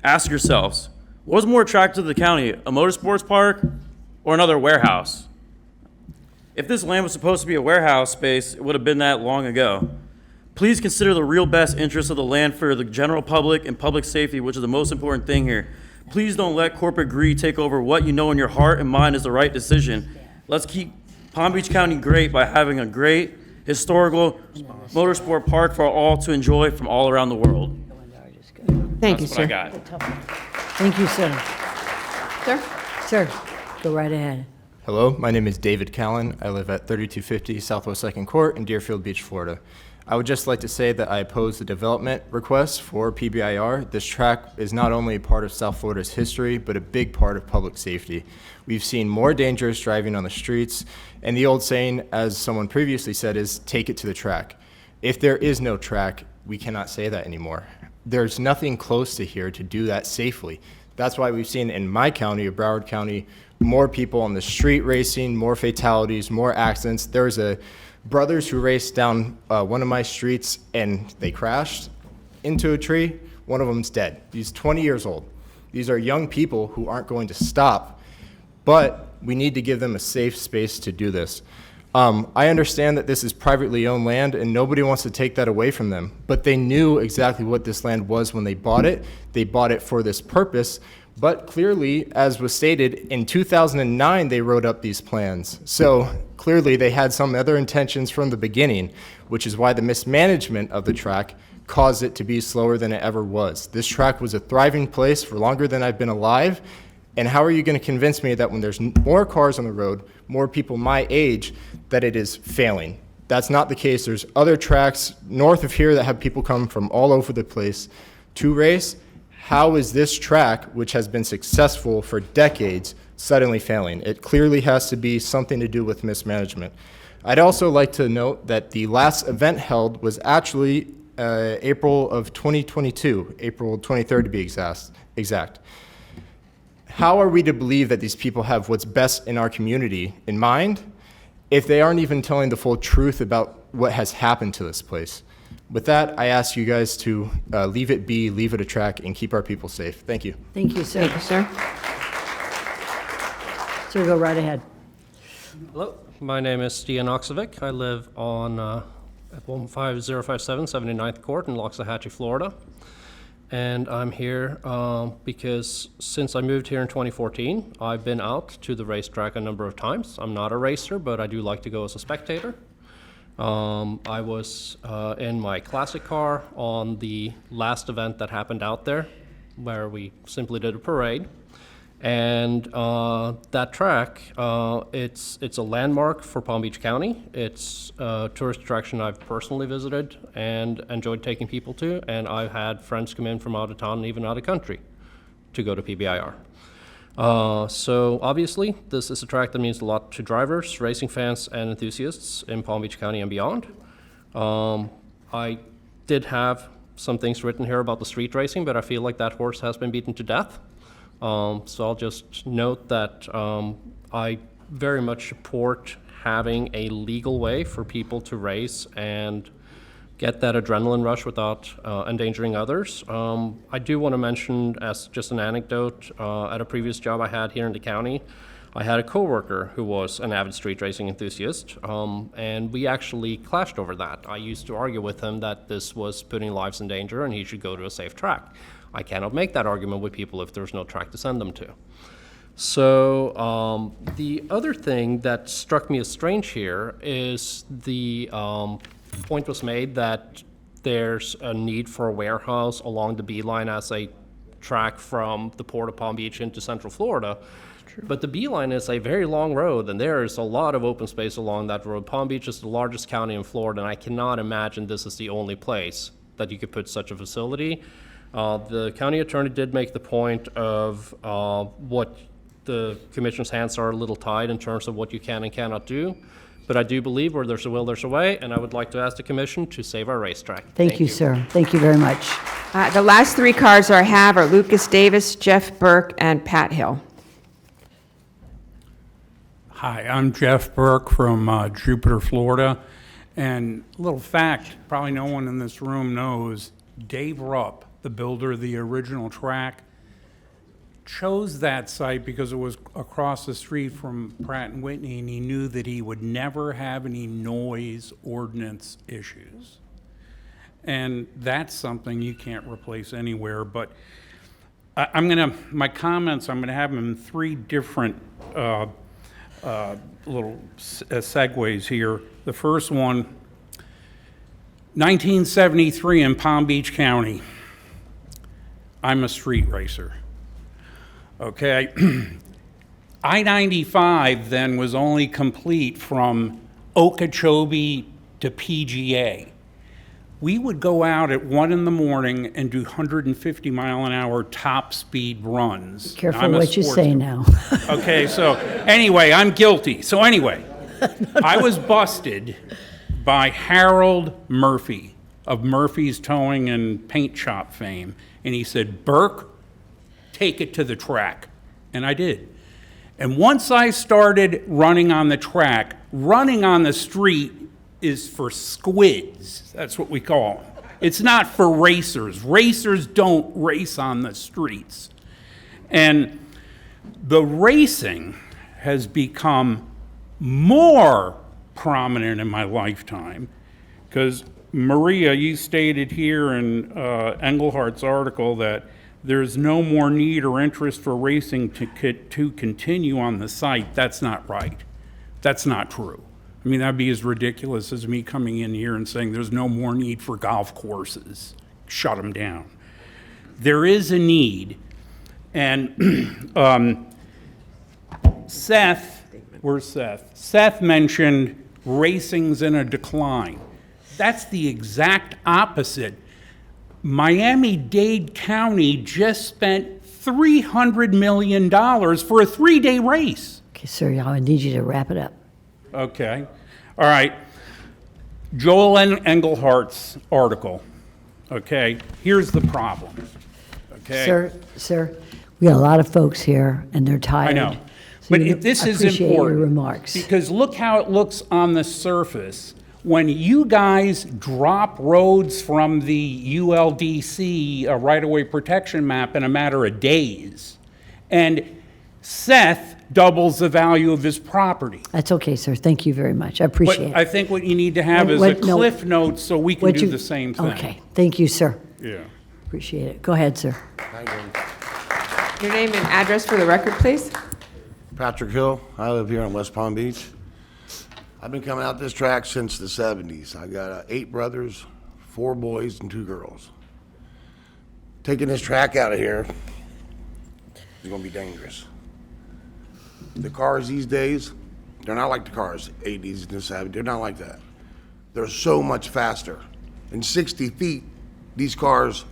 Ask yourselves, what was more attractive to the county, a motorsports park or another warehouse? If this land was supposed to be a warehouse space, it would have been that long ago. Please consider the real best interest of the land for the general public and public safety, which is the most important thing here. Please don't let corporate greed take over what you know in your heart and mind is the right decision. Let's keep Palm Beach County great by having a great historical motorsport park for all to enjoy from all around the world. Thank you, That's sir. what I got. Thank you, sir. Sir? Sir, go right ahead. Hello, my name is David Callan. I live at 3250 Southwest 2nd Court in Deerfield Beach, Florida. I would just like to say that I oppose the development request for PBIR. This track is not only a part of South Florida's history, but a big part of public safety. We've seen more dangerous driving on the streets, and the old saying, as someone previously said, is take it to the track. If there is no track, we cannot say that anymore. There's nothing close to here to do that safely. That's why we've seen in my county, of Broward County, more people on the street racing, more fatalities, more accidents. There was a brothers who raced down one of my streets and they crashed into a tree. One of them's dead. He's 20 years old. These are young people who aren't going to stop, but we need to give them a safe space to do this. I understand that this is privately owned land and nobody wants to take that away from them, but they knew exactly what this land was when they bought it. They bought it for this purpose, but clearly, as was stated, in 2009 they wrote up these plans. So clearly they had some other intentions from the beginning, which is why the mismanagement of the track caused it to be slower than it ever was. This track was a thriving place for longer than I've been alive. And how are you going to convince me that when there's more cars on the road, more people my age, that it is failing? That's not the case. There's other tracks north of here that have people come from all over the place to race. How is this track, which has been successful for decades, suddenly failing? It clearly has to be something to do with mismanagement. I'd also like to note that the last event held was actually April of 2022, April 23rd to be exact. How are we to believe that these people have what's best in our community in mind if they aren't even telling the full truth about what has happened to this place? With that, I ask you guys to leave it be, leave it a track, and keep our people safe. Thank you. Thank you, sir. Thank you, sir. Sir, go right ahead. Hello, my name is Stian Oksevic. I live on at 15057 79th Court in Loxahatchee, Florida. And I'm here because since I moved here in 2014, I've been out to the racetrack a number of times. I'm not a racer, but I do like to go as a spectator. I was in my classic car on the last event that happened out there, where we simply did a parade. And that track, it's a landmark for Palm Beach County. It's a tourist attraction I've personally visited and enjoyed taking people to, and I've had friends come in from out of town and even out of country to go to PBIR. So obviously, this is a track that means a lot to drivers, racing fans, and enthusiasts in Palm Beach County and beyond. I did have some things written here about the street racing, but I feel like that horse has been beaten to death. So I'll just note that I very much support having a legal way for people to race and get that adrenaline rush without endangering others. I do want to mention, as just an anecdote, at a previous job I had here in the county, I had a coworker who was an avid street racing enthusiast, and we actually clashed over that. I used to argue with him that this was putting lives in danger and he should go to a safe track. I cannot make that argument with people if there's no track to send them to. So the other thing that struck me as strange here is the point was made that there's a need for a warehouse along the Beeline as a track from the Port of Palm Beach into Central Florida. But the Beeline is a very long road, and there is a lot of open space along that road. Palm Beach is the largest county in Florida, and I cannot imagine this is the only place that you could put such a facility. The county attorney did make the point of what the commission's hands are a little tied in terms of what you can and cannot do. But I do believe where there's a will, there's a way, and I would like to ask the commission to save our racetrack. Thank you, sir. Thank you very much. The last three cards I have are Lucas Davis, Jeff Burke, and Pat Hill. Hi, I'm Jeff Burke from Jupiter, Florida. And a little fact, probably no one in this room knows, Dave Rupp, the builder of the original track, chose that site because it was across the street from Pratt & Whitney, and he knew that he would never have any noise ordinance issues. And that's something you can't replace anywhere. But my comments, I'm gonna have them in three different little segues here. The first one, 1973 in Palm Beach County. I'm a street racer. Okay. I-95 then was only complete from Okeechobee to PGA. We would go out at 1 in the morning and do 150 mile an hour top speed runs. Careful what you say now. Okay, so anyway, I'm guilty. So anyway, I was busted by Harold Murphy of Murphy's Towing and Paint Shop fame. And he said, Burke, take it to the track. And I did. And once I started running on the track, running on the street is for squids. That's what we call them. It's not for racers. Racers don't race on the streets. And the racing has become more prominent in my lifetime because, Maria, you stated here in Englehart's article that there's no more need or interest for racing to continue on the site. That's not right. That's not true. I mean, that'd be as ridiculous as me coming in here and saying there's no more need for golf courses. Shut them down. There is a need. And Seth, where's Seth? Seth mentioned racing's in a decline. That's the exact opposite. Miami-Dade County just spent $300 million for a 3-day race. Okay, sir, I need you to wrap it up. Okay. All right. Joel Englehart's article. Okay. Here's the problem. Okay. Sir, we got a lot of folks here, and they're tired. I know. So But this is appreciate important. your remarks. Because look how it looks on the surface. When you guys drop roads from the ULDC right-of-way protection map in a matter of days, and Seth doubles the value of his property. That's okay, sir. Thank you very much. I appreciate But I it. think what you need to have is a cliff note so we can do the same thing. Okay, thank you, sir. Yeah. Appreciate it. Go ahead, sir. Your name and address for the record, please. Patrick Hill. I live here in West Palm Beach. I've been coming out this track since the 70s. I got 8 brothers, 4 boys, and 2 girls. Taking this track out of here is going to be dangerous. The cars these days, they're not like the cars 80s and 70s. They're not like that. They're so much faster. In 60 feet, these cars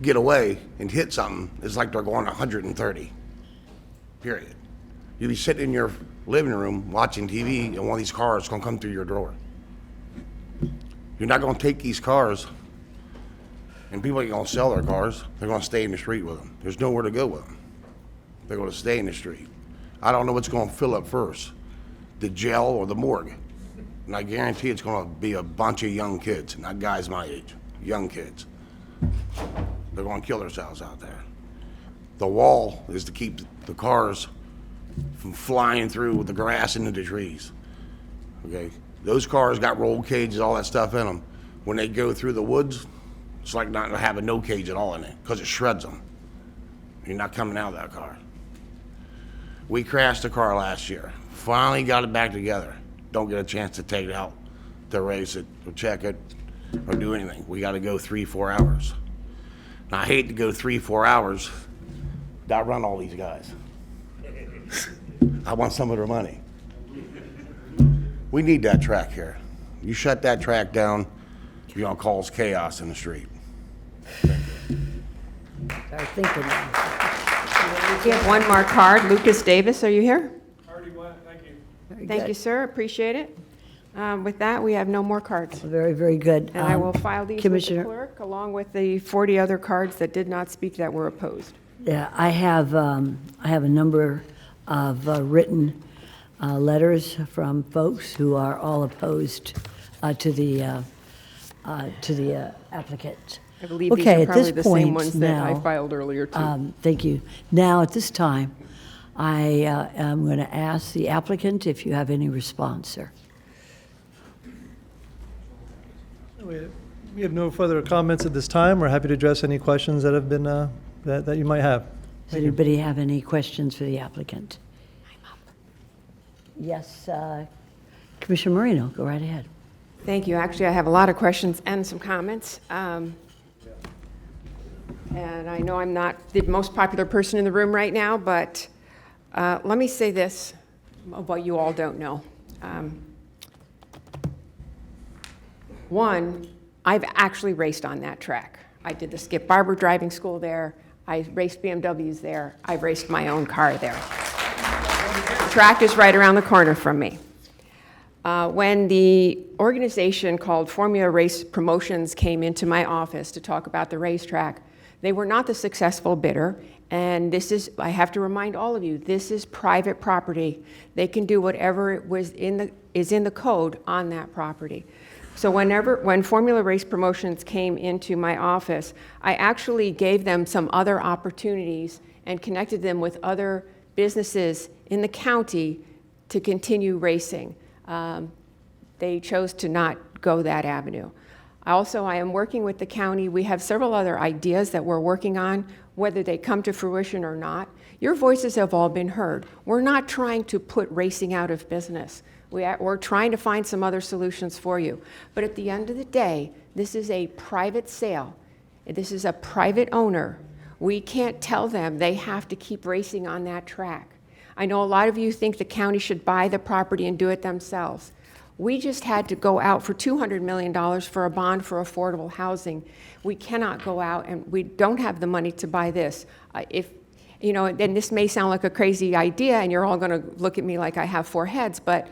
get away and hit something. It's like they're going 130, period. You'll be sitting in your living room watching TV, and one of these cars is going to come through your door. You're not going to take these cars, and people ain't going to sell their cars. They're going to stay in the street with them. There's nowhere to go with them. They're going to stay in the street. I don't know what's going to fill up first, the jail or the morgue. And I guarantee it's going to be a bunch of young kids, not guys my age, young kids. They're going to kill themselves out there. The wall is to keep the cars from flying through the grass into the trees. Okay, those cars got roll cages, all that stuff in them. When they go through the woods, it's like not having no cage at all in it because it shreds them. You're not coming out of that car. We crashed a car last year. Finally got it back together. Don't get a chance to take it out, to race it, to check it, or do anything. We got to go 3-4 hours. And I hate to go 3-4 hours to outrun all these guys. I want some of their money. We need that track here. You shut that track down, you're gonna cause chaos in the street. Start thinking. We have one more card. Lucas Davis, are you here? Already went, thank you. Very Thank good. you, sir. Appreciate it. With that, we have no more cards. Very, very good. And I will file these with the Commissioner, clerk, along with the 40 other cards that did not speak that were opposed. yeah, I have a number of written letters from folks who are all opposed to the applicant. I believe these Okay, are at probably this the same point ones that I now, filed earlier, too. Thank you. Now, at this time, I am going to ask the applicant if you have any response, sir. We have no further comments at this time. We're happy to address any questions that have been, that you might have. Does anybody have any questions for the applicant? Yes, Commissioner Marino, go right ahead. Thank you. Actually, I have a lot of questions and some comments. And I know I'm not the most popular person in the room right now, but let me say this, what you all don't know. One, I've actually raced on that track. I did the Skip Barber driving school there. I raced BMWs there. I've raced my own car there. The track is right around the corner from me. When the organization called Formula Race Promotions came into my office to talk about the racetrack, they were not the successful bidder. And this is, I have to remind all of you, this is private property. They can do whatever is in the code on that property. So when Formula Race Promotions came into my office, I actually gave them some other opportunities and connected them with other businesses in the county to continue racing. They chose to not go that avenue. I am working with the county. We have several other ideas that we're working on, whether they come to fruition or not. Your voices have all been heard. We're not trying to put racing out of business. We're trying to find some other solutions for you. But at the end of the day, this is a private sale. This is a private owner. We can't tell them they have to keep racing on that track. I know a lot of you think the county should buy the property and do it themselves. We just had to go out for $200 million for a bond for affordable housing. We cannot go out, and we don't have the money to buy this. And this may sound like a crazy idea, and you're all going to look at me like I have 4 heads, but,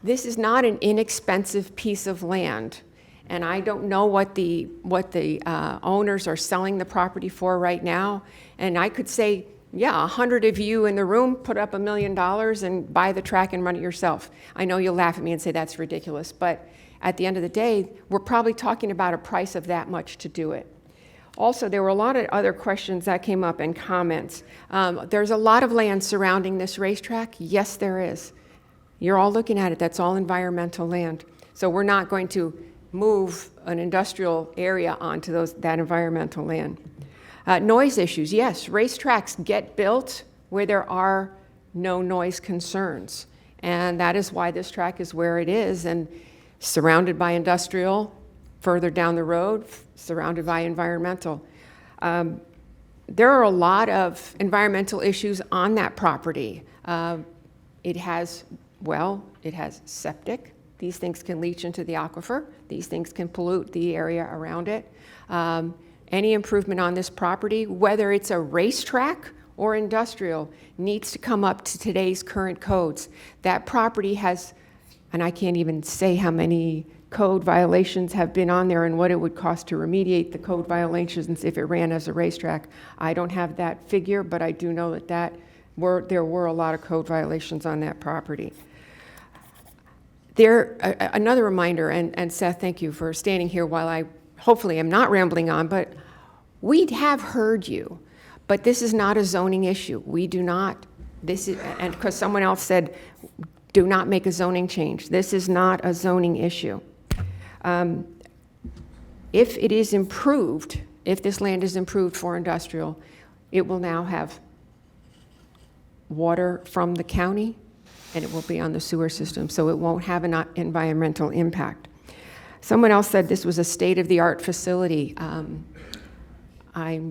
this is not an inexpensive piece of land. And I don't know what the owners are selling the property for right now. And I could say, yeah, 100 of you in the room put up $1 million and buy the track and run it yourself. I know you'll laugh at me and say that's ridiculous, but at the end of the day, we're probably talking about a price of that much to do it. Also, there were a lot of other questions that came up and comments. There's a lot of land surrounding this racetrack. Yes, there is. You're all looking at it. That's all environmental land. So we're not going to move an industrial area onto that environmental land. Noise issues. Yes, racetracks get built where there are no noise concerns. And that is why this track is where it is, and surrounded by industrial, further down the road, surrounded by environmental. There are a lot of environmental issues on that property. It has septic. These things can leach into the aquifer. These things can pollute the area around it. Any improvement on this property, whether it's a racetrack or industrial, needs to come up to today's current codes. That property has, and I can't even say how many code violations have been on there and what it would cost to remediate the code violations if it ran as a racetrack. I don't have that figure, but I do know that there were a lot of code violations on that property. Another reminder, and Seth, thank you for standing here while I hopefully am not rambling on, but we have heard you, but this is not a zoning issue. We do not This is, and because someone else said, do not make a zoning change. This is not a zoning issue. If it is improved, if this land is improved for industrial, it will now have water from the county, and it will be on the sewer system, so it won't have an environmental impact. Someone else said this was a state-of-the-art facility. I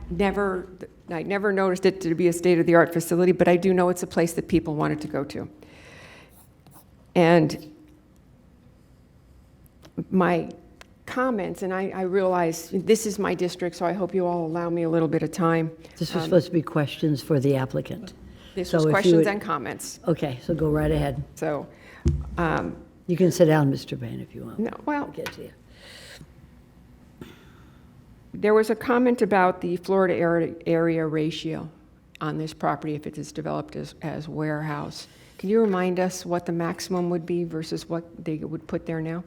never noticed it to be a state-of-the-art facility, but I do know it's a place that people wanted to go to. And my comments, and I realize this is my district, so I hope you all allow me a little bit of time. This was supposed to be questions for the applicant. This So was if you questions would- and comments. Okay, so go right ahead. So, You can sit down, Mr. Bain, if you want. No, well- I'll get to you. there was a comment about the Florida area ratio on this property if it is developed as warehouse. Can you remind us what the maximum would be versus what they would put there now?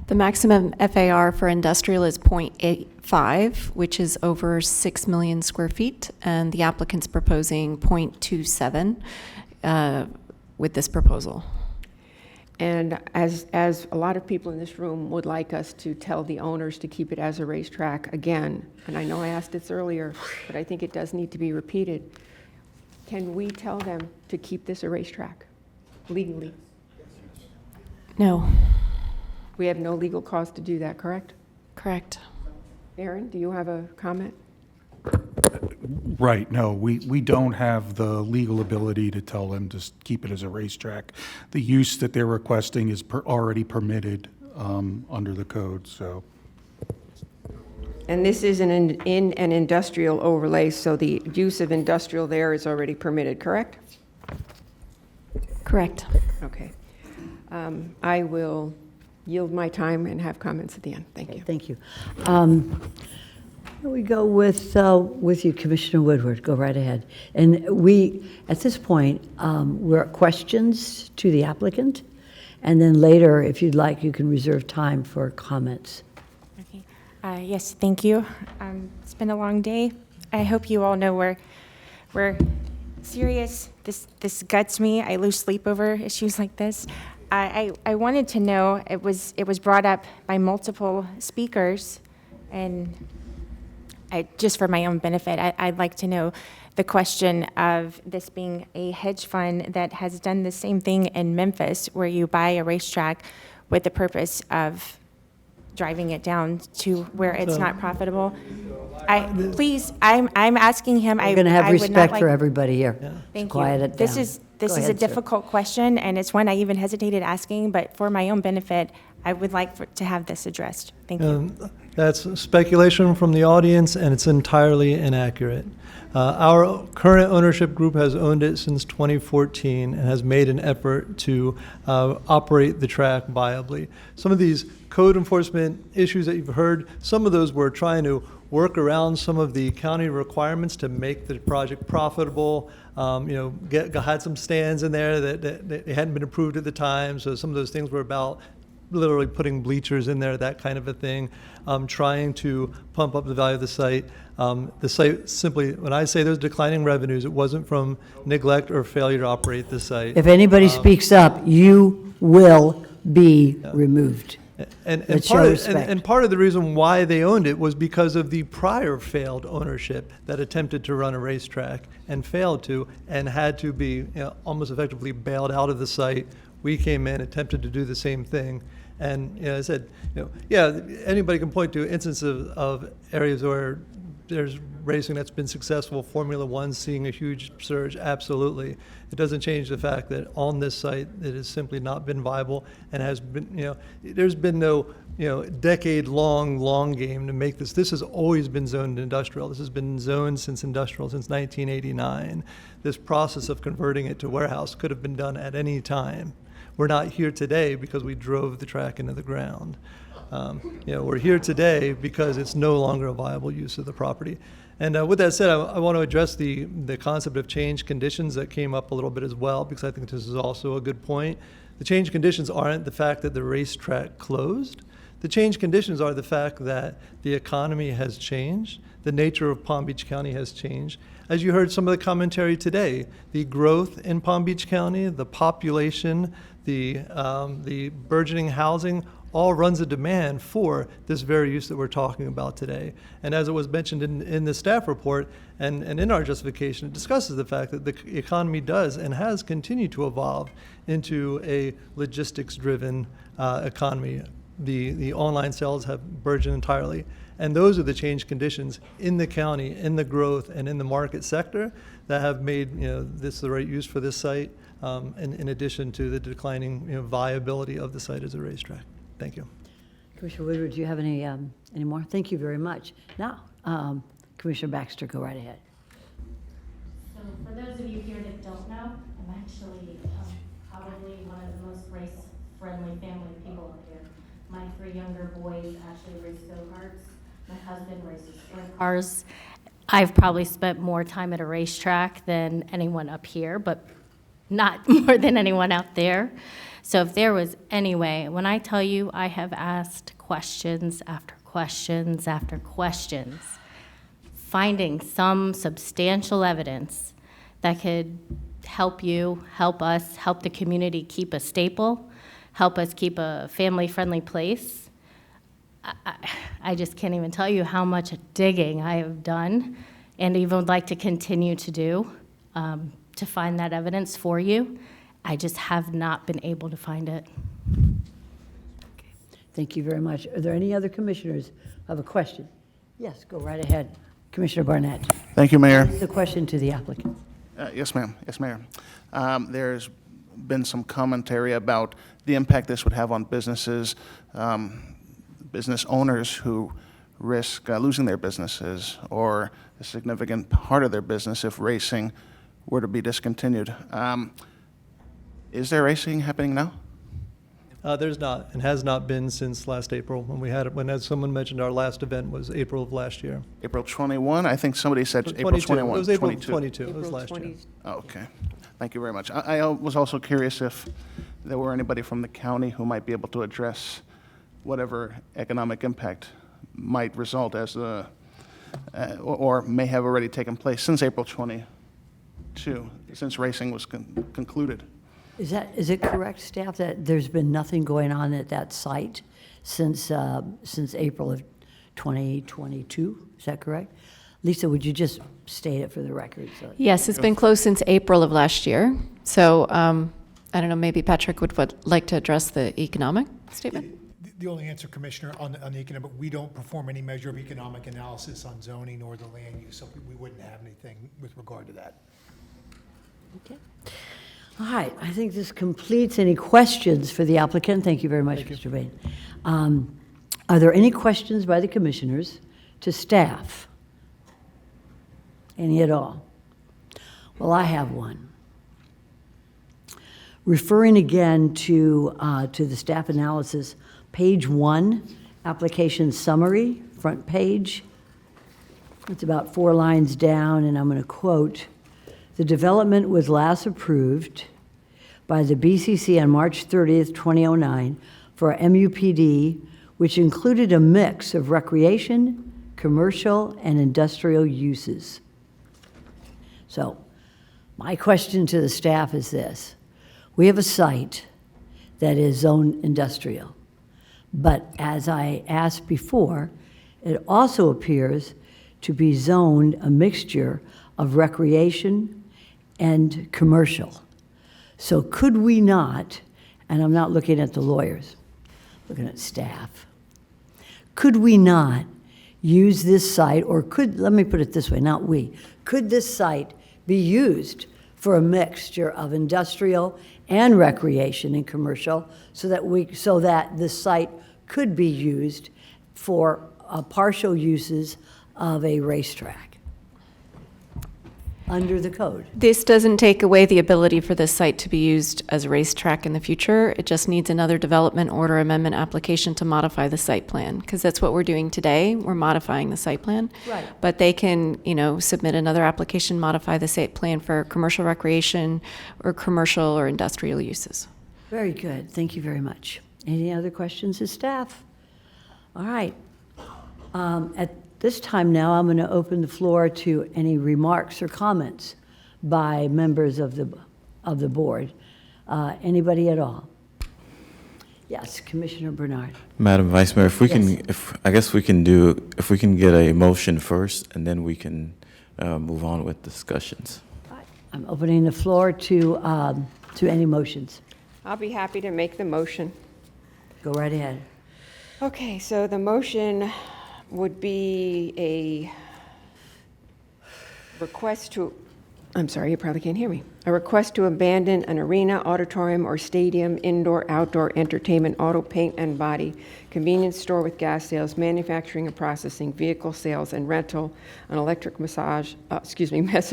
The maximum FAR for industrial is 0.85, which is over 6 million square feet, and the applicant's proposing 0.27 with this proposal. And as a lot of people in this room would like us to tell the owners to keep it as a racetrack again, and I know I asked this earlier, but I think it does need to be repeated. Can we tell them to keep this a racetrack legally? No. We have no legal cause to do that, correct? Correct. Aaron, do you have a comment? Right, no, we don't have the legal ability to tell them to keep it as a racetrack. The use that they're requesting is already permitted under the code, so. And this is in an industrial overlay, so the use of industrial there is already permitted, correct? Correct. Okay. I will yield my time and have comments at the end. Thank you. Thank you. Here we go with you, Commissioner Woodward. Go right ahead. And we, at this point, we're at questions to the applicant, and then later, if you'd like, you can reserve time for comments. Okay. Yes, thank you. It's been a long day. I hope you all know we're serious. This guts me. I lose sleep over issues like this. I wanted to know, it was brought up by multiple speakers, and just for my own benefit, I'd like to know the question of this being a hedge fund that has done the same thing in Memphis, where you buy a racetrack with the purpose of driving it down to where it's not profitable. Please, I'm asking him. We're going to have respect for everybody here. Thank Quiet you. it This down. is Go a ahead, sir. difficult question, and it's one I even hesitated asking, but for my own benefit, I would like to have this addressed. Thank you. That's speculation from the audience, and it's entirely inaccurate. Our current ownership group has owned it since 2014 and has made an effort to operate the track viably. Some of these code enforcement issues that you've heard, some of those were trying to work around some of the county requirements to make the project profitable. Had some stands in there that hadn't been approved at the time, so some of those things were about literally putting bleachers in there, that kind of a thing, trying to pump up the value of the site. The site simply, when I say those declining revenues, it wasn't from neglect or failure to operate the site. If anybody speaks up, you will be removed. And Let's part show of, respect. and part of the reason why they owned it was because of the prior failed ownership that attempted to run a racetrack and failed to, and had to be almost effectively bailed out of the site. We came in, attempted to do the same thing, and I said, anybody can point to instances of areas where there's racing that's been successful, Formula One seeing a huge surge, absolutely. It doesn't change the fact that on this site, it has simply not been viable and has been, there's been no, decade-long game to make this. This has always been zoned industrial. This has been zoned since industrial since 1989. This process of converting it to warehouse could have been done at any time. We're not here today because we drove the track into the ground. We're here today because it's no longer a viable use of the property. And with that said, I want to address the concept of change conditions that came up a little bit as well, because I think this is also a good point. The change conditions aren't the fact that the racetrack closed. The change conditions are the fact that the economy has changed, the nature of Palm Beach County has changed. as you heard some of the commentary today, the growth in Palm Beach County, the population, the burgeoning housing, all runs a demand for this very use that we're talking about today. And as it was mentioned in the staff report and in our justification, it discusses the fact that the economy does and has continued to evolve into a logistics-driven economy. The online sales have burgeoned entirely. And those are the change conditions in the county, in the growth, and in the market sector that have made this the right use for this site, in addition to the declining viability of the site as a racetrack. Thank you. Commissioner Woodward, do you have any more? Thank you very much. Now, Commissioner Baxter, go right ahead. So for those of you here that don't know, I'm actually probably one of the most race-friendly family people up here. My 3 younger boys actually race go-karts. My husband races sprint cars. I've probably spent more time at a racetrack than anyone up here, but not more than anyone out there. So if there was any way, when I tell you I have asked questions after questions after questions, finding some substantial evidence that could help you, help us, help the community keep a staple, help us keep a family-friendly place, I just can't even tell you how much digging I have done and even would like to continue to do to find that evidence for you. I just have not been able to find it. Okay. Thank you very much. Are there any other commissioners who have a question? Yes, go right ahead. Commissioner Barnett. Thank you, Mayor. The question to the applicant. Yes, ma'am. Yes, Mayor. There's been some commentary about the impact this would have on businesses, business owners who risk losing their businesses or a significant part of their business if racing were to be discontinued. Is there racing happening now? There's not, and has not been since last April when we had it. When, as someone mentioned, our last event was April of last year. April 21? I think somebody said April 21. It was April 22. It was last year. Oh, okay. Thank you very much. I was also curious if there were anybody from the county who might be able to address whatever economic impact might result as or may have already taken place since April 22, since racing was concluded. Is it correct, staff, that there's been nothing going on at that site since April of 2022? Is that correct? Lisa, would you just state it for the record? Yes, it's been closed since April of last year. So I don't know, maybe Patrick would like to address the economic statement? The only answer, Commissioner, on the economic, we don't perform any measure of economic analysis on zoning or the land use, so we wouldn't have anything with regard to that. Okay. All right, I think this completes any questions for the applicant. Thank you very much, Mr. Bain. Are there any questions by the commissioners to staff? Any at all? Well, I have one. Referring again to the staff analysis, page 1, application summary, front page. It's about 4 lines down, and I'm going to quote, "The development was last approved by the BCC on March 30th, 2009 for a MUPD, which included a mix of recreation, commercial, and industrial uses." So my question to the staff is this. We have a site that is zoned industrial, but as I asked before, it also appears to be zoned a mixture of recreation and commercial. So could we not, and I'm not looking at the lawyers, looking at staff, could we not use this site, or let me put it this way, not we, could this site be used for a mixture of industrial and recreation and commercial so that this site could be used for partial uses of a racetrack under the code? This doesn't take away the ability for this site to be used as a racetrack in the future. It just needs another development order amendment application to modify the site plan, because that's what we're doing today. We're modifying the site plan. Right. But they can, submit another application, modify the site plan for commercial recreation or commercial or industrial uses. Very good. Thank you very much. Any other questions of staff? All right. this time now, I'm going to open the floor to any remarks or comments by members of the board. Anybody at all? Yes, Commissioner Bernard. Madam Vice Mayor, if we can, Yes. I guess we can if we can get a motion first, and then we can move on with discussions. I'm opening the floor to any motions. I'll be happy to make the motion. Go right ahead. Okay, so the motion would be a request to, I'm sorry, you probably can't hear me. A request to abandon an arena, auditorium, or stadium, indoor, outdoor entertainment, auto paint and body, convenience store with gas sales, manufacturing and processing, vehicle sales and rental, an electric message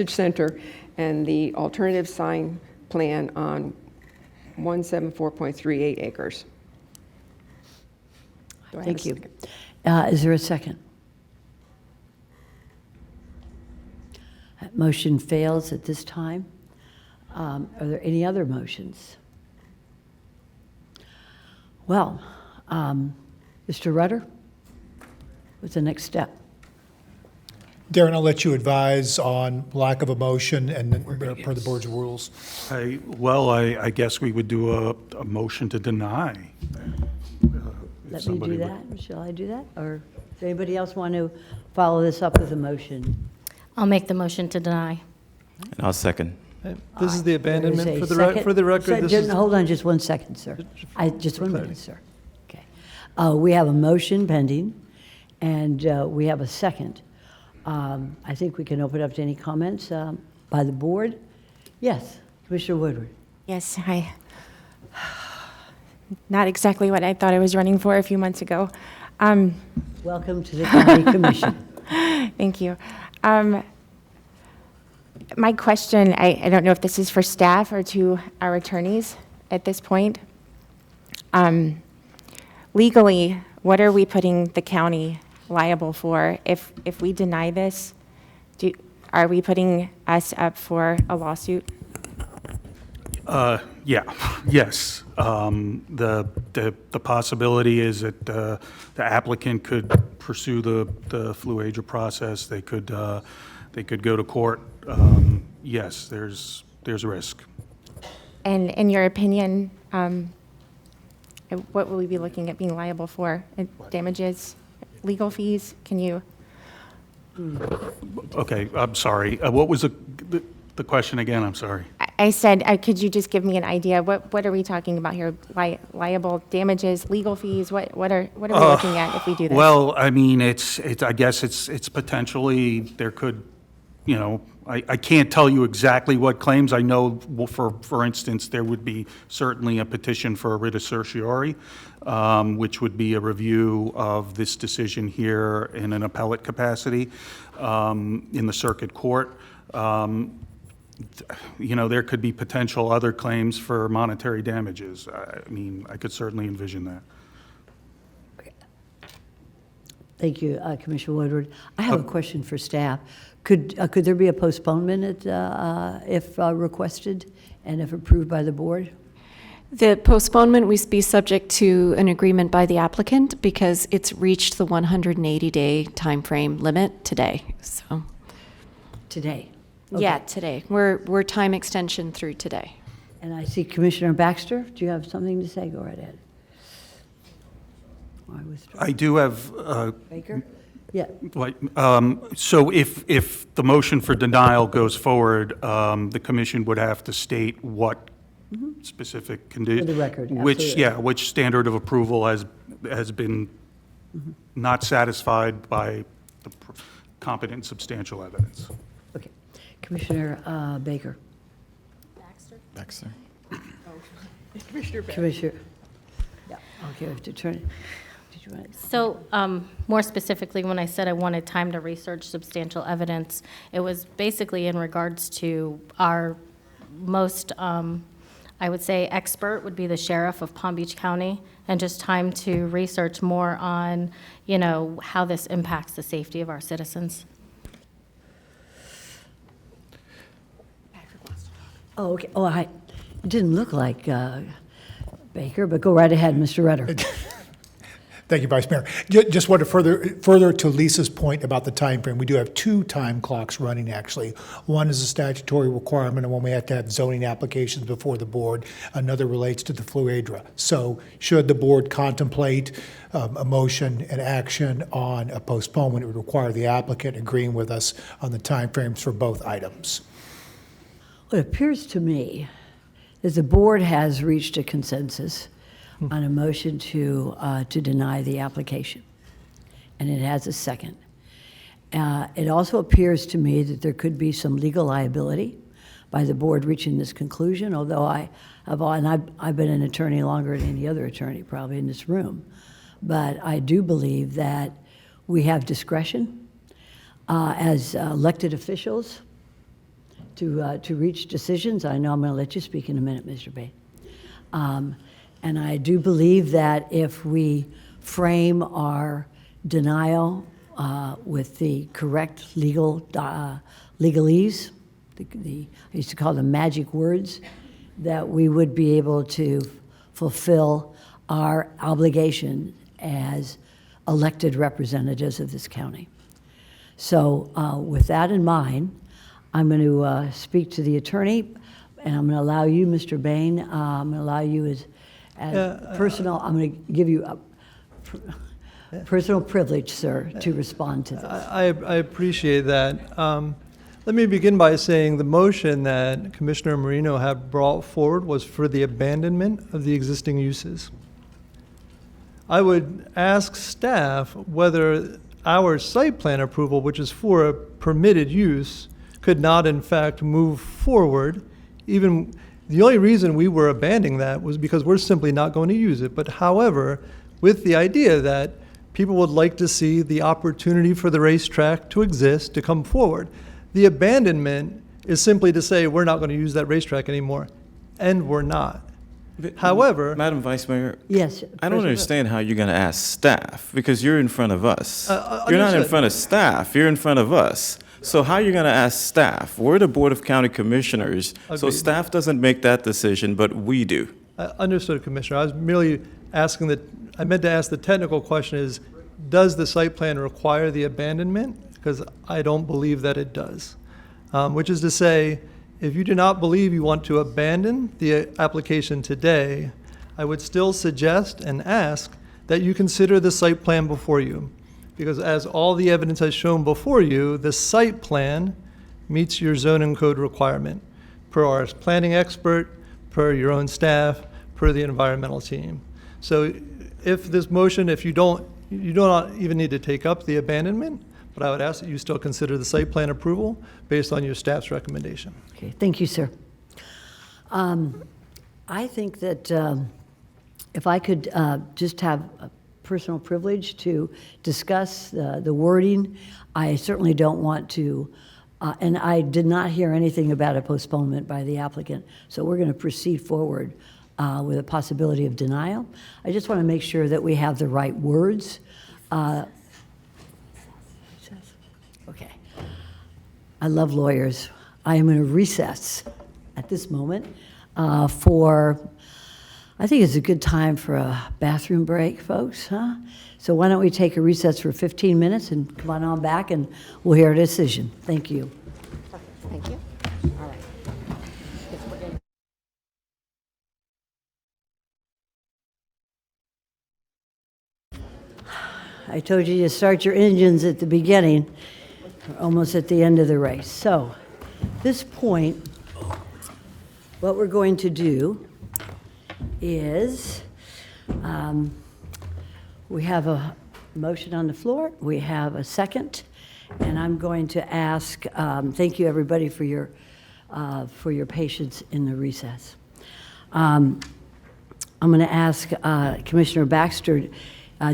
center, and the alternative sign plan on 174.38 acres. Do I have a Thank you. second? Is there a second? That motion fails at this time. Are there any other motions? Well, Mr. Rudder, what's the next step? Darren, I'll let you advise on lack of a motion and then per the board's rules. I guess we would do a motion to deny. Let me do that. Shall I do that? Or does anybody else want to follow this up with a motion? I'll make the motion to deny. And I'll second. This is the abandonment. There is For a the second. for the record, this is... Hold on just 1 second, sir. Just 1 minute, sir. Okay. We have a motion pending, and we have a second. I think we can open up to any comments by the board. Yes, Commissioner Woodward. Yes, hi. Not exactly what I thought I was running for a few months ago. Welcome to the County Commission. Thank you. My question, I don't know if this is for staff or to our attorneys at this point. Legally, what are we putting the county liable for? If we deny this, are we putting us up for a lawsuit? Yes. The possibility is that the applicant could pursue the Fluidra process. They could go to court. Yes, there's risk. And in your opinion, what will we be looking at being liable for? Damages, legal fees? Can you? Okay, I'm sorry. What was the question again? I'm sorry. I said, could you just give me an idea? What are we talking about here? Liable damages, legal fees? What are we looking at if we do this? Well, I mean, I guess it's potentially, there could, I can't tell you exactly what claims. I know, for instance, there would be certainly a petition for a writ of certiorari, which would be a review of this decision here in an appellate capacity in the circuit court. There could be potential other claims for monetary damages. I mean, I could certainly envision that. Thank you, Commissioner Woodward. I have a question for staff. Could there be a postponement if requested and if approved by the board? The postponement would be subject to an agreement by the applicant because it's reached the 180-day timeframe limit today. So today. Yeah, today. We're time extension through today. And I see Commissioner Baxter. Do you have something to say? Go right ahead. I do have. Baker? Yeah. So if the motion for denial goes forward, the commission would have to state what specific condition. For the record, which standard of approval has been not satisfied by the competent substantial evidence. Okay. Commissioner Baker. Baxter. Commissioner Beck. Commissioner. Yeah. Okay. We have to turn it. So, more specifically, when I said I wanted time to research substantial evidence, it was basically in regards to our most, I would say, expert would be the sheriff of Palm Beach County, and just time to research more on, how this impacts the safety of our citizens. Oh, okay. Oh, it didn't look like Baker, but go right ahead, Mr. Rudder. Thank you, Vice Mayor. Just wanted to further to Lisa's point about the time frame. We do have 2 time clocks running, actually. One is a statutory requirement, and one we have to have zoning applications before the board. Another relates to the Fluidra. So should the board contemplate a motion and action on a postponement, it would require the applicant agreeing with us on the timeframes for both items. Well, it appears to me that the board has reached a consensus on a motion to deny the application, and it has a second. It also appears to me that there could be some legal liability by the board reaching this conclusion, although I've been an attorney longer than any other attorney probably in this room. But I do believe that we have discretion as elected officials to reach decisions. I know I'm going to let you speak in a minute, Mr. Bain. And I do believe that if we frame our denial with the correct legalese, I used to call them magic words, that we would be able to fulfill our obligation as elected representatives of this county. So with that in mind, I'm going to speak to the attorney, and I'm going to allow you, Mr. Bain, I'm going to allow you as personal, I'm going to give you a personal privilege, sir, to respond to this. I appreciate that. Let me begin by saying the motion that Commissioner Marino had brought forward was for the abandonment of the existing uses. I would ask staff whether our site plan approval, which is for a permitted use, could not in fact move forward. Even the only reason we were abandoning that was because we're simply not going to use it. But however, with the idea that people would like to see the opportunity for the racetrack to exist, to come forward. The abandonment is simply to say we're not going to use that racetrack anymore, and we're not. However, Madam Vice Mayor, yes, I don't understand how you're going to ask staff, because you're in front of us. You're not in understood. front of staff, you're in front of us. So how are you going to ask staff? We're the Board of County Commissioners, so Agreed. staff doesn't make that decision, but we do. Understood, Commissioner. I was merely asking I meant to ask the technical question is, does the site plan require the abandonment? Because I don't believe that it does. Which is to say, if you do not believe you want to abandon the application today, I would still suggest and ask that you consider the site plan before you. Because as all the evidence has shown before you, the site plan meets your zoning code requirement per our planning expert, per your own staff, per the environmental team. So if this motion, if you do not even need to take up the abandonment, but I would ask that you still consider the site plan approval based on your staff's recommendation. Okay, thank you, sir. I think that if I could just have a personal privilege to discuss the wording, I certainly don't want to, and I did not hear anything about a postponement by the applicant, so we're going to proceed forward with a possibility of denial. I just want to make sure that we have the right words. Okay. I love lawyers. I am in a recess at this moment I think it's a good time for a bathroom break, folks, huh? So why don't we take a recess for 15 minutes and come on back and we'll hear a decision. Thank you. Thank you. All right. I told you to start your engines at the beginning. We're almost at the end of the race. So, at this point, what we're going to do is we have a motion on the floor, we have a second, and I'm going to ask, thank you everybody for your patience in the recess. I'm going to ask Commissioner Baxter,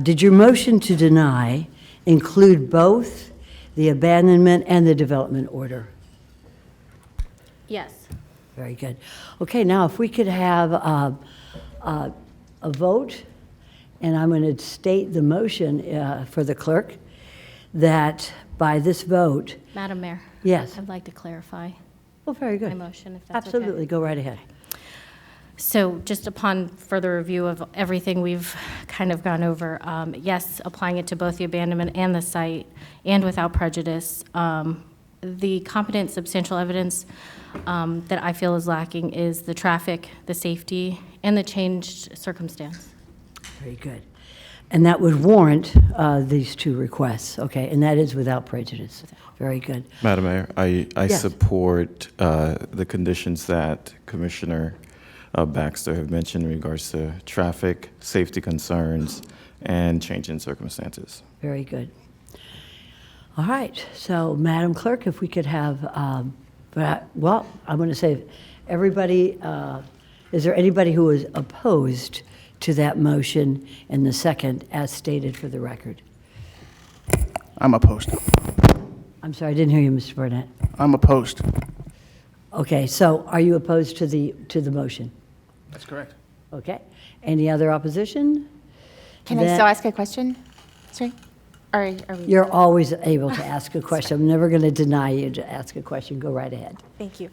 did your motion to deny include both the abandonment and the development order? Yes. Very good. Okay, now if we could have a vote, and I'm going to state the motion for the clerk, that by this vote. Madam Mayor? Yes. I'd like to clarify Well, very good. my motion, if that's okay. Absolutely, go right ahead. So just upon further review of everything we've kind of gone over, yes, applying it to both the abandonment and the site, and without prejudice. The competent substantial evidence that I feel is lacking is the traffic, the safety, and the changed circumstance. Very good. And that would warrant these two requests, okay? And that is without prejudice. Very good. Madam Mayor, I Yes. support the conditions that Commissioner Baxter have mentioned in regards to traffic, safety concerns, and change in circumstances. Very good. All right, so Madam Clerk, if we could have, well, I'm going to say, everybody, is there anybody who is opposed to that motion in the second as stated for the record? I'm opposed. I'm sorry, I didn't hear you, Mr. Burnett. I'm opposed. Okay, so are you opposed to the motion? That's correct. Okay. Any other opposition? Can I still ask a question? Sorry? Or are we? You're always able to ask a question. I'm never going to deny you to ask a question. Go right ahead. Thank you.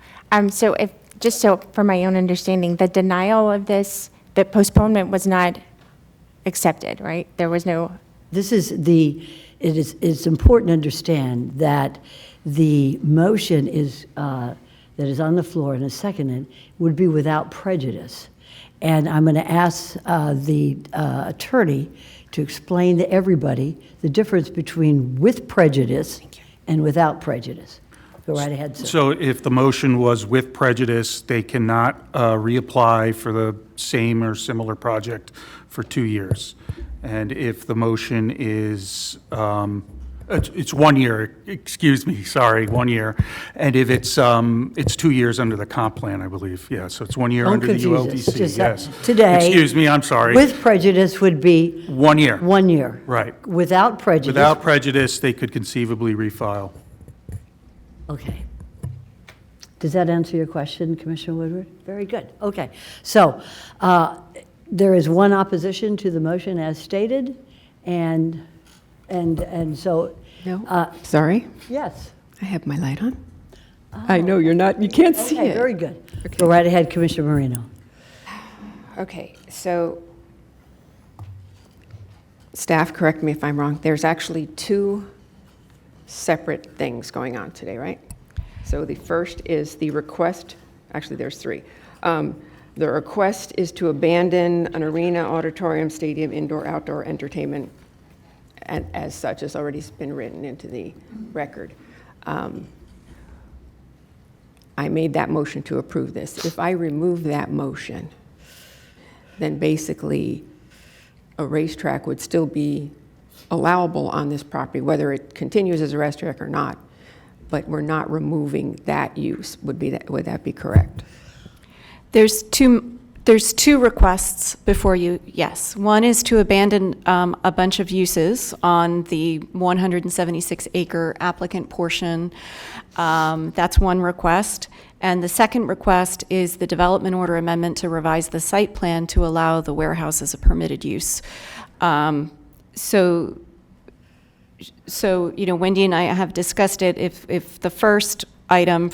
So if, just so for my own understanding, the denial of this, the postponement was not accepted, right? There was no. This is it's important to understand that the motion is, that is on the floor and is seconded would be without prejudice. And I'm going to ask the attorney to explain to everybody the difference between with prejudice and without prejudice. Go right ahead, sir. So if the motion was with prejudice, they cannot reapply for the same or similar project for 2 years. And if the motion is, it's 1 year, excuse me, sorry, 1 year. And if it's 2 years under the comp plan, I believe, yeah, so it's 1 year Don't under the confuse us. ULDC, Just, yes. today, Excuse me, I'm sorry. With prejudice would be 1 year. 1 year. Right. Without prejudice. Without prejudice, they could conceivably refile. Okay. Does that answer your question, Commissioner Woodward? Very good. Okay. So there is one opposition to the motion as stated, and so. No, sorry. Yes. I have my light on. I know you're not, you can't see Okay, it. very good. Go right ahead, Commissioner Marino. Okay, so staff, correct me if I'm wrong, there's actually two separate things going on today, right? So the first is the request, actually there's three. The request is to abandon an arena, auditorium, stadium, indoor, outdoor entertainment, and as such has already been written into the record. I made that motion to approve this. If I remove that motion, then basically a racetrack would still be allowable on this property, whether it continues as a racetrack or not, but we're not removing that use. Would that be correct? There's two requests before you, yes. One is to abandon a bunch of uses on the 176-acre applicant portion. That's one request. And the second request is the development order amendment to revise the site plan to allow the warehouse as a permitted use. So, Wendy and I have discussed it. If the first item,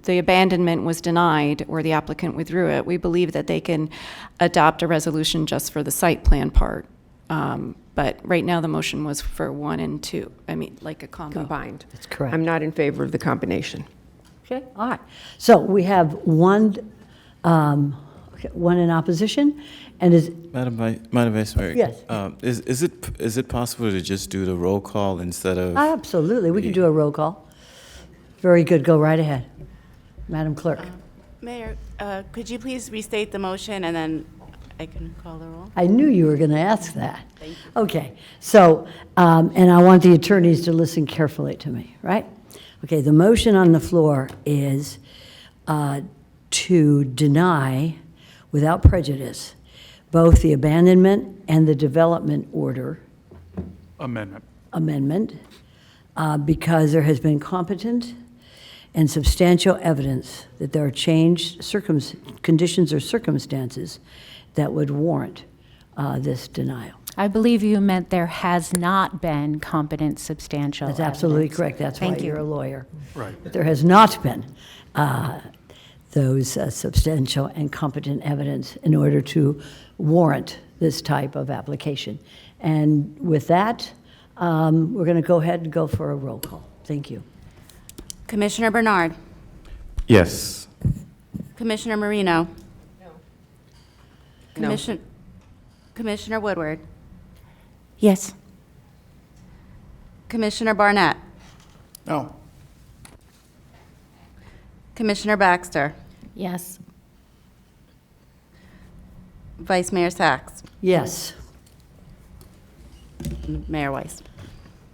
the abandonment was denied or the applicant withdrew it, we believe that they can adopt a resolution just for the site plan part. But right now, the motion was for 1 and 2. I mean, like a combo. Combined. That's correct. I'm not in favor of the combination. Okay, all right. So we have one in opposition, and is, Madam Vice Mayor? Yes. Is it possible to just do the roll call instead of? absolutely, we can do a roll call. Very good, go right ahead. Madam Clerk. Mayor, could you please restate the motion and then I can call the roll? I knew you were going to ask that. Thank you. Okay, so, and I want the attorneys to listen carefully to me, right? Okay, the motion on the floor is to deny, without prejudice, both the abandonment and the development order amendment, because there has been competent and substantial evidence that there are changed conditions or circumstances that would warrant this denial. I believe you meant there has not been competent, substantial That's absolutely evidence. correct. That's why Thank you. you're a lawyer. Right. But there has not been. those substantial and competent evidence in order to warrant this type of application. And with that, we're going to go ahead and go for a roll call. Thank you. Commissioner Bernard. Yes. Commissioner Marino. No. Commissioner Woodward. Yes. Commissioner Barnett. No. Commissioner Baxter. Yes. Vice Mayor Sachs. Yes. Mayor Weiss.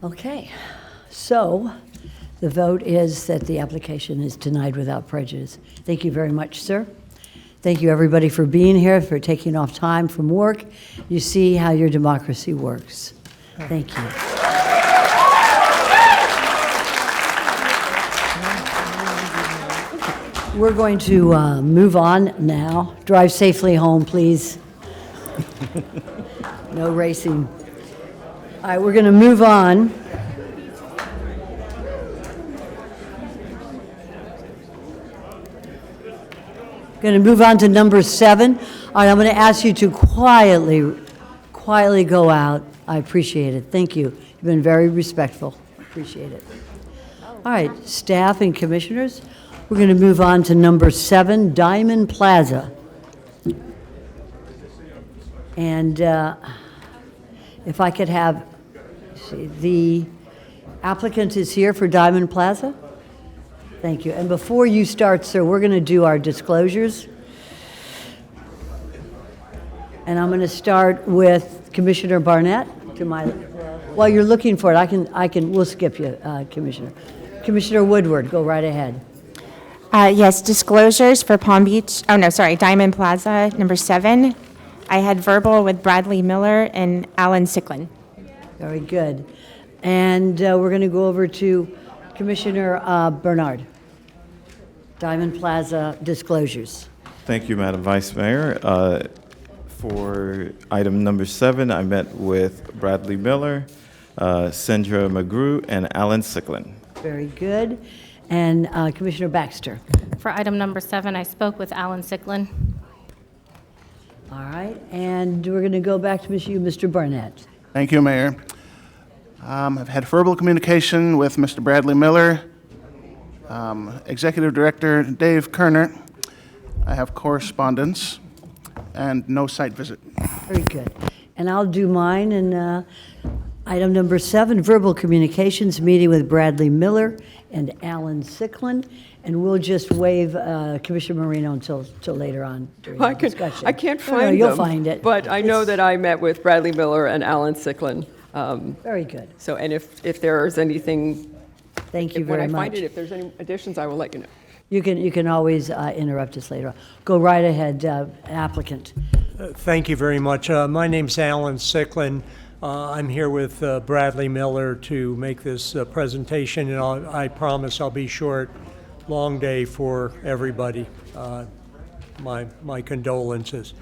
Okay. So the vote is that the application is denied without prejudice. Thank you very much, sir. Thank you, everybody, for being here, for taking off time from work. You see how your democracy works. Thank you. We're going to move on now. Drive safely home, please. No racing. All right, we're going to move on. Going to move on to number 7. All right, I'm going to ask you to quietly go out. I appreciate it. Thank you. You've been very respectful. Appreciate it. All right, staff and commissioners, we're going to move on to number 7, Diamond Plaza. And if I could have, the applicant is here for Diamond Plaza. Thank you. And before you start, sir, we're going to do our disclosures. And I'm going to start with Commissioner Barnett. While you're looking for it, we'll skip you, Commissioner. Commissioner Woodward, go right ahead. Yes, disclosures for Diamond Plaza, number 7. I had verbal with Bradley Miller and Alan Sicklin. Very good. And we're going to go over to Commissioner Bernard. Diamond Plaza disclosures. Thank you, Madam Vice Mayor. For item number 7, I met with Bradley Miller, Sandra McGrew, and Alan Sicklin. Very good. And Commissioner Baxter. For item number 7, I spoke with Alan Sicklin. All right. And we're going to go back to Mr. Barnett. Thank you, Mayor. I've had verbal communication with Mr. Bradley Miller, Executive Director Dave Kerner. I have correspondence and no site visit. Very good. And I'll do mine. And item number 7, verbal communications, meeting with Bradley Miller and Alan Sicklin. And we'll just waive Commissioner Marino until later on during the discussion. I can't No, find you'll them, find it. but I know that I met with Bradley Miller and Alan Sicklin. Very good. So, and if there is anything, Thank you very when I much. find it, if there's any additions, I will let you know. You can always interrupt us later on. Go right ahead, applicant. Thank you very much. My name's Alan Sicklin. I'm here with Bradley Miller to make this presentation, and I promise I'll be short. Long day for everybody. My condolences.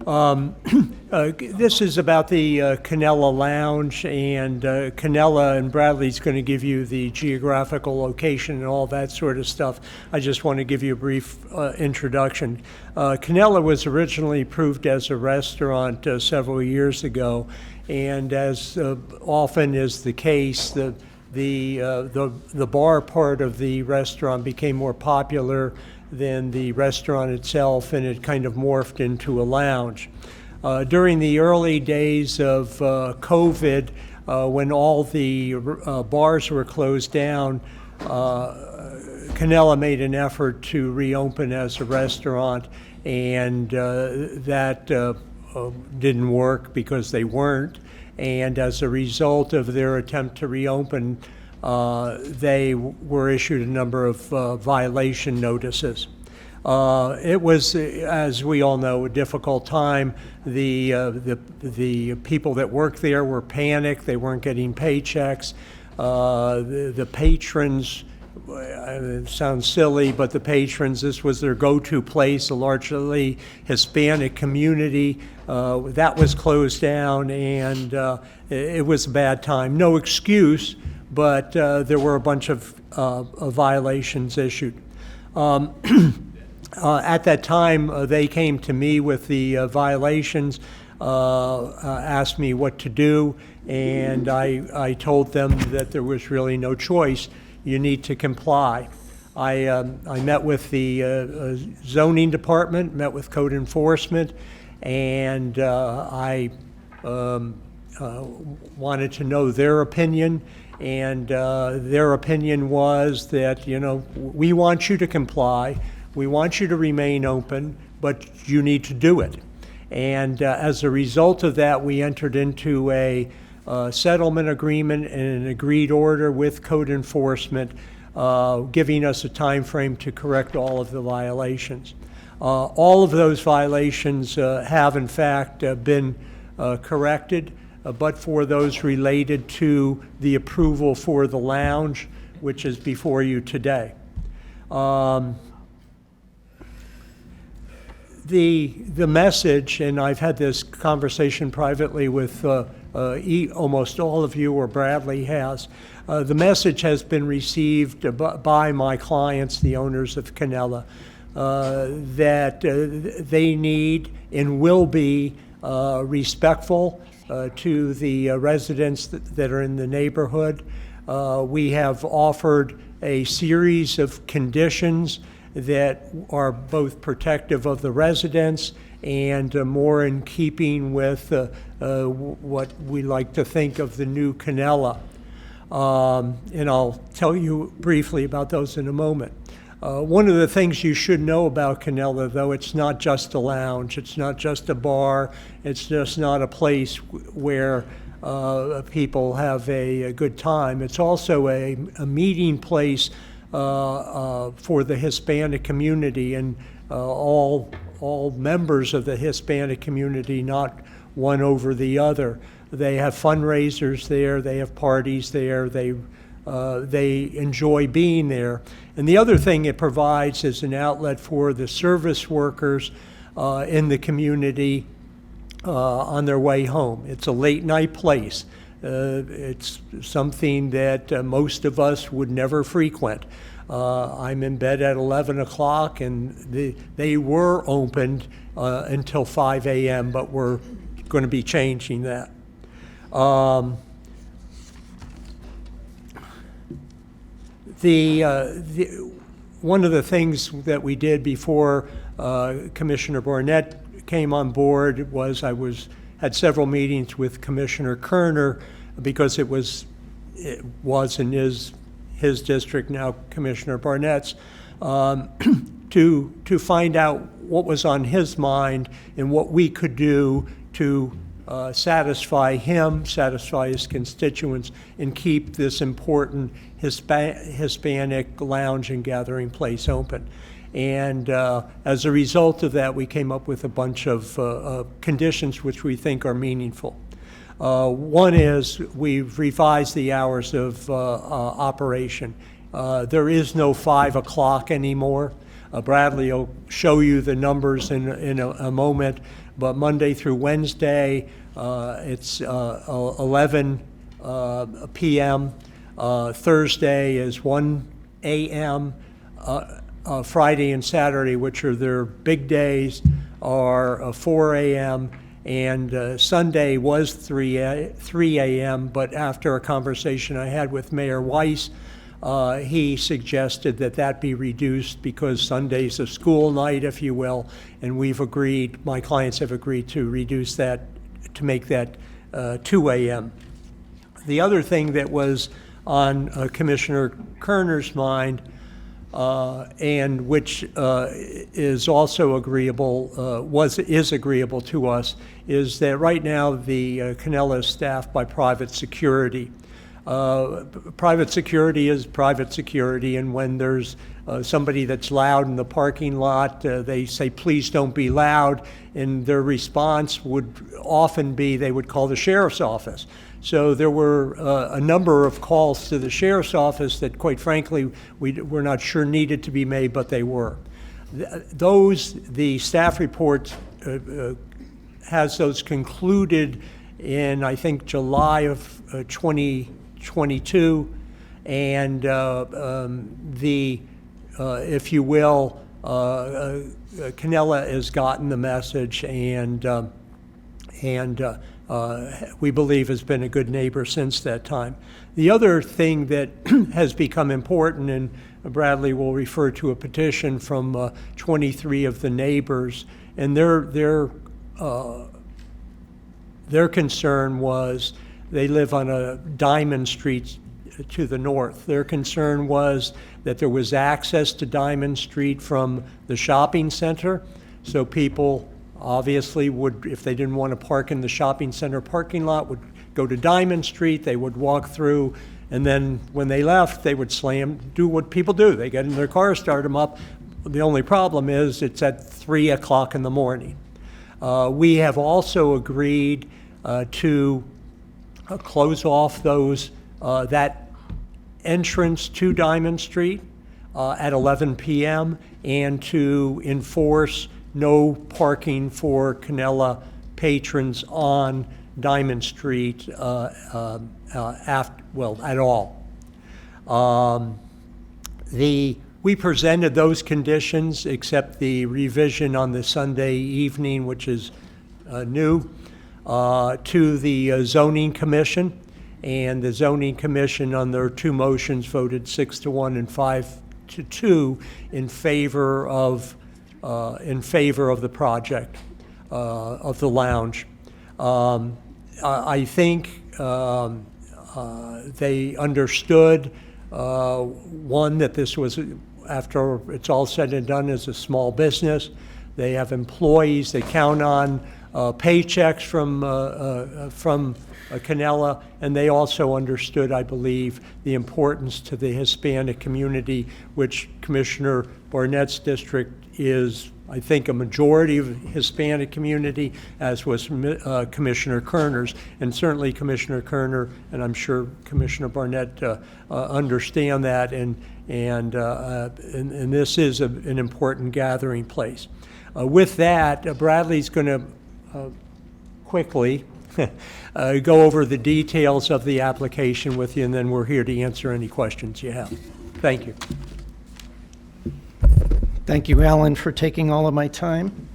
This is about the Canella Lounge, and Canella and Bradley's going to give you the geographical location and all that sort of stuff. I just want to give you a brief introduction. Canella was originally approved as a restaurant several years ago, and as often is the case, the bar part of the restaurant became more popular than the restaurant itself, and it kind of morphed into a lounge. During the early days of COVID, when all the bars were closed down, Canella made an effort to reopen as a restaurant, and that didn't work because they weren't. And as a result of their attempt to reopen, they were issued a number of violation notices. It was, as we all know, a difficult time. The people that worked there were panicked. They weren't getting paychecks. The patrons, it sounds silly, but the patrons, this was their go-to place, a largely Hispanic community. That was closed down, and it was a bad time. No excuse, but there were a bunch of violations issued. At that time, they came to me with the violations, asked me what to do, and I told them that there was really no choice. You need to comply. I met with the zoning department, met with code enforcement, and I wanted to know their opinion. And their opinion was that, we want you to comply, we want you to remain open, but you need to do it. And as a result of that, we entered into a settlement agreement and an agreed order with code enforcement, giving us a time frame to correct all of the violations. All of those violations have in fact been corrected, but for those related to the approval for the lounge, which is before you today. The message, and I've had this conversation privately with almost all of you, or Bradley has, the message has been received by my clients, the owners of Canella, that they need and will be respectful to the residents that are in the neighborhood. We have offered a series of conditions that are both protective of the residents and more in keeping with what we like to think of the new Canella. And I'll tell you briefly about those in a moment. One of the things you should know about Canella, though, it's not just a lounge, it's not just a bar, it's just not a place where people have a good time. It's also a meeting place for the Hispanic community, and all members of the Hispanic community, not one over the other. They have fundraisers there, they have parties there, they enjoy being there. And the other thing it provides is an outlet for the service workers in the community on their way home. It's a late night place. It's something that most of us would never frequent. I'm in bed at 11 o'clock, and they were opened until 5 a.m., but we're going to be changing that. One of the things that we did before Commissioner Barnett came on board was I had several meetings with Commissioner Kerner, because it was and is his district, now Commissioner Barnett's, to find out what was on his mind and what we could do to satisfy him, satisfy his constituents, and keep this important Hispanic lounge and gathering place open. And as a result of that, we came up with a bunch of conditions which we think are meaningful. One is we've revised the hours of operation. There is no 5 o'clock anymore. Bradley will show you the numbers in a moment, but Monday through Wednesday, it's 11 p.m. Thursday is 1 a.m. Friday and Saturday, which are their big days, are 4 a.m. And Sunday was 3 a.m., but after a conversation I had with Mayor Weiss, he suggested that be reduced because Sunday's a school night, if you will, and my clients have agreed to reduce that, to make that 2 a.m. The other thing that was on Commissioner Kerner's mind, and which is also agreeable, is agreeable to us, is that right now the Canella is staffed by private security. Private security is private security, and when there's somebody that's loud in the parking lot, they say, please don't be loud, and their response would often be they would call the sheriff's office. So there were a number of calls to the sheriff's office that, quite frankly, we're not sure needed to be made, but they were. The staff report has those concluded in, I think, July of 2022, and if you will, Canella has gotten the message and we believe has been a good neighbor since that time. The other thing that has become important, and Bradley will refer to a petition from 23 of the neighbors, and their concern was they live on a Diamond Street to the north. Their concern was that there was access to Diamond Street from the shopping center, so people obviously would, if they didn't want to park in the shopping center parking lot, would go to Diamond Street, they would walk through, and then when they left, they would do what people do. They get in their car, start them up. The only problem is it's at 3 o'clock in the morning. We have also agreed to close off that entrance to Diamond Street at 11 p.m. and to enforce no parking for Canella patrons on Diamond Street at all. We presented those conditions, except the revision on the Sunday evening, which is new, to the Zoning Commission. And the Zoning Commission, on their two motions, voted 6-1 and 5-2 in favor of the project of the lounge. I think they understood, one, that this was, after it's all said and done, is a small business. They have employees. They count on paychecks from Canella, and they also understood, I believe, the importance to the Hispanic community, which Commissioner Barnett's district is, I think, a majority of Hispanic community, as was Commissioner Kerner's. And certainly Commissioner Kerner, and I'm sure Commissioner Barnett understand that, and this is an important gathering place. With that, Bradley's going to quickly go over the details of the application with you, and then we're here to answer any questions you have. Thank you. Thank you, Alan, for taking all of my time.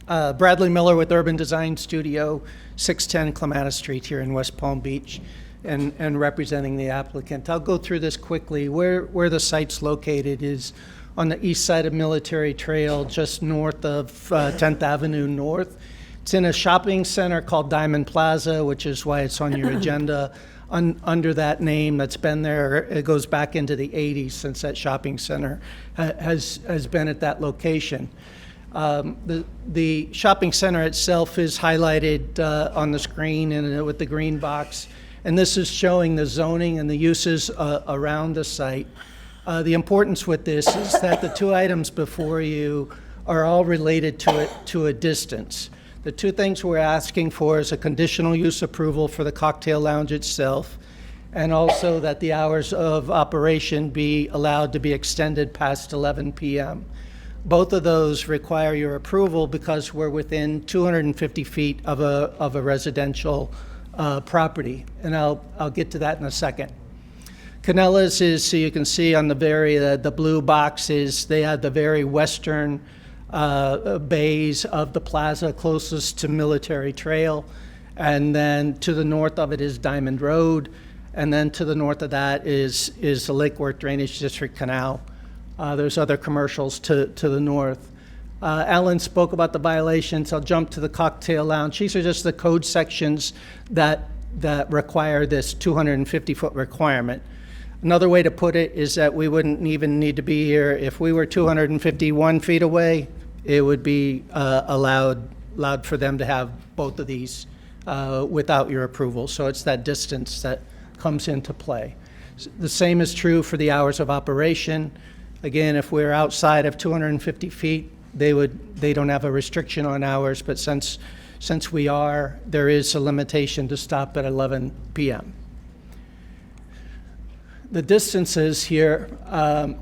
Bradley Miller with Urban Design Studio, 610 Clematis Street here in West Palm Beach, and representing the applicant. I'll go through this quickly. Where the site's located is on the east side of Military Trail, just north of 10th Avenue North. It's in a shopping center called Diamond Plaza, which is why it's on your agenda. Under that name that's been there, it goes back into the 80s since that shopping center has been at that location. The shopping center itself is highlighted on the screen and with the green box, and this is showing the zoning and the uses around the site. The importance with this is that the two items before you are all related to a distance. The two things we're asking for is a conditional use approval for the cocktail lounge itself, and also that the hours of operation be allowed to be extended past 11 p.m. Both of those require your approval because we're within 250 feet of a residential property, and I'll get to that in a second. Canella's is, so you can see on the blue boxes, they have the very western bays of the plaza closest to Military Trail, and then to the north of it is Diamond Road, and then to the north of that is the Lake Worth Drainage District Canal. There's other commercials to the north. Alan spoke about the violations. I'll jump to the cocktail lounge. These are just the code sections that require this 250-foot requirement. Another way to put it is that we wouldn't even need to be here. If we were 251 feet away, it would be allowed for them to have both of these without your approval. So it's that distance that comes into play. The same is true for the hours of operation. Again, if we're outside of 250 feet, they don't have a restriction on hours, but since we are, there is a limitation to stop at 11 p.m. The distances here are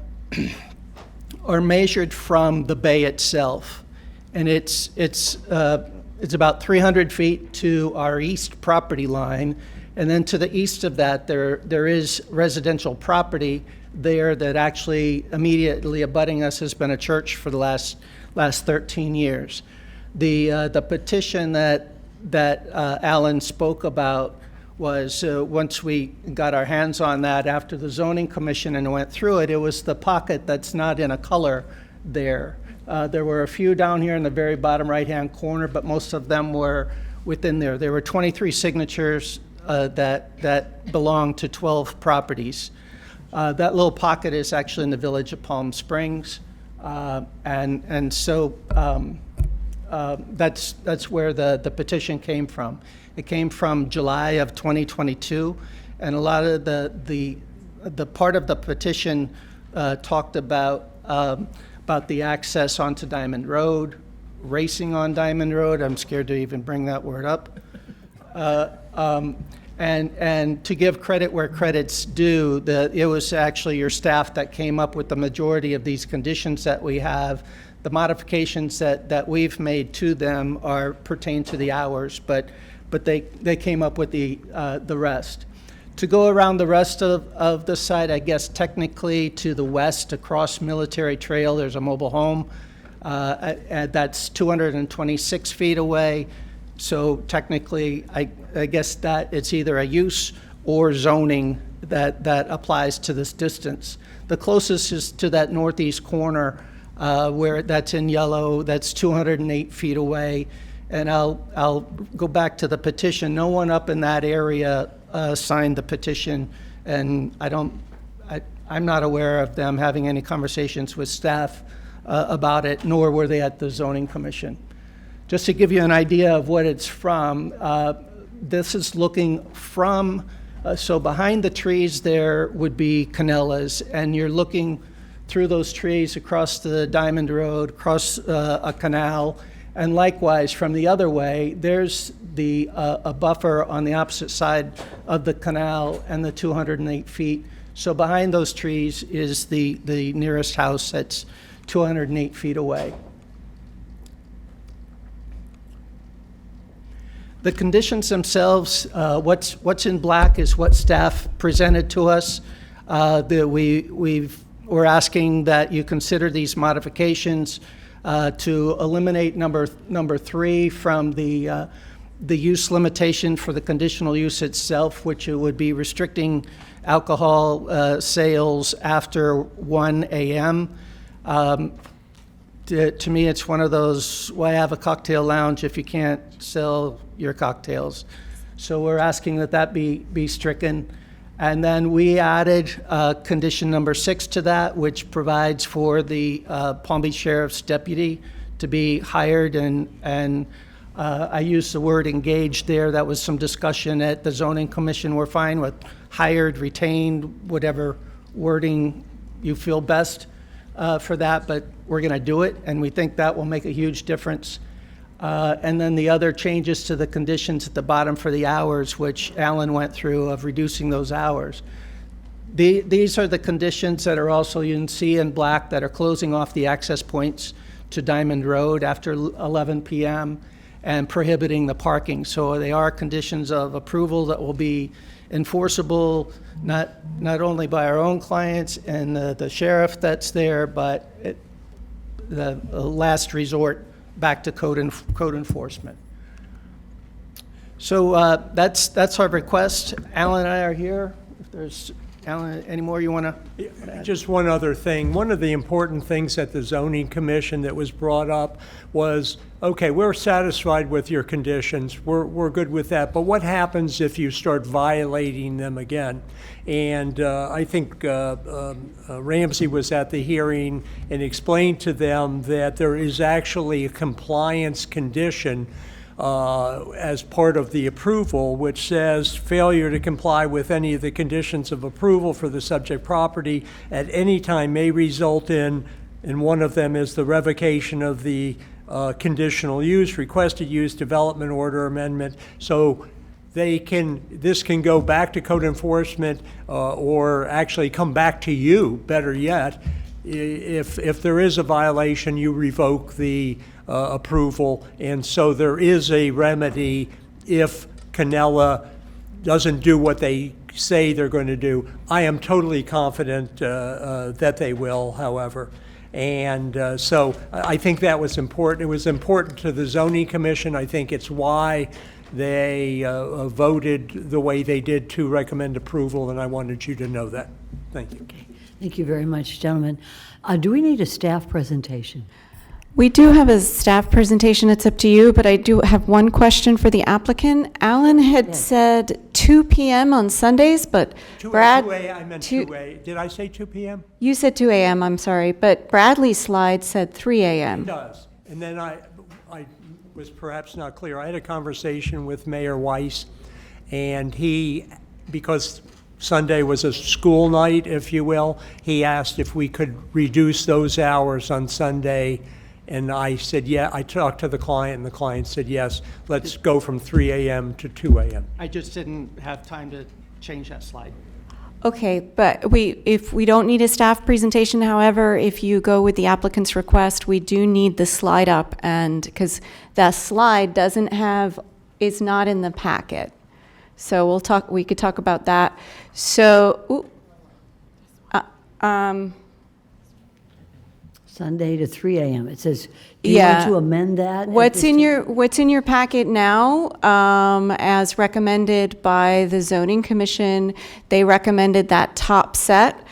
measured from the bay itself, and it's about 300 feet to our east property line, and then to the east of that there is residential property there that actually immediately abutting us has been a church for the last 13 years. The petition that Alan spoke about was once we got our hands on that after the zoning commission and went through it, it was the pocket that's not in a color there. There were a few down here in the very bottom right-hand corner, but most of them were within there. There were 23 signatures that belonged to 12 properties. That little pocket is actually in the village of Palm Springs, and so that's where the petition came from. It came from July of 2022, and a lot of the part of the petition talked about the access onto Diamond Road, racing on Diamond Road. I'm scared to even bring that word up. And to give credit where credit's due, it was actually your staff that came up with the majority of these conditions that we have. The modifications that we've made to them pertain to the hours, but they came up with the rest. To go around the rest of the site, I guess technically to the west across Military Trail, there's a mobile home. That's 226 feet away. So technically, I guess that it's either a use or zoning that applies to this distance. The closest is to that northeast corner where that's in yellow, that's 208 feet away. And I'll go back to the petition. No one up in that area signed the petition, and I'm not aware of them having any conversations with staff about it, nor were they at the zoning commission. Just to give you an idea of what it's from, this is looking from, so behind the trees there would be Canellas, and you're looking through those trees across the Diamond Road, across a canal, and likewise from the other way, there's a buffer on the opposite side of the canal and the 208 feet. So behind those trees is the nearest house that's 208 feet away. The conditions themselves, what's in black is what staff presented to us. We're asking that you consider these modifications to eliminate number 3 from the use limitation for the conditional use itself, which it would be restricting alcohol sales after 1 a.m. To me, it's one of those, why have a cocktail lounge if you can't sell your cocktails? So we're asking that be stricken. And then we added condition number 6 to that, which provides for the Palm Beach Sheriff's deputy to be hired, and I used the word engaged there. That was some discussion at the zoning commission. We're fine with hired, retained, whatever wording you feel best for that, but we're going to do it, and we think that will make a huge difference. And then the other changes to the conditions at the bottom for the hours, which Alan went through, of reducing those hours. These are the conditions that are also, you can see in black, that are closing off the access points to Diamond Road after 11 p.m. and prohibiting the parking. So they are conditions of approval that will be enforceable not only by our own clients and the sheriff that's there, but the last resort back to code enforcement. So that's our request. Alan and I are here. If there's, Alan, any more you want to add? Just one other thing. One of the important things at the zoning commission that was brought up was, okay, we're satisfied with your conditions. We're good with that. But what happens if you start violating them again? And I think Ramsey was at the hearing and explained to them that there is actually a compliance condition as part of the approval, which says failure to comply with any of the conditions of approval for the subject property at any time may result in, and one of them is the revocation of the conditional use, requested use, development order amendment. So this can go back to code enforcement or actually come back to you, better yet. If there is a violation, you revoke the approval, and so there is a remedy if Canella doesn't do what they say they're going to do. I am totally confident that they will, however. And so I think that was important. It was important to the zoning commission. I think it's why they voted the way they did to recommend approval, and I wanted you to know that. Thank you. Okay. Thank you very much, gentlemen. Do we need a staff presentation? We do have a staff presentation. It's up to you, but I do have one question for the applicant. Alan had said 2 p.m. on Sundays, but Brad... 2 a.m. I meant 2 a.m. Did I say 2 p.m.? You said 2 a.m., I'm sorry, but Bradley's slide said 3 It a.m. does. And then I was perhaps not clear. I had a conversation with Mayor Weiss, and he, because Sunday was a school night, if you will, he asked if we could reduce those hours on Sunday. And I said, yeah, I talked to the client, and the client said, yes, let's go from 3 a.m. to 2 a.m. I just didn't have time to change that slide. Okay, but if we don't need a staff presentation, however, if you go with the applicant's request, we do need the slide up, and because that slide is not in the packet. So we could talk about that. So, Sunday to 3 a.m. It says, do you want to amend that? What's in your packet now, as recommended by the zoning commission? They recommended that top set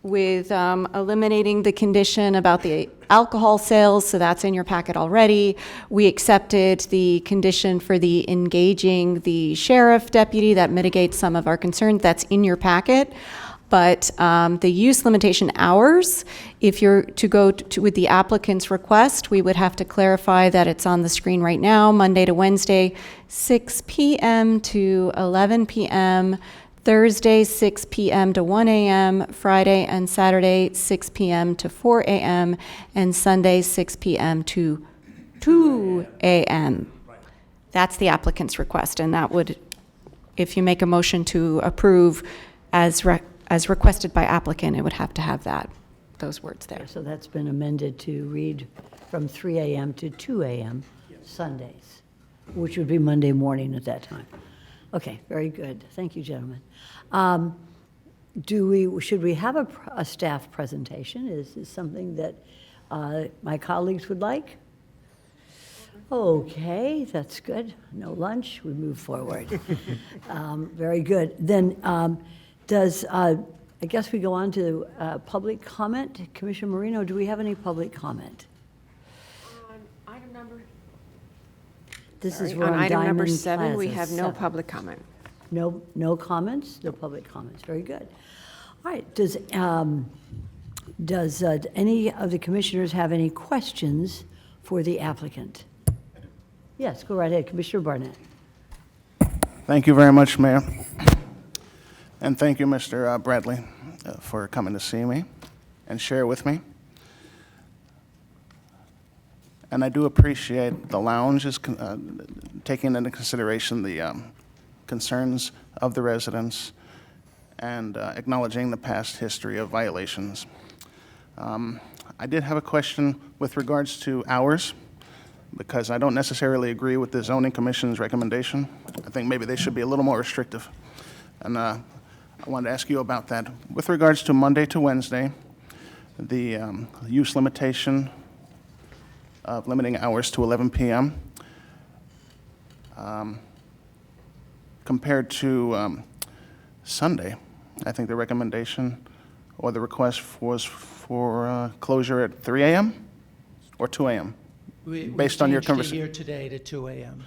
with eliminating the condition about the alcohol sales, so that's in your packet already. We accepted the condition for the engaging the sheriff deputy that mitigates some of our concerns. That's in your packet. But the use limitation hours, if you're to go with the applicant's request, we would have to clarify that it's on the screen right now, Monday to Wednesday, 6 p.m. to 11 p.m., Thursday, 6 p.m. to 1 a.m., Friday and Saturday, 6 p.m. to 4 a.m., and Sunday, 6 p.m. to 2 a.m. That's the applicant's request, and that would, if you make a motion to approve as requested by applicant, it would have to have those words there. So that's been amended to read from 3 a.m. to 2 a.m. Sundays, which would be Monday morning at that time. Okay, very good. Thank you, gentlemen. Should we have a staff presentation? Is this something that my colleagues would like? Okay, that's good. No lunch, we move forward. Very good. Then I guess we go on to public comment. Commissioner Marino, do we have any public comment? On item number... We're on item number Diamond 7, we Plaza, have no 7. public comment. No comments? No public comments. Very good. All right, does any of the commissioners have any questions for the applicant? Yes, go right ahead, Commissioner Barnett. Thank you very much, Mayor. And thank you, Mr. Bradley, for coming to see me and share with me. And I do appreciate the lounge is taking into consideration the concerns of the residents and acknowledging the past history of violations. I did have a question with regards to hours, because I don't necessarily agree with the zoning commission's recommendation. I think maybe they should be a little more restrictive. And I wanted to ask you about that. With regards to Monday to Wednesday, the use limitation of limiting hours to 11 p.m. Compared to Sunday, I think the recommendation or the request was for closure at 3 a.m. or 2 a.m. Based on your conversation. We changed it here today to 2 a.m.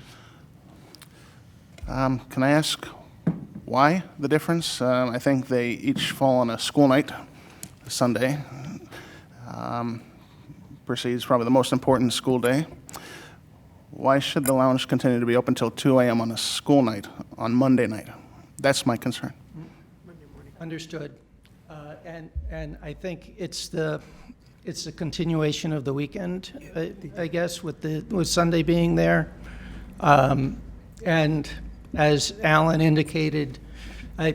Can I ask why the difference? I think they each fall on a school night, Sunday. Precedes probably the most important school day. Why should the lounge continue to be open till 2 a.m. on a school night, on Monday night? That's my concern. Understood. And I think it's the continuation of the weekend, I guess, with Sunday being there. And as Alan indicated, we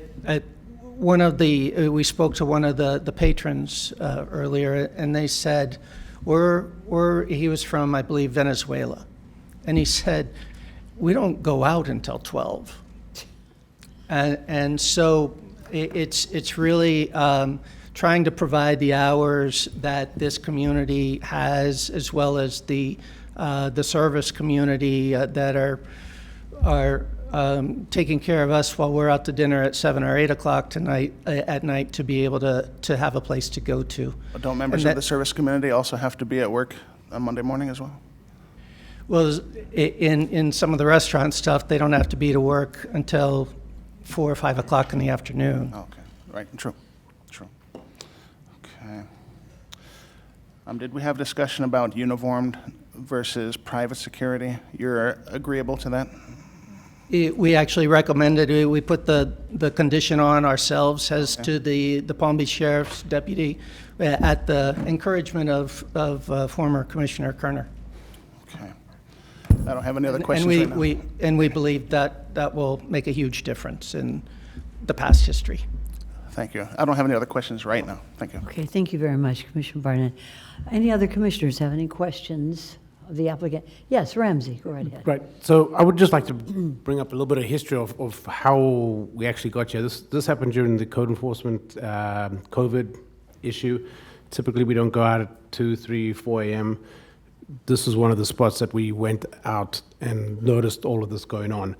spoke to one of the patrons earlier, and they said, he was from, I believe, Venezuela, and he said, we don't go out until 12. And so it's really trying to provide the hours that this community has, as well as the service community that are taking care of us while we're out to dinner at 7 or 8 o'clock at night to be able to have a place to go to. Don't members of the service community also have to be at work on Monday morning as well? Well, in some of the restaurant stuff, they don't have to be to work until 4 or 5 o'clock in the afternoon. Okay, right, true. Okay. Did we have discussion about uniformed versus private security? You're agreeable to that? We actually recommended, we put the condition on ourselves as to the Palm Beach Sheriff's deputy at the encouragement of former Commissioner Kerner. Okay. I don't have any other questions right now. And we believe that will make a huge difference in the past history. Thank you. I don't have any other questions right now. Thank you. Okay, thank you very much, Commissioner Barnett. Any other commissioners have any questions of the applicant? Yes, Ramsey, go right ahead. Right. So I would just like to bring up a little bit of history of how we actually got here. This happened during the code enforcement COVID issue. Typically, we don't go out at 2, 3, 4 a.m. This is one of the spots that we went out and noticed all of this going on.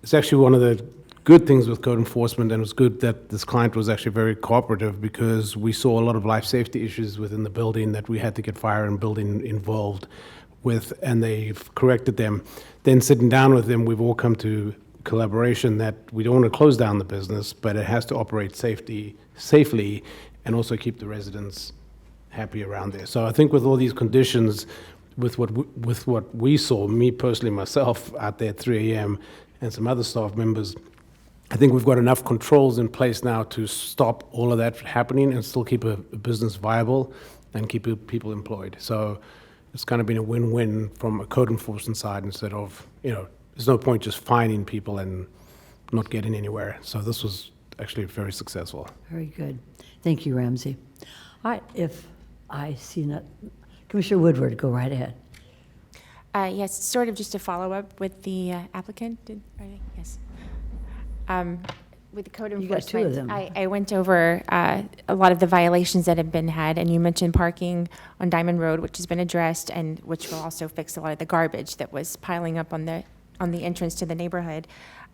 It's actually one of the good things with code enforcement, and it was good that this client was actually very cooperative, because we saw a lot of life safety issues within the building that we had to get fire and building involved with, and they've corrected them. Then sitting down with them, we've all come to collaboration that we don't want to close down the business, but it has to operate safely and also keep the residents happy around there. So I think with all these conditions, with what we saw, me personally, myself, out there at 3 a.m., and some other staff members, I think we've got enough controls in place now to stop all of that happening and still keep a business viable and keep people employed. So it's kind of been a win-win from a code enforcement side, instead of, there's no point just fining people and not getting anywhere. So this was actually very successful. Very good. Thank you, Ramsey. All right, if I see not, Commissioner Woodward, go right ahead. Yes, sort of just a follow-up with the applicant. Yes. With the code You got two of enforcement, them. I went over a lot of the violations that have been had, and you mentioned parking on Diamond Road, which has been addressed, and which will also fix a lot of the garbage that was piling up on the entrance to the neighborhood.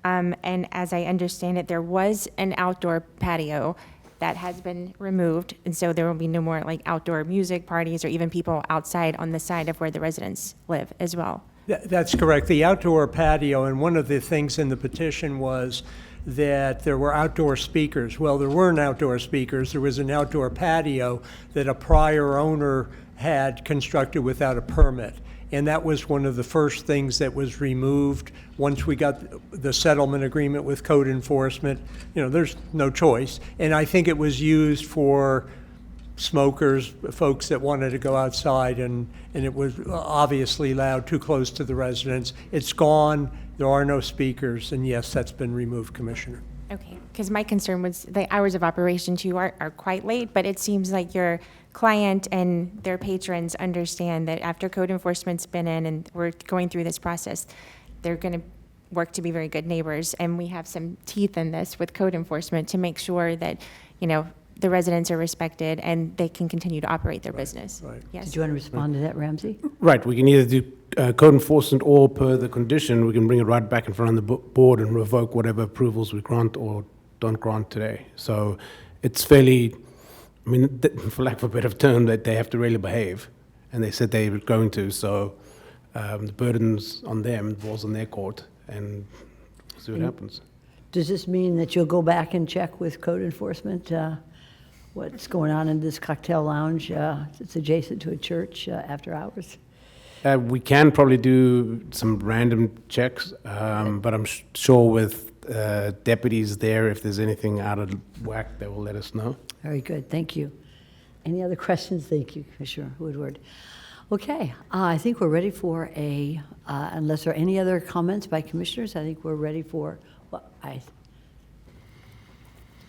And as I understand it, there was an outdoor patio that has been removed, and so there will be no more like outdoor music parties or even people outside on the side of where the residents live as well. That's correct. The outdoor patio, and one of the things in the petition was that there were outdoor speakers. Well, there weren't outdoor speakers. There was an outdoor patio that a prior owner had constructed without a permit. And that was one of the first things that was removed once we got the settlement agreement with code enforcement. There's no choice. And I think it was used for smokers, folks that wanted to go outside, and it was obviously loud, too close to the residents. It's gone. There are no speakers, and yes, that's been removed, Commissioner. Okay, because my concern was the hours of operation too are quite late, but it seems like your client and their patrons understand that after code enforcement's been in and we're going through this process, they're going to work to be very good neighbors, and we have some teeth in this with code enforcement to make sure that, the residents are respected and they can continue to operate their business. Right. Yes. Did you want to respond to that, Ramsey? Right, we can either do code enforcement, or per the condition, we can bring it right back in front of the board and revoke whatever approvals we grant or don't grant today. So it's fairly, for lack of a better term, that they have to really behave, and they said they were going to. So the burden's on them, the ball's on their court, and we'll see what happens. Does this mean that you'll go back and check with code enforcement what's going on in this cocktail lounge that's adjacent to a church after hours? We can probably do some random checks, but I'm sure with deputies there, if there's anything out of whack, they will let us know. Very good, thank you. Any other questions? Thank you, Commissioner Woodward. Okay, I think we're ready for unless there are any other comments by commissioners, I think we're ready for,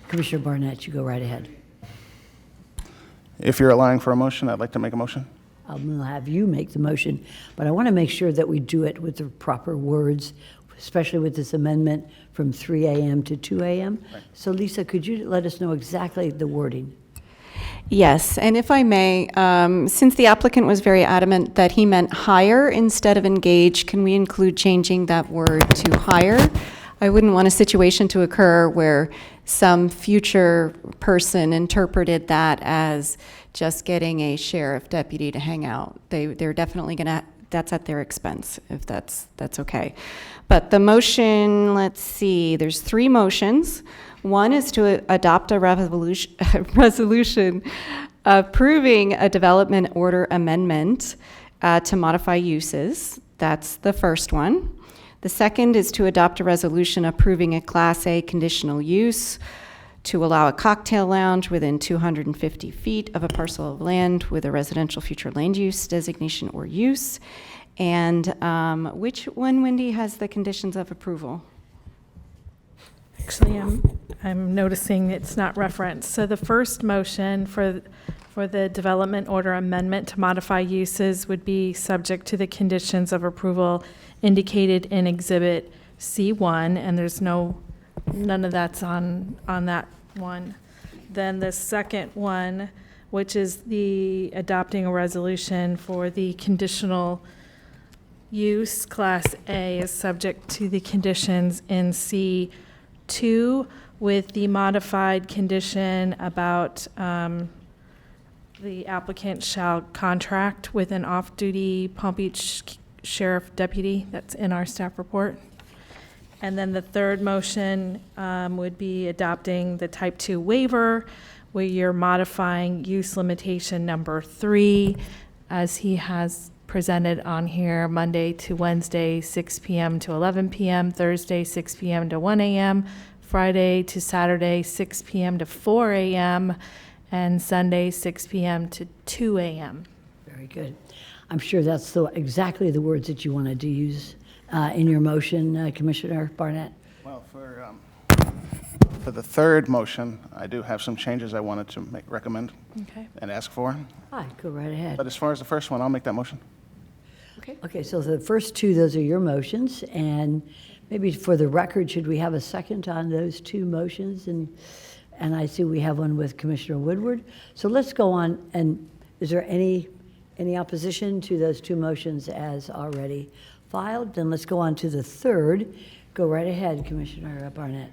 Commissioner Barnett, you go right ahead. If you're allowing for a motion, I'd like to make a motion. I'm going to have you make the motion, but I want to make sure that we do it with the proper words especially with this amendment from 3 a.m. to 2 a.m. So Lisa, could you let us know exactly the wording? Yes, and if I may, since the applicant was very adamant that he meant hire instead of engage, can we include changing that word to hire? I wouldn't want a situation to occur where some future person interpreted that as just getting a sheriff deputy to hang out. They're definitely gonna, that's at their expense, if that's okay. But the motion, let's see, there's 3 motions. One is to adopt a resolution approving a development order amendment to modify uses. That's the first one. The second is to adopt a resolution approving a Class A conditional use to allow a cocktail lounge within 250 feet of a parcel of land with a residential future land use designation or use. And which one, Wendy, has the conditions of approval? Actually, I'm noticing it's not referenced. So the first motion for the development order amendment to modify uses would be subject to the conditions of approval indicated in Exhibit C1, and there's none of that's on that one. Then the second one, which is the adopting a resolution for the conditional use Class A, is subject to the conditions in C2 with the modified condition about the applicant shall contract with an off-duty Palm Beach Sheriff deputy. That's in our staff report. And then the third motion would be adopting the type 2 waiver, where you're modifying use limitation number 3, as he has presented on here, Monday to Wednesday, 6 p.m. to 11 p.m., Thursday, 6 p.m. to 1 a.m., Friday to Saturday, 6 p.m. to 4 a.m., and Sunday, 6 p.m. to 2 a.m. Very good. I'm sure that's exactly the words that you wanted to use in your motion, Commissioner Barnett. Well, for the third motion, I do have some changes I wanted to recommend and ask for. Hi, go right ahead. But as far as the first one, I'll make that motion. Okay, so the first 2, those are your motions, and maybe for the record, should we have a second on those 2 motions? And I see we have one with Commissioner Woodward. So let's go on, and is there any opposition to those 2 motions as already filed? Then let's go on to the third. Go right ahead, Commissioner Barnett.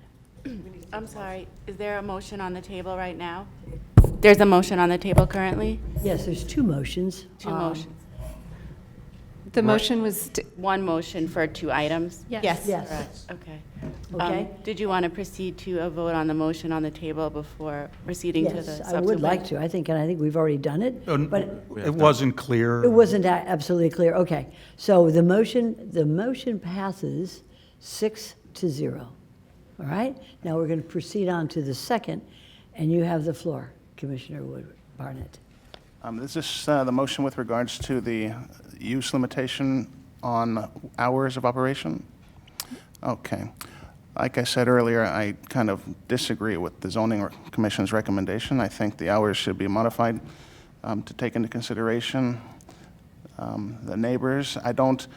I'm sorry, is there a motion on the table right now? There's a motion on the table currently? Yes, there's 2 motions. 2 motions. The motion was one motion for 2 items? Yes. Yes. Correct. Okay. Okay. Did you want to proceed to a vote on the motion on the table before proceeding to the Yes, subsequent? I would like to. I think we've already done it, but It wasn't clear. it wasn't absolutely clear. Okay, so the motion passes 6-0. All right? Now we're going to proceed on to the second, and you have the floor, Commissioner Barnett. This is the motion with regards to the use limitation on hours of operation. Okay. Like I said earlier, I kind of disagree with the zoning commission's recommendation. I think the hours should be modified to take into consideration the neighbors. I don't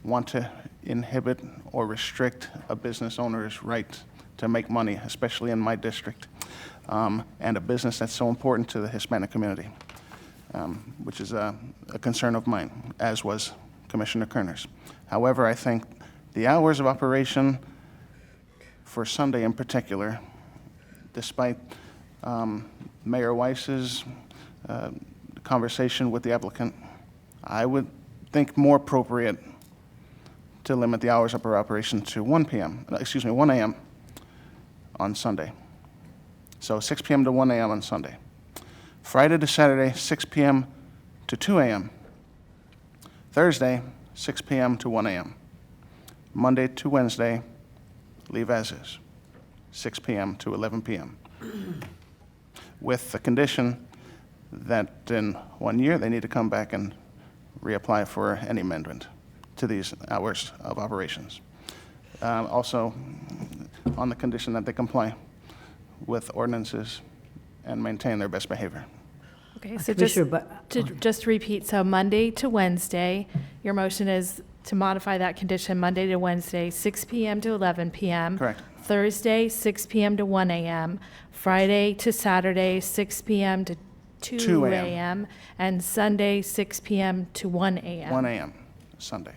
want to inhibit or restrict a business owner's right to make money, especially in my district, and a business that's so important to the Hispanic community, which is a concern of mine, as was Commissioner Kerner's. However, I think the hours of operation for Sunday in particular, despite Mayor Weiss's conversation with the applicant, I would think more appropriate to limit the hours of operation to 1 a.m. on Sunday. So 6 p.m. to 1 a.m. on Sunday. Friday to Saturday, 6 p.m. to 2 a.m. Thursday, 6 p.m. to 1 a.m. Monday to Wednesday, leave as is, 6 p.m. to 11 p.m. With the condition that in 1 year, they need to come back and reapply for any amendment to these hours of operations. Also, on the condition that they comply with ordinances and maintain their best behavior. Okay, so just to repeat, so Monday to Wednesday, your motion is to modify that condition Monday to Wednesday, 6 p.m. to 11 p.m. Correct. Thursday, 6 p.m. to 1 a.m. Friday to Saturday, 6 p.m. to 2 a.m. And Sunday, 6 p.m. to 1 a.m. 1 a.m. Sunday.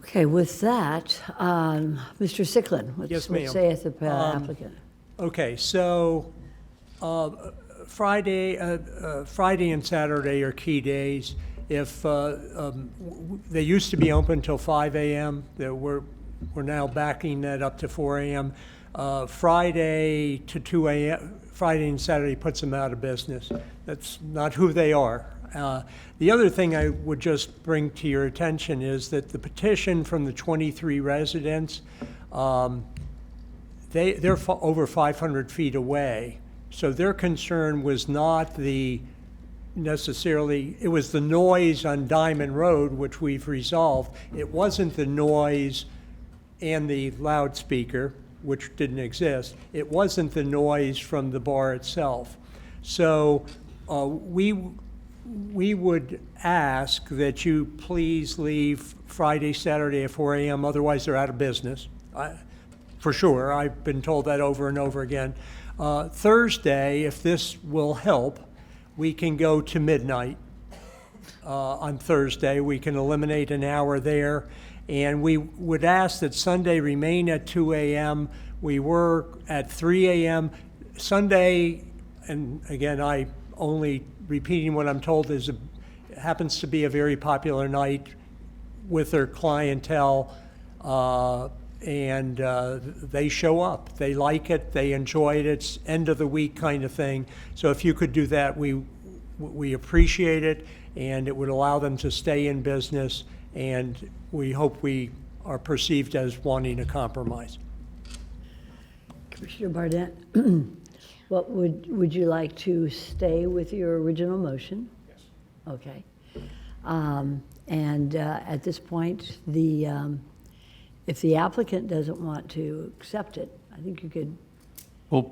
Okay, with that, Mr. Sicklin, Yes, what ma'am. saith the applicant? Okay, so Friday and Saturday are key days. If they used to be open till 5 a.m., we're now backing that up to 4 a.m. Friday to 2 a.m. Friday and Saturday puts them out of business. That's not who they are. The other thing I would just bring to your attention is that the petition from the 23 residents, they're over 500 feet away. So their concern was not necessarily, it was the noise on Diamond Road, which we've resolved. It wasn't the noise and the loudspeaker, which didn't exist. It wasn't the noise from the bar itself. So we would ask that you please leave Friday, Saturday at 4 a.m., otherwise they're out of business. For sure, I've been told that over and over again. Thursday, if this will help, we can go to midnight on Thursday. We can eliminate an hour there. And we would ask that Sunday remain at 2 a.m. We were at 3 a.m. Sunday, and again, I only repeating what I'm told, happens to be a very popular night with their clientele, and they show up. They like it. They enjoy it. It's end of the week kind of thing. So if you could do that, we appreciate it, and it would allow them to stay in business, and we hope we are perceived as wanting a compromise. Commissioner Barnett, what would you like to stay with your original motion? Yes. Okay. And at this point, if the applicant doesn't want to accept it, I think you could. Well,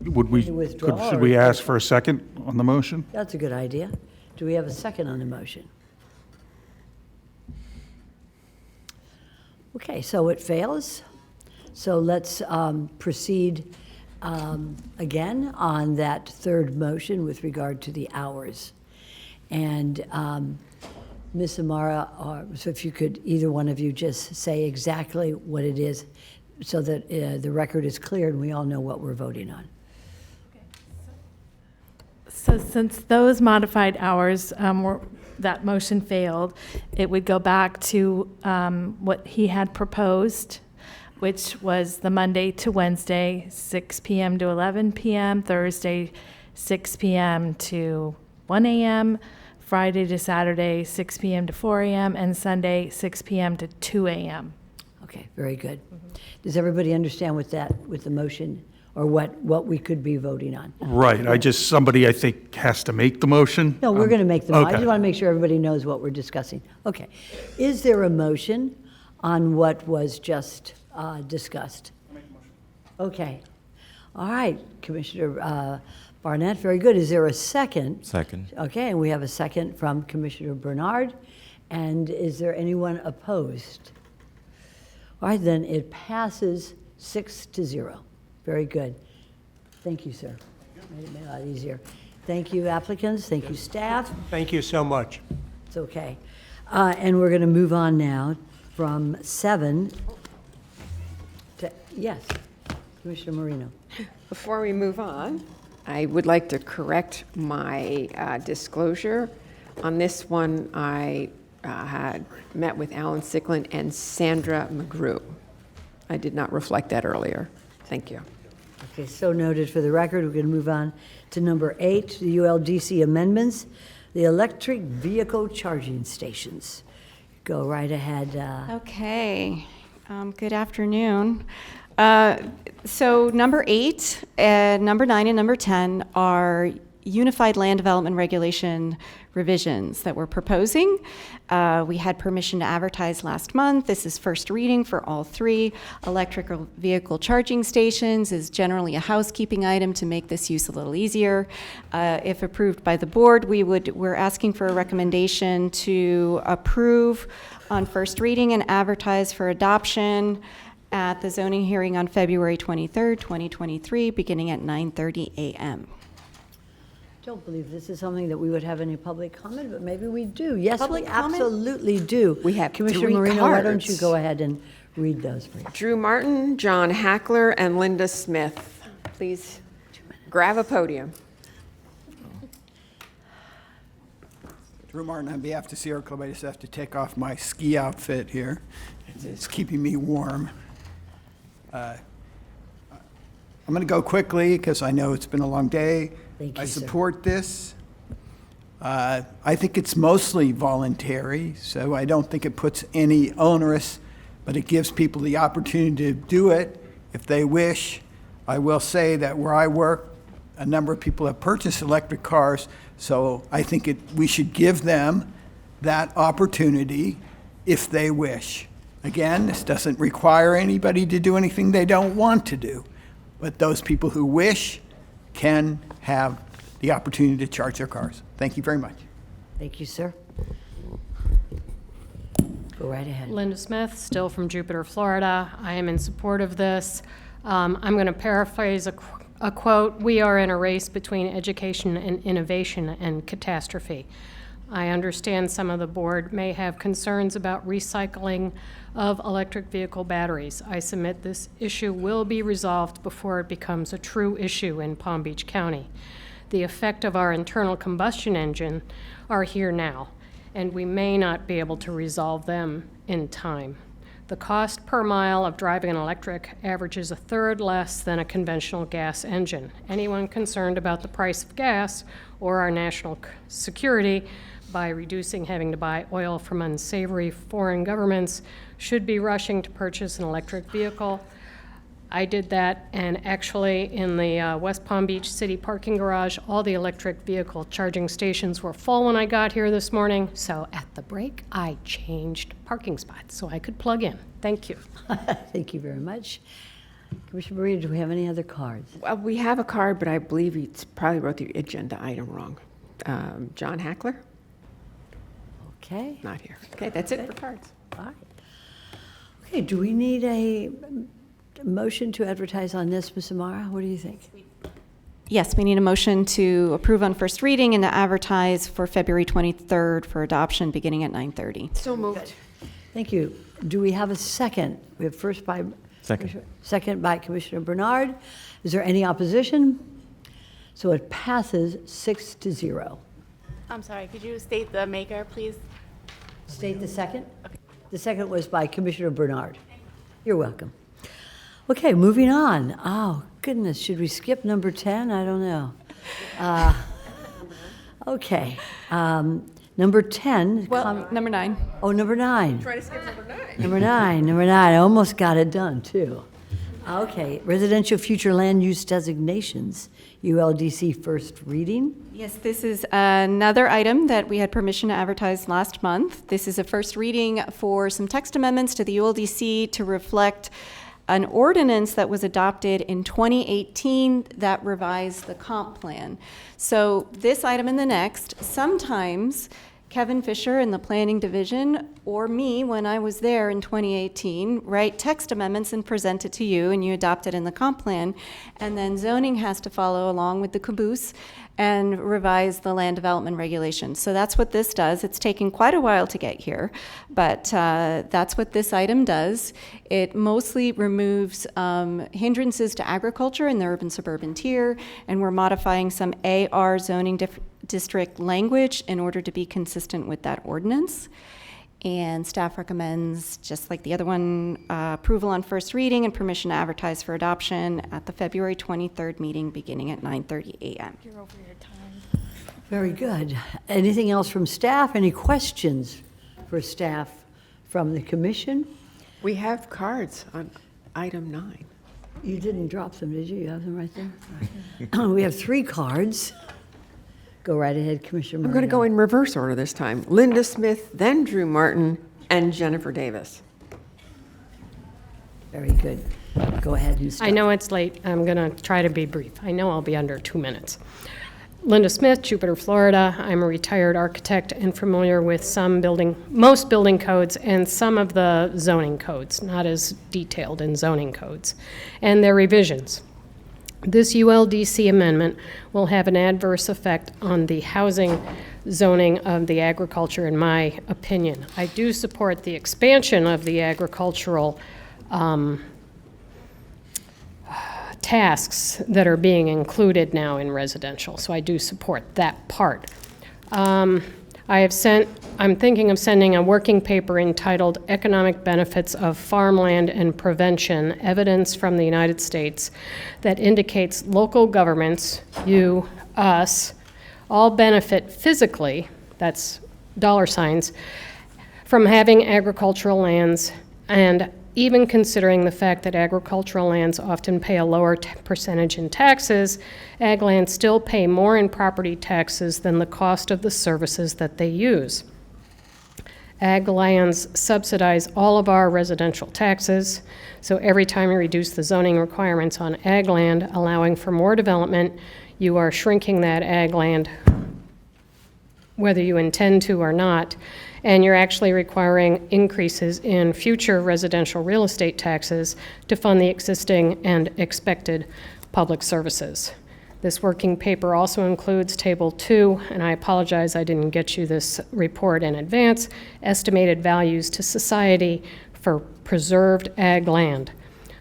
withdraw should or we ask take for a second on the motion? That's a good idea. Do we have a second on the motion? Okay, so it fails. So let's proceed again on that third motion with regard to the hours. And Ms. Amara, so if you could, either one of you, just say exactly what it is so that the record is clear and we all know what we're voting on. So since those modified hours that motion failed, it would go back to what he had proposed, which was the Monday to Wednesday, 6 p.m. to 11 p.m., Thursday, 6 p.m. to 1 a.m., Friday to Saturday, 6 p.m. to 4 a.m., and Sunday, 6 p.m. to 2 a.m. Okay, very good. Does everybody understand with the motion, or what we could be voting on? Right, somebody I think has to make the motion. No, we're going to make the motion. I okay. just want to make sure everybody knows what we're discussing. Okay. Is there a motion on what was just discussed? Okay. All right, Commissioner Barnett, very good. Is there a second? Second. Okay, and we have a second from Commissioner Bernard. And is there anyone opposed? All right, then it passes 6-0. Very good. Thank you, sir. Made it a lot easier. Thank you, applicants. Thank you, staff. Thank you so much. It's okay. And we're going to move on now from 7 to, yes, Commissioner Marino. Before we move on, I would like to correct my disclosure. On this one, I had met with Alan Sicklin and Sandra McGrew. I did not reflect that earlier. Thank you. Okay, so noted for the record. We're going to move on to number 8, the ULDC amendments, the electric vehicle charging stations. Go right ahead. Okay. Good afternoon. So number 8, number 9, and number 10 are Unified Land Development Regulation revisions that we're proposing. We had permission to advertise last month. This is first reading for all three. Electrical vehicle charging stations is generally a housekeeping item to make this use a little easier. If approved by the board, we're asking for a recommendation to approve on first reading and advertise for adoption at the zoning hearing on February 23rd, 2023, beginning at 9:30 a.m. Don't believe this is something that we would have any public comment, but maybe we do. Yes, we Public comment? absolutely do. We have Commissioner three Marino, why don't you cards. go ahead and read those, please? Drew Martin, John Hackler, and Linda Smith. Please grab a podium. Drew Martin, on behalf of the Sierra Club, I just have to take off my ski outfit here. It's keeping me warm. I'm going to go quickly because I know it's been a long day. Thank you, I sir. support this. I think it's mostly voluntary, so I don't think it puts any onerous, but it gives people the opportunity to do it if they wish. I will say that where I work, a number of people have purchased electric cars, so I think we should give them that opportunity if they wish. Again, this doesn't require anybody to do anything they don't want to do, but those people who wish can have the opportunity to charge their cars. Thank you very much. Thank you, sir. Go right ahead. Linda Smith, still from Jupiter, Florida. I am in support of this. I'm going to paraphrase a quote. We are in a race between education and innovation and catastrophe. I understand some of the board may have concerns about recycling of electric vehicle batteries. I submit this issue will be resolved before it becomes a true issue in Palm Beach County. The effect of our internal combustion engine are here now, and we may not be able to resolve them in time. The cost per mile of driving an electric averages a third less than a conventional gas engine. Anyone concerned about the price of gas or our national security by reducing having to buy oil from unsavory foreign governments should be rushing to purchase an electric vehicle. I did that, and actually in the West Palm Beach City parking garage, all the electric vehicle charging stations were full when I got here this morning, so at the break, I changed parking spots so I could plug in. Thank you. Thank you very much. Commissioner Marino, do we have any other cards? We have a card, but I believe he probably wrote the agenda item wrong. John Hackler? Okay. Not here. Okay, that's it for cards. All right. Okay, do we need a motion to advertise on this, Ms. Amara? What do you think? Yes, we need a motion to approve on first reading and to advertise for February 23rd for adoption beginning at 9:30. So moved. Thank you. Do we have a second? We have first by second by Commissioner Bernard. Is there any opposition? So it passes 6-0. I'm sorry, could you state the maker, please? State the second. The second was by Commissioner Bernard. You're welcome. Okay, moving on. Oh, goodness, should we skip number 10? I don't know. Okay. Number 10. Well, number 9. Oh, number 9. Try to skip number 9. Number 9. I almost got it done, too. Okay, residential future land use designations, ULDC first reading. Yes, this is another item that we had permission to advertise last month. This is a first reading for some text amendments to the ULDC to reflect an ordinance that was adopted in 2018 that revised the comp plan. So this item and the next, sometimes Kevin Fisher in the Planning Division or me when I was there in 2018 write text amendments and present it to you and you adopt it in the comp plan, and then zoning has to follow along with the caboose and revise the land development regulations. So that's what this does. It's taken quite a while to get here, but that's what this item does. It mostly removes hindrances to agriculture in the urban-suburban tier, and we're modifying some AR zoning district language in order to be consistent with that ordinance. And staff recommends, just like the other one, approval on first reading and permission to advertise for adoption at the February 23rd meeting beginning at 9:30 a.m. You're over your time. Very good. Anything else from staff? Any questions for staff from the commission? We have cards on item 9. You didn't drop them, did you? You have them right there? We have 3 cards. Go right ahead, Commissioner I'm going to Marino. go in reverse order this time. Linda Smith, then Drew Martin, and Jennifer Davis. Very good. Go ahead and start. I know it's late. I'm going to try to be brief. I know I'll be under 2 minutes. Linda Smith, Jupiter, Florida. I'm a retired architect and familiar with most building codes and some of the zoning codes, not as detailed in zoning codes, and their revisions. This ULDC amendment will have an adverse effect on the housing zoning of the agriculture, in my opinion. I do support the expansion of the agricultural tasks that are being included now in residential, so I do support that part. I'm thinking of sending a working paper entitled Economic Benefits of Farmland and Prevention, Evidence from the United States, that indicates local governments, you, us, all benefit physically, that's dollar signs, from having agricultural lands, and even considering the fact that agricultural lands often pay a lower percentage in taxes, ag lands still pay more in property taxes than the cost of the services that they use. Ag lands subsidize all of our residential taxes, so every time you reduce the zoning requirements on ag land, allowing for more development, you are shrinking that ag land, whether you intend to or not, and you're actually requiring increases in future residential real estate taxes to fund the existing and expected public services. This working paper also includes Table 2, and I apologize I didn't get you this report in advance, estimated values to society for preserved ag land.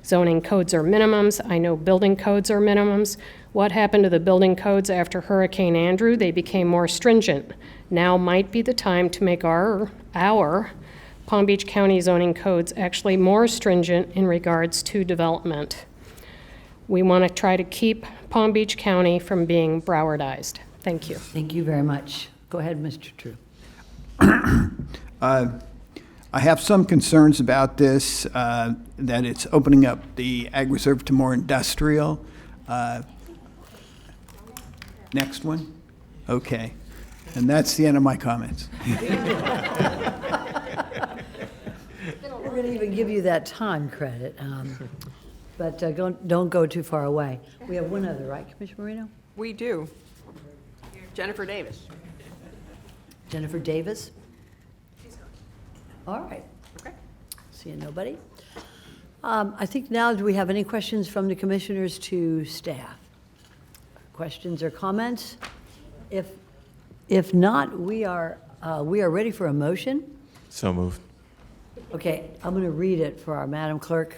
Zoning codes are minimums. I know building codes are minimums. What happened to the building codes after Hurricane Andrew? They became more stringent. Now might be the time to make our Palm Beach County zoning codes actually more stringent in regards to development. We want to try to keep Palm Beach County from being Browardized. Thank you. Thank you very much. Go ahead, Mr. True. I have some concerns about this, that it's opening up the ag reserve to more industrial. Next one? Okay. And that's the end of my comments. We're going to even give you that time credit, but don't go too far away. We have one other, right, Commissioner Marino? We do. Jennifer Davis. Jennifer Davis? All right. Okay. Seeing nobody. I think now, do we have any questions from the commissioners to staff? Questions or comments? If not, we are ready for a motion. So moved. Okay, I'm going to read it for our Madam Clerk.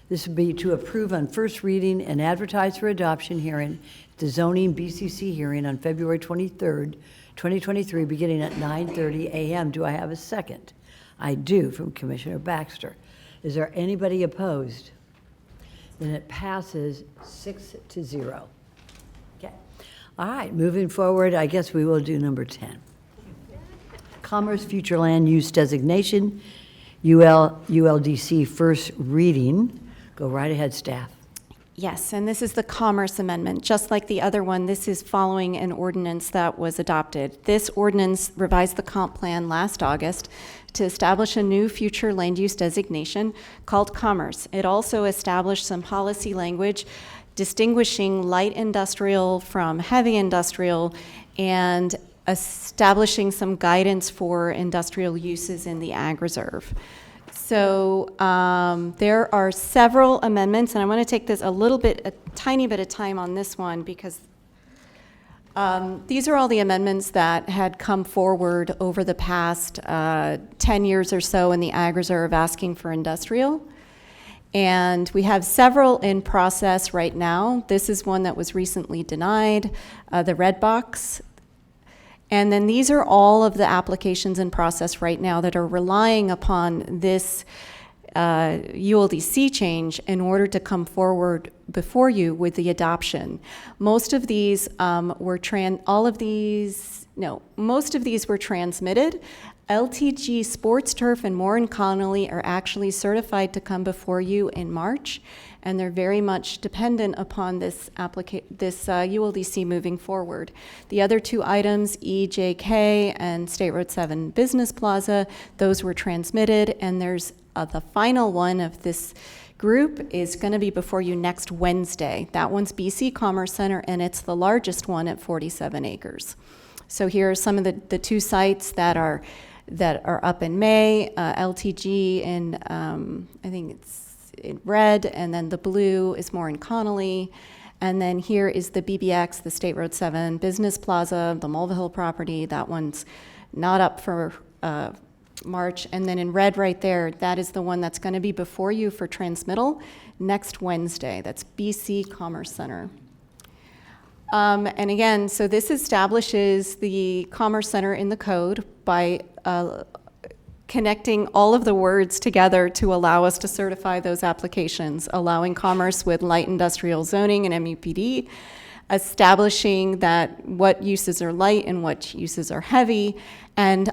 This would be to approve on first reading and advertise for adoption hearing at the zoning BCC hearing on February 23rd, 2023, beginning at 9:30 a.m. Do I have a second? I do, from Commissioner Baxter. Is there anybody opposed? Then it passes 6-0. Okay. All right, moving forward, I guess we will do number 10. Commerce Future Land Use Designation, ULDC first reading. Go right ahead, staff. Yes, and this is the Commerce Amendment. Just like the other one, this is following an ordinance that was adopted. This ordinance revised the comp plan last August to establish a new future land use designation called Commerce. It also established some policy language distinguishing light industrial from heavy industrial and establishing some guidance for industrial uses in the ag reserve. So there are several amendments, and I want to take this a tiny bit of time on this one because these are all the amendments that had come forward over the past 10 years or so in the ag reserve asking for industrial. And we have several in process right now. This is one that was recently denied, the red box. And then these are all of the applications in process right now that are relying upon this ULDC change in order to come forward before you with the adoption. Most of these were transmitted. LTG Sports Turf and Moore and Connolly are actually certified to come before you in March, and they're very much dependent upon this ULDC moving forward. The other two items, EJK and State Road 7 Business Plaza, those were transmitted, and there's the final one of this group is going to be before you next Wednesday. That one's BC Commerce Center, and it's the largest one at 47 acres. So here are some of the two sites that are up in May, LTG in, I think it's in red, and then the blue is Moore and Connolly. And then here is the BBX, the State Road 7 Business Plaza, the Mulvihill property. That one's not up for March. And then in red right there, that is the one that's going to be before you for transmittal next Wednesday. That's BC Commerce Center. And again, so this establishes the Commerce Center in the code by connecting all of the words together to allow us to certify those applications, allowing commerce with light industrial zoning and MUPD, establishing that what uses are light and what uses are heavy. And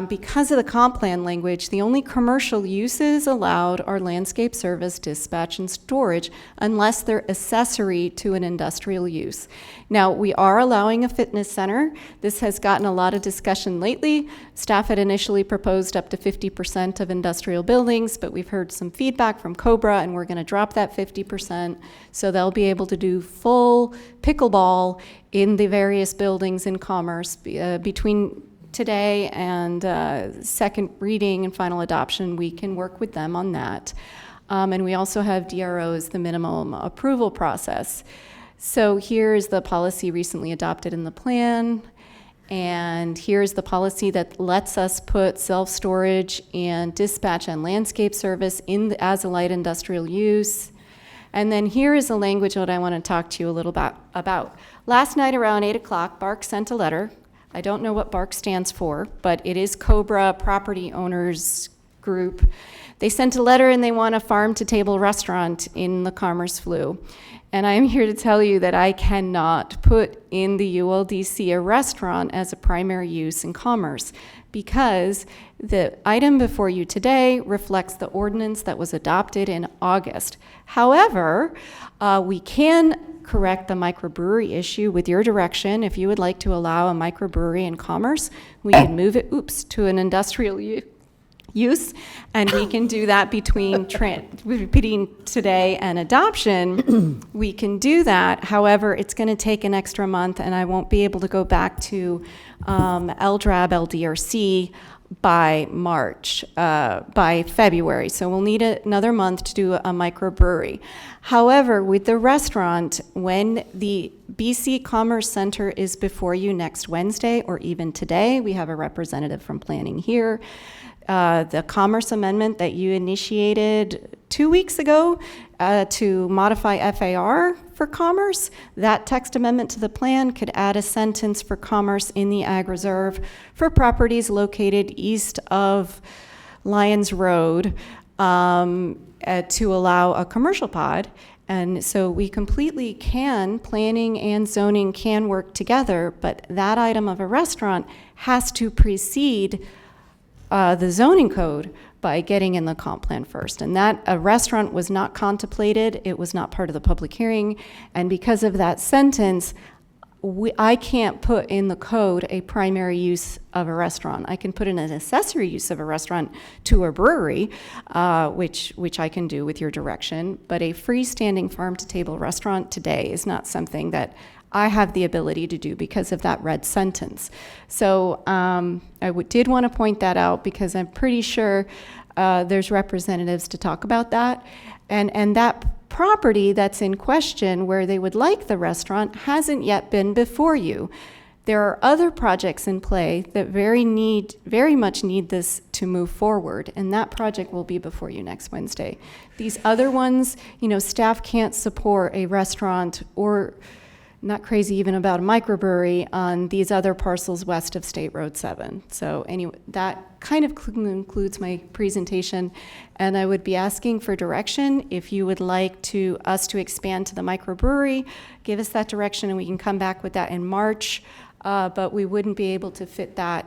because of the comp plan language, the only commercial uses allowed are landscape service, dispatch, and storage, unless they're accessory to an industrial use. Now, we are allowing a fitness center. This has gotten a lot of discussion lately. Staff had initially proposed up to 50% of industrial buildings, but we've heard some feedback from Cobra, and we're going to drop that 50%, so they'll be able to do full pickleball in the various buildings in Commerce between today and second reading and final adoption. We can work with them on that. And we also have DRO as the minimum approval process. So here's the policy recently adopted in the plan. And here's the policy that lets us put self-storage and dispatch and landscape service as a light industrial use. And then here is the language that I want to talk to you a little about. Last night around 8 o'clock, BARC sent a letter. I don't know what BARC stands for, but it is Cobra Property Owners Group. They sent a letter and they want a farm-to-table restaurant in the Commerce Flu. And I'm here to tell you that I cannot put in the ULDC a restaurant as a primary use in Commerce, because the item before you today reflects the ordinance that was adopted in August. However, we can correct the microbrewery issue with your direction. If you would like to allow a microbrewery in Commerce, we can move it, to an industrial use, and we can do that between today and adoption. We can do that. However, it's going to take an extra month, and I won't be able to go back to LDRAB, LDRC by February. So we'll need another month to do a microbrewery. However, with the restaurant, when the BC Commerce Center is before you next Wednesday, or even today, we have a representative from planning here. The Commerce Amendment that you initiated 2 weeks ago to modify FAR for Commerce, that text amendment to the plan could add a sentence for Commerce in the Ag Reserve for properties located east of Lyons Road to allow a commercial pod. And so we completely can, planning and zoning can work together, but that item of a restaurant has to precede the zoning code by getting in the comp plan first. And that a restaurant was not contemplated, it was not part of the public hearing, and because of that sentence, I can't put in the code a primary use of a restaurant. I can put in an accessory use of a restaurant to a brewery, which I can do with your direction, but a freestanding farm-to-table restaurant today is not something that I have the ability to do because of that red sentence. So I did want to point that out because I'm pretty sure there's representatives to talk about that. And that property that's in question where they would like the restaurant hasn't yet been before you. There are other projects in play that very much need this to move forward, and that project will be before you next Wednesday. These other ones, staff can't support a restaurant or not crazy even about a microbrewery on these other parcels west of State Road 7. So anyway, that kind of concludes my presentation, and I would be asking for direction. If you would like us to expand to the microbrewery, give us that direction and we can come back with that in March. but we wouldn't be able to fit that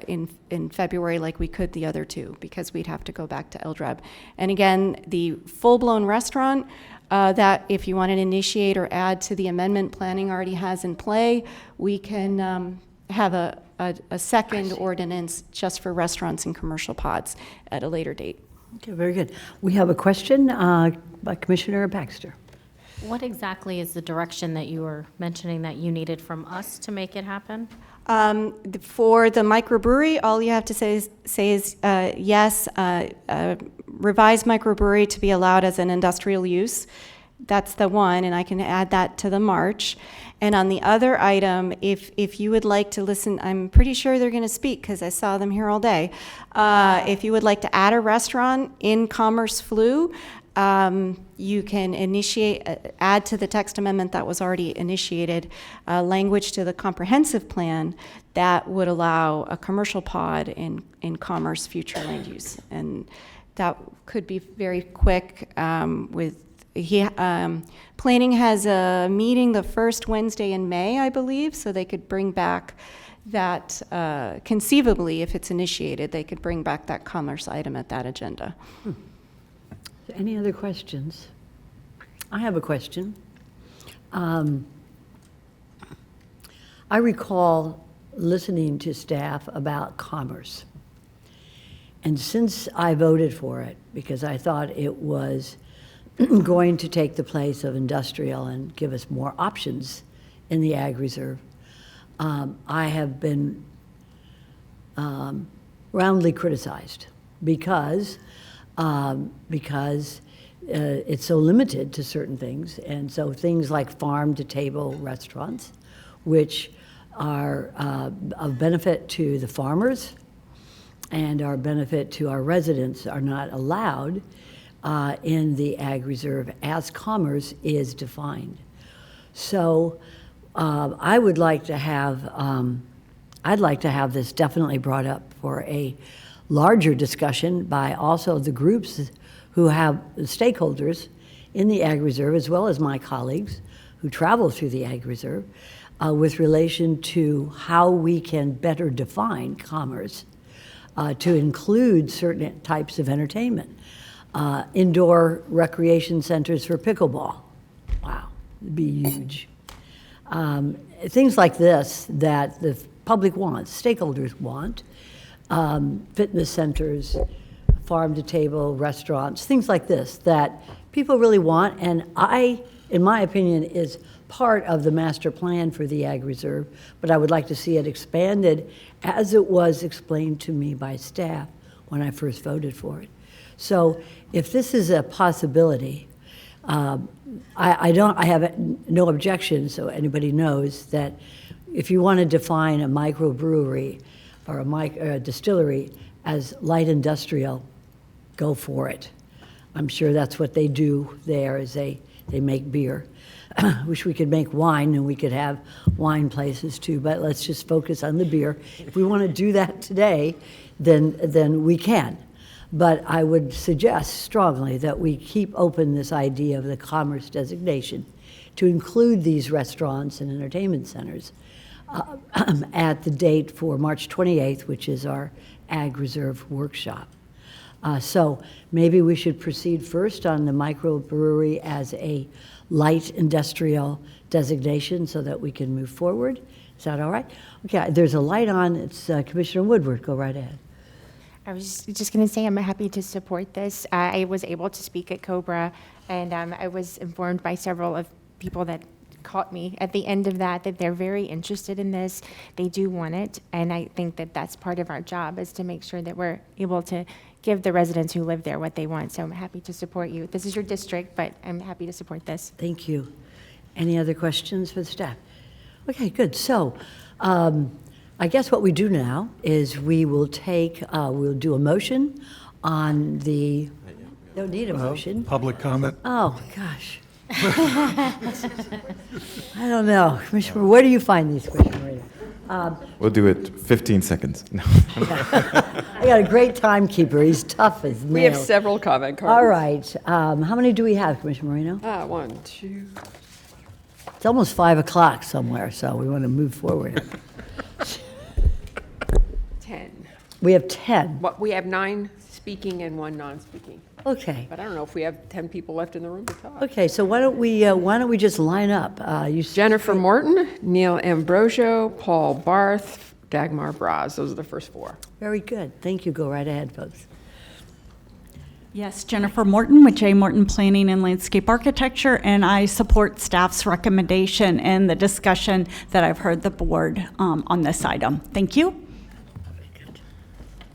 in February like we could the other two, because we'd have to go back to LDREB. And again, the full-blown restaurant, that if you want to initiate or add to the amendment planning already has in play, we can have a second ordinance just for restaurants and commercial pods at a later date. Okay, very good. We have a question by Commissioner Baxter. What exactly is the direction that you were mentioning that you needed from us to make it happen? For the microbrewery, all you have to say is yes, revised microbrewery to be allowed as an industrial use. That's the one, and I can add that to the March. And on the other item, if you would like to listen, I'm pretty sure they're going to speak because I saw them here all day. If you would like to add a restaurant in Commerce Flu, you can add to the text amendment that was already initiated, language to the comprehensive plan that would allow a commercial pod in Commerce future land use. And that could be very quick planning has a meeting the first Wednesday in May, I believe, so they could bring back that, conceivably, if it's initiated, they could bring back that commerce item at that agenda. Any other questions? I have a question. I recall listening to staff about commerce. And since I voted for it, because I thought it was going to take the place of industrial and give us more options in the Ag Reserve, I have been roundly criticized because it's so limited to certain things. And so things like farm-to-table restaurants, which are of benefit to the farmers and are benefit to our residents, are not allowed in the Ag Reserve as commerce is defined. So I would like to have, I'd like to have this definitely brought up for a larger discussion by also the groups who have stakeholders in the Ag Reserve, as well as my colleagues who travel through the Ag Reserve, with relation to how we can better define commerce to include certain types of entertainment. Indoor recreation centers for pickleball. Wow, it'd be huge. Things like this that the public wants, stakeholders want, fitness centers, farm-to-table restaurants, things like this that people really want, and in my opinion, is part of the master plan for the Ag Reserve, but I would like to see it expanded as it was explained to me by staff when I first voted for it. So if this is a possibility, I have no objection, so anybody knows that if you want to define a microbrewery or a distillery as light industrial, go for it. I'm sure that's what they do there, is they make beer. Wish we could make wine and we could have wine places too, but let's just focus on the beer. If we want to do that today, then we can. But I would suggest strongly that we keep open this idea of the commerce designation to include these restaurants and entertainment centers at the date for March 28th, which is our Ag Reserve workshop. So maybe we should proceed first on the microbrewery as a light industrial designation so that we can move forward. Is that all right? Okay, there's a light on. It's Commissioner Woodward. Go right ahead. I was just going to say I'm happy to support this. I was able to speak at Cobra, and I was informed by several of people that caught me at the end of that they're very interested in this. They do want it, and I think that that's part of our job, is to make sure that we're able to give the residents who live there what they want. So I'm happy to support you. This is your district, but I'm happy to support this. Thank you. Any other questions for the staff? Okay, good. So I guess what we do now is we will we'll do a motion on the, don't need a motion. Public comment. Oh, gosh. I don't know. Commissioner, where do you find these, Commissioner? We'll do it 15 seconds. No. I got a great timekeeper. He's tough as nails. We have several comment cards. All right. How many do we have, Commissioner Moreno? 1, 2. It's almost 5 o'clock somewhere, so we want to move forward. We have 10. But we have 9 speaking and 1 non-speaking. Okay. But I don't know if we have 10 people left in the room to talk. Okay, so why don't we just line up? Jennifer Morton, Neil Ambrosio, Paul Barth, Dagmar Braz. Those are the first 4. Very good. Thank you. Go right ahead, folks. Yes, Jennifer Morton with J. Morton Planning and Landscape Architecture, and I support staff's recommendation and the discussion that I've heard the board on this item. Thank you.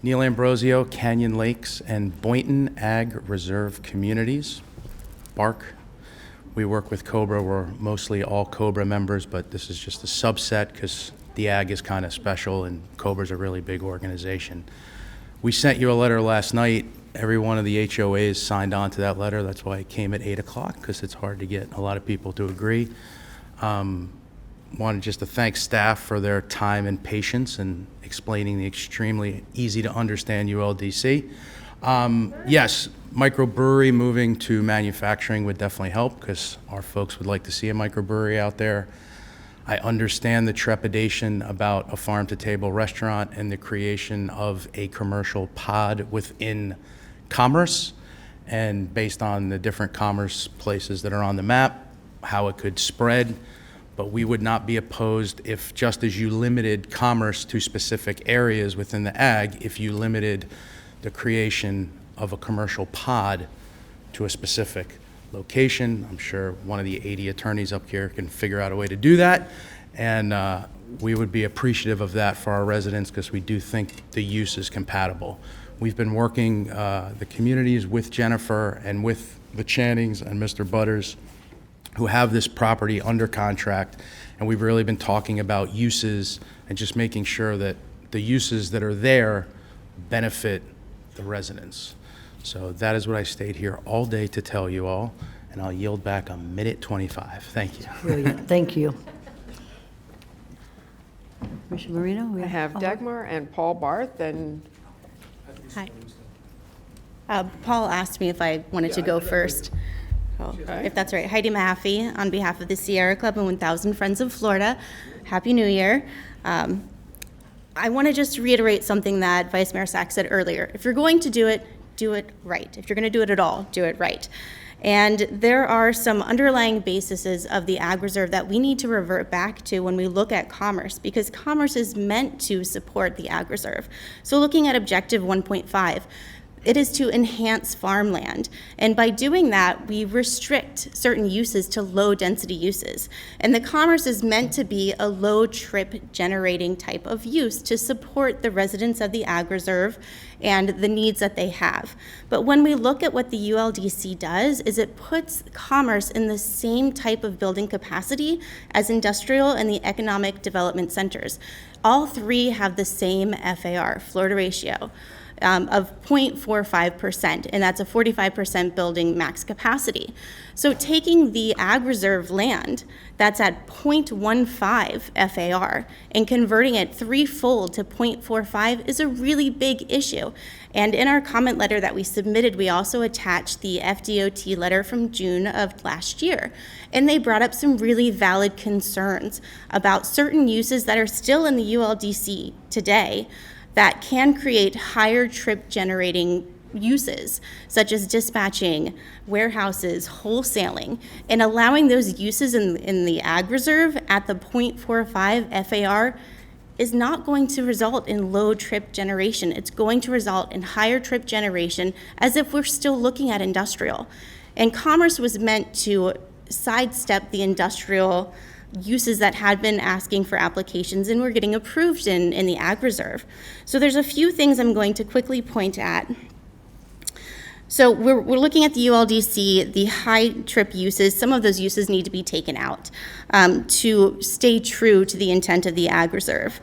Neil Ambrosio, Canyon Lakes and Boynton Ag Reserve Communities, BARC. We work with COBRA. We're mostly all COBRA members, but this is just a subset because the ag is kind of special and COBRA's a really big organization. We sent you a letter last night. Every one of the HOAs signed on to that letter. That's why it came at 8 o'clock, because it's hard to get a lot of people to agree. Wanted just to thank staff for their time and patience in explaining the extremely easy to understand ULDC. Yes, microbrewery moving to manufacturing would definitely help, because our folks would like to see a microbrewery out there. I understand the trepidation about a farm-to-table restaurant and the creation of a commercial pod within Commerce, and based on the different commerce places that are on the map, how it could spread. But we would not be opposed if, just as you limited commerce to specific areas within the ag, if you limited the creation of a commercial pod to a specific location. I'm sure one of the 80 attorneys up here can figure out a way to do that. And we would be appreciative of that for our residents, because we do think the use is compatible. We've been working the communities with Jennifer and with the Channings and Mr. Butters, who have this property under contract, and we've really been talking about uses and just making sure that the uses that are there benefit the residents. So that is what I stayed here all day to tell you all, and I'll yield back 1:25. Thank you. Brilliant. Thank you. Commissioner Marino? I have Dagmar and Paul Barth, and Hi. Paul asked me if I wanted to go first. If that's right. Heidi Mahaffey, on behalf of the Sierra Club and 1,000 Friends of Florida, Happy New Year. I want to just reiterate something that Vice Mayor Sachs said earlier. If you're going to do it right. If you're going to do it at all, do it right. And there are some underlying bases of the Ag Reserve that we need to revert back to when we look at commerce, because commerce is meant to support the Ag Reserve. So looking at Objective 1.5, it is to enhance farmland. And by doing that, we restrict certain uses to low density uses. And the commerce is meant to be a low trip generating type of use to support the residents of the Ag Reserve and the needs that they have. But when we look at what the ULDC does, is it puts commerce in the same type of building capacity as industrial and the economic development centers. All 3 have the same FAR, Florida ratio, of 0.45%, and that's a 45% building max capacity. So taking the Ag Reserve land that's at 0.15 FAR and converting it threefold to 0.45 is a really big issue. And in our comment letter that we submitted, we also attached the FDOT letter from June of last year. And they brought up some really valid concerns about certain uses that are still in the ULDC today that can create higher trip generating uses, such as dispatching, warehouses, wholesaling, and allowing those uses in the Ag Reserve at the 0.45 FAR is not going to result in low trip generation. It's going to result in higher trip generation, as if we're still looking at industrial. And commerce was meant to sidestep the industrial uses that had been asking for applications and were getting approved in the Ag Reserve. So there's a few things I'm going to quickly point at. So we're looking at the ULDC, the high trip uses. Some of those uses need to be taken out to stay true to the intent of the Ag Reserve.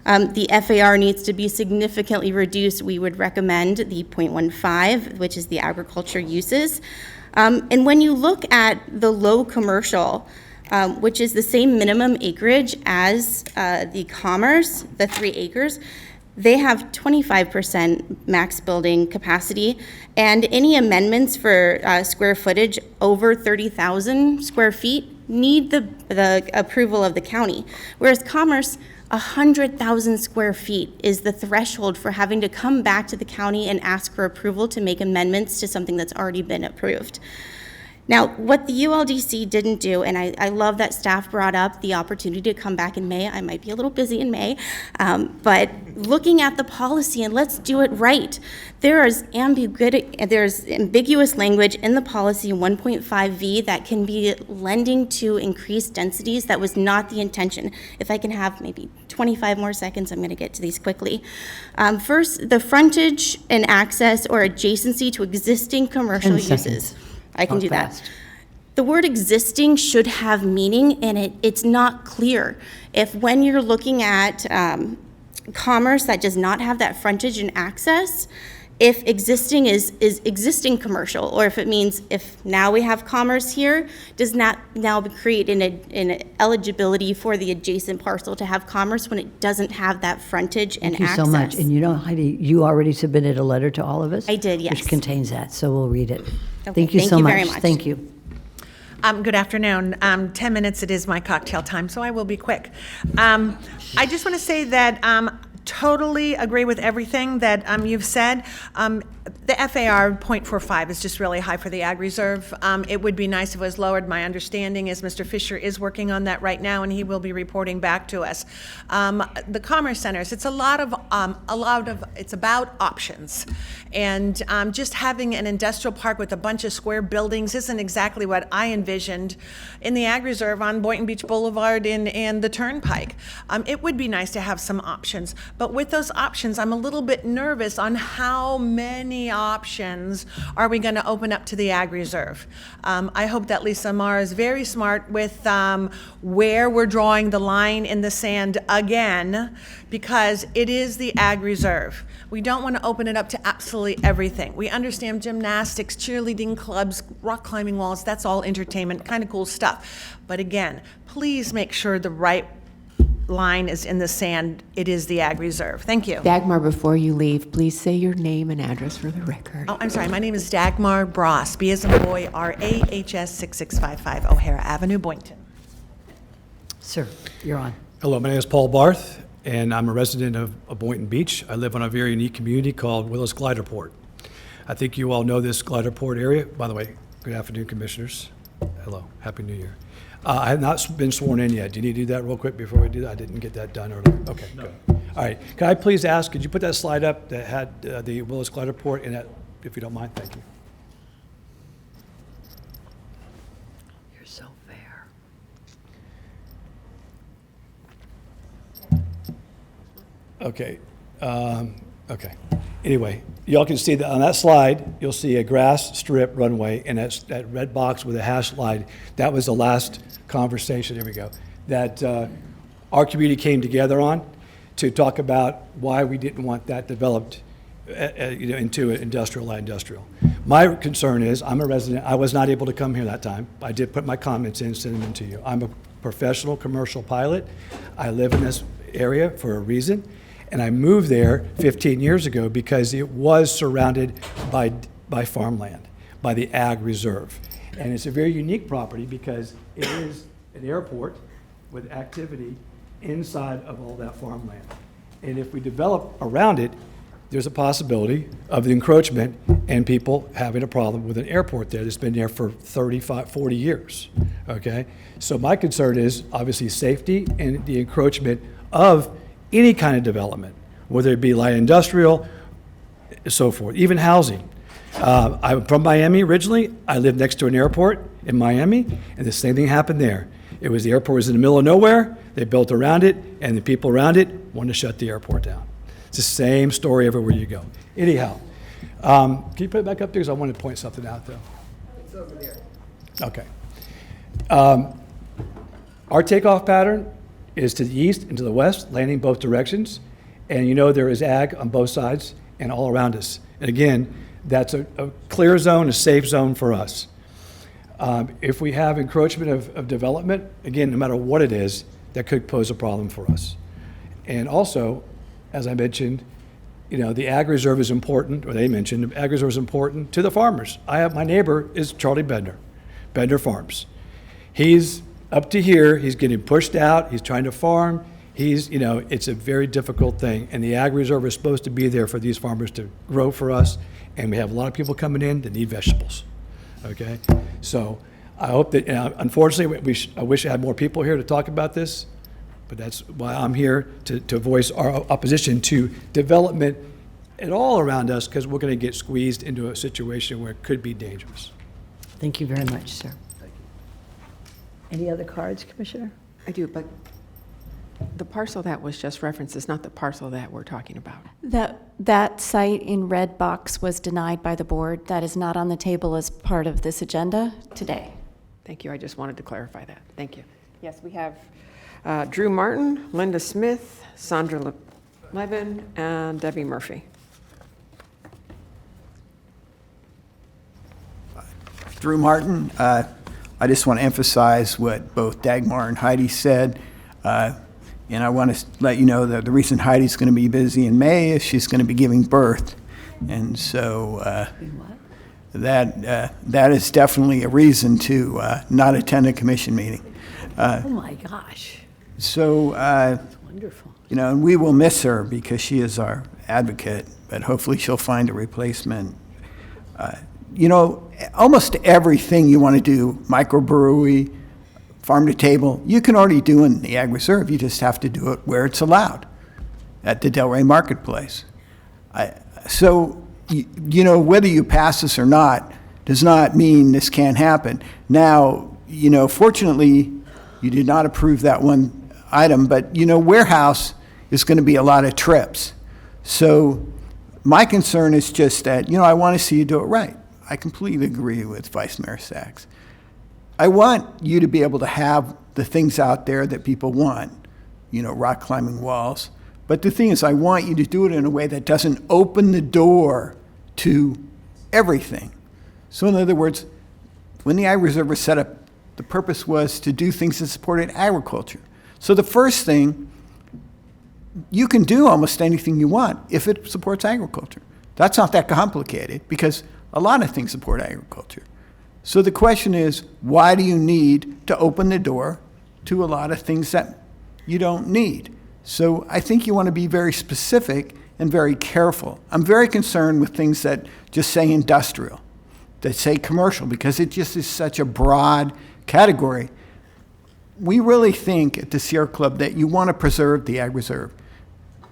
The FAR needs to be significantly reduced. We would recommend the 0.15, which is the agriculture uses. And when you look at the low commercial, which is the same minimum acreage as the commerce, the 3 acres, they have 25% max building capacity, and any amendments for square footage over 30,000 square feet need the approval of the county. Whereas Commerce, 100,000 square feet is the threshold for having to come back to the county and ask for approval to make amendments to something that's already been approved. Now, what the ULDC didn't do, and I love that staff brought up the opportunity to come back in May. I might be a little busy in May, but looking at the policy, and let's do it right. There's ambiguous language in the policy 1.5V that can be lending to increased densities. That was not the intention. If I can have maybe 25 more seconds, I'm going to get to these quickly. First, the frontage and access or adjacency to existing commercial 10 seconds. uses. I can Talk do fast. that. The word existing should have meaning, and it's not clear. If when you're looking at commerce that does not have that frontage and access, if existing is existing commercial, or if it means if now we have commerce here, does not now create an eligibility for the adjacent parcel to have commerce when it doesn't have that frontage and Thank you access. so much. And you know, Heidi, you already submitted a letter to all of us? I did, yes. Which contains that, so we'll read it. Okay, Thank you thank so you much. very much. Thank you. Good afternoon. 10 minutes, it is my cocktail time, so I will be quick. I just want to say that totally agree with everything that you've said. The FAR 0.45 is just really high for the ag reserve. It would be nice if it was lowered. My understanding is Mr. Fisher is working on that right now, and he will be reporting back to us. The commerce centers, it's it's about options. And just having an industrial park with a bunch of square buildings isn't exactly what I envisioned in the ag reserve on Boynton Beach Boulevard and the Turnpike. It would be nice to have some options, but with those options, I'm a little bit nervous on how many options are we going to open up to the ag reserve. I hope that Lisa Marr is very smart with where we're drawing the line in the sand again, because it is the ag reserve. We don't want to open it up to absolutely everything. We understand gymnastics, cheerleading clubs, rock climbing walls, that's all entertainment, kind of cool stuff. But again, please make sure the right line is in the sand. It is the ag reserve. Thank you. Dagmar, before you leave, please say your name and address for the record. Oh, I'm sorry. My name is Dagmar Bross, B as in boy, RAHS 6655, O'Hara Avenue, Boynton. Sir, you're on. Hello, my name is Paul Barth, and I'm a resident of Boynton Beach. I live on a very unique community called Willis Gliderport. I think you all know this Gliderport area. By the way, good afternoon, commissioners. Hello, Happy New Year. I have not been sworn in yet. Do you need to do that real quick before we do that? I didn't get that done earlier. Okay, good. All right, could I please ask, could you put that slide up that had the Willis Gliderport in it, if you don't mind? Thank you. You're so fair. Okay. Okay. Anyway, y'all can see that on that slide, you'll see a grass strip runway, and that red box with a hash line. That was the last conversation. Here we go. That our community came together on to talk about why we didn't want that developed into an light industrial. My concern is, I'm a resident. I was not able to come here that time. I did put my comments in, send them in to you. I'm a professional commercial pilot. I live in this area for a reason. And I moved there 15 years ago because it was surrounded by farmland, by the ag reserve. And it's a very unique property because it is an airport with activity inside of all that farmland. And if we develop around it, there's a possibility of the encroachment and people having a problem with an airport there that's been there for 35, 40 years, okay? So my concern is obviously safety and the encroachment of any kind of development, whether it be light industrial, so forth, even housing. I'm from Miami originally. I lived next to an airport in Miami, and the same thing happened there. The airport was in the middle of nowhere, they built around it, and the people around it wanted to shut the airport down. It's the same story everywhere you go. Anyhow, can you put it back up there, because I want to point something out, though. It's over there. Okay. Our takeoff pattern is to the east and to the west, landing both directions. And you know there is ag on both sides and all around us. And again, that's a clear zone, a safe zone for us. If we have encroachment of development, again, no matter what it is, that could pose a problem for us. And also, as I mentioned, the ag reserve is important, or they mentioned, the ag reserve is important to the farmers. My neighbor is Charlie Bender, Bender Farms. He's up to here, he's getting pushed out, he's trying to farm, it's a very difficult thing. And the Ag Reserve is supposed to be there for these farmers to grow for us, and we have a lot of people coming in that need vegetables, okay? So I hope that, unfortunately, I wish I had more people here to talk about this, but that's why I'm here, to voice our opposition to development at all around us, because we're going to get squeezed into a situation where it could be dangerous. Thank you very much, sir. Any other cards, Commissioner? I do, but the parcel that was just referenced is not the parcel that we're talking about. That site in red box was denied by the board. That is not on the table as part of this agenda today. Thank you. I just wanted to clarify that. Thank you. Yes, we have Drew Martin, Linda Smith, Sandra Levin, and Debbie Murphy. Drew Martin, I just want to emphasize what both Dagmar and Heidi said. And I want to let you know that the reason Heidi's going to be busy in May is she's going to be giving birth. And so that is definitely a reason to not attend a commission meeting. Oh my gosh. So, Wonderful. and we will miss her because she is our advocate, but hopefully she'll find a replacement. Almost everything you want to do, microbrewery, farm to table, you can already do in the Ag Reserve. You just have to do it where it's allowed, at the Delray Marketplace. So, whether you pass this or not does not mean this can't happen. Now, fortunately, you did not approve that one item, but, warehouse is going to be a lot of trips. So my concern is just that, I want to see you do it right. I completely agree with Vice Mayor Sachs. I want you to be able to have the things out there that people want, rock climbing walls. But the thing is, I want you to do it in a way that doesn't open the door to everything. So in other words, when the Ag Reserve was set up, the purpose was to do things that supported agriculture. So the first thing, you can do almost anything you want if it supports agriculture. That's not that complicated because a lot of things support agriculture. So the question is, why do you need to open the door to a lot of things that you don't need? So I think you want to be very specific and very careful. I'm very concerned with things that just say industrial, that say commercial, because it just is such a broad category. We really think at the Sierra Club that you want to preserve the Ag Reserve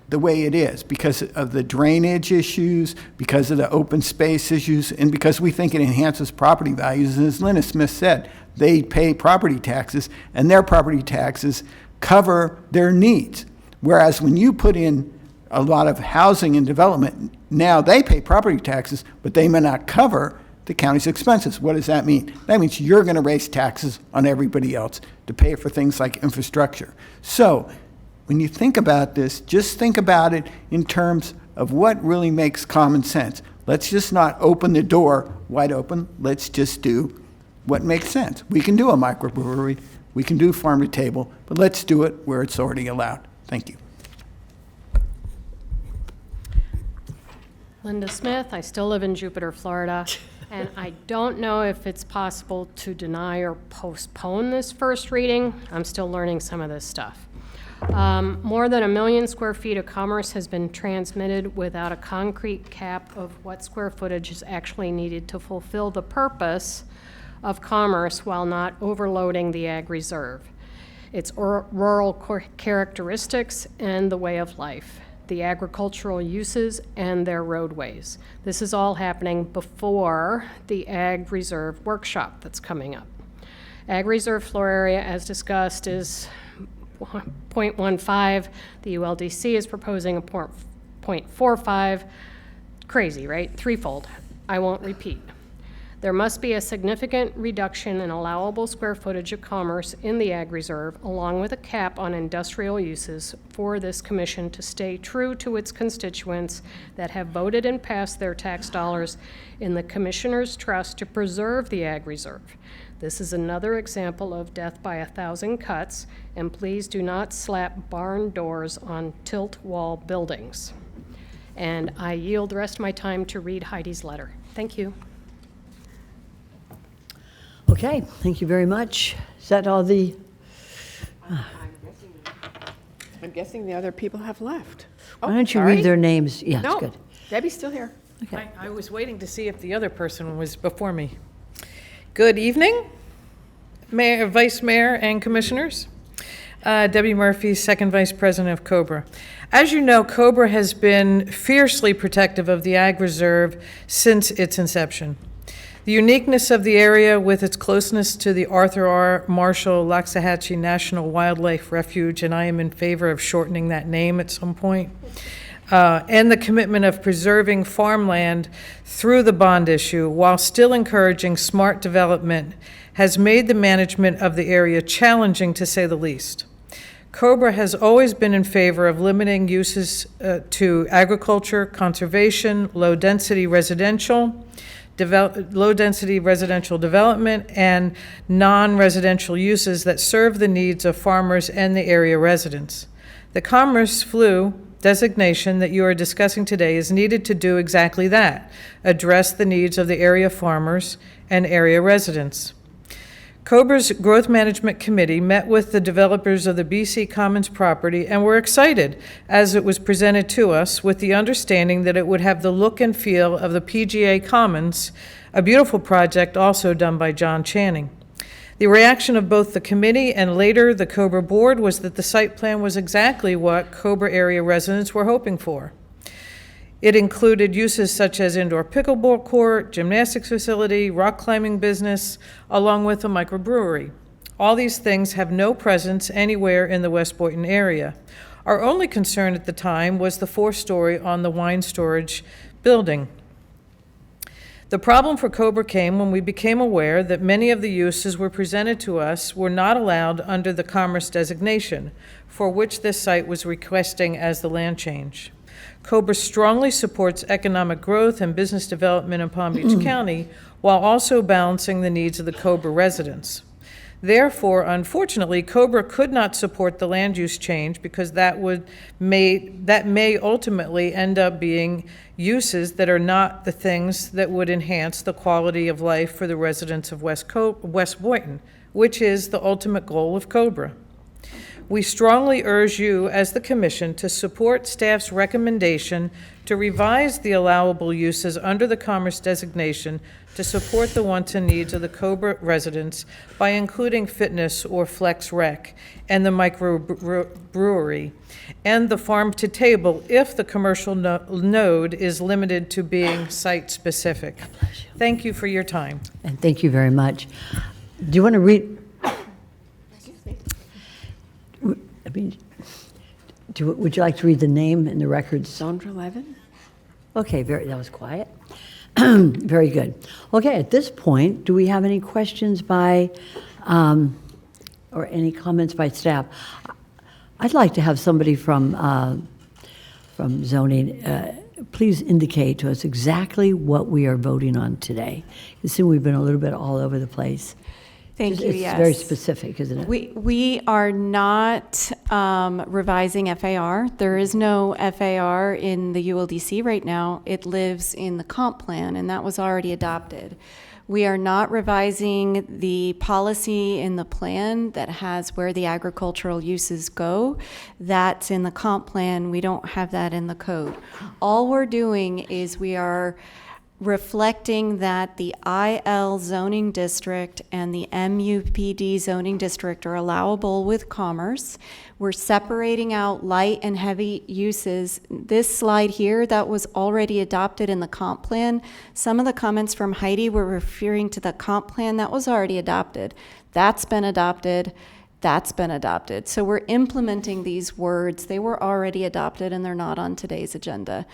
the way it is because of the drainage issues, because of the open space issues, and because we think it enhances property values. And as Linda Smith said, they pay property taxes, and their property taxes cover their needs. Whereas when you put in a lot of housing and development, now they pay property taxes, but they may not cover the county's expenses. What does that mean? That means you're going to raise taxes on everybody else to pay for things like infrastructure. So when you think about this, just think about it in terms of what really makes common sense. Let's just not open the door wide open. Let's just do what makes sense. We can do a microbrewery, we can do farm to table, but let's do it where it's already allowed. Thank you. Linda Smith, I still live in Jupiter, Florida, and I don't know if it's possible to deny or postpone this first reading. I'm still learning some of this stuff. More than 1 million square feet of commerce has been transmitted without a concrete cap of what square footage is actually needed to fulfill the purpose of commerce while not overloading the Ag Reserve. Its rural characteristics and the way of life, the agricultural uses and their roadways. This is all happening before the Ag Reserve workshop that's coming up. Ag Reserve floor area, as discussed, is 0.15. The ULDC is proposing a 0.45. Crazy, right? Threefold. I won't repeat. There must be a significant reduction in allowable square footage of commerce in the Ag Reserve, along with a cap on industrial uses for this commission to stay true to its constituents that have voted and passed their tax dollars in the Commissioner's Trust to preserve the Ag Reserve. This is another example of death by 1,000 cuts, and please do not slap barn doors on tilt wall buildings. And I yield the rest of my time to read Heidi's letter. Thank you. Okay, thank you very much. Is that all the I'm guessing the other people have left. Why don't you read their names? Yes, No, good. Debbie's still here. I was waiting to see if the other person was before me. Good evening, Mayor, Vice Mayor, and Commissioners. Debbie Murphy, Second Vice President of COBRA. As you know, COBRA has been fiercely protective of the Ag Reserve since its inception. The uniqueness of the area with its closeness to the Arthur R. Marshall Loxahatchee National Wildlife Refuge, and I am in favor of shortening that name at some point, and the commitment of preserving farmland through the bond issue while still encouraging smart development has made the management of the area challenging, to say the least. COBRA has always been in favor of limiting uses to agriculture, conservation, low-density residential development, and non-residential uses that serve the needs of farmers and the area residents. The Commerce Flue designation that you are discussing today is needed to do exactly that, address the needs of the area farmers and area residents. COBRA's Growth Management Committee met with the developers of the BC Commons property and were excited as it was presented to us with the understanding that it would have the look and feel of the PGA Commons, a beautiful project also done by John Channing. The reaction of both the committee and later the COBRA board was that the site plan was exactly what COBRA area residents were hoping for. It included uses such as indoor pickleball court, gymnastics facility, rock climbing business, along with a microbrewery. All these things have no presence anywhere in the West Boynton area. Our only concern at the time was the 4-story on the wine storage building. The problem for COBRA came when we became aware that many of the uses were presented to us were not allowed under the Commerce designation, for which this site was requesting as the land change. COBRA strongly supports economic growth and business development in Palm Beach County while also balancing the needs of the COBRA residents. Therefore, unfortunately, COBRA could not support the land use change because that may ultimately end up being uses that are not the things that would enhance the quality of life for the residents of West Boynton, which is the ultimate goal of COBRA. We strongly urge you as the Commission to support staff's recommendation to revise the allowable uses under the Commerce designation to support the wants and needs of the COBRA residents by including fitness or flex rec and the microbrewery and the farm to table if the commercial node is limited to being site specific. Thank you for your time. And thank you very much. Do you want to read? Would you like to read the name and the records? Sandra Levin. Okay, that was quiet. Very good. Okay, at this point, do we have any questions by, or any comments by staff? I'd like to have somebody from zoning, please indicate to us exactly what we are voting on today. It seems we've been a little bit all over the place. Thank you, It's yes. very specific, isn't it? We are not revising FAR. There is no FAR in the ULDC right now. It lives in the comp plan, and that was already adopted. We are not revising the policy in the plan that has where the agricultural uses go. That's in the comp plan. We don't have that in the code. All we're doing is we are reflecting that the IL zoning district and the MUPD zoning district are allowable with commerce. We're separating out light and heavy uses. This slide here, that was already adopted in the comp plan. Some of the comments from Heidi were referring to the comp plan that was already adopted. That's been adopted. That's been adopted. So we're implementing these words. They were already adopted and they're not on today's agenda.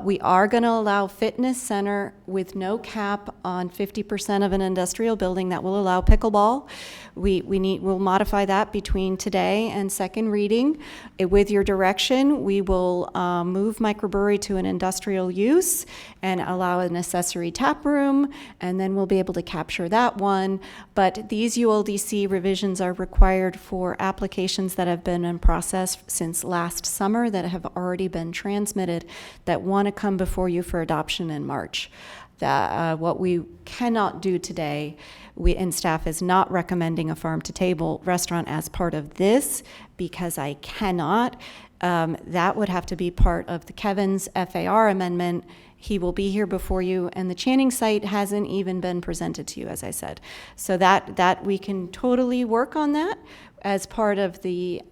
We are going to allow fitness center with no cap on 50% of an industrial building that will allow pickleball. We'll modify that between today and second reading. With your direction, we will move microbrewery to an industrial use and allow an accessory tap room, and then we'll be able to capture that one. But these ULDC revisions are required required for applications that have been in process since last summer that have already been transmitted that want to come before you for adoption in March. What we cannot do today, and staff is not recommending a farm-to-table restaurant as part of this because I cannot. That would have to be part of the Kevin's FAR amendment. He will be here before you, and the Channing site hasn't even been presented to you, as I said. So that we can totally work on that as part of the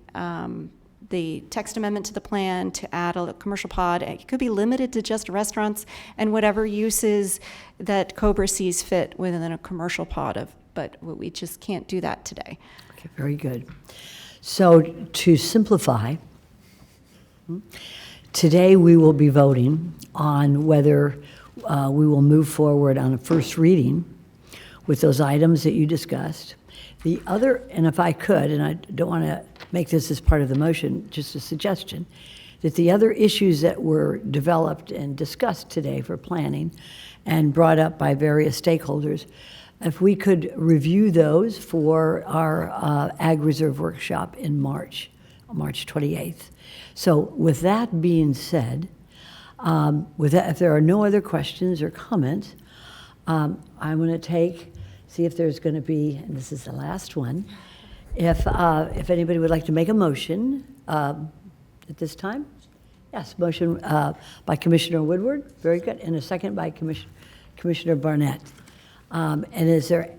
text amendment to the plan to add a commercial pod. It could be limited to just restaurants and whatever uses that Cobra sees fit within a commercial pod but we just can't do that today. Okay, very good. So to simplify, today we will be voting on whether we will move forward on a first reading with those items that you discussed. The other, and if I could, and I don't want to make this as part of the motion, just a suggestion, that the other issues that were developed and discussed today for planning and brought up by various stakeholders, if we could review those for our Ag Reserve Workshop in March 28th. So with that being said, if there are no other questions or comments, I'm going to see if there's going to be, and this is the last one, if anybody would like to make a motion at this time. Yes, motion by Commissioner Woodward, very good, and a second by Commissioner Barnett. And is there,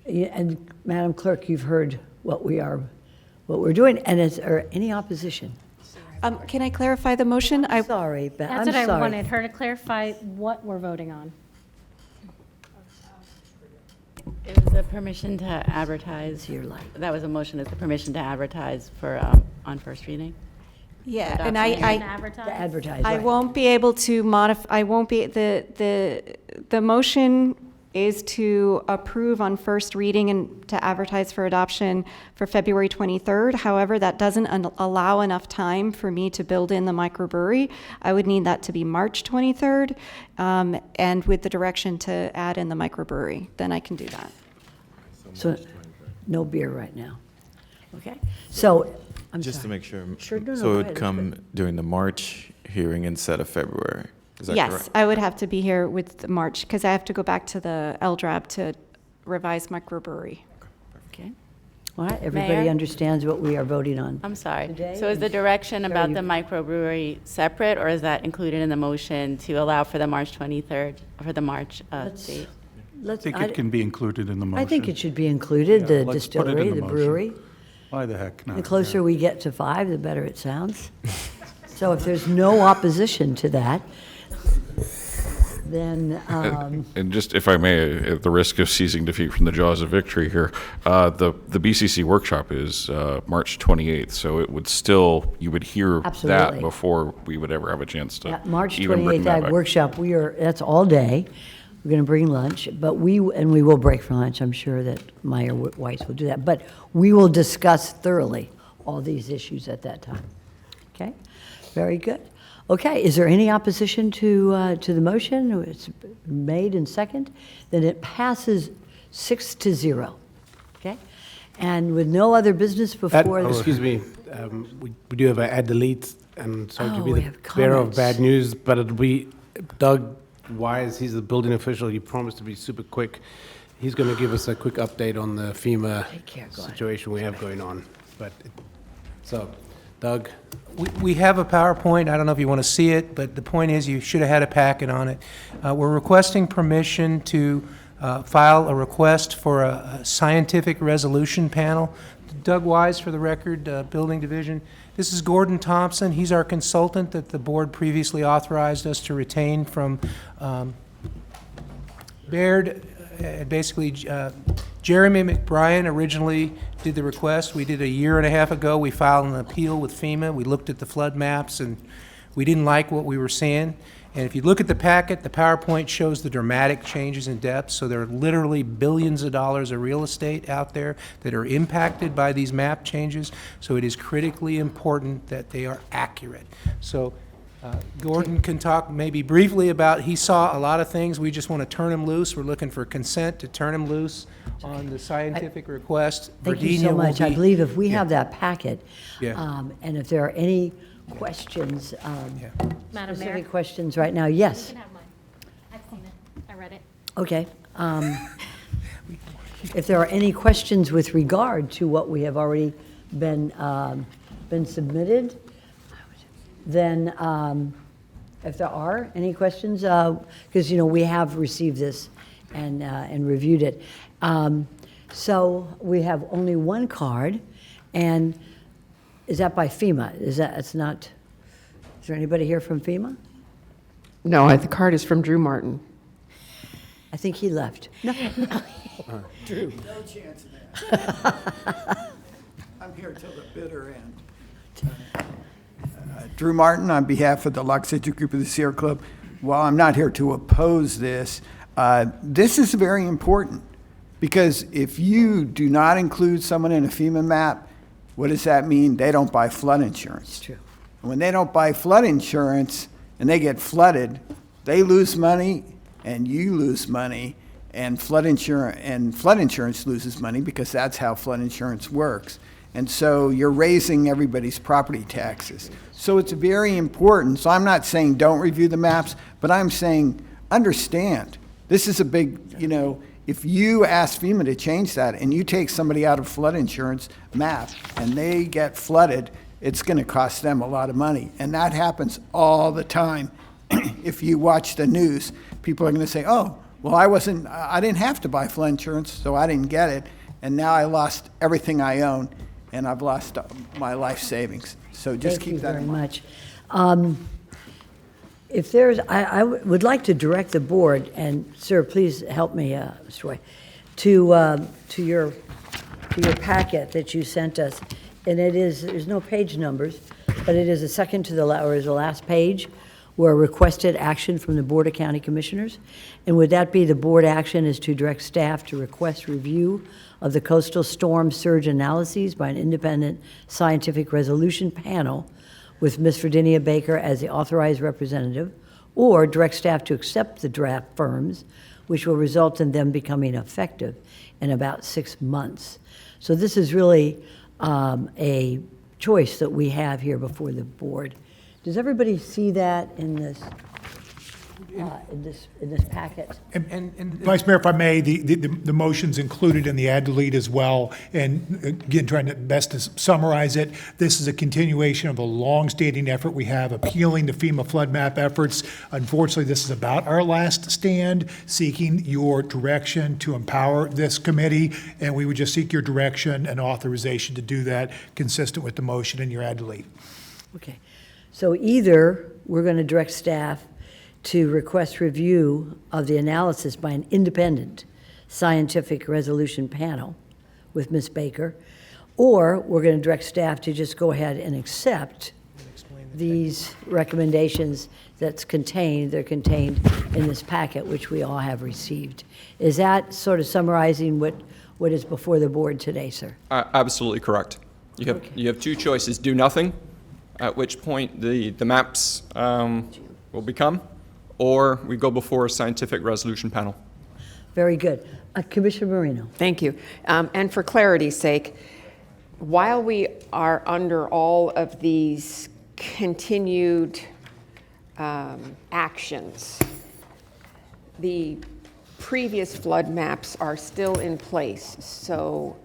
and Madam Clerk, you've heard what we're doing, and is there any opposition? Can I clarify the motion? Sorry, but That's I'm what I sorry. wanted, her to clarify what we're voting on. It was a permission to advertise. Your light. That was a motion, is the permission to advertise for, on first reading? Yeah, Adoption and and advertise. I right. won't be able to modify, I won't be, the motion is to approve on first reading and to advertise for adoption for February 23rd. However, that doesn't allow enough time for me to build in the microbrewery. I would need that to be March 23rd, and with the direction to add in the microbrewery, then I can do that. So, no beer right now. Okay, so, I'm Just to sorry. make sure. Sure, no, So go it would ahead. come during the March hearing instead of February. Is that Yes, correct? I would have to be here with March, because I have to go back to the LDRAB to revise microbrewery. Okay. All right, everybody Mayor? understands what we are voting on. I'm sorry. Today, So is the direction Sarah, about you- the microbrewery separate, or is that included in the motion to allow for the March 23rd, for the March date? I think it can be included in the motion. I think it should be included, the let's put it in distillery, the the motion. brewery. Why the heck not? The closer we get to 5, the better it sounds. So if there's no opposition to that, then, And just, if I may, at the risk of seizing defeat from the jaws of victory here, the BCC workshop is March 28th, so it would still, you would hear Absolutely. that before we would ever have a chance to yeah, March even bring 28th that Ag back. Workshop, that's all day. We're going to bring lunch, but we will break for lunch. I'm sure that Meyer Weiss will do that. But we will discuss thoroughly all these issues at that time. Okay? Very good. Okay, is there any opposition to the motion? It's made and second. Then it passes 6-0. Okay? And with no other business before the... Excuse me, we do have a add delete, and sorry to Oh, be we the have bearer of comments. bad news, but it'll be Doug Wise, he's the building official, he promised to be super quick. He's going to give us a quick update on the FEMA situation we have going on. So, Doug? We have a PowerPoint. I don't know if you want to see it, but the point is you should have had a packet on it. We're requesting permission to file a request for a scientific resolution panel. Doug Wise, for the record, Building Division. This is Gordon Thompson. He's our consultant that the board previously authorized us to retain from Baird. Basically, Jeremy McBrien originally did the request. We did a year and a half ago. We filed an appeal with FEMA. We looked at the flood maps, and we didn't like what we were seeing. And if you look at the packet, the PowerPoint shows the dramatic changes in depth. So there are literally billions of dollars of real estate out there that are impacted by these map changes. So it is critically important that they are accurate. So Gordon can talk maybe briefly about, he saw a lot of things. We just want to turn him loose. We're looking for consent to turn him loose on the scientific request. Thank you Virginia so will much. I be- believe if we Yeah. have that packet, Yeah. and if there are any questions, Madam Mayor? specific questions right now, yes. You can have mine. I've seen it. I read it. Okay. If there are any questions with regard to what we have already been submitted, then if there are any questions, because, we have received this and reviewed it. So we have only one card, and is that by FEMA? is there anybody here from FEMA? No, the card is from Drew Martin. I think he left. No. Drew. No chance of that. I'm here till the bitter end. Drew Martin, on behalf of the Loxodge Group of the Sierra Club. While I'm not here to oppose this, this is very important, because if you do not include someone in a FEMA map, what does that mean? They don't buy flood insurance. It's true. And when they don't buy flood insurance and they get flooded, they lose money and you lose money, and flood insurance loses money, because that's how flood insurance works. And so you're raising everybody's property taxes. So it's very important. So I'm not saying don't review the maps, but I'm saying understand. This is a big, if you ask FEMA to change that and you take somebody out of flood insurance map and they get flooded, it's going to cost them a lot of money. And that happens all the time. If you watch the news, people are going to say, oh, well, I didn't have to buy flood insurance, so I didn't get it. And now I lost everything I own, and I've lost my life savings. So just keep that in mind. Thank you very much. If there's, I would like to direct the board, and sir, please help me, Mr. White, to your packet that you sent us. And there's no page numbers, but it is the second to the last page, where requested action from the Board of County Commissioners. And would that be the board action is to direct staff to request review of the coastal storm surge analyses by an independent scientific resolution panel with Ms. Virginia Baker as the authorized representative, or direct staff to accept the draft firms, which will result in them becoming effective in about 6 months. So this is really a choice that we have here before the board. Does everybody see that in this packet? And Vice Mayor, if I may, the motion's included in the add delete as well. And again, trying to best to summarize it, this is a continuation of a long-standing effort we have appealing the FEMA flood map efforts. Unfortunately, this is about our last stand, seeking your direction to empower this committee. And we would just seek your direction and authorization to do that, consistent with the motion in your add delete. Okay. So either we're going to direct staff to request review of the analysis by an independent scientific resolution panel with Ms. Baker, or we're going to direct staff to just go ahead and accept these recommendations they're contained in this packet, which we all have received. Is that sort of summarizing what is before the board today, sir? Absolutely correct. You have two choices: do nothing, at which point the maps will become, or we go before a scientific resolution panel. Very good. Commissioner Marino. Thank you. And for clarity's sake, while we are under all of these continued actions, the previous flood maps are still in place, so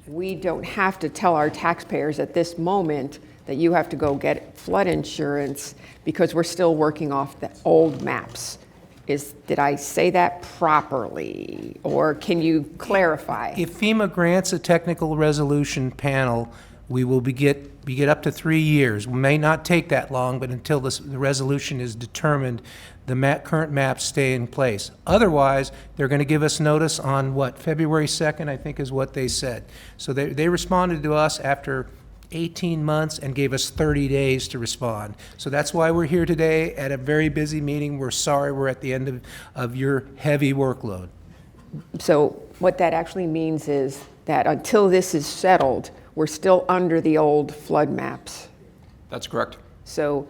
we don't have to tell our taxpayers at this moment that you have to go get flood insurance, because we're still working off the old maps. Did I say that properly, or can you clarify? If FEMA grants a technical resolution panel, we will get up to 3 years. We may not take that long, but until the resolution is determined, the current maps stay in place. Otherwise, they're going to give us notice on February 2nd, I think is what they said. So they responded to us after 18 months and gave us 30 days to respond. So that's why we're here today at a very busy meeting. We're sorry we're at the end of your heavy workload. So what that actually means is that until this is settled, we're still under the old flood maps. That's correct. So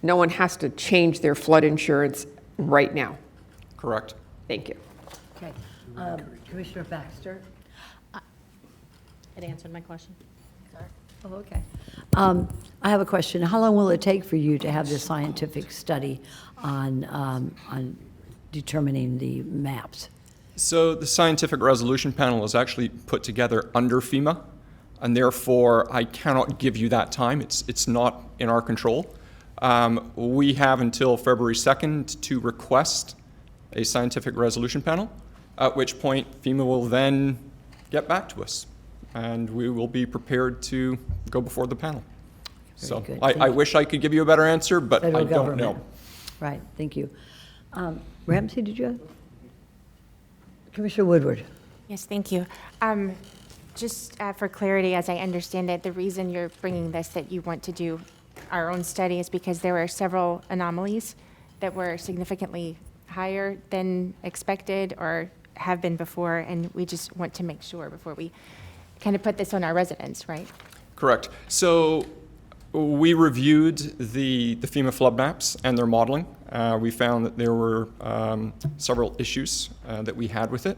no one has to change their flood insurance right now. Correct. Thank you. Okay. Commissioner Baxter? It answered my question. Oh, okay. I have a question. How long will it take for you to have the scientific study on determining the maps? So the Scientific Resolution Panel is actually put together under FEMA, and therefore I cannot give you that time. It's not in our control. We have until February 2nd to request a Scientific Resolution Panel, at which point FEMA will then get back to us, and we will be prepared to go before the panel. So good. I wish I could give you a better answer, but I Federal don't know. government. Right, thank you. Ramsey, did you have? Commissioner Woodward? Yes, thank you. Just for clarity, as I understand it, the reason you're bringing this, that you want to do our own study, is because there were several anomalies that were significantly higher than expected or have been before, and we just want to make sure before we kind of put this on our residents, right? Correct. So we reviewed the FEMA flood maps and their modeling. We found that there were several issues that we had with it.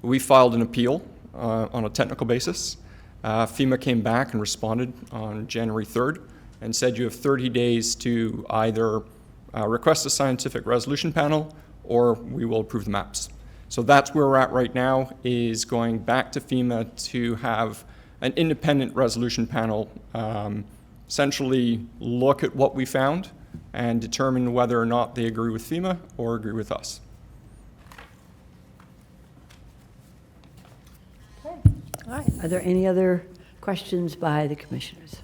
We filed an appeal on a technical basis. FEMA came back and responded on January 3rd and said you have 30 days to either request a Scientific Resolution Panel or we will approve the maps. So that's where we're at right now, is going back to FEMA to have an independent resolution panel essentially look at what we found and determine whether or not they agree with FEMA or agree with us. All right. Are there any other questions by the commissioners?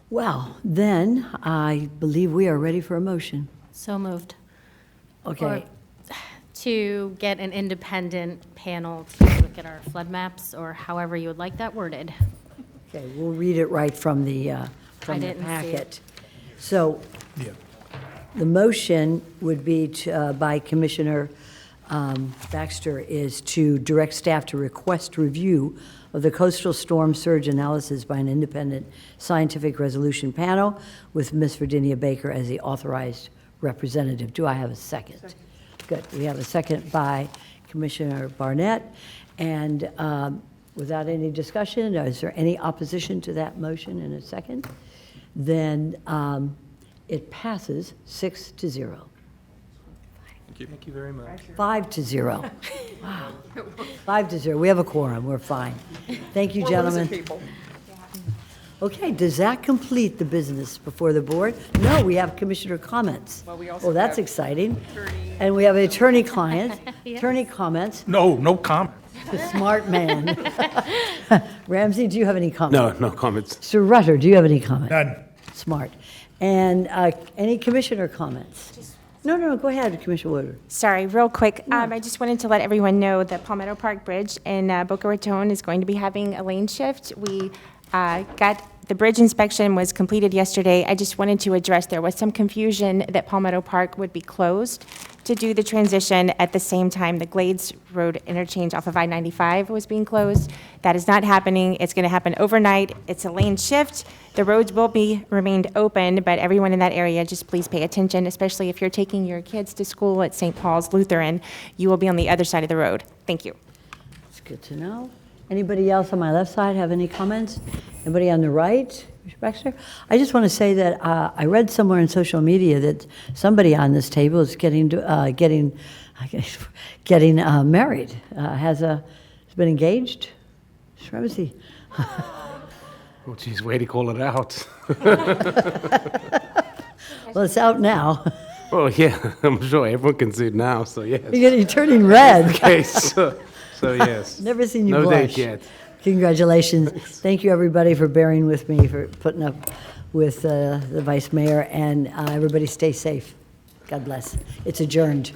Well, then, I believe we are ready for a motion. So moved. Okay. Or to get an independent panel to look at our flood maps, or however you would like that worded. Okay, we'll read it right from the didn't see packet. it. So, the motion would be by Commissioner Baxter is to direct staff to request review of the coastal storm surge analysis by an independent scientific resolution panel with Ms. Virginia Baker as the authorized representative. Do I have a second? Good. We have a second by Commissioner Barnett. And without any discussion, is there any opposition to that motion in a second? Then it passes 6-0. Thank you very much. 5-0. Wow. 5-0. We have a quorum. We're fine. Thank you, gentlemen. Okay, does that complete the business before the board? No, we have commissioner comments. Well, we also Oh, that's have exciting. And we have attorney-client, attorney comments. No comment. The smart man. Ramsey, do you have any comments? No comments. Mr. Rutter, do you have any comments? None. Smart. And any commissioner comments? No, go ahead, Commissioner Woodward. Sorry, real quick. I just wanted to let everyone know that Palmetto Park Bridge in Boca Raton is going to be having a lane shift. We got the bridge inspection was completed yesterday. I just wanted to address there was some confusion that Palmetto Park would be closed to do the transition at the same time the Glades Road interchange off of I-95 was being closed. That is not happening. It's going to happen overnight. It's a lane shift. The roads will be remained open, but everyone in that area, just please pay attention, especially if you're taking your kids to school at St. Paul's Lutheran. You will be on the other side of the road. Thank you. It's good to know. Anybody else on my left side have any comments? Anybody on the right? Mr. Baxter? I just want to say that I read somewhere in social media that somebody on this table is getting married. Has been engaged? Mr. Ramsey? Oh, geez, way to call it out. Well, it's out now. Well, yeah, I'm sure everyone can see it now, so yes. You're turning red. Okay, so yes. Never seen you no blush. date yet. Congratulations. Thank you, everybody, for bearing with me, for putting up with the Vice Mayor, and everybody stay safe. God bless. It's adjourned.